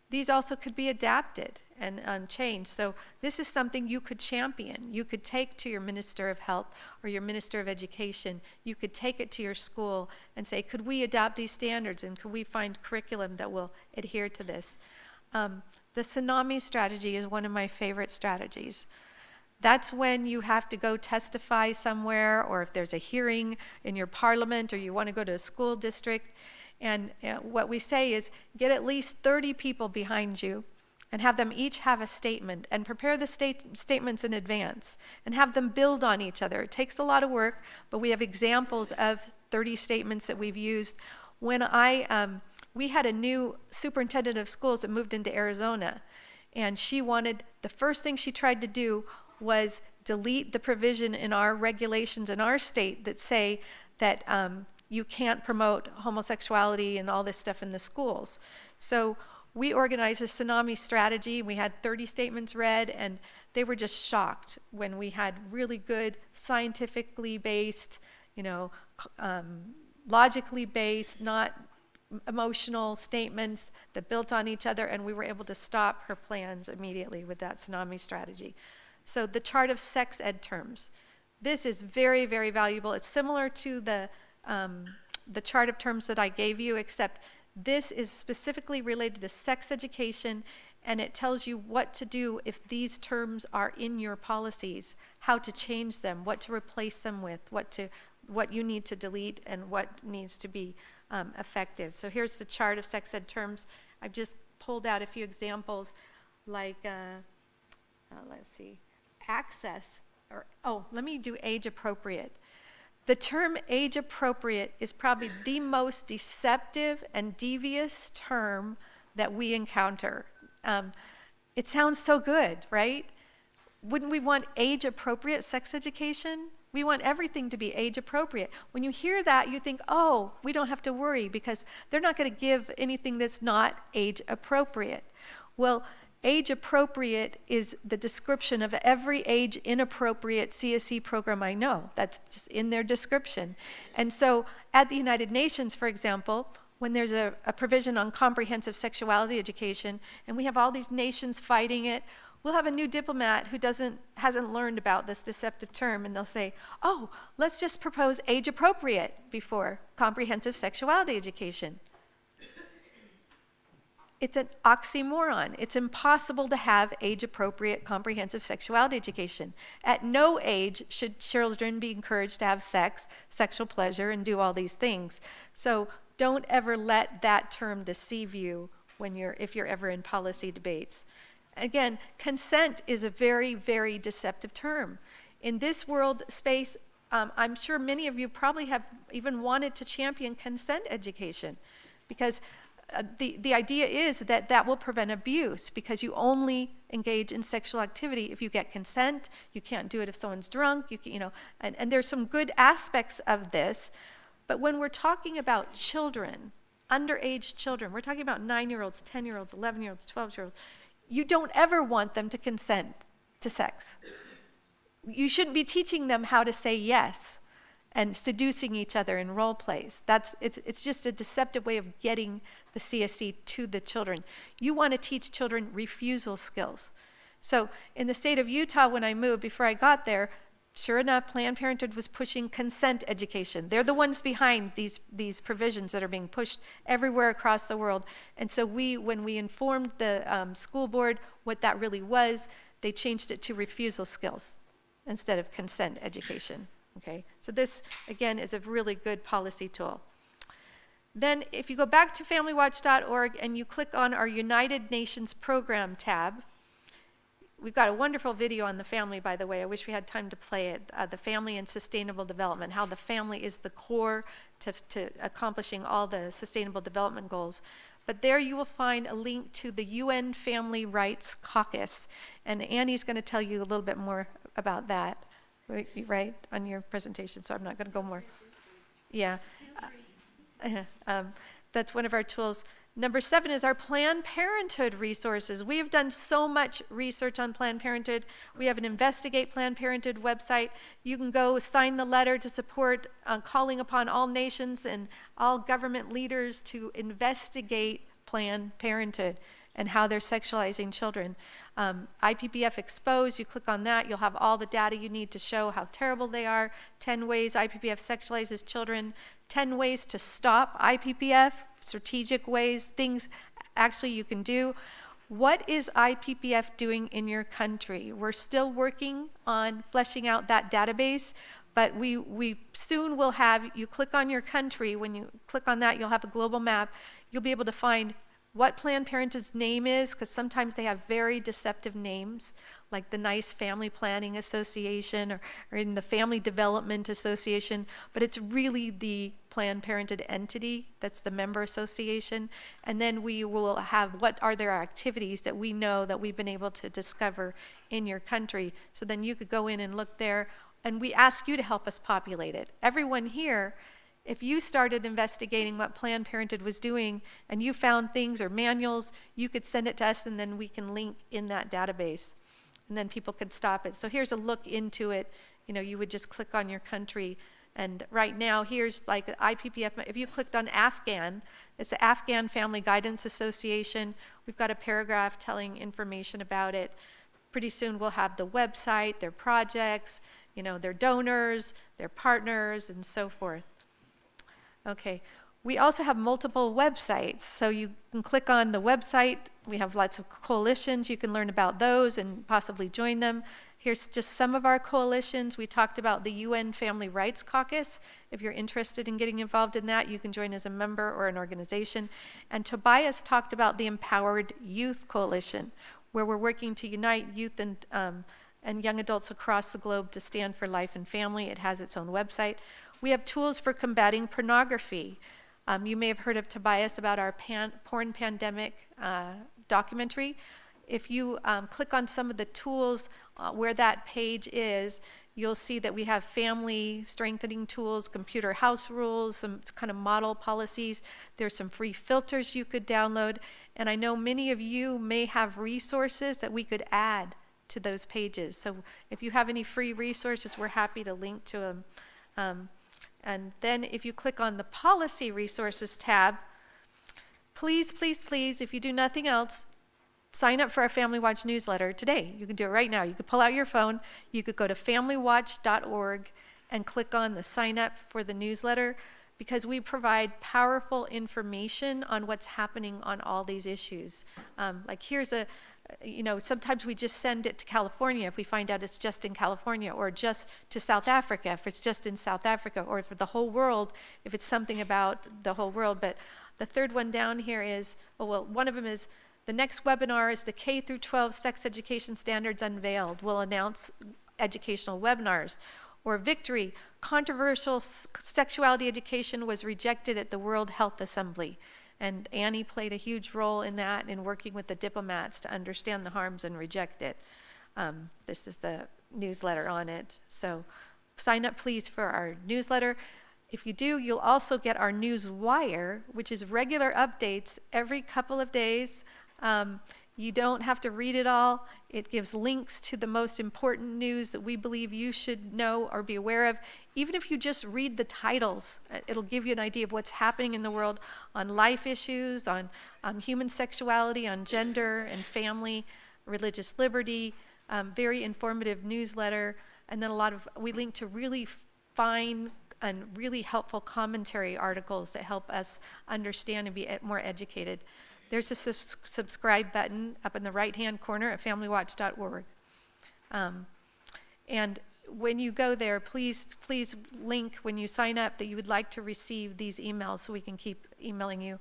These also could be adapted and changed. So this is something you could champion. You could take to your Minister of Health or your Minister of Education. You could take it to your school and say, could we adopt these standards and could we find curriculum that will adhere to this? The tsunami strategy is one of my favorite strategies. That's when you have to go testify somewhere, or if there's a hearing in your parliament, or you want to go to a school district. And what we say is get at least 30 people behind you and have them each have a statement, and prepare the statements in advance and have them build on each other. It takes a lot of work, but we have examples of 30 statements that we've used. When we had a new superintendent of schools that moved into Arizona, and the first thing she tried to do was delete the provision in our regulations in our state that say that you can't promote homosexuality and all this stuff in the schools. So we organized a tsunami strategy. We had 30 statements read, and they were just shocked when we had really good, scientifically based, logically based, not emotional statements that built on each other, and we were able to stop her plans immediately with that tsunami strategy. So the chart of sex ed terms. This is very, very valuable. It's similar to the chart of terms that I gave you, except this is specifically related to sex education, and it tells you what to do if these terms are in your policies, how to change them, what to replace them with, what you need to delete, and what needs to be effective. So here's the chart of sex ed terms. I've just pulled out a few examples, like, let's see, access, let me do age appropriate. The term age appropriate is probably the most deceptive and devious term that we encounter. It sounds so good, right? Wouldn't we want age appropriate sex education? We want everything to be age appropriate. When you hear that, you think, oh, we don't have to worry because they're not going to give anything that's not age appropriate. Well, age appropriate is the description of every age inappropriate CSE program I know. That's just in their description. And so at the United Nations, for example, when there's a provision on comprehensive sexuality education, and we have all these nations fighting it, we'll have a new diplomat who hasn't learned about this deceptive term, and they'll say, oh, let's just propose age appropriate before comprehensive sexuality education. It's an oxymoron. It's impossible to have age-appropriate comprehensive sexuality education. At no age should children be encouraged to have sex, sexual pleasure, and do all these things. So don't ever let that term deceive you if you're ever in policy debates. Again, consent is a very, very deceptive term. In this world space, I'm sure many of you probably have even wanted to champion consent education, because the idea is that will prevent abuse, because you only engage in sexual activity if you get consent. You can't do it if someone's drunk. And there's some good aspects of this, but when we're talking about children, underage children, we're talking about 9-year-olds, 10-year-olds, 11-year-olds, 12-year-olds. You don't ever want them to consent to sex. You shouldn't be teaching them how to say yes and seducing each other in role plays. It's just a deceptive way of getting the CSE to the children. You want to teach children refusal skills. So in the state of Utah, when I moved, before I got there, sure enough, Planned Parenthood was pushing consent education. They're the ones behind these provisions that are being pushed everywhere across the world. And so when we informed the school board what that really was, they changed it to refusal skills instead of consent education. Okay, so this, again, is a really good policy tool. Then if you go back to familywatch.org and you click on our United Nations Program tab, we've got a wonderful video on the family, by the way. I wish we had time to play it. The family and sustainable development, how the family is the core to accomplishing all the sustainable development goals. But there you will find a link to the UN Family Rights Caucus. And Annie's going to tell you a little bit more about that, right, on your presentation. So I'm not going to go more. Yeah. That's one of our tools. Number 7 is our Planned Parenthood resources. We have done so much research on Planned Parenthood. We have an Investigate Planned Parenthood website. You can go sign the letter to support calling upon all nations and all government leaders to investigate Planned Parenthood and how they're sexualizing children. IPPF Exposed, you click on that, you'll have all the data you need to show how terrible they are. 10 ways IPPF sexualizes children. 10 ways to stop IPPF, strategic ways, things actually you can do. What is IPPF doing in your country? We're still working on fleshing out that database, but we soon will have, you click on your country, when you click on that, you'll have a global map. You'll be able to find what Planned Parenthood's name is, because sometimes they have very deceptive names, like the Nice Family Planning Association or in the Family Development Association, but it's really the Planned Parenthood entity that's the member association. And then we will have what are their activities that we know that we've been able to discover in your country. So then you could go in and look there, and we ask you to help us populate it. Everyone here, if you started investigating what Planned Parenthood was doing and you found things or manuals, you could send it to us and then we can link in that database. And then people could stop it. So here's a look into it. You know, you would just click on your country. And right now, here's like the IPPF. If you clicked on Afghan, it's the Afghan Family Guidance Association. We've got a paragraph telling information about it. Pretty soon we'll have the website, their projects, you know, their donors, their partners, and so forth. Okay, we also have multiple websites, so you can click on the website. We have lots of coalitions. You can learn about those and possibly join them. Here's just some of our coalitions. We talked about the UN Family Rights Caucus. If you're interested in getting involved in that, you can join as a member or an organization. And Tobias talked about the Empowered Youth Coalition, where we're working to unite youth and young adults across the globe to stand for life and family. It has its own website. We have tools for combating pornography. You may have heard of Tobias about our porn pandemic documentary. If you click on some of the tools where that page is, you'll see that we have family strengthening tools, computer house rules, some kind of model policies. There's some free filters you could download. And I know many of you may have resources that we could add to those pages. So if you have any free resources, we're happy to link to them. And then if you click on the Policy Resources tab, please, please, please, if you do nothing else, sign up for our Family Watch newsletter today. You can do it right now. You could pull out your phone. You could go to familywatch.org and click on the sign up for the newsletter, because we provide powerful information on what's happening on all these issues. Like here's a, you know, sometimes we just send it to California if we find out it's just in California, or just to South Africa if it's just in South Africa, or for the whole world if it's something about the whole world. But the third one down here is, well, one of them is the next webinar is the K through 12 Sex Education Standards Unveiled. We'll announce educational webinars. Or Victory, controversial sexuality education was rejected at the World Health Assembly. And Annie played a huge role in that, in working with the diplomats to understand the harms and reject it. This is the newsletter on it. So sign up, please, for our newsletter. If you do, you'll also get our news wire, which is regular updates every couple of days. You don't have to read it all. It gives links to the most important news that we believe you should know or be aware of. Even if you just read the titles, it'll give you an idea of what's happening in the world on life issues, on human sexuality, on gender and family, religious liberty, very informative newsletter. And then we link to really fine and really helpful commentary articles that help us understand and be more educated. There's a subscribe button up in the right-hand corner at familywatch.org. And when you go there, please link when you sign up that you would like to receive these emails so we can keep emailing you.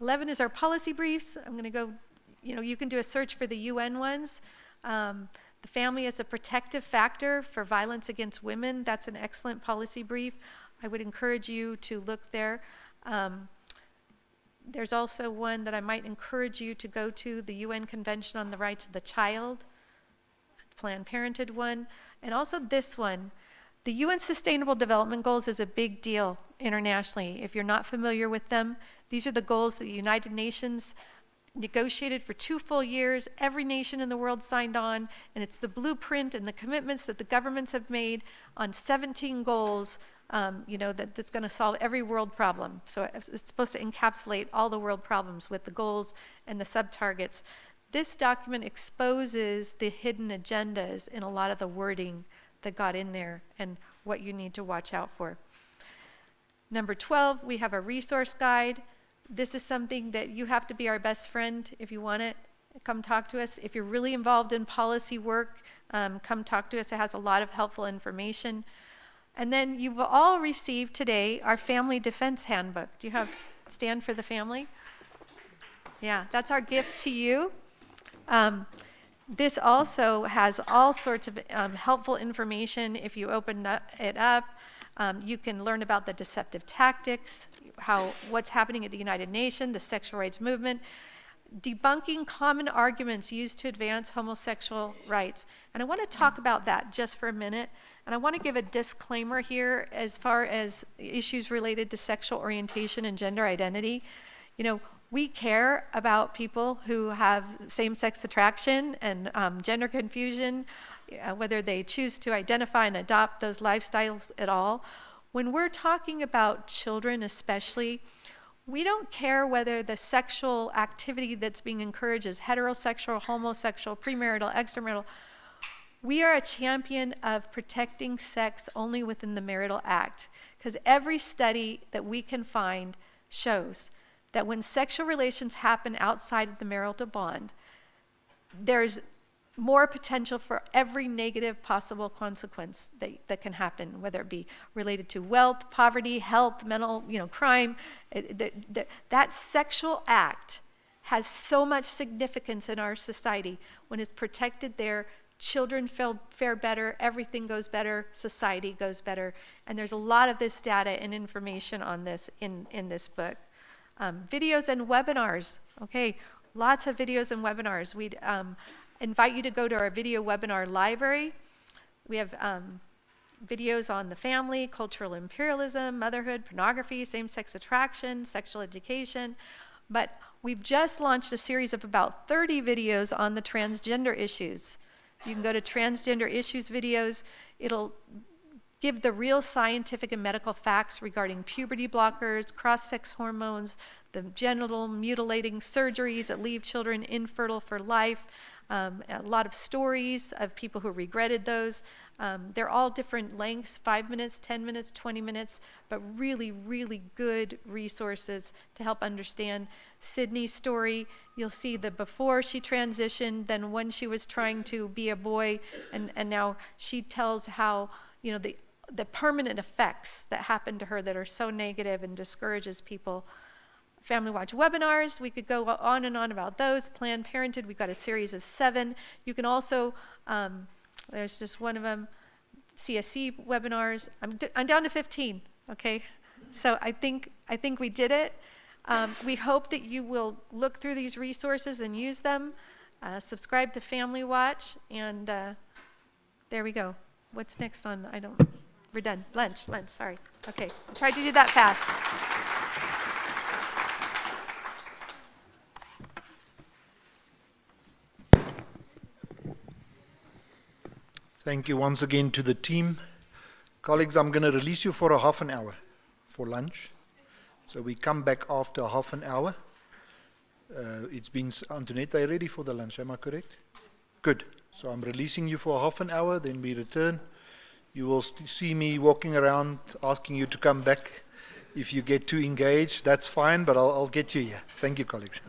11 is our policy briefs. I'm going to go, you can do a search for the UN ones. The family as a protective factor for violence against women. That's an excellent policy brief. I would encourage you to look there. There's also one that I might encourage you to go to, the UN Convention on the Rights of the Child, Planned Parenthood one, and also this one. The UN Sustainable Development Goals is a big deal internationally. If you're not familiar with them, these are the goals that the United Nations negotiated for 2 full years. Every nation in the world signed on, and it's the blueprint and the commitments that the governments have made on 17 goals, that's going to solve every world problem. So it's supposed to encapsulate all the world problems with the goals and the sub-targets. This document exposes the hidden agendas in a lot of the wording that got in there and what you need to watch out for. Number 12, we have a resource guide. This is something that you have to be our best friend if you want it. Come talk to us. If you're really involved in policy work, come talk to us. It has a lot of helpful information. And then you've all received today our Family Defense Handbook. Do you have Stand for the Family? Yeah, that's our gift to you. This also has all sorts of helpful information. If you open it up, you can learn about the deceptive tactics, what's happening at the United Nations, the sexual rights movement, debunking common arguments used to advance homosexual rights. And I want to talk about that just for a minute. And I want to give a disclaimer here as far as issues related to sexual orientation and gender identity. We care about people who have same-sex attraction and gender confusion, whether they choose to identify and adopt those lifestyles at all. When we're talking about children especially, we don't care whether the sexual activity that's being encouraged is heterosexual, homosexual, premarital, extramarital. We are a champion of protecting sex only within the marital act, because every study that we can find shows that when sexual relations happen outside of the marital bond, there's more potential for every negative possible consequence that can happen, whether it be related to wealth, poverty, health, mental, crime. That sexual act has so much significance in our society. When it's protected there, children fare better, everything goes better, society goes better. And there's a lot of this data and information on this in this book. Videos and webinars, okay, lots of videos and webinars. We'd invite you to go to our video webinar library. We have videos on the family, cultural imperialism, motherhood, pornography, same-sex attraction, sexual education. But we've just launched a series of about 30 videos on the transgender issues. You can go to transgender issues videos. It'll give the real scientific and medical facts regarding puberty blockers, cross-sex hormones, the genital mutilating surgeries that leave children infertile for life, a lot of stories of people who regretted those. They're all different lengths, 5 minutes, 10 minutes, 20 minutes, but really, really good resources to help understand Sydney's story. You'll see the before she transitioned, then when she was trying to be a boy, and now she tells how, the permanent effects that happen to her that are so negative and discourages people. Family Watch webinars, we could go on and on about those. Planned Parenthood, we've got a series of 7. You can also, there's just one of them, CSE webinars. I'm down to 15, okay? So I think we did it. We hope that you will look through these resources and use them. Subscribe to Family Watch, and there we go. What's next on, we're done. Lunch, sorry. Okay, I tried to do that fast. Thank you once again to the team. Colleagues, I'm going to release you for a half an hour for lunch. So we come back after half an hour. It's been, Antoinette, are you ready for the lunch? Am I correct? Good. So I'm releasing you for half an hour, then we return. You will see me walking around asking you to come back. If you get too engaged, that's fine, but I'll get you here. Thank you, colleagues.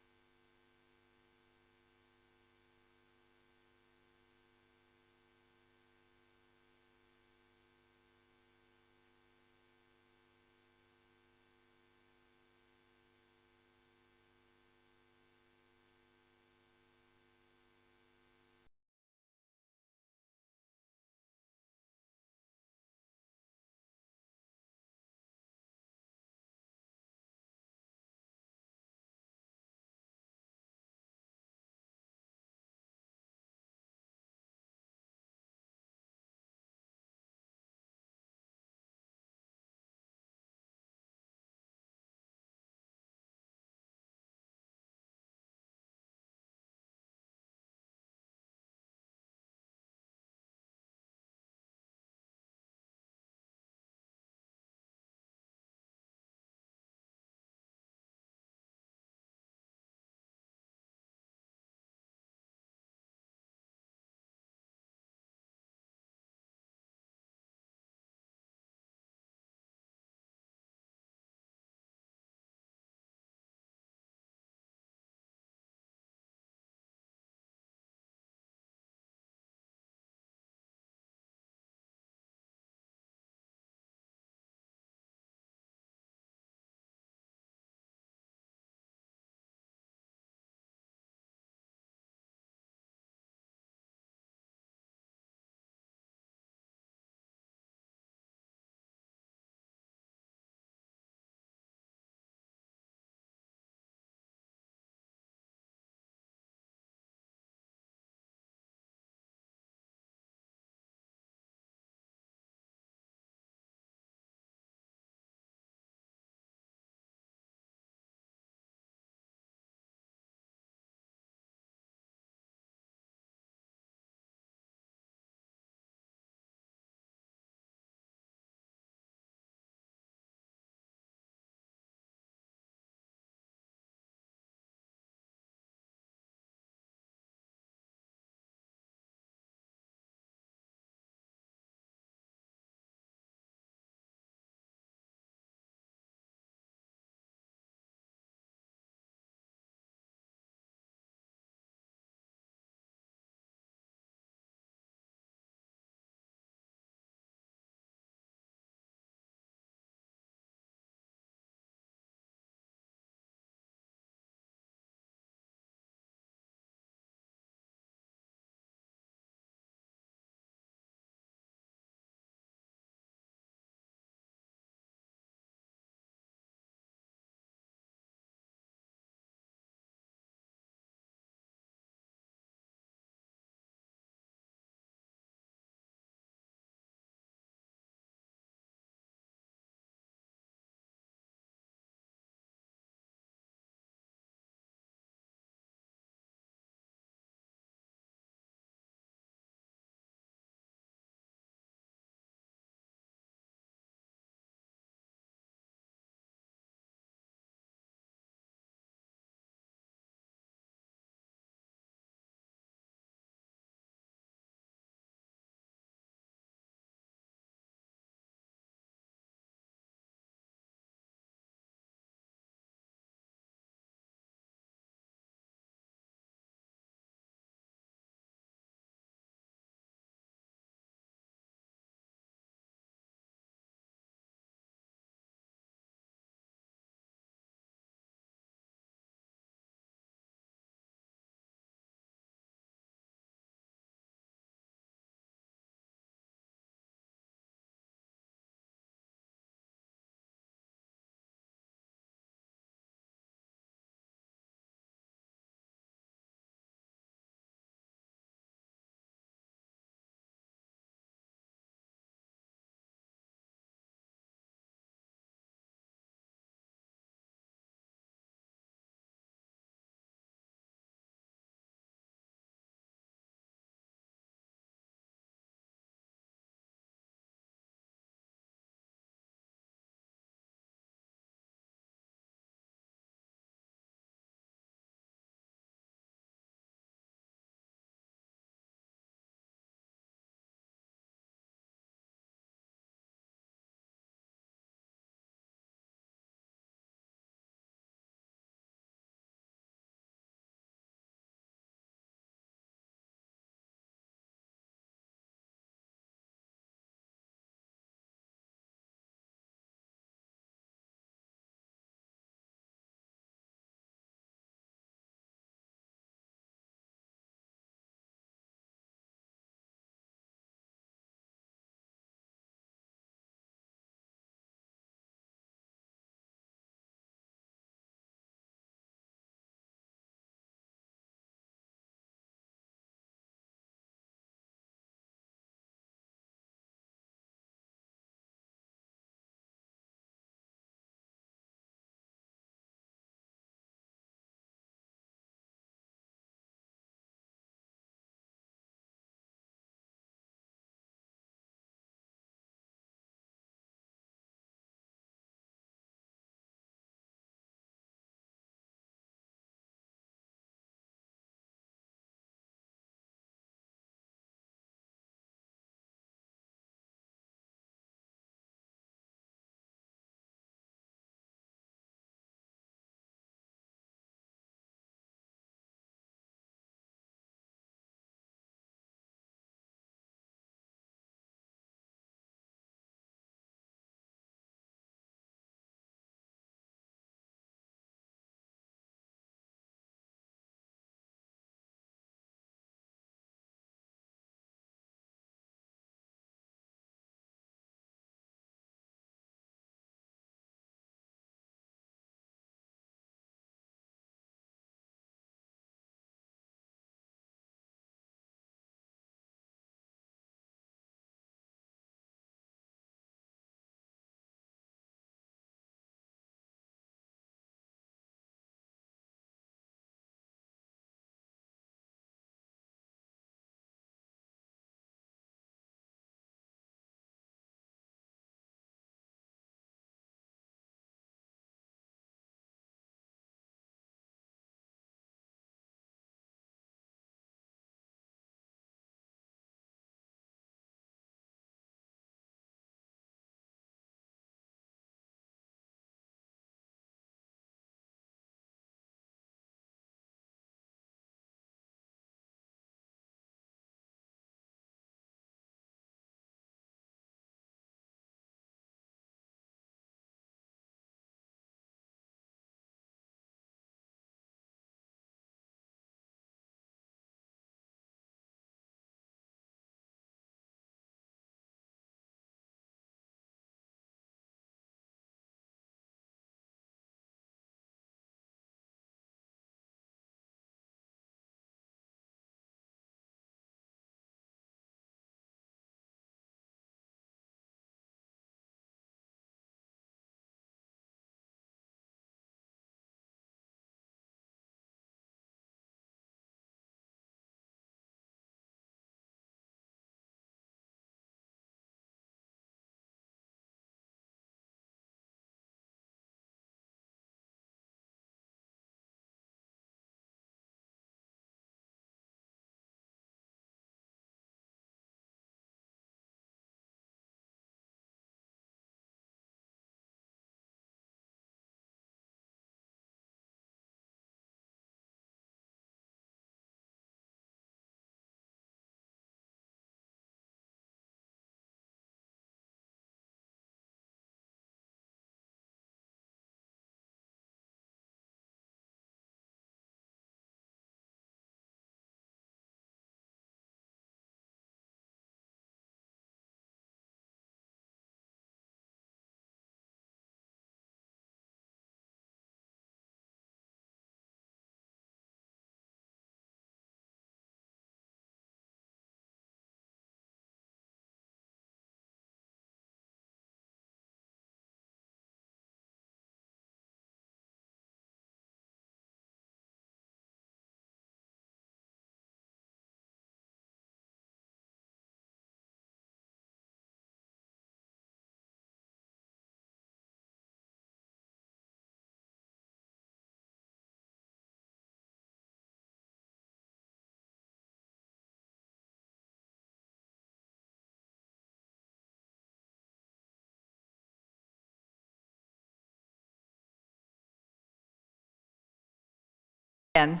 And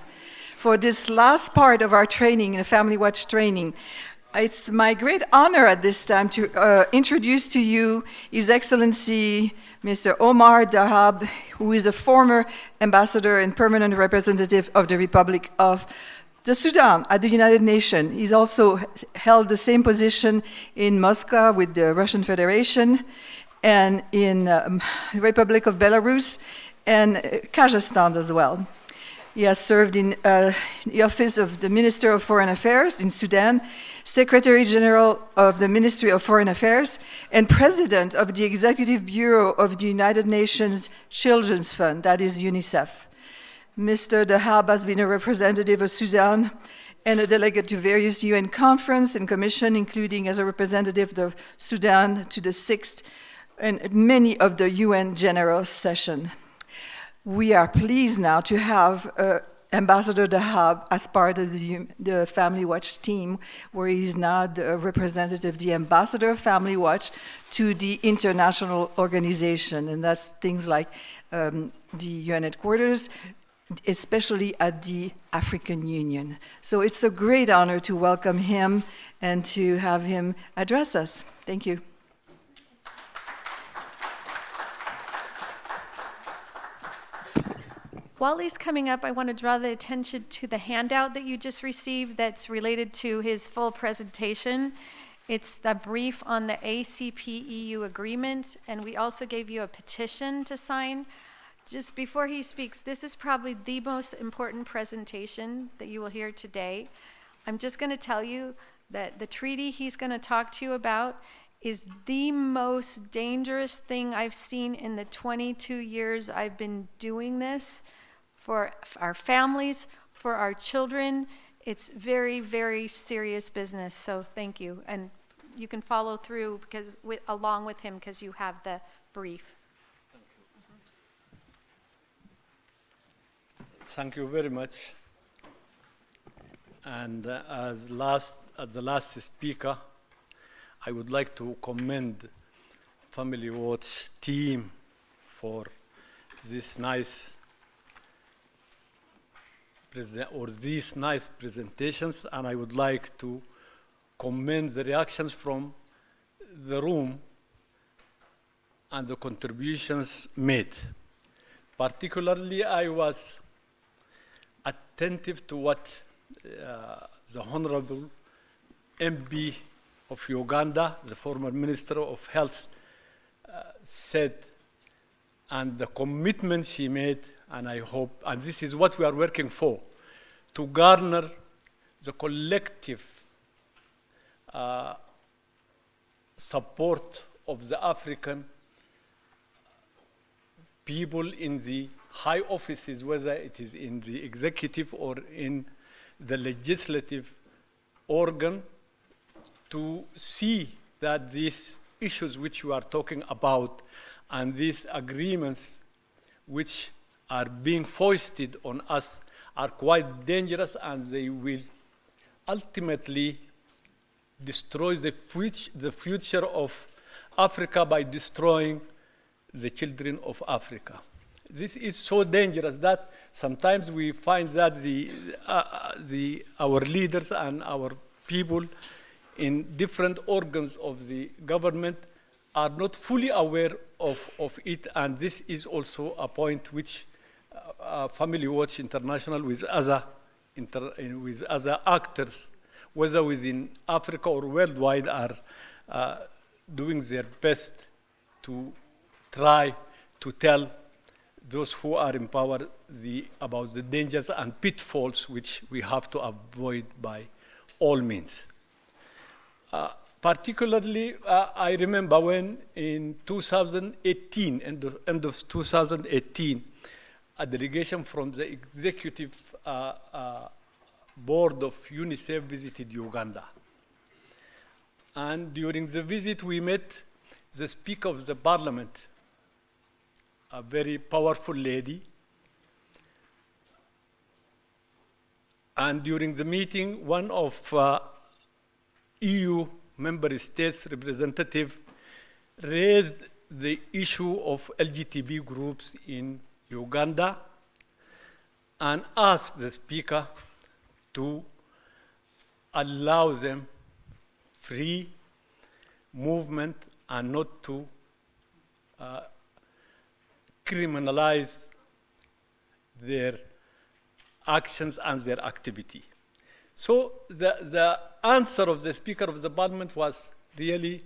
for this last part of our training, the Family Watch training, it's my great honor at this time to introduce to you His Excellency Mr. Omar Dahab, who is a former ambassador and permanent representative of the Republic of the Sudan at the United Nations. He's also held the same position in Moscow with the Russian Federation and in Republic of Belarus and Kazakhstan as well. He has served in the office of the Minister of Foreign Affairs in Sudan, Secretary General of the Ministry of Foreign Affairs, and President of the Executive Bureau of the United Nations Children's Fund, that is UNICEF. Mr. Dahab has been a representative of Sudan and a delegate to various UN conferences and commissions, including as a representative of Sudan to the 6th and many of the UN General Session. We are pleased now to have Ambassador Dahab as part of the Family Watch team, where he's now the representative, the ambassador of Family Watch to the international organization, and that's things like the UN headquarters, especially at the African Union. So it's a great honor to welcome him and to have him address us. Thank you. While he's coming up, I want to draw the attention to the handout that you just received that's related to his full presentation. It's the brief on the ACP-EU agreement, and we also gave you a petition to sign. Just before he speaks, this is probably the most important presentation that you will hear today. I'm just going to tell you that the treaty he's going to talk to you about is the most dangerous thing I've seen in the 22 years I've been doing this. For our families, for our children, it's very, very serious business. So thank you, and you can follow through along with him because you have the brief. Thank you very much. And as the last speaker, I would like to commend Family Watch team for this these nice presentations, and I would like to commend the reactions from the room and the contributions made. Particularly, I was attentive to what the Honorable MP of Uganda, the former Minister of Health, said, and the commitment she made, and I hope, and this is what we are working for, to garner the collective support of the African people in the high offices, whether it is in the executive or in the legislative organ, to see that these issues which we are talking about and these agreements which are being foisted on us are quite dangerous, and they will ultimately destroy the future of Africa by destroying the children of Africa. This is so dangerous that sometimes we find that our leaders and our people in different organs of the government are not fully aware of it, and this is also a point which Family Watch International with other actors, whether within Africa or worldwide, are doing their best to try to tell those who are in power about the dangers and pitfalls which we have to avoid by all means. Particularly, I remember when in 2018, end of 2018, a delegation from the executive board of UNICEF visited Uganda. And during the visit, we met the Speaker of the Parliament, a very powerful lady. And during the meeting, one of EU member states representative raised the issue of LGTB groups in Uganda, and ask the speaker to allow them free movement and not to criminalize their actions and their activity. So the answer of the Speaker of the Parliament was really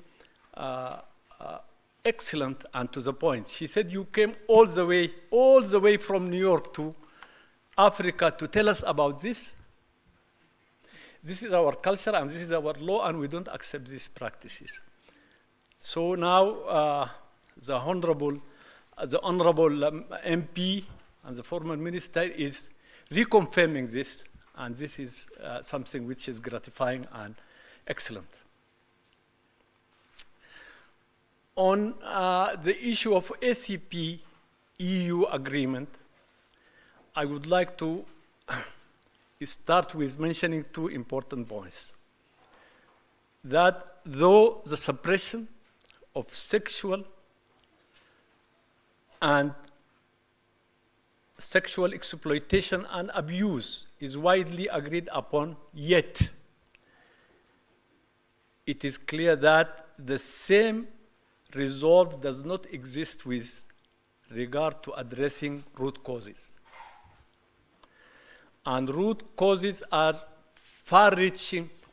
excellent and to the point. She said, you came all the way from New York to Africa to tell us about this. This is our culture and this is our law, and we don't accept these practices. So now the honorable MP and the former minister is reconfirming this, and this is something which is gratifying and excellent. On the issue of ACP-EU agreement, I would like to start with mentioning two important points. That though the suppression of sexual exploitation and abuse is widely agreed upon, yet it is clear that the same resolve does not exist with regard to addressing root causes. And root causes are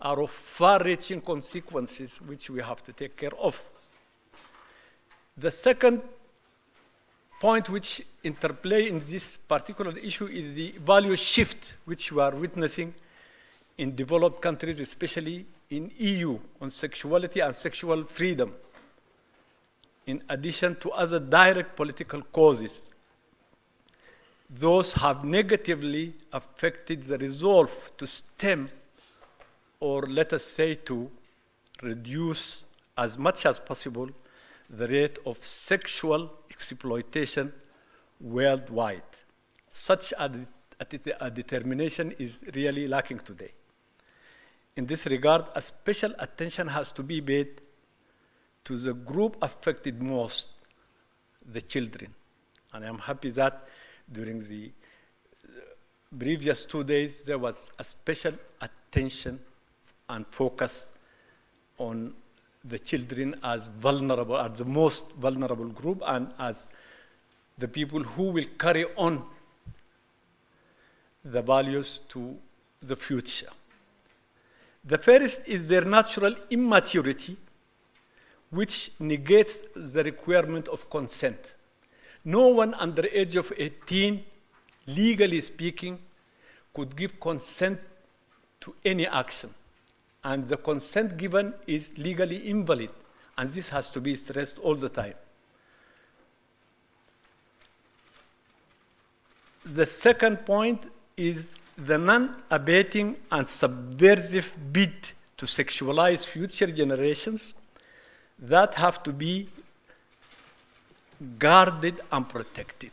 of far-reaching consequences which we have to take care of. The second point which interplay in this particular issue is the value shift which we are witnessing in developed countries, especially in EU, on sexuality and sexual freedom, in addition to other direct political causes. Those have negatively affected the resolve to stem, or let us say to reduce as much as possible, the rate of sexual exploitation worldwide. Such a determination is really lacking today. In this regard, a special attention has to be paid to the group affected most, the children. And I'm happy that during the previous 2 days, there was a special attention and focus on the children as vulnerable, as the most vulnerable group, and as the people who will carry on the values to the future. The first is their natural immaturity, which negates the requirement of consent. No one under the age of 18, legally speaking, could give consent to any action. And the consent given is legally invalid. And this has to be stressed all the time. The second point is the non-abating and subversive bid to sexualize future generations that have to be guarded and protected.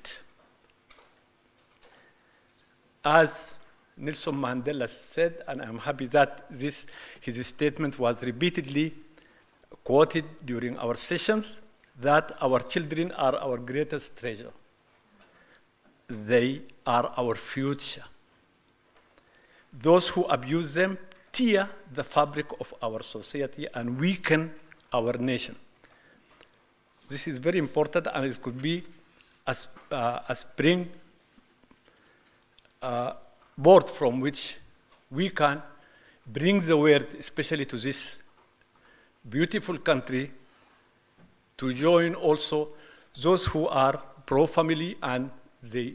As Nelson Mandela said, and I'm happy that his statement was repeatedly quoted during our sessions, that our children are our greatest treasure. They are our future. Those who abuse them tear the fabric of our society and weaken our nation. This is very important, and it could be a spring board from which we can bring the word, especially to this beautiful country, to join also those who are pro-family, and they,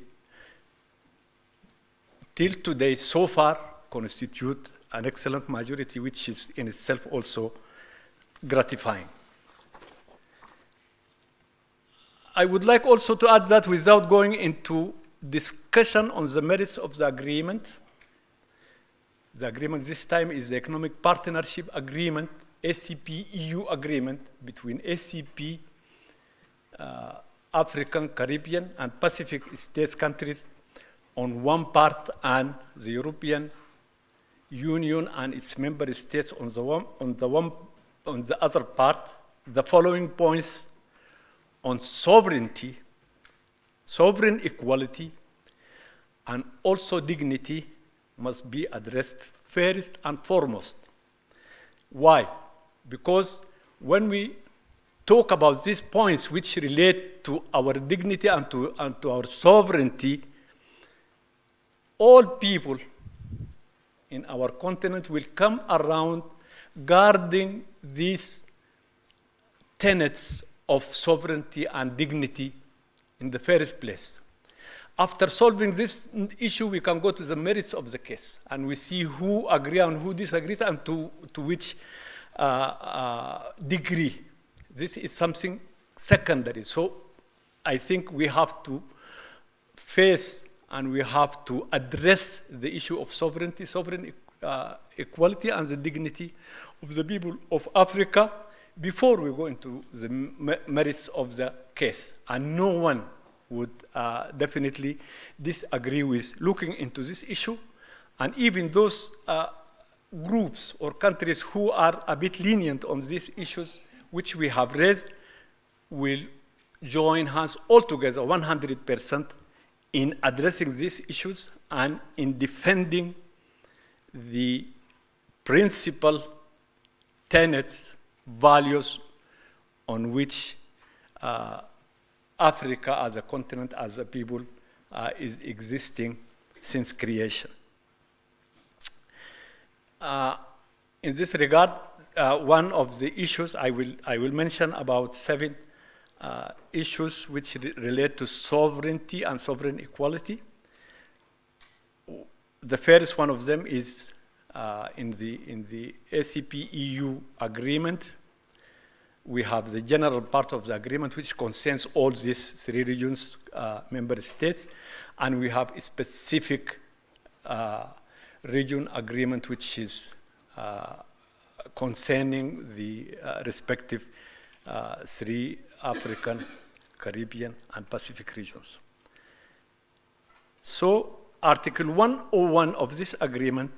till today, so far, constitute an excellent majority, which is in itself also gratifying. I would like also to add that without going into discussion on the merits of the agreement this time is the Economic Partnership Agreement, ACP-EU agreement between ACP, African, Caribbean, and Pacific states countries on one part, and the European Union and its member states on the other part. The following points on sovereignty, sovereign equality, and also dignity must be addressed first and foremost. Why? Because when we talk about these points which relate to our dignity and to our sovereignty, all people in our continent will come around guarding these tenets of sovereignty and dignity in the first place. After solving this issue, we can go to the merits of the case, and we see who agree and who disagrees, and to which degree. This is something secondary. So I think we have to face and we have to address the issue of sovereignty, sovereign equality, and the dignity of the people of Africa before we go into the merits of the case. And no one would definitely disagree with looking into this issue. And even those groups or countries who are a bit lenient on these issues which we have raised will join hands altogether 100% in addressing these issues and in defending the principal tenets, values on which Africa as a continent, as a people, is existing since creation. In this regard, one of the issues I will mention about 7 issues which relate to sovereignty and sovereign equality. The first one of them is in the ACP-EU agreement. We have the general part of the agreement which concerns all these 3 regions, member states, and we have a specific region agreement which is concerning the respective 3 African, Caribbean, and Pacific regions. So Article 101 of this agreement,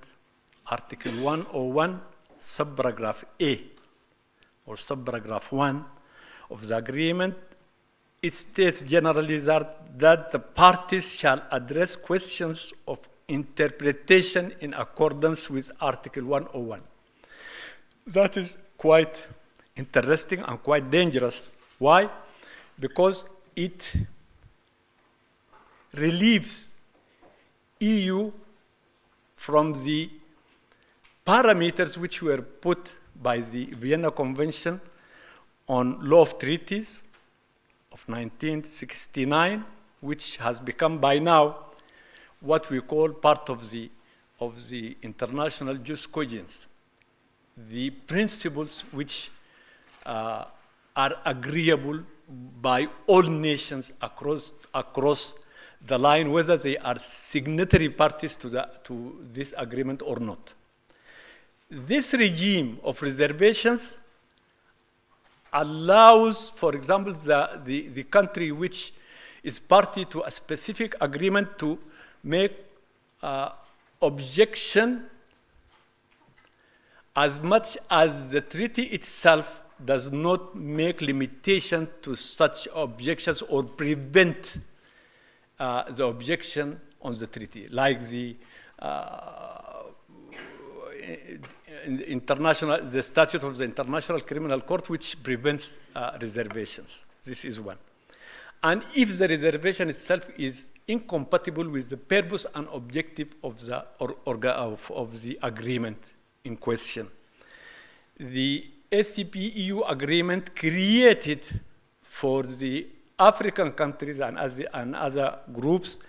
Article 101, subparagraph A, or subparagraph 1 of the agreement, it states generally that the parties shall address questions of interpretation in accordance with Article 101. That is quite interesting and quite dangerous. Why? Because it relieves EU from the parameters which were put by the Vienna Convention on Law of Treaties of 1969, which has become by now what we call part of the international jus cogens, the principles which are agreeable by all nations across the line, whether they are signatory parties to this agreement or not. This regime of reservations allows, for example, the country which is party to a specific agreement to make objection as much as the treaty itself does not make limitation to such objections or prevent the objection on the treaty, like the statute of the International Criminal Court, which prevents reservations. This is one. And if the reservation itself is incompatible with the purpose and objective of the agreement in question. The ACP-EU agreement created for the African countries and other groups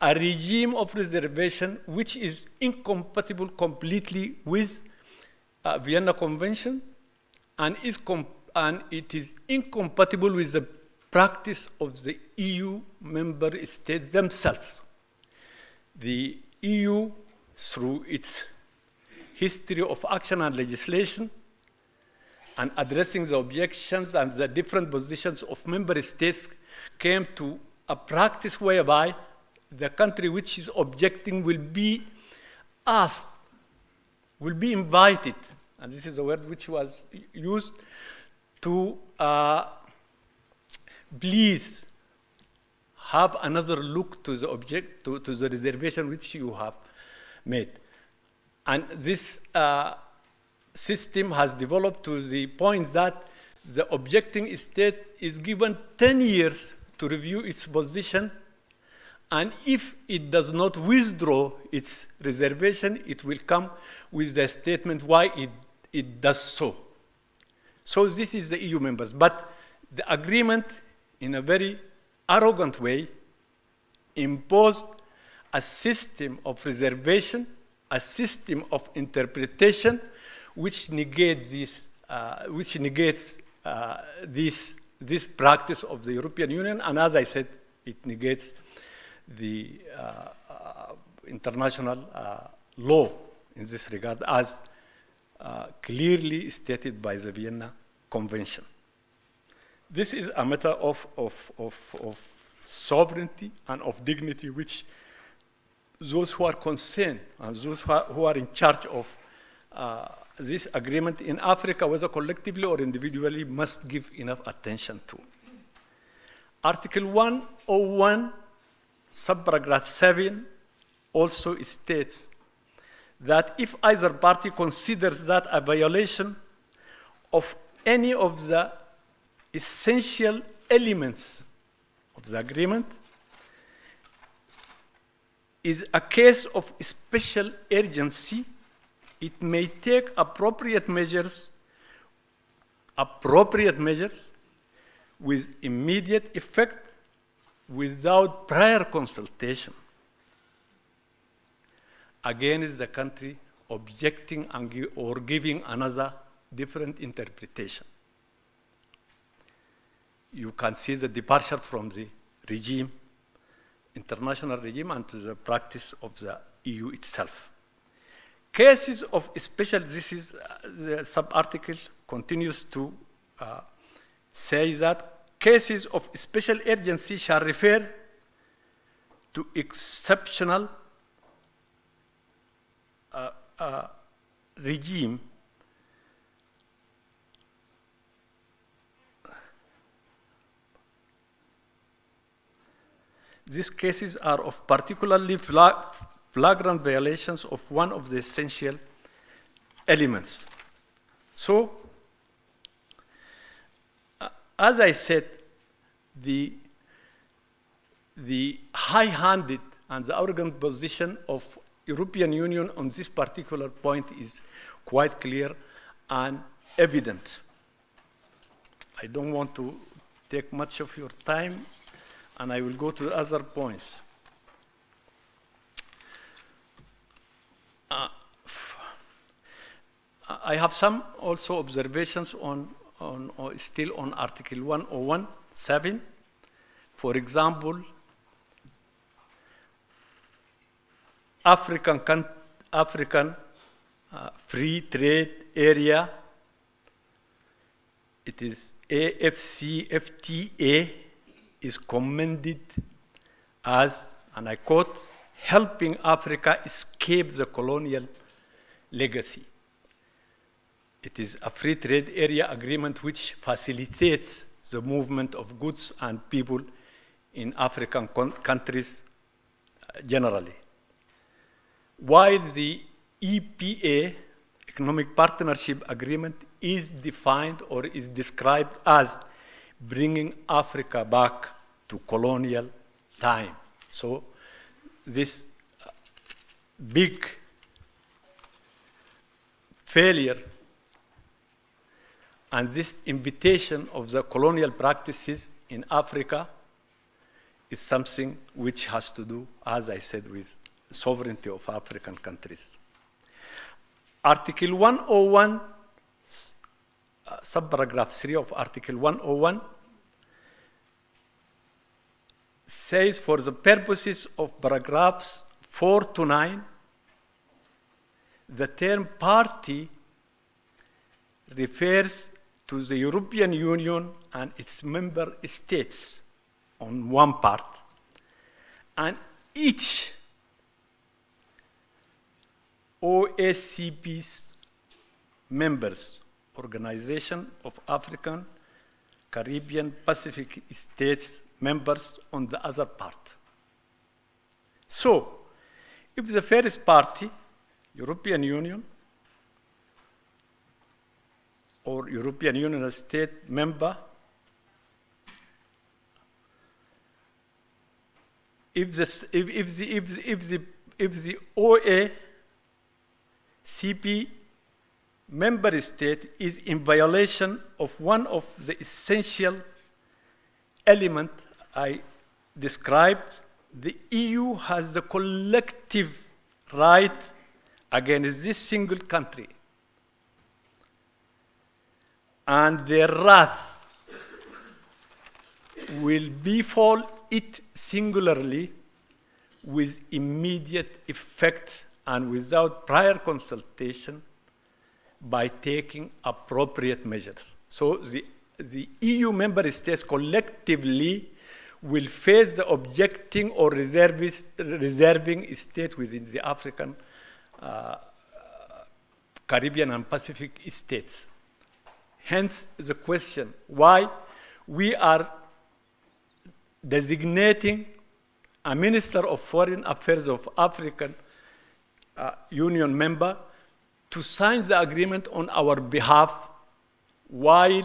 a regime of reservation which is incompatible completely with Vienna Convention, and it is incompatible with the practice of the EU member states themselves. The EU, through its history of action and legislation, and addressing the objections and the different positions of member states, came to a practice whereby the country which is objecting will be asked, will be invited, and this is a word which was used, to please have another look to the object, to the reservation which you have made. And this system has developed to the point that the objecting state is given 10 years to review its position, and if it does not withdraw its reservation, it will come with the statement why it does so. So this is the EU members. But the agreement, in a very arrogant way, imposed a system of reservation, a system of interpretation, which negates this practice of the European Union, and as I said, it negates the international law in this regard, as clearly stated by the Vienna Convention. This is a matter of sovereignty and of dignity, which those who are concerned and those who are in charge of this agreement in Africa, whether collectively or individually, must give enough attention to. Article 101, subparagraph 7, also states that if either party considers that a violation of any of the essential elements of the agreement is a case of special urgency, it may take appropriate measures with immediate effect without prior consultation against the country objecting or giving another different interpretation. You can see the departure from the regime, international regime, and to the practice of the EU itself. Cases of special, this is the sub-article continues to say that cases of special urgency shall refer to exceptional regime These cases are of particularly flagrant violations of one of the essential elements. So, as I said, the high-handed and the arrogant position of European Union on this particular point is quite clear and evident. I don't want to take much of your time, and I will go to other points. I have some also observations still on Article 101(7). For example, African Free Trade Area, it is AFCFTA, is commended as, and I quote, helping Africa escape the colonial legacy. It is a free trade area agreement which facilitates the movement of goods and people in African countries generally. While the EPA, Economic Partnership Agreement, is defined or is described as bringing Africa back to colonial time. So this big failure and this invitation of the colonial practices in Africa is something which has to do, as I said, with sovereignty of African countries. Article 101, subparagraph 3 of Article 101 says, for the purposes of paragraphs 4 to 9, the term party refers to the European Union and its member states on one part, and each OSCP's members, Organization of African, Caribbean, Pacific States members on the other part. So, if the first party, European Union, or European Union state member, if the OA CP member state is in violation of one of the essential elements I described, the EU has the collective right against this single country. And their wrath will befall it singularly with immediate effect and without prior consultation by taking appropriate measures. So the EU member states collectively will face the objecting or reserving state within the African, Caribbean, and Pacific states. Hence the question why we are designating a Minister of Foreign Affairs of African Union member to sign the agreement on our behalf, while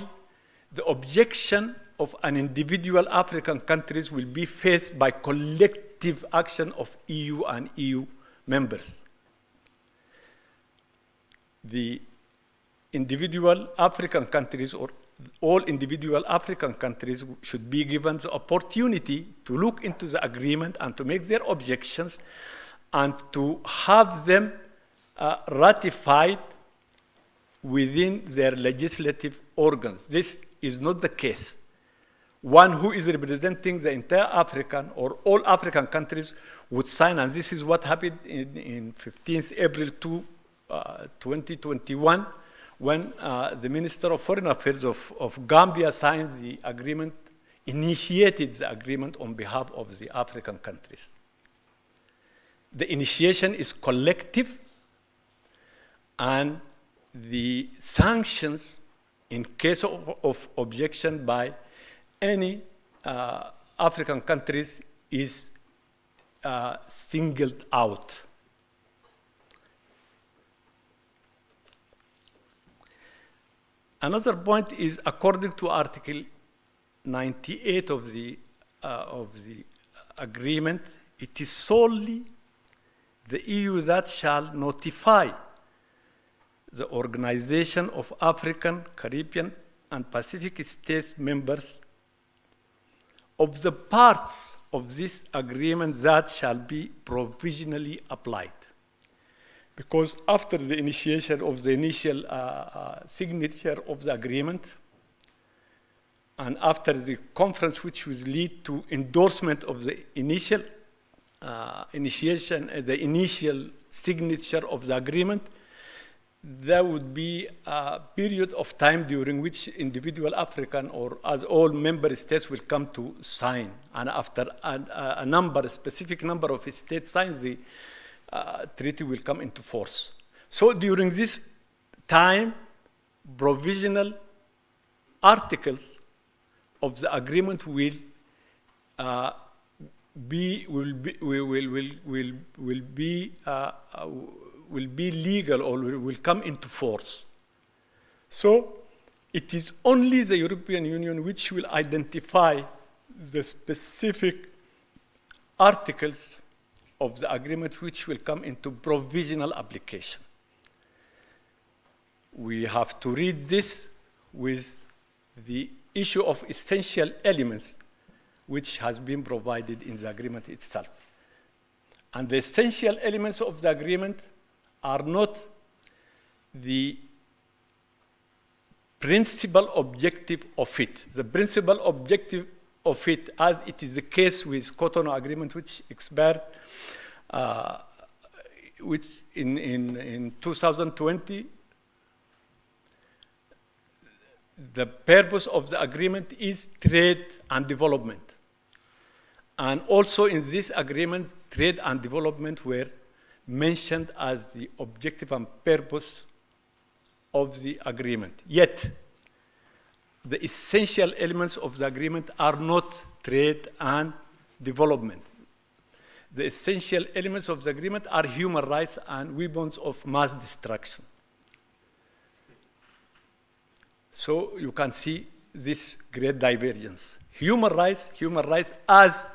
the objection of an individual African countries will be faced by collective action of EU and EU members. The individual African countries, or all individual African countries, should be given the opportunity to look into the agreement and to make their objections and to have them ratified within their legislative organs. This is not the case. One who is representing the entire African or all African countries would sign, and this is what happened in 15th April 2021, when the Minister of Foreign Affairs of Gambia signed the agreement, initiated the agreement on behalf of the African countries. The initiation is collective, and the sanctions in case of objection by any African countries is singled out. Another point is, according to Article 98 of the agreement, it is solely the EU that shall notify the Organization of African, Caribbean, and Pacific States members of the parts of this agreement that shall be provisionally applied. Because after the initiation of the initial signature of the agreement, and after the conference which will lead to endorsement of the initial the initial signature of the agreement, there would be a period of time during which individual African or as all member states will come to sign. And after a specific number of states signs, the treaty will come into force. So during this time, provisional articles of the agreement will be legal or will come into force. So it is only the European Union which will identify the specific articles of the agreement which will come into provisional application. We have to read this with the issue of essential elements which has been provided in the agreement itself. And the essential elements of the agreement are not the principal objective of it. The principal objective of it, as it is the case with Cotonou Agreement, which expired which in 2020, the purpose of the agreement is trade and development. And also in this agreement, trade and development were mentioned as the objective and purpose of the agreement. Yet, the essential elements of the agreement are not trade and development. The essential elements of the agreement are human rights and weapons of mass destruction. So you can see this great divergence. Human rights as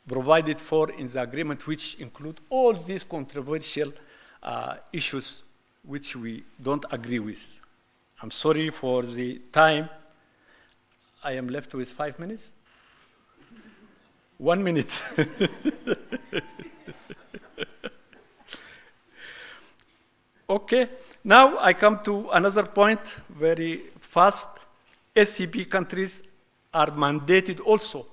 provided for in the agreement, which include all these controversial issues which we don't agree with. I'm sorry for the time. I am left with 5 minutes. 1 minute. Okay, now I come to another point very fast. SCP countries are mandated also,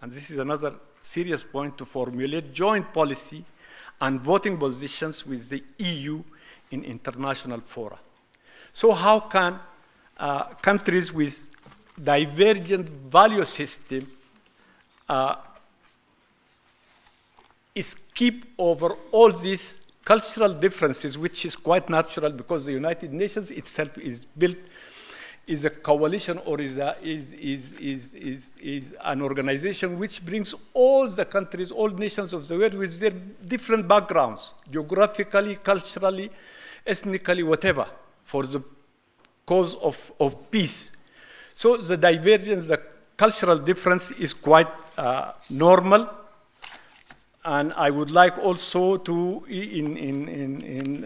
and this is another serious point, to formulate joint policy and voting positions with the EU in international fora. So how can countries with divergent value system skip over all these cultural differences, which is quite natural because the United Nations itself is built, is a coalition, or is an organization which brings all the countries, all nations of the world with their different backgrounds, geographically, culturally, ethnically, whatever, for the cause of peace. So the divergence, the cultural difference is quite normal. And I would like also to, in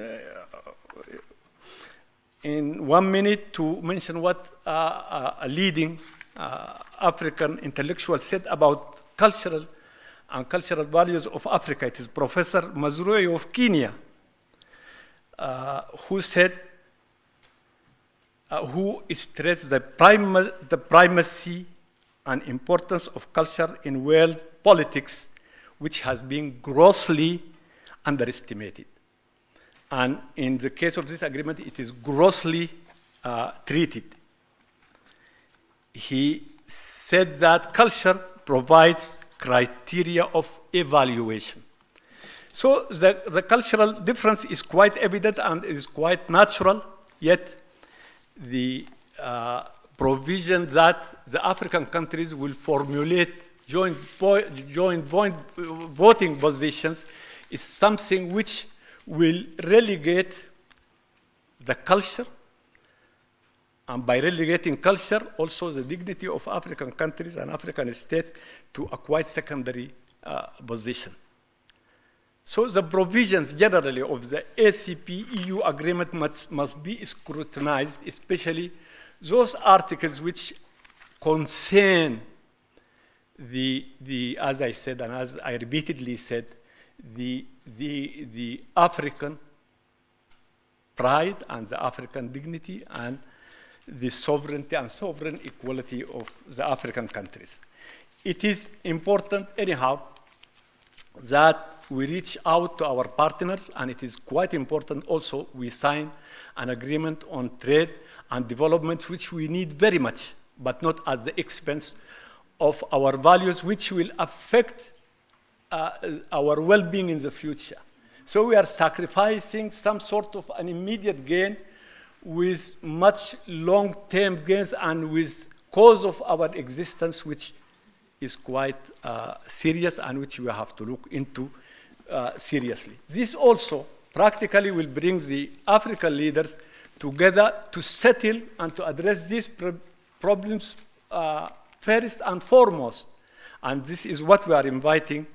1 minute, to mention what a leading African intellectual said about cultural and cultural values of Africa. It is Professor Mazrui of Kenya, who said, who stressed the primacy and importance of culture in world politics, which has been grossly underestimated. And in the case of this agreement, it is grossly treated. He said that culture provides criteria of evaluation. So the cultural difference is quite evident and is quite natural, yet the provision that the African countries will formulate joint voting positions is something which will relegate the culture, and by relegating culture, also the dignity of African countries and African states to a quite secondary position. So the provisions generally of the ACP-EU agreement must be scrutinized, especially those articles which concern as I said, and as I repeatedly said, the African pride and the African dignity and the sovereignty and sovereign equality of the African countries. It is important, anyhow, that we reach out to our partners, and it is quite important also we sign an agreement on trade and development, which we need very much, but not at the expense of our values, which will affect our well-being in the future. So we are sacrificing some sort of an immediate gain with much long-term gains and with cause of our existence, which is quite serious and which we have to look into seriously. This also practically will bring the African leaders together to settle and to address these problems first and foremost. And this is what we are inviting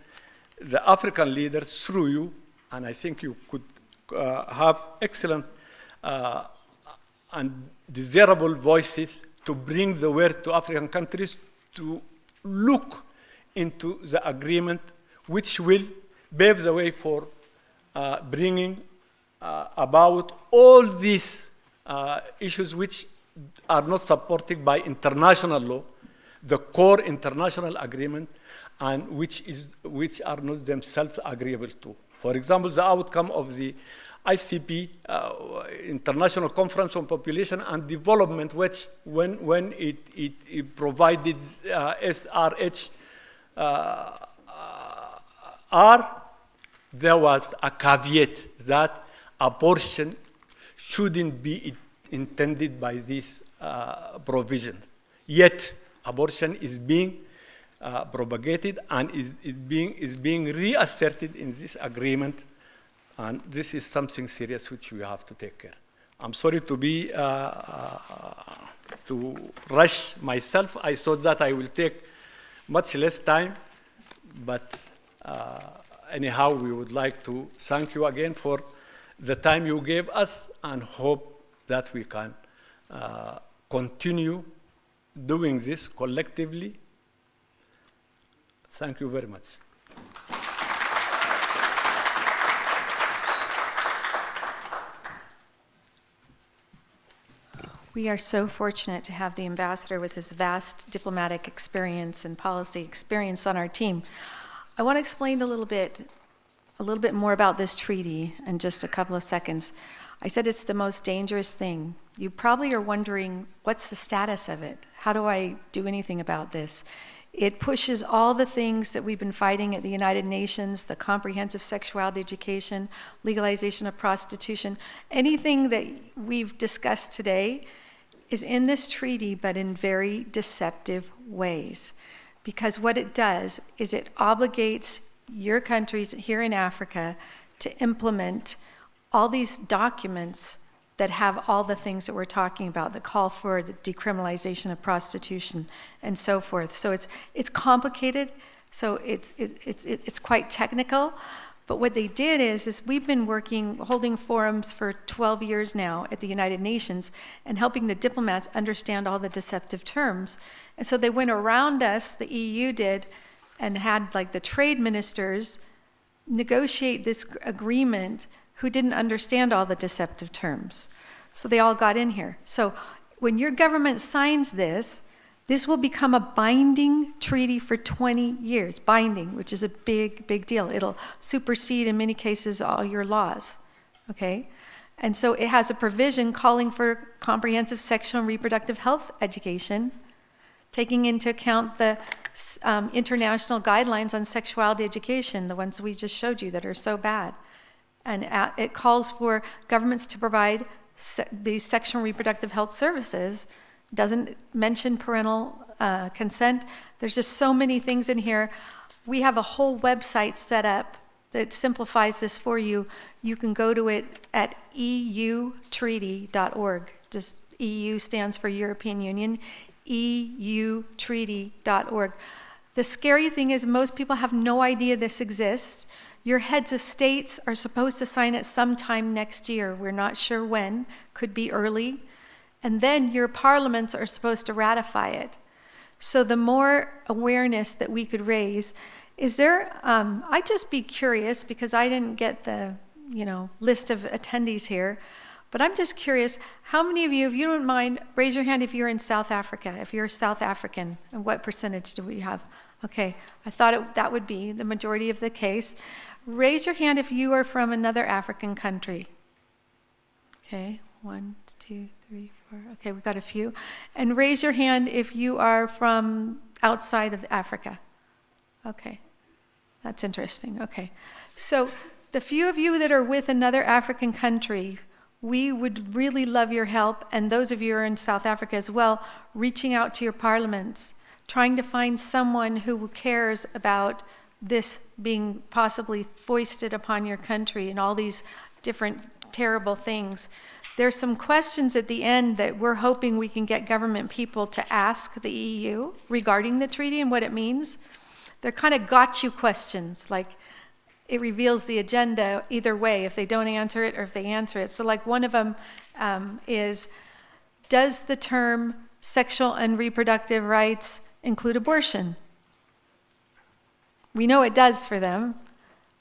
the African leaders through you, and I think you could have excellent and desirable voices to bring the word to African countries to look into the agreement, which will pave the way for bringing about all these issues which are not supported by international law, the core international agreement, and which are not themselves agreeable to. For example, the outcome of the ICP, International Conference on Population and Development, which when it provided SRH there was a caveat that abortion shouldn't be intended by these provisions. Yet abortion is being propagated and is being reasserted in this agreement, and this is something serious which we have to take care. I'm sorry to rush myself. I thought that I will take much less time, but anyhow, we would like to thank you again for the time you gave us and hope that we can continue doing this collectively. Thank you very much. We are so fortunate to have the ambassador with his vast diplomatic experience and policy experience on our team. I want to explain a little bit more about this treaty in just a couple of seconds. I said it's the most dangerous thing. You probably are wondering, what's the status of it? How do I do anything about this? It pushes all the things that we've been fighting at the United Nations, the comprehensive sexuality education, legalization of prostitution. Anything that we've discussed today is in this treaty, but in very deceptive ways. Because what it does is it obligates your countries here in Africa to implement all these documents that have all the things that we're talking about, that call for the decriminalization of prostitution and so forth. So it's complicated, so it's quite technical. But what they did is we've been holding forums for 12 years now at the United Nations and helping the diplomats understand all the deceptive terms. And so they went around us, the EU did, and had like the trade ministers negotiate this agreement who didn't understand all the deceptive terms. So they all got in here. So when your government signs this, this will become a binding treaty for 20 years, binding, which is a big, big deal. It'll supersede, in many cases, all your laws, okay? And so it has a provision calling for comprehensive sexual and reproductive health education, taking into account the international guidelines on sexuality education, the ones we just showed you that are so bad. And it calls for governments to provide these sexual and reproductive health services. Doesn't mention parental consent. There's just so many things in here. We have a whole website set up that simplifies this for you. You can go to it at eutreaty.org. Just EU stands for European Union, eutreaty.org. The scary thing is most people have no idea this exists. Your heads of states are supposed to sign it sometime next year. We're not sure when, could be early. And then your parliaments are supposed to ratify it. So the more awareness that we could raise, is there, I'd just be curious because I didn't get the list of attendees here, but I'm just curious, how many of you, if you don't mind, raise your hand if you're in South Africa, if you're South African, and what percentage do we have? Okay, I thought that would be the majority of the case. Raise your hand if you are from another African country. Okay, 1, 2, 3, 4. Okay, we've got a few. And raise your hand if you are from outside of Africa. Okay, that's interesting. Okay, so the few of you that are with another African country, we would really love your help, and those of you who are in South Africa as well, reaching out to your parliaments, trying to find someone who cares about this being possibly foisted upon your country and all these different terrible things. There's some questions at the end that we're hoping we can get government people to ask the EU regarding the treaty and what it means. They're kind of got-you questions, like it reveals the agenda either way, if they don't answer it or if they answer it. So like one of them is, does the term sexual and reproductive rights include abortion? We know it does for them,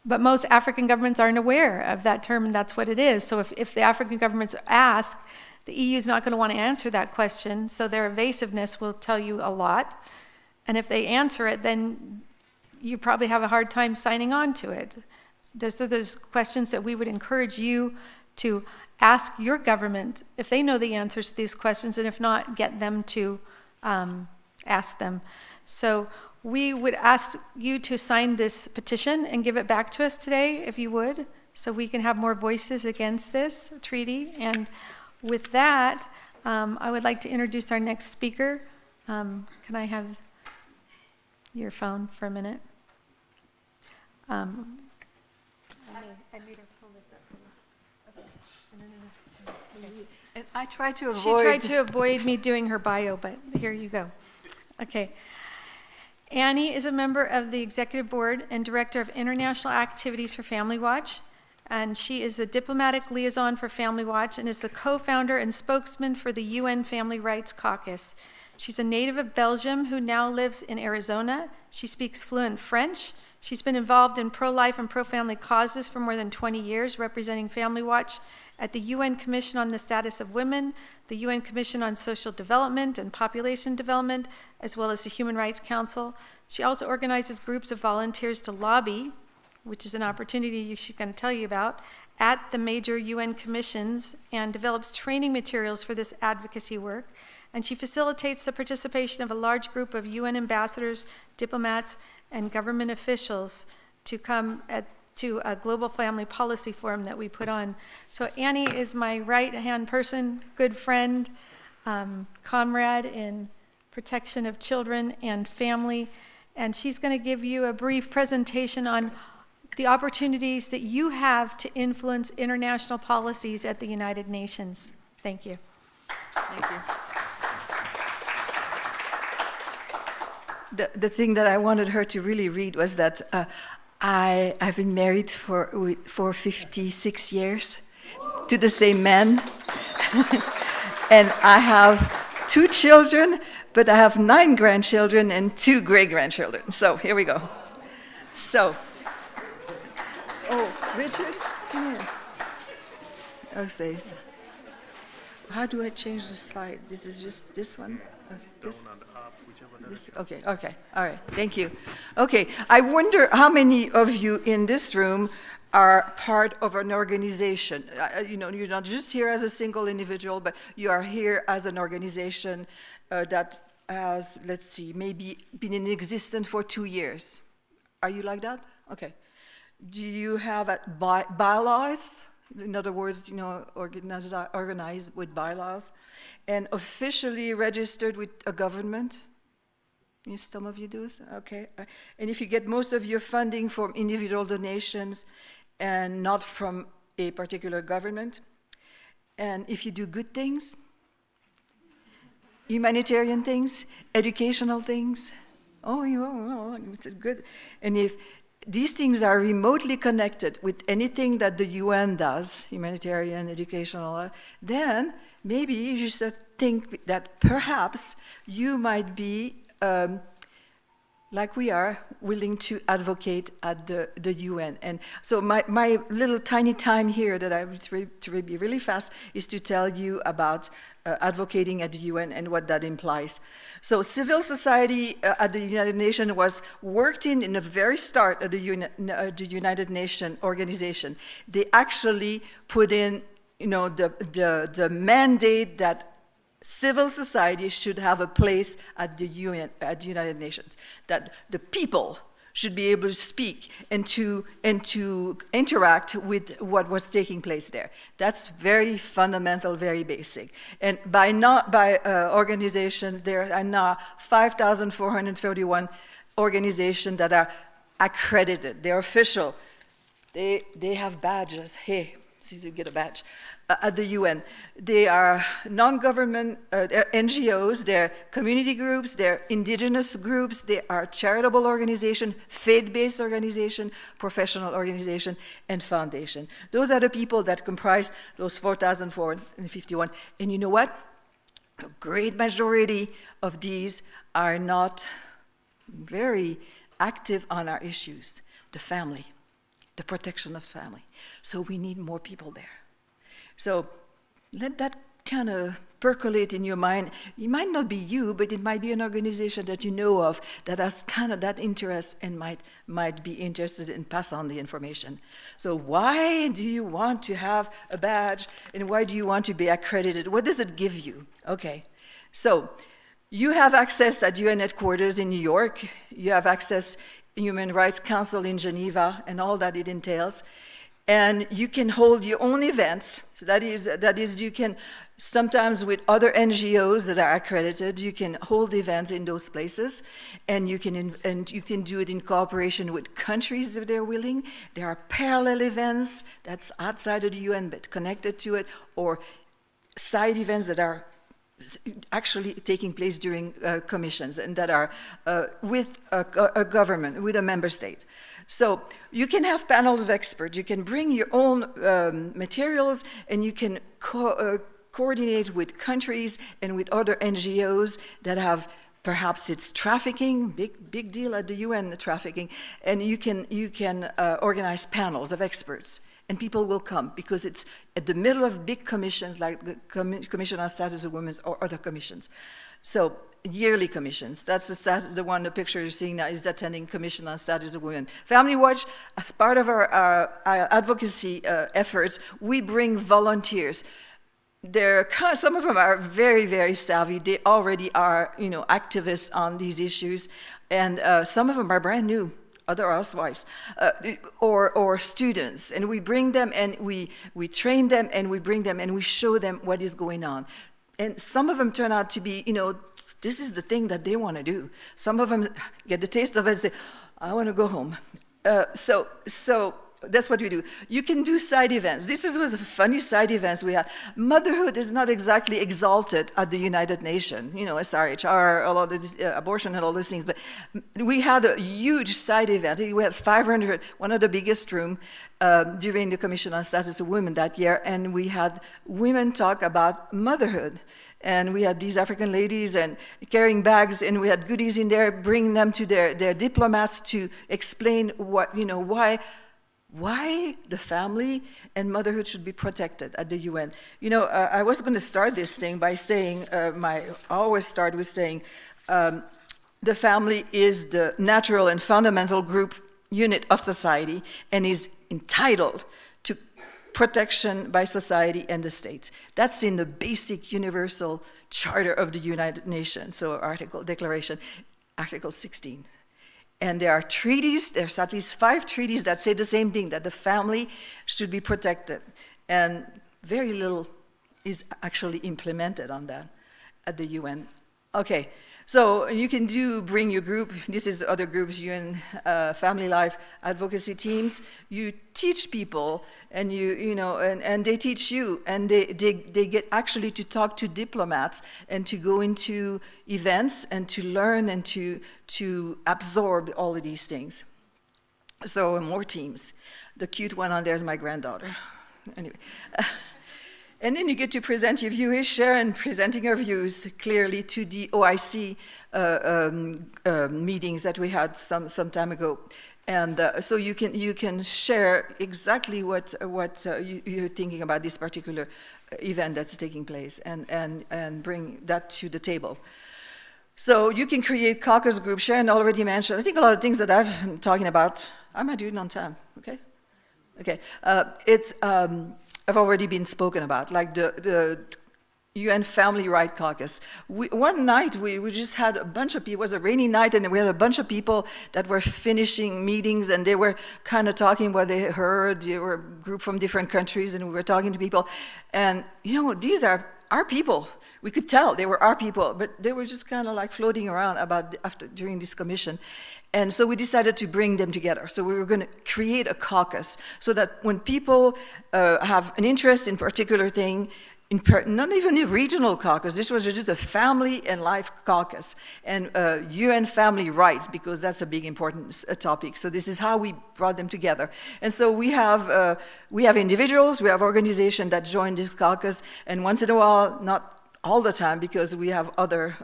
but most African governments aren't aware of that term, and that's what it is. So if the African governments ask, the EU is not going to want to answer that question, so their evasiveness will tell you a lot. And if they answer it, then you probably have a hard time signing on to it. There's questions that we would encourage you to ask your government if they know the answers to these questions, and if not, get them to ask them. So we would ask you to sign this petition and give it back to us today, if you would, so we can have more voices against this treaty. And with that, I would like to introduce our next speaker, Can I have your phone for a minute? I made her pull this up for me. Okay. And I tried to She tried to avoid me doing her bio, but here you go. Okay. Annie is a member of the Executive Board and Director of International Activities for Family Watch, and she is the Diplomatic Liaison for Family Watch and is the co-founder and spokesman for the UN Family Rights Caucus. She's a native of Belgium who now lives in Arizona. She speaks fluent French. She's been involved in pro-life and pro-family causes for more than 20 years, representing Family Watch at the UN Commission on the Status of Women, the UN Commission on Social Development and Population Development, as well as the Human Rights Council. She also organizes groups of volunteers to lobby, which is an opportunity she's going to tell you about, at the major UN commissions, and develops training materials for this advocacy work. And she facilitates the participation of a large group of UN ambassadors, diplomats, and government officials to come to a global family policy forum that we put on. So Annie is my right-hand person, good friend, comrade in protection of children and family, and she's going to give you a brief presentation on the opportunities that you have to influence international policies at the United Nations. Thank you. Thank you. The thing that I wanted her to really read was that I've been married for 56 years to the same man. And I have 2 children, but I have 9 grandchildren and 2 great-grandchildren. So here we go. So, Richard, come here. Oh, Cese. How do I change the slide? This is just this one? This? Okay, all right, thank you. Okay, I wonder how many of you in this room are part of an organization. You're not just here as a single individual, but you are here as an organization that has, let's see, maybe been in existence for 2 years. Are you like that? Okay. Do you have bylaws? In other words, organized with bylaws and officially registered with a government? Yes, some of you do, okay. And if you get most of your funding from individual donations and not from a particular government, and if you do good things, humanitarian things, educational things, it's good. And if these things are remotely connected with anything that the UN does, humanitarian, educational, then maybe you should think that perhaps you might be, like we are, willing to advocate at the UN. And so my little tiny time here that I would to be really fast is to tell you about advocating at the UN and what that implies. So civil society at the United Nations was worked in the very start of the United Nations organization. They actually put in, the mandate that civil society should have a place at the UN, at the United Nations, that the people should be able to speak and to interact with what was taking place there. That's very fundamental, very basic. And by organizations, there are now 5,431 organizations that are accredited. They're official. They have badges. Hey, see, you get a badge. At the UN. They are non-government NGOs, they're community groups, they're indigenous groups, they are charitable organization, faith-based organization, professional organization, and foundation. Those are the people that comprise those 4,451. And you know what? A great majority of these are not very active on our issues, the family, the protection of family. So we need more people there. So let that kind of percolate in your mind. It might not be you, but it might be an organization that you know of that has kind of that interest and might be interested in pass on the information. So why do you want to have a badge and why do you want to be accredited? What does it give you? Okay, so you have access at UN headquarters in New York. You have access in Human Rights Council in Geneva and all that it entails. And you can hold your own events. So that is you can Sometimes with other NGOs that are accredited, you can hold events in those places, and you can do it in cooperation with countries if they're willing. There are parallel events that's outside of the UN but connected to it, or side events that are actually taking place during commissions and that are with a government, with a member state. So you can have panels of experts. You can bring your own materials, and you can coordinate with countries and with other NGOs that have, perhaps it's trafficking, big deal at the UN, the trafficking, and you can organize panels of experts, and people will come because it's at the middle of big commissions like the Commission on Status of Women or other commissions. So yearly commissions, that's the one, the picture you're seeing now is attending Commission on Status of Women. Family Watch, as part of our advocacy efforts, we bring volunteers. Some of them are very, very savvy. They already are, activists on these issues, and some of them are brand new, other housewives, or students. And we bring them, and we train them, and we bring them, and we show them what is going on. And some of them turn out to be, this is the thing that they want to do. Some of them get the taste of it and say, I want to go home. So that's what we do. You can do side events. This was a funny side events we had. Motherhood is not exactly exalted at the United Nations, SRHR, all of this, abortion and all those things. But we had a huge side event. We had 500, one of the biggest room during the Commission on Status of Women that year, and we had women talk about motherhood. And we had these African ladies and carrying bags, and we had goodies in there, bringing them to their diplomats to explain why the family and motherhood should be protected at the UN. I was going to start this thing by saying, I always start with saying, the family is the natural and fundamental group unit of society and is entitled to protection by society and the states. That's in the basic universal charter of the United Nations, so Declaration, Article 16. And there are treaties, there's at least 5 treaties that say the same thing, that the family should be protected. And very little is actually implemented on that at the UN. Okay, so you can bring your group, this is other groups, UN Family Life Advocacy Teams. You teach people, and and they teach you, and they get actually to talk to diplomats and to go into events and to learn and to absorb all of these things. So more teams. The cute one on there is my granddaughter. Anyway. And then you get to present your views, Sharon presenting her views clearly to the OIC meetings that we had some time ago. And so you can share exactly what you're thinking about this particular event that's taking place and bring that to the table. So you can create caucus groups. Sharon already mentioned, I think a lot of things that I've been talking about, I might do it on time, okay? Okay, I've already been spoken about, like the UN Family Right Caucus. One night, we just had a bunch of people, it was a rainy night, and we had a bunch of people that were finishing meetings, and they were kind of talking what they heard. They were a group from different countries, and we were talking to people. And, these are our people. We could tell they were our people, but they were just kind of like floating around during this commission. And so we decided to bring them together. So we were going to create a caucus so that when people have an interest in a particular thing, not even a regional caucus, this was just a family and life caucus, and UN family rights, because that's a big important topic. So this is how we brought them together. And so we have individuals, we have organizations that join this caucus, and once in a while, not all the time, because we have other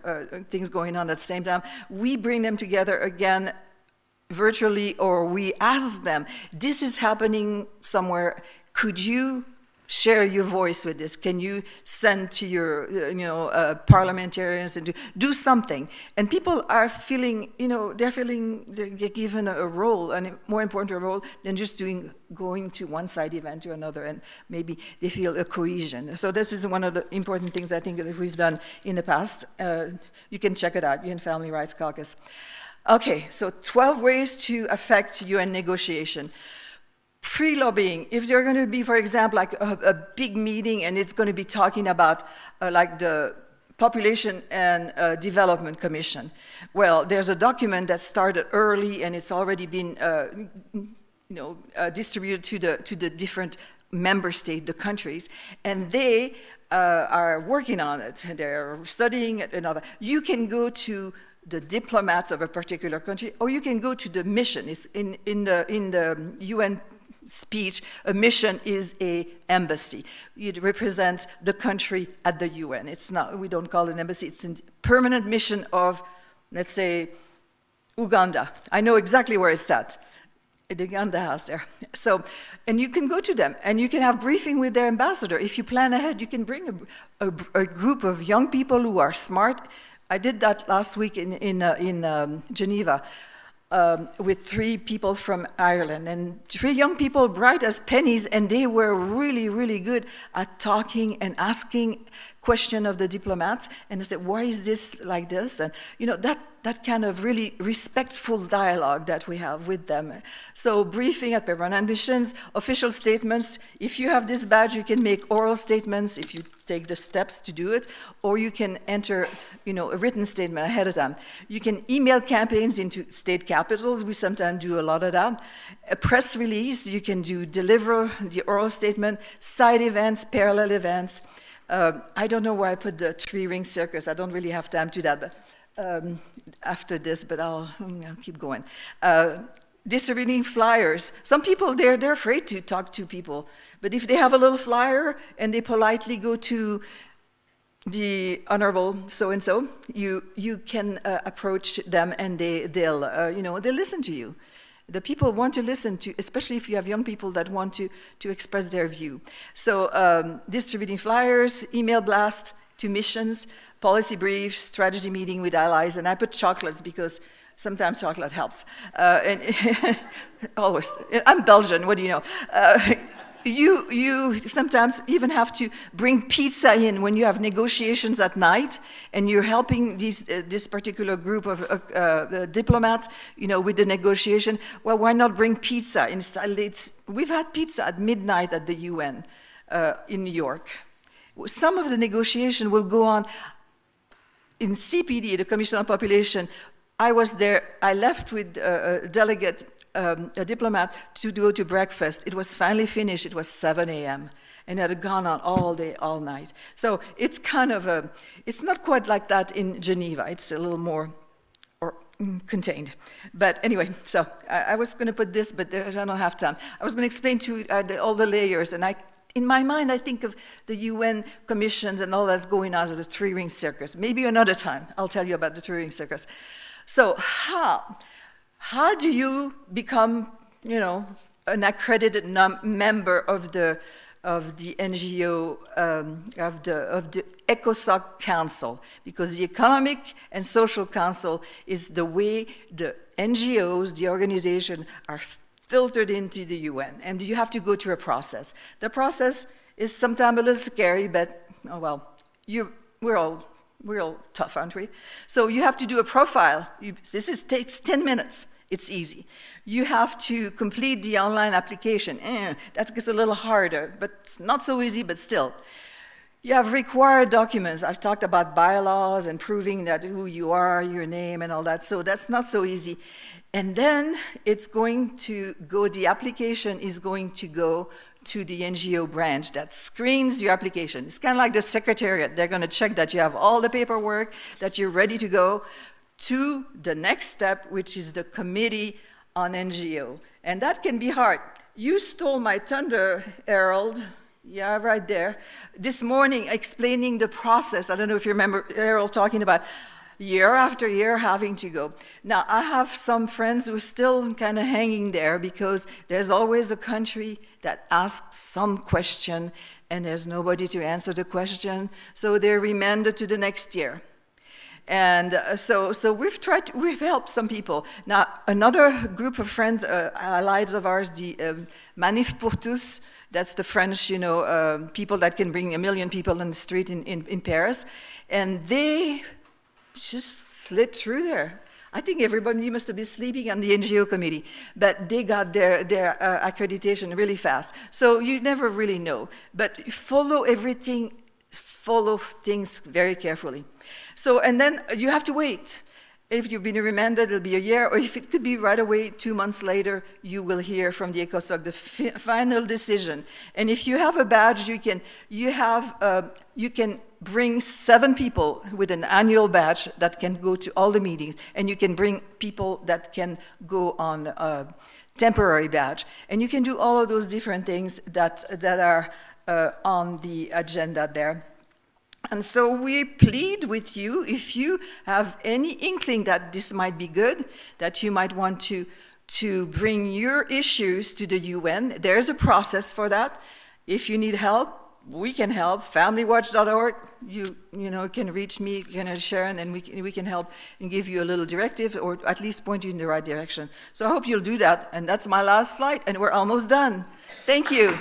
things going on at the same time, we bring them together again virtually, or we ask them, this is happening somewhere, could you share your voice with this? Can you send to your parliamentarians and do something? And people are feeling, they're given a role, and a more important role than just going to one side event to another, and maybe they feel a cohesion. So this is one of the important things I think that we've done in the past. You can check it out, UN Family Rights Caucus. Okay, so 12 ways to affect UN negotiation. pre-lobbying, if you're going to be, for example, like a big meeting and it's going to be talking about like the Population and Development Commission, well, there's a document that started early and it's already been distributed to the different member states, the countries, and they are working on it. They're studying it and all that. You can go to the diplomats of a particular country, or you can go to the mission. It's in the UN speech, a mission is an embassy. It represents the country at the UN. It's not, we don't call it an embassy, it's a permanent mission of, let's say, Uganda. I know exactly where it's at. The Uganda house there. So, and you can go to them and you can have briefing with their ambassador. If you plan ahead, you can bring a group of young people who are smart. I did that last week in Geneva with 3 people from Ireland, and 3 young people, bright as pennies, and they were really, really good at talking and asking questions of the diplomats. And I said, why is this like this? And that kind of really respectful dialogue that we have with them. So briefing at permanent missions, official statements. If you have this badge, you can make oral statements if you take the steps to do it, or you can enter a written statement ahead of time. You can email campaigns into state capitals. We sometimes do a lot of that. A press release, you can deliver the oral statement, side events, parallel events. I don't know where I put the 3-ring circus. I don't really have time to that, but after this, but I'll keep going. Distributing flyers. Some people, they're afraid to talk to people, but if they have a little flyer and they politely go to the honorable so-and-so, you can approach them and they'll listen to you. The people want to listen to, especially if you have young people that want to express their view. So distributing flyers, email blast to missions, policy briefs, strategy meeting with allies, and I put chocolates because sometimes chocolate helps. And always, I'm Belgian, what do you know? You sometimes even have to bring pizza in when you have negotiations at night and you're helping this particular group of diplomats, with the negotiation. Well, why not bring pizza? We've had pizza at midnight at the UN in New York. Some of the negotiation will go on in CPD, the Commission on Population. I was there, I left with a delegate, a diplomat, to go to breakfast. It was finally finished, it was 7 a.m. and it had gone on all day, all night. So it's kind of it's not quite like that in Geneva. It's a little more contained. But anyway, so I was going to put this, but I don't have time. I was going to explain to all the layers, and in my mind, I think of the UN commissions and all that's going on as a 3-ring circus. Maybe another time I'll tell you about the 3-ring circus. So how do you become, an accredited member of the NGO, of the ECOSOC Council? Because the Economic and Social Council is the way the NGOs, the organization, are filtered into the UN, and you have to go through a process. The process is sometimes a little scary, but we're all tough, aren't we? So you have to do a profile. Takes 10 minutes. It's easy. You have to complete the online application. That gets a little harder, but it's not so easy, but still. You have required documents. I've talked about bylaws and proving that who you are, your name, and all that. So that's not so easy. And then the application is going to go to the NGO branch that screens your application. It's kind of like the secretariat. They're going to check that you have all the paperwork, that you're ready to go to the next step, which is the Committee on NGO. And that can be hard. You stole my thunder, Harold. Yeah, right there. This morning, explaining the process. I don't know if you remember Harold talking about year after year having to go. Now, I have some friends who are still kind of hanging there because there's always a country that asks some question and there's nobody to answer the question, so they're remanded to the next year. And so we've helped some people. Now, another group of friends, allies of ours, the Manif pour tous, that's the French, people that can bring 1 million people on the street in Paris, and they just slid through there. I think everybody must be sleeping on the NGO committee, but they got their accreditation really fast. So you never really know, but follow everything, follow things very carefully. So, and then you have to wait. If you've been remanded, it'll be a year, or if it could be right away, 2 months later, you will hear from the ECOSOC the final decision. And if you have a badge, you can bring 7 people with an annual badge that can go to all the meetings, and you can bring people that can go on a temporary badge. And you can do all of those different things that are on the agenda there. And so we plead with you, if you have any inkling that this might be good, that you might want to bring your issues to the UN, there's a process for that. If you need help, we can help. FamilyWatch.org, you can reach me, Sharon, and we can help and give you a little directive, or at least point you in the right direction. So I hope you'll do that. And that's my last slide, and we're almost done. Thank you.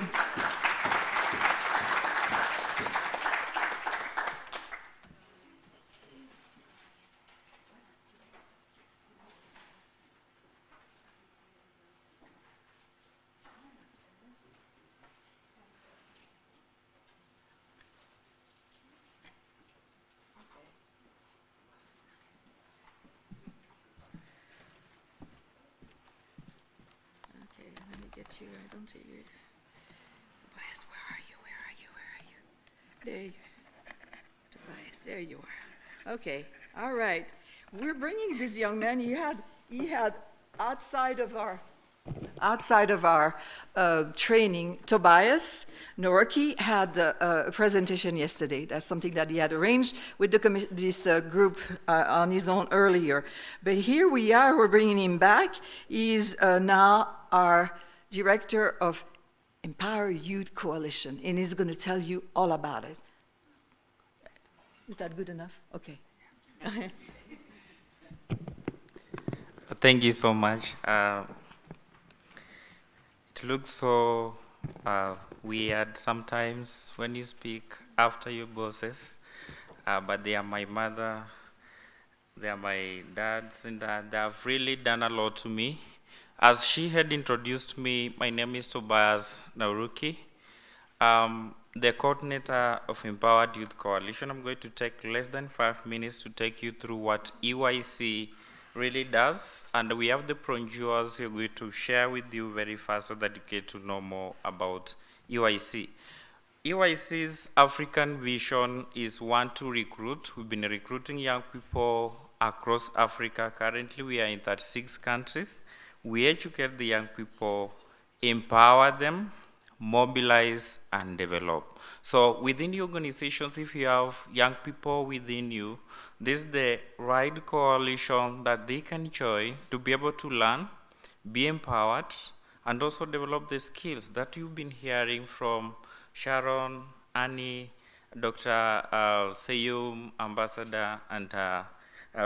You. I don't see you. Tobias, where are you? There you Tobias, there you are. Okay, all right. We're bringing this young man. He had outside of our training, Tobias Norki had a presentation yesterday. That's something that he had arranged with this group on his own earlier. But here we are, we're bringing him back. He's now our Director of Empower Youth Coalition, and he's going to tell you all about it. Is that good enough? Okay. Thank you so much. It looks so weird sometimes when you speak after your bosses, but they are my mother, they are my dads, and they have really done a lot to me. As she had introduced me, my name is Tobias Nauruki, the coordinator of Empowered Youth Coalition. I'm going to take less than 5 minutes to take you through what EYC really does, and we have the brochures we're going to share with you very fast so that you get to know more about EYC. EYC's African vision is one to recruit. We've been recruiting young people across Africa. Currently, we are in 36 countries. We educate the young people, empower them, mobilize, and develop. So within the organizations, if you have young people within you, this is the right coalition that they can join to be able to learn, be empowered, and also develop the skills that you've been hearing from Sharon, Annie, Dr. Seyum, Ambassador, and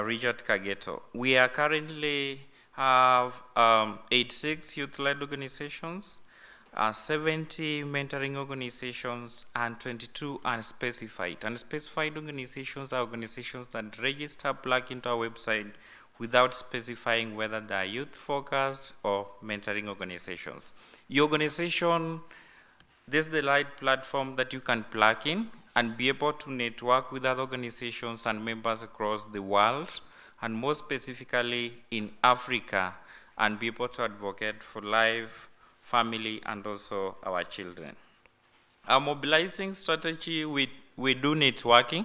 Richard Kageto. We are currently have 86 youth-led organizations, 70 mentoring organizations, and 22 unspecified. Unspecified organizations are organizations that register, plug into our website without specifying whether they are youth-focused or mentoring organizations. Your organization, this is the right platform that you can plug in and be able to network with other organizations and members across the world, and more specifically in Africa, and be able to advocate for life, family, and also our children. Our mobilizing strategy, we do networking.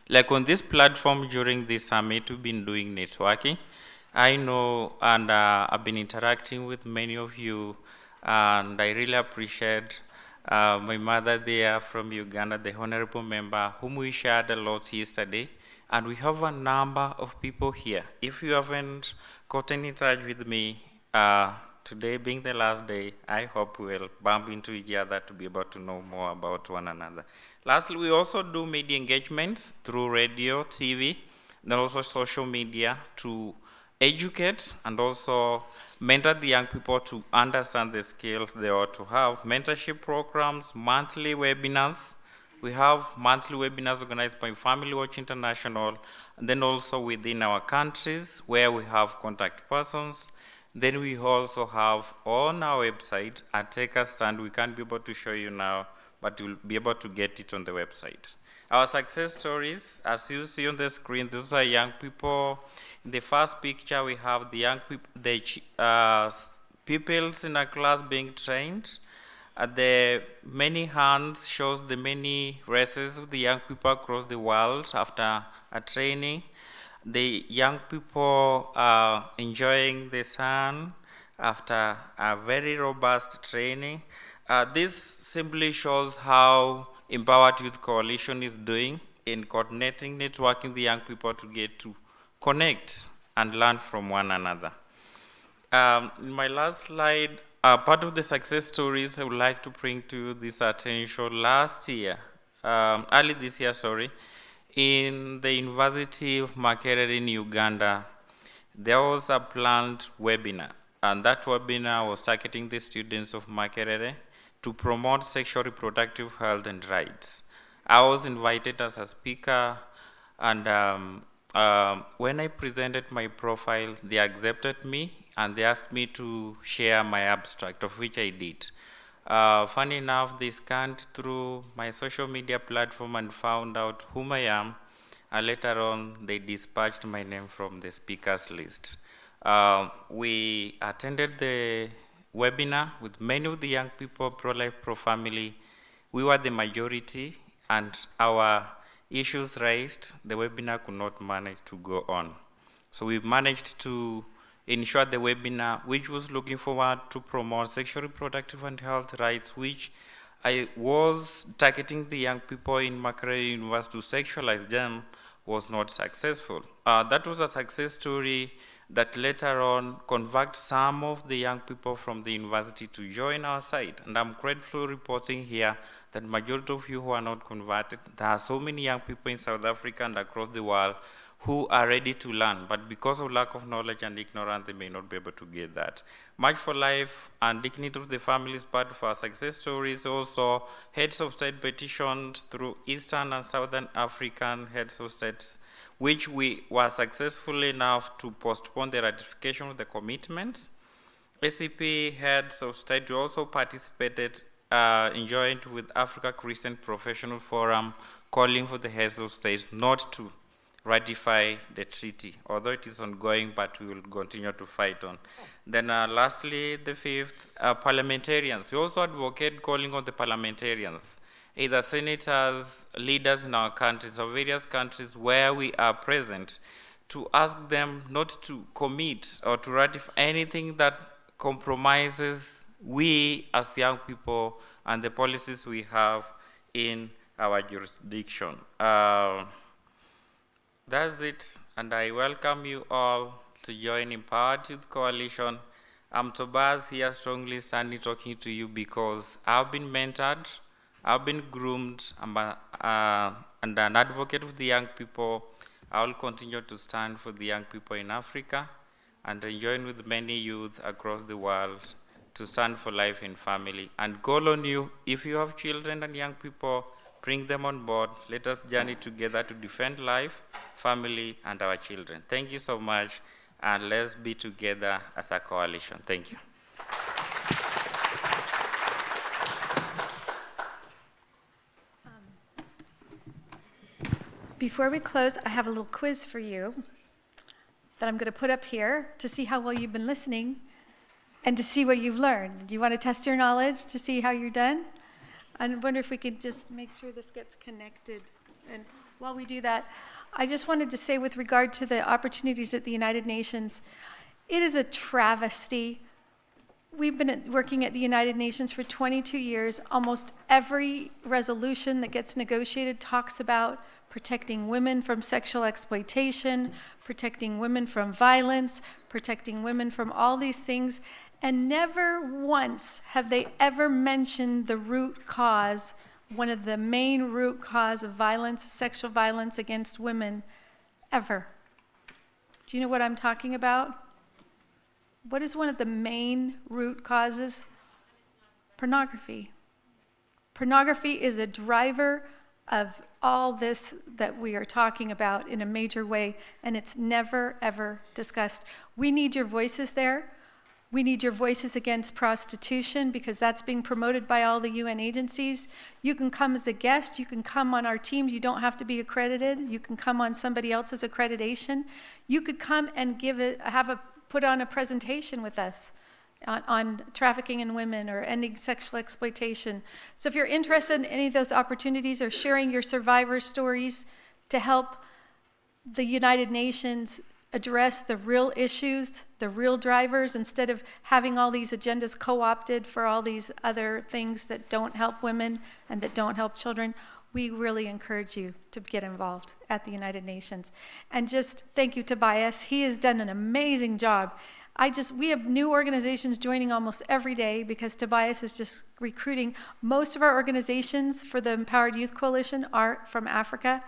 Like on this platform during this summit, we've been doing networking. I know, and I've been interacting with many of you, and I really appreciate my mother there from Uganda, the honorable member, whom we shared a lot yesterday. And we have a number of people here. If you haven't gotten in touch with me, today being the last day, I hope we'll bump into each other to be able to know more about one another. Lastly, we also do media engagements through radio, TV, and also social media to educate and also mentor the young people to understand the skills they ought to have. Mentorship programs, monthly webinars. We have monthly webinars organized by Family Watch International, and then also within our countries where we have contact persons. Then we also have on our website a taker stand. We can't be able to show you now, but you'll be able to get it on the website. Our success stories, as you see on the screen, these are young people. In the first picture, we have the young people, the pupils in a class being trained. The many hands shows the many races of the young people across the world after a training. The young people are enjoying the sun after a very robust training. This simply shows how Empowered Youth Coalition is doing in coordinating, networking the young people to get to connect and learn from one another. In my last slide, part of the success stories I would like to bring to this attention last year, early this year, sorry, in the University of Makerere in Uganda, there was a planned webinar, and that webinar was targeting the students of Makerere to promote sexual reproductive health and rights. I was invited as a speaker, and when I presented my profile, they accepted me, and they asked me to share my abstract, of which I did. Funny enough, they scanned through my social media platform and found out whom I am, and later on, they dispatched my name from the speakers list. We attended the webinar with many of the young people, pro-life, pro-family. We were the majority, and our issues raised, the webinar could not manage to go on. So we managed to ensure the webinar, which was looking forward to promote sexual reproductive and health rights, which I was targeting the young people in Makerere University to sexualize them, was not successful. That was a success story that later on converted some of the young people from the university to join our side. And I'm grateful reporting here that majority of you who are not converted, there are so many young people in South Africa and across the world who are ready to learn, but because of lack of knowledge and ignorance, they may not be able to get that. March for Life and Dignity of the Family is part of our success stories. Also, heads of state petitions through Eastern and Southern African heads of states, which we were successful enough to postpone the ratification of the commitments. ACP heads of state also participated in joint with Africa Christian Professional Forum, calling for the heads of states not to ratify the treaty, although it is ongoing, but we will continue to fight on. Then lastly, the fifth, parliamentarians. We also advocate calling on the parliamentarians, either senators, leaders in our countries or various countries where we are present, to ask them not to commit or to ratify anything that compromises we as young people and the policies we have in our jurisdiction. That's it, and I welcome you all to join Empowered Youth Coalition. I'm Tobias here, strongly standing talking to you because I've been mentored, I've been groomed, and an advocate of the young people. I will continue to stand for the young people in Africa and join with many youth across the world to stand for life in family. And call on you, if you have children and young people, bring them on board. Let us journey together to defend life, family, and our children. Thank you so much, and let's be together as a coalition. Thank you. Before we close, I have a little quiz for you that I'm going to put up here to see how well you've been listening and to see what you've learned. Do you want to test your knowledge to see how you're done? I wonder if we could just make sure this gets connected. And while we do that, I just wanted to say with regard to the opportunities at the United Nations, it is a travesty. We've been working at the United Nations for 22 years. Almost every resolution that gets negotiated talks about protecting women from sexual exploitation, protecting women from violence, protecting women from all these things. And never once have they ever mentioned the root cause, one of the main root cause of violence, sexual violence against women, ever. Do you know what I'm talking about? What is one of the main root causes? Pornography. Pornography is a driver of all this that we are talking about in a major way, and it's never, ever discussed. We need your voices there. We need your voices against prostitution, because that's being promoted by all the UN agencies. You can come as a guest. You can come on our team. You don't have to be accredited. You can come on somebody else's accreditation. You could come and put on a presentation with us on trafficking in women or ending sexual exploitation. So if you're interested in any of those opportunities or sharing your survivor stories to help the United Nations address the real issues, the real drivers, instead of having all these agendas co-opted for all these other things that don't help women and that don't help children, we really encourage you to get involved at the United Nations. And just thank you, Tobias. He has done an amazing job. We have new organizations joining almost every day because Tobias is just recruiting. Most of our organizations for the Empowered Youth Coalition are from Africa,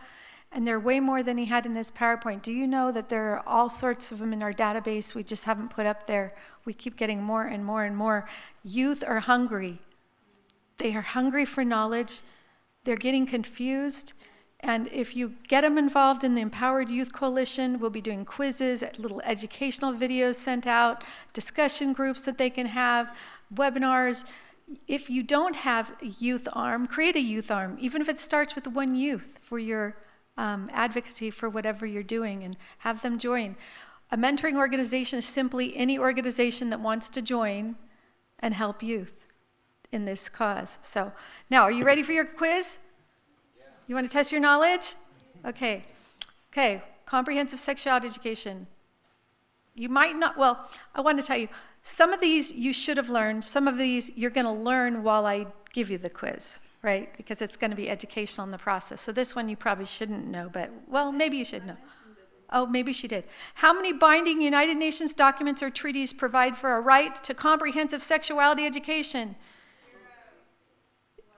and they're way more than he had in his PowerPoint. Do you know that there are all sorts of them in our database we just haven't put up there? We keep getting more and more and more. Youth are hungry. They are hungry for knowledge. They're getting confused. And if you get them involved in the Empowered Youth Coalition, we'll be doing quizzes, little educational videos sent out, discussion groups that they can have, webinars. If you don't have a youth arm, create a youth arm, even if it starts with one youth for your advocacy for whatever you're doing, and have them join. A mentoring organization is simply any organization that wants to join and help youth in this cause. So now, are you ready for your quiz? You want to test your knowledge? Okay. Comprehensive sexuality education. You might not, well, I want to tell you, some of these you should have learned. Some of these you're going to learn while I give you the quiz, right? Because it's going to be educational in the process. So this one you probably shouldn't know, but, well, maybe you should know. Oh, maybe she did. How many binding United Nations documents or treaties provide for a right to comprehensive sexuality education?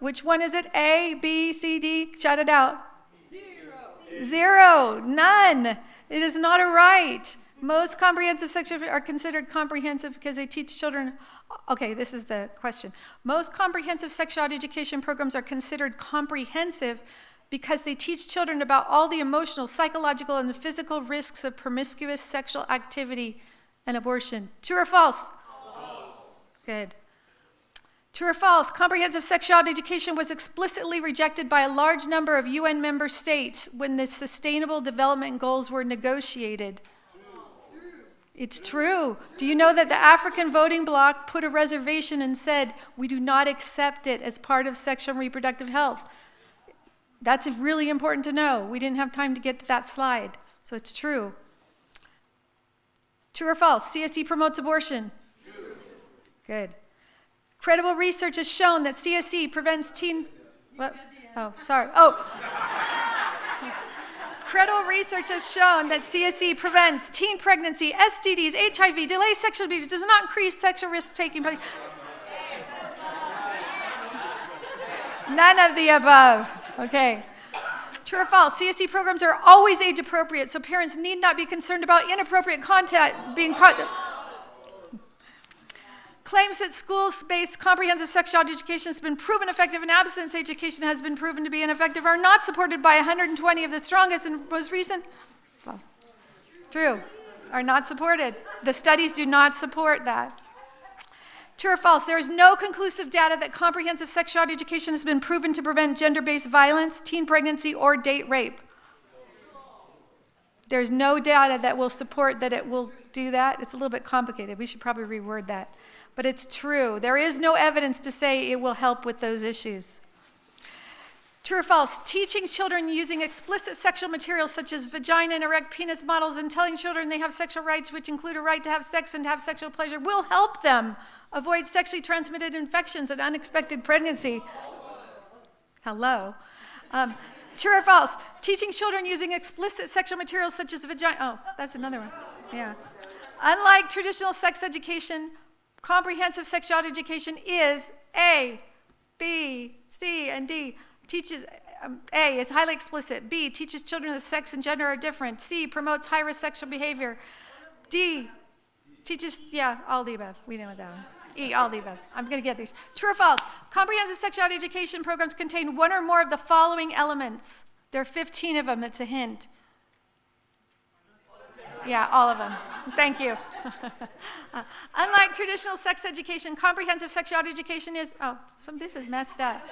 Which one is it? A, B, C, D? Shout it out. Zero. None. It is not a right. Most comprehensive sexuality are considered comprehensive because they teach children. Okay, this is the question. Most comprehensive sexuality education programs are considered comprehensive because they teach children about all the emotional, psychological, and physical risks of promiscuous sexual activity and abortion. True or false? False. Good. True or false? Comprehensive sexuality education was explicitly rejected by a large number of UN member states when the Sustainable Development Goals were negotiated. It's true. Do you know that the African voting bloc put a reservation and said, we do not accept it as part of sexual and reproductive health? That's really important to know. We didn't have time to get to that slide, so it's true. True or false? CSE promotes abortion? True. Good. Credible research has shown that CSE prevents teen... What? Oh, sorry. Oh. Credible research has shown that CSE prevents teen pregnancy, STDs, HIV, delays sexual abuse, does not increase sexual risk taking place. None of the above. Okay. True or false? CSE programs are always age appropriate, so parents need not be concerned about inappropriate content being caught. Claims that schools-based comprehensive sexuality education has been proven effective and abstinence education has been proven to be ineffective are not supported by 120 of the strongest and most recent. Well, true. Are not supported. The studies do not support that. True or false? There is no conclusive data that comprehensive sexuality education has been proven to prevent gender-based violence, teen pregnancy, or date rape. There's no data that will support that it will do that. It's a little bit complicated. We should probably reword that. But it's true. There is no evidence to say it will help with those issues. True or false? Teaching children using explicit sexual materials such as vagina and erect penis models and telling children they have sexual rights, which include a right to have sex and to have sexual pleasure, will help them avoid sexually transmitted infections and unexpected pregnancy. Hello. True or false? Teaching children using explicit sexual materials such as vagina. Oh, that's another one. Yeah. Unlike traditional sex education, comprehensive sexuality education is A, B, C, and D. Teaches, A, is highly explicit. B, teaches children that sex and gender are different. C, promotes high-risk sexual behavior. D, teaches, yeah, all the above. We know that one. E, all the above. I'm going to get these. True or false? Comprehensive sexuality education programs contain one or more of the following elements. There are 15 of them. It's a hint. Yeah, all of them. Thank you. Unlike traditional sex education, comprehensive sexuality education is, this is messed up.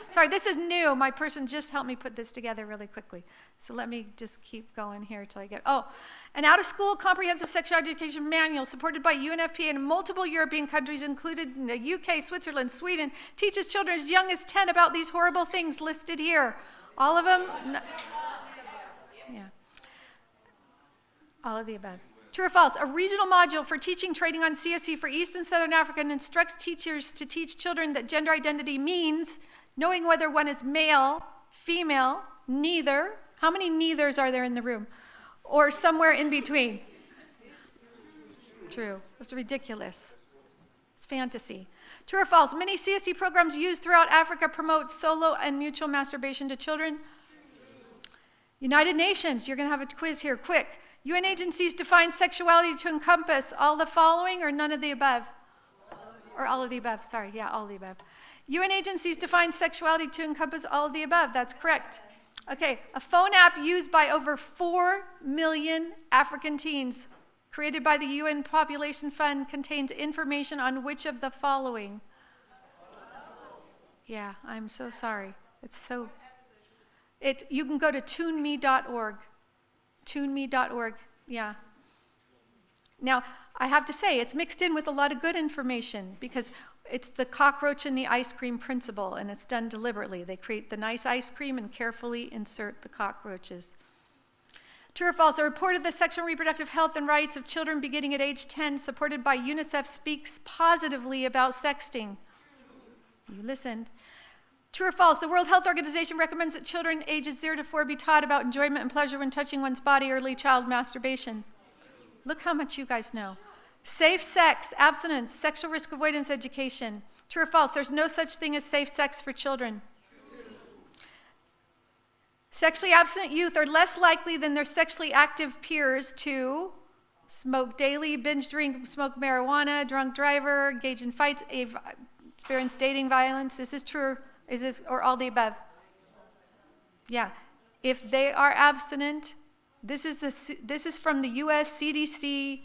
Sorry, this is new. My person just helped me put this together really quickly. So let me just keep going here until I get, an out-of-school comprehensive sexuality education manual supported by UNFPA and multiple European countries, including the UK, Switzerland, Sweden, teaches children as young as 10 about these horrible things listed here. All of them? No. Yeah. All of the above. True or false? A regional module for teaching training on Cese for East and Southern Africa instructs teachers to teach children that gender identity means knowing whether one is male, female, neither. How many neithers are there in the room? Or somewhere in between? True. It's ridiculous. It's fantasy. True or false? Many Cese programs used throughout Africa promote solo and mutual masturbation to children. United Nations, you're going to have a quiz here, quick. UN agencies define sexuality to encompass all the following or none of the above? Or all of the above, sorry, yeah, all of the above. UN agencies define sexuality to encompass all of the above, that's correct. Okay, a phone app used by over 4 million African teens, created by the UN Population Fund, contains information on which of the following? Yeah, I'm so sorry. You can go to tuneme.org. TuneMe.org, yeah. Now, I have to say, it's mixed in with a lot of good information because it's the cockroach and the ice cream principle, and it's done deliberately. They create the nice ice cream and carefully insert the cockroaches. True or false? A report of the sexual and reproductive health and rights of children beginning at age 10, supported by UNICEF, speaks positively about sexting. You listened. True or false? The World Health Organization recommends that children ages 0 to 4 be taught about enjoyment and pleasure when touching one's body, early child masturbation. Look how much you guys know. Safe sex, abstinence, sexual risk avoidance education. True or false? There's no such thing as safe sex for children. Sexually abstinent youth are less likely than their sexually active peers to smoke daily, binge drink, smoke marijuana, drunk driver, engage in fights, experience dating violence. Is this true? Is this, or all the above? Yeah. If they are abstinent, this is from the US CDC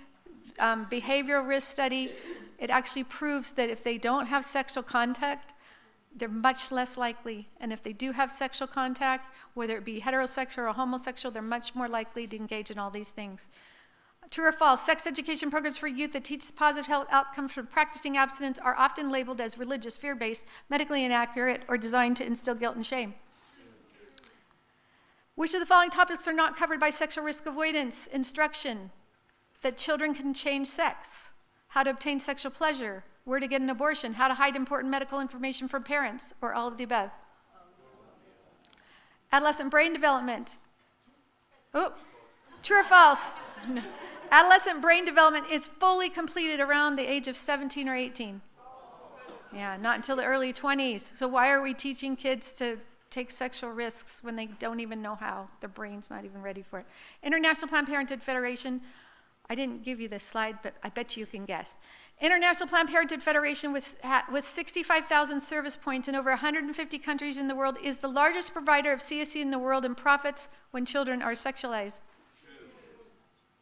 behavioral risk study. It actually proves that if they don't have sexual contact, they're much less likely. And if they do have sexual contact, whether it be heterosexual or homosexual, they're much more likely to engage in all these things. True or false? Sex education programs for youth that teach positive health outcomes from practicing abstinence are often labeled as religious, fear-based, medically inaccurate, or designed to instill guilt and shame. Which of the following topics are not covered by sexual risk avoidance instruction? That children can change sex, how to obtain sexual pleasure, where to get an abortion, how to hide important medical information from parents, or all of the above. Adolescent brain development. Oh, true or false? Adolescent brain development is fully completed around the age of 17 or 18. Yeah, not until the early 20s. So why are we teaching kids to take sexual risks when they don't even know how? Their brain's not even ready for it. International Planned Parenthood Federation. I didn't give you this slide, but I bet you can guess. International Planned Parenthood Federation with 65,000 service points in over 150 countries in the world is the largest provider of CSE in the world and profits when children are sexualized.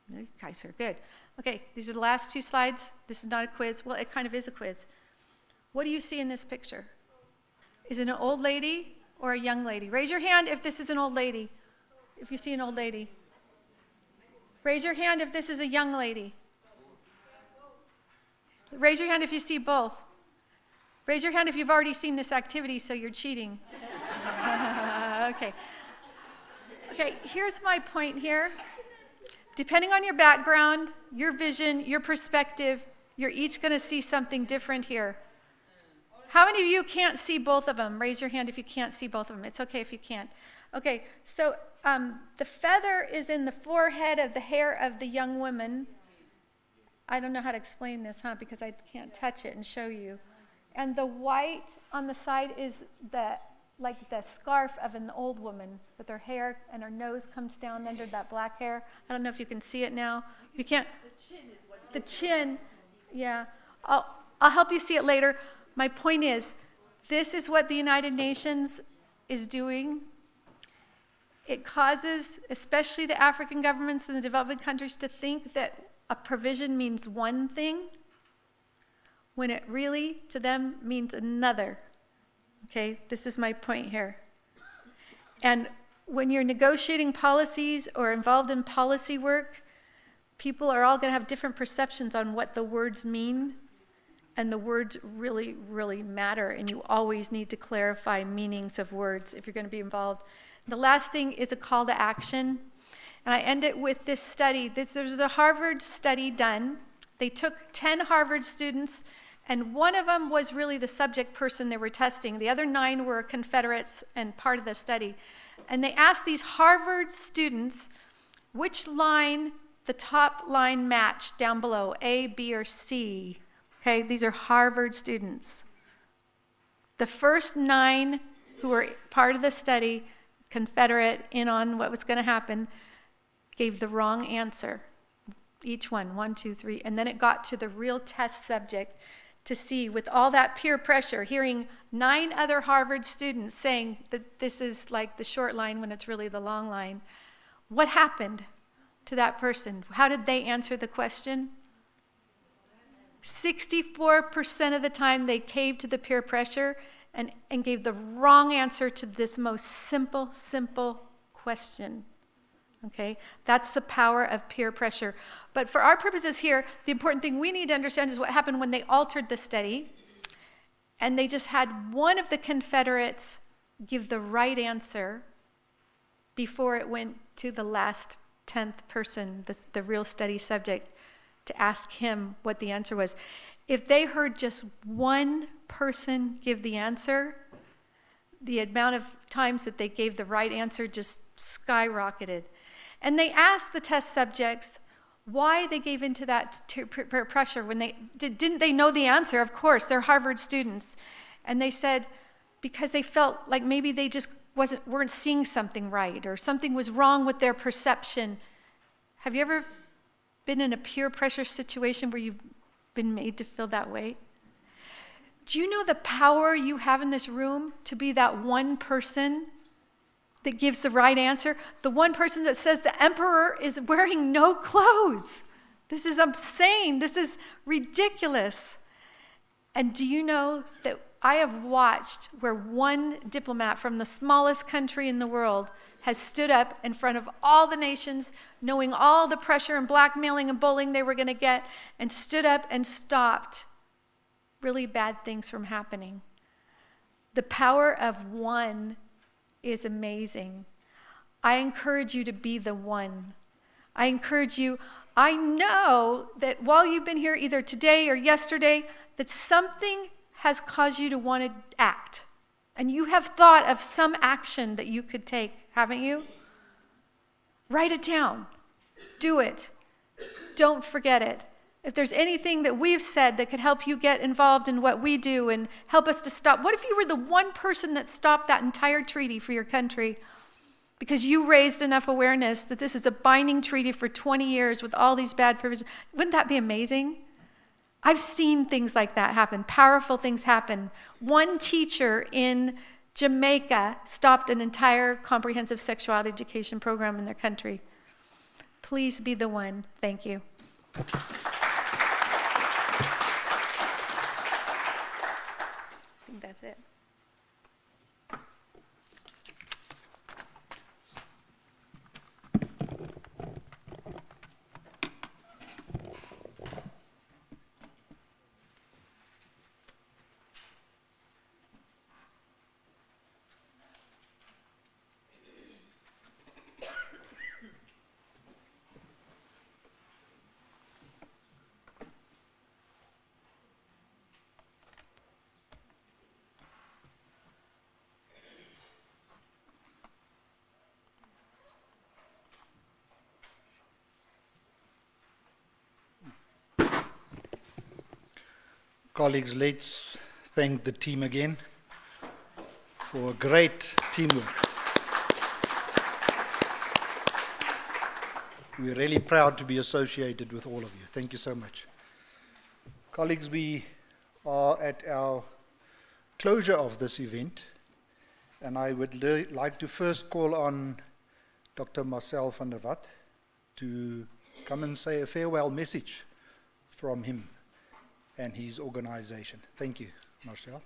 You guys are good. Okay, these are the last two slides. This is not a quiz. Well, it kind of is a quiz. What do you see in this picture? Is it an old lady or a young lady? Raise your hand if this is an old lady. If you see an old lady. Raise your hand if this is a young lady. Raise your hand if you see both. Raise your hand if you've already seen this activity, so you're cheating. Okay. Okay, here's my point here. Depending on your background, your vision, your perspective, you're each going to see something different here. How many of you can't see both of them? Raise your hand if you can't see both of them. It's okay if you can't. Okay, so the feather is in the forehead of the hair of the young woman. I don't know how to explain this, because I can't touch it and show you. And the white on the side is like the scarf of an old woman with her hair, and her nose comes down under that black hair. I don't know if you can see it now. You can't. The chin is what. The chin, yeah. I'll help you see it later. My point is, this is what the United Nations is doing. It causes, especially the African governments and the developing countries, to think that a provision means one thing, when it really, to them, means another. Okay, this is my point here. And when you're negotiating policies or involved in policy work, people are all going to have different perceptions on what the words mean, and the words really, really matter, and you always need to clarify meanings of words if you're going to be involved. The last thing is a call to action, and I end it with this study. There's a Harvard study done. They took 10 Harvard students, and one of them was really the subject person they were testing. The other 9 were Confederates and part of the study. And they asked these Harvard students which line the top line matched down below, A, B, or C. Okay, these are Harvard students. The first 9 who were part of the study, Confederate, in on what was going to happen, gave the wrong answer. Each one, 1, 2, 3. And then it got to the real test subject to see, with all that peer pressure, hearing 9 other Harvard students saying that this is like the short line when it's really the long line. What happened to that person? How did they answer the question? 64% of the time they caved to the peer pressure and gave the wrong answer to this most simple question. Okay, that's the power of peer pressure. But for our purposes here, the important thing we need to understand is what happened when they altered the study, and they just had one of the Confederates give the right answer before it went to the last 10th person, the real study subject, to ask him what the answer was. If they heard just one person give the answer, the amount of times that they gave the right answer just skyrocketed. And they asked the test subjects why they gave into that peer pressure when didn't they know the answer? Of course, they're Harvard students. And they said because they felt like maybe they just weren't seeing something right, or something was wrong with their perception. Have you ever been in a peer pressure situation where you've been made to feel that way? Do you know the power you have in this room to be that one person that gives the right answer? The one person that says the emperor is wearing no clothes. This is insane. This is ridiculous. And do you know that I have watched where one diplomat from the smallest country in the world has stood up in front of all the nations, knowing all the pressure and blackmailing and bullying they were going to get, and stood up and stopped really bad things from happening. The power of one is amazing. I encourage you to be the one. I encourage you, I know that while you've been here either today or yesterday, that something has caused you to want to act. And you have thought of some action that you could take, haven't you? Write it down. Do it. Don't forget it. If there's anything that we've said that could help you get involved in what we do and help us to stop, what if you were the one person that stopped that entire treaty for your country because you raised enough awareness that this is a binding treaty for 20 years with all these bad provisions? Wouldn't that be amazing? I've seen things like that happen, powerful things happen. One teacher in Jamaica stopped an entire comprehensive sexuality education program in their country. Please be the one. Thank you. I think that's it. Colleagues, let's thank the team again for great teamwork. We're really proud to be associated with all of you. Thank you so much. Colleagues, we are at our closure of this event, and I would like to first call on Dr. Marcel van der Walt to come and say a farewell message from him and his organization. Thank you, Marcel.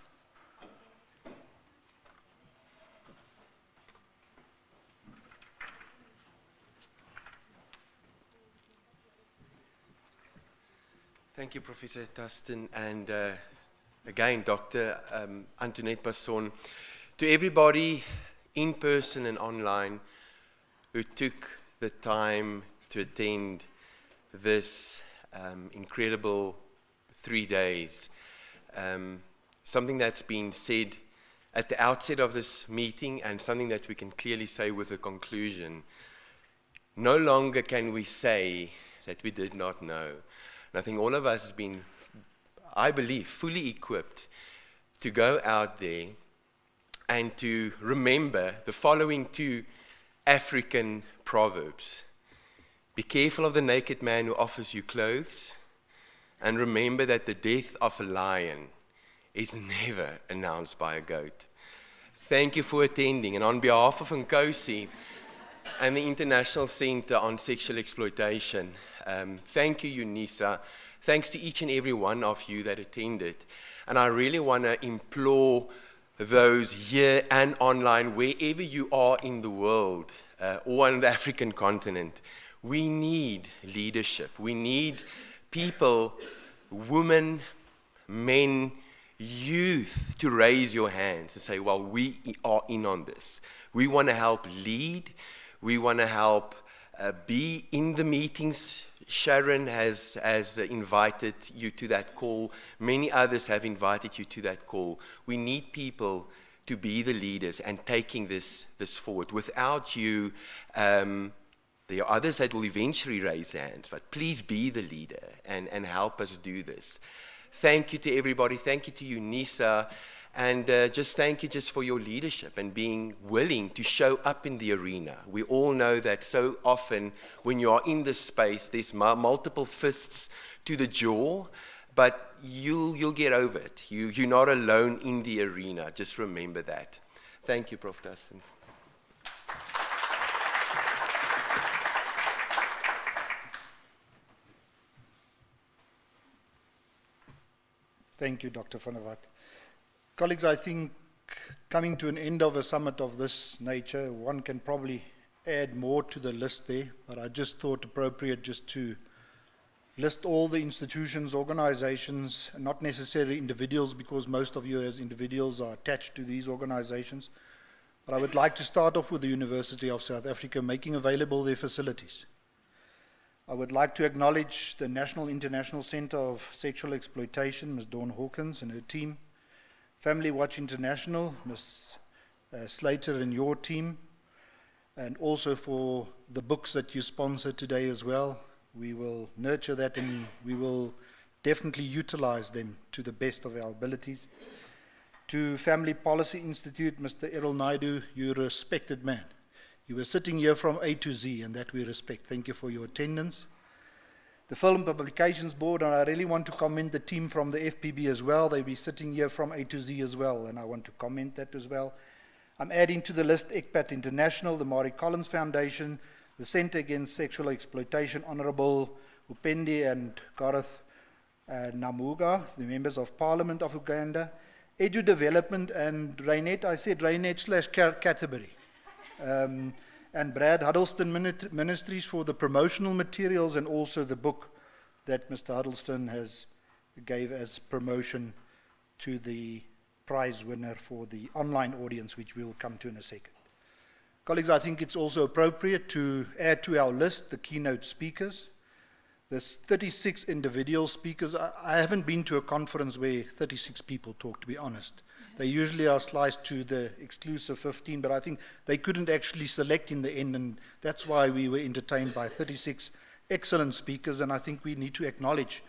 Thank you, Professor Tustin, and again, Dr. Antoinette Basson. To everybody in person and online who took the time to attend this incredible 3 days. Something that's been said at the outset of this meeting and something that we can clearly say with a conclusion. No longer can we say that we did not know. And I think all of us have been, I believe, fully equipped to go out there and to remember the following 2 African proverbs. Be careful of the naked man who offers you clothes, and remember that the death of a lion is never announced by a goat. Thank you for attending, and on behalf of Nkosi and the International Center on Sexual Exploitation, thank you, UNISA. Thanks to each and every one of you that attended. And I really want to implore those here and online, wherever you are in the world, or on the African continent, we need leadership. We need people, women, men, youth, to raise your hands and say, well, we are in on this. We want to help lead. We want to help be in the meetings. Sharon has invited you to that call. Many others have invited you to that call. We need people to be the leaders and taking this forward. Without you, there are others that will eventually raise hands, but please be the leader and help us do this. Thank you to everybody. Thank you to UNISA. And just thank you just for your leadership and being willing to show up in the arena. We all know that so often when you are in this space, there's multiple fists to the jaw, but you'll get over it. You're not alone in the arena. Just remember that. Thank you, Prof. Dustin. Thank you, Dr. van der Walt. Colleagues, I think coming to an end of a summit of this nature, one can probably add more to the list there, but I just thought appropriate just to list all the institutions, organizations, not necessarily individuals, because most of you as individuals are attached to these organizations. But I would like to start off with the University of South Africa making available their facilities. I would like to acknowledge the National International Center of Sexual Exploitation, Ms. Dawn Hawkins and her team, Family Watch International, Ms. Slater and your team, and also for the books that you sponsor today as well. We will nurture that and we will definitely utilize them to the best of our abilities. To Family Policy Institute, Mr. Errol Naidu, you're a respected man. You were sitting here from A to Z, and that we respect. Thank you for your attendance. The Film Publications Board, and I really want to commend the team from the FPB as well. They'll be sitting here from A to Z as well, and I want to comment that as well. I'm adding to the list ECPAT International, the Maury Collins Foundation, the Center Against Sexual Exploitation, Honorable Upendi and Gareth Namuga, the members of Parliament of Uganda, Edu Development and Rainet, I said Rainet/Canterbury. And Brad Huddleston Ministries for the promotional materials and also the book that Mr. Huddleston gave as promotion to the prize winner for the online audience, which we'll come to in a second. Colleagues, I think it's also appropriate to add to our list the keynote speakers. There's 36 individual speakers. I haven't been to a conference where 36 people talk, to be honest. They usually are sliced to the exclusive 15, but I think they couldn't actually select in the end, and that's why we were entertained by 36 excellent speakers, and I think we need to acknowledge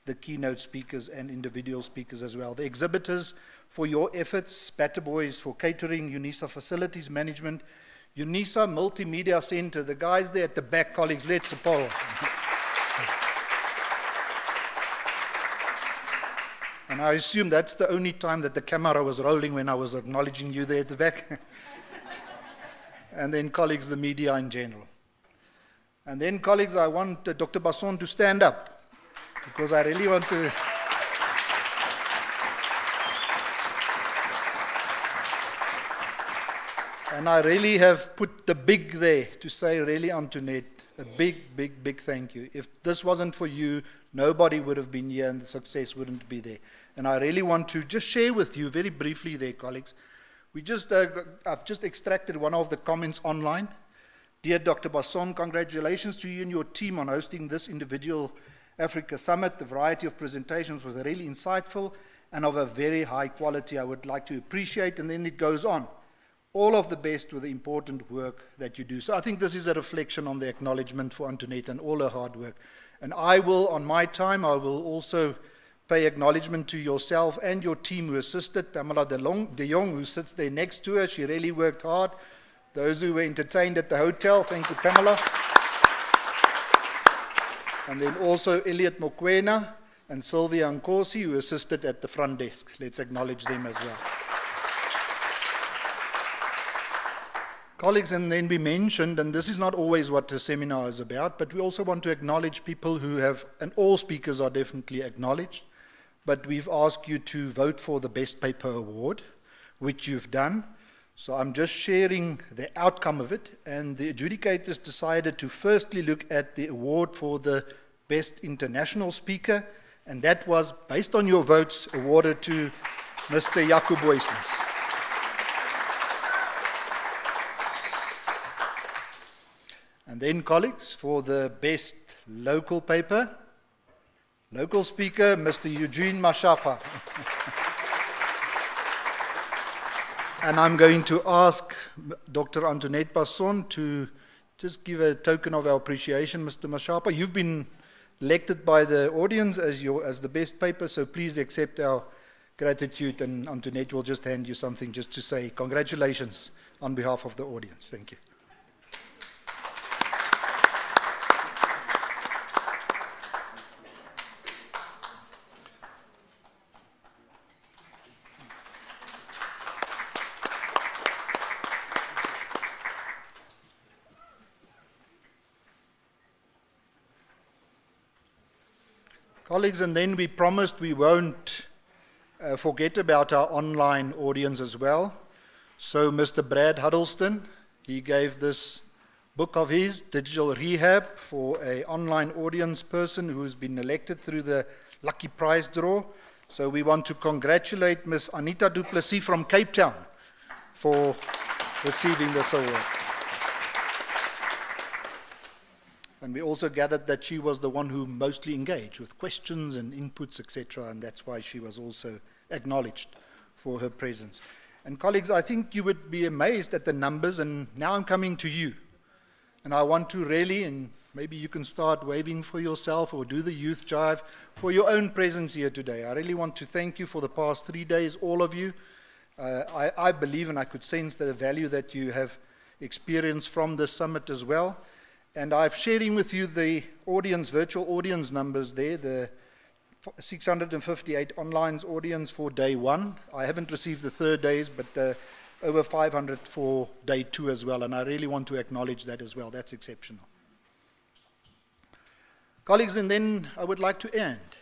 the keynote speakers and individual speakers as well. The exhibitors for your efforts, Batter Boys for catering, UNISA Facilities Management, UNISA Multimedia Center, the guys there at the back, colleagues, let's support. And And I assume that's the only time that the camera was rolling, when I was acknowledging you there at the back. And then colleagues, the media in general. And then colleagues, I want Dr. Basson to stand up, because I really want to... And I really have put the big there to say, really, Antoinette, a big, big, big thank you. If this wasn't for you, nobody would have been here and the success wouldn't be there. And I really want to just share with you very briefly there, colleagues. I've just extracted one of the comments online. Dear Dr. Basson, congratulations to you and your team on hosting this individual Africa Summit. The variety of presentations was really insightful and of a very high quality. I would like to appreciate, and then it goes on. All of the best with the important work that you do. So I think this is a reflection on the acknowledgement for Antoinette and all her hard work. And I will, on my time, I will also pay acknowledgement to yourself and your team who assisted. Pamela de Jong, who sits there next to her, she really worked hard. Those who were entertained at the hotel, thank you, Pamela. And then also Elliot Mokwena and Sylvia Nkosi, who assisted at the front desk. Let's acknowledge them as well. Colleagues, and then we mentioned, and this is not always what the seminar is about, but we also want to acknowledge people who have, and all speakers are definitely acknowledged, but we've asked you to vote for the Best Paper Award, which you've done. So I'm just sharing the outcome of it, and the adjudicators decided to firstly look at the award for the Best International Speaker, and that was, based on your votes, awarded to Mr. Jaco Boysens. And then, colleagues, for the best local paper, local speaker, Mr. Eugene Mashapa. And I'm going to ask Dr. Antoinette Basson to just give a token of our appreciation, Mr. Mashapa. You've been elected by the audience as the best paper, so please accept our gratitude, and Antoinette will just hand you something just to say congratulations on behalf of the audience. Thank you. Colleagues, and then we promised we won't forget about our online audience as well. So Mr. Brad Huddleston, he gave this book of his, Digital Rehab, for an online audience person who's been elected through the lucky prize draw. So we want to congratulate Ms. Anita Du Plessis from Cape Town for receiving this award. And we also gathered that she was the one who mostly engaged with questions and inputs, etc., and that's why she was also acknowledged for her presence. And colleagues, I think you would be amazed at the numbers, and now I'm coming to you. And I want to really, and maybe you can start waving for yourself or do the youth jive for your own presence here today. I really want to thank you for the past 3 days, all of you. I believe, and I could sense the value that you have experienced from this summit as well. And I'm sharing with you the audience, virtual audience numbers there, the 658 online audience for day 1. I haven't received the 3rd days, but over 500 for day 2 as well, and I really want to acknowledge that as well. That's exceptional. Colleagues, and then I would like to end.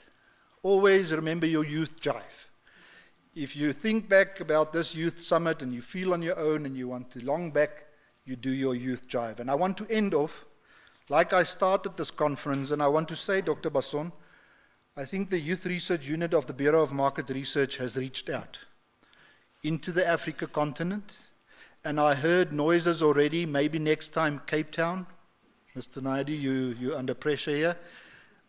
Always remember your youth jive. If you think back about this youth summit and you feel on your own and you want to long back, you do your youth jive. And I want to end off like I started this conference, and I want to say, Dr. Basson, I think the Youth Research Unit of the Bureau of Market Research has reached out into the Africa continent, and I heard noises already, maybe next time Cape Town. Mr. Naidoo, you're under pressure here.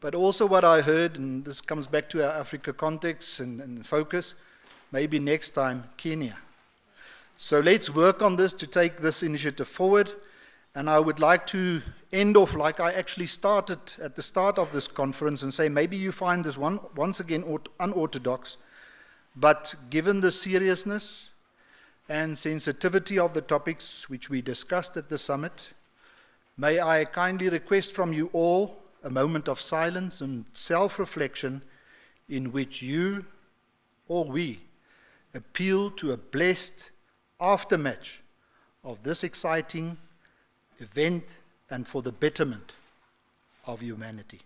But also what I heard, and this comes back to our Africa context and focus, maybe next time Kenya. So let's work on this to take this initiative forward. And I would like to end off like I actually started at the start of this conference and say maybe you find this once again unorthodox, but given the seriousness and sensitivity of the topics which we discussed at the summit, may I kindly request from you all a moment of silence and self-reflection in which you all we, appeal to a blessed aftermatch of this exciting event and for the betterment of humanity.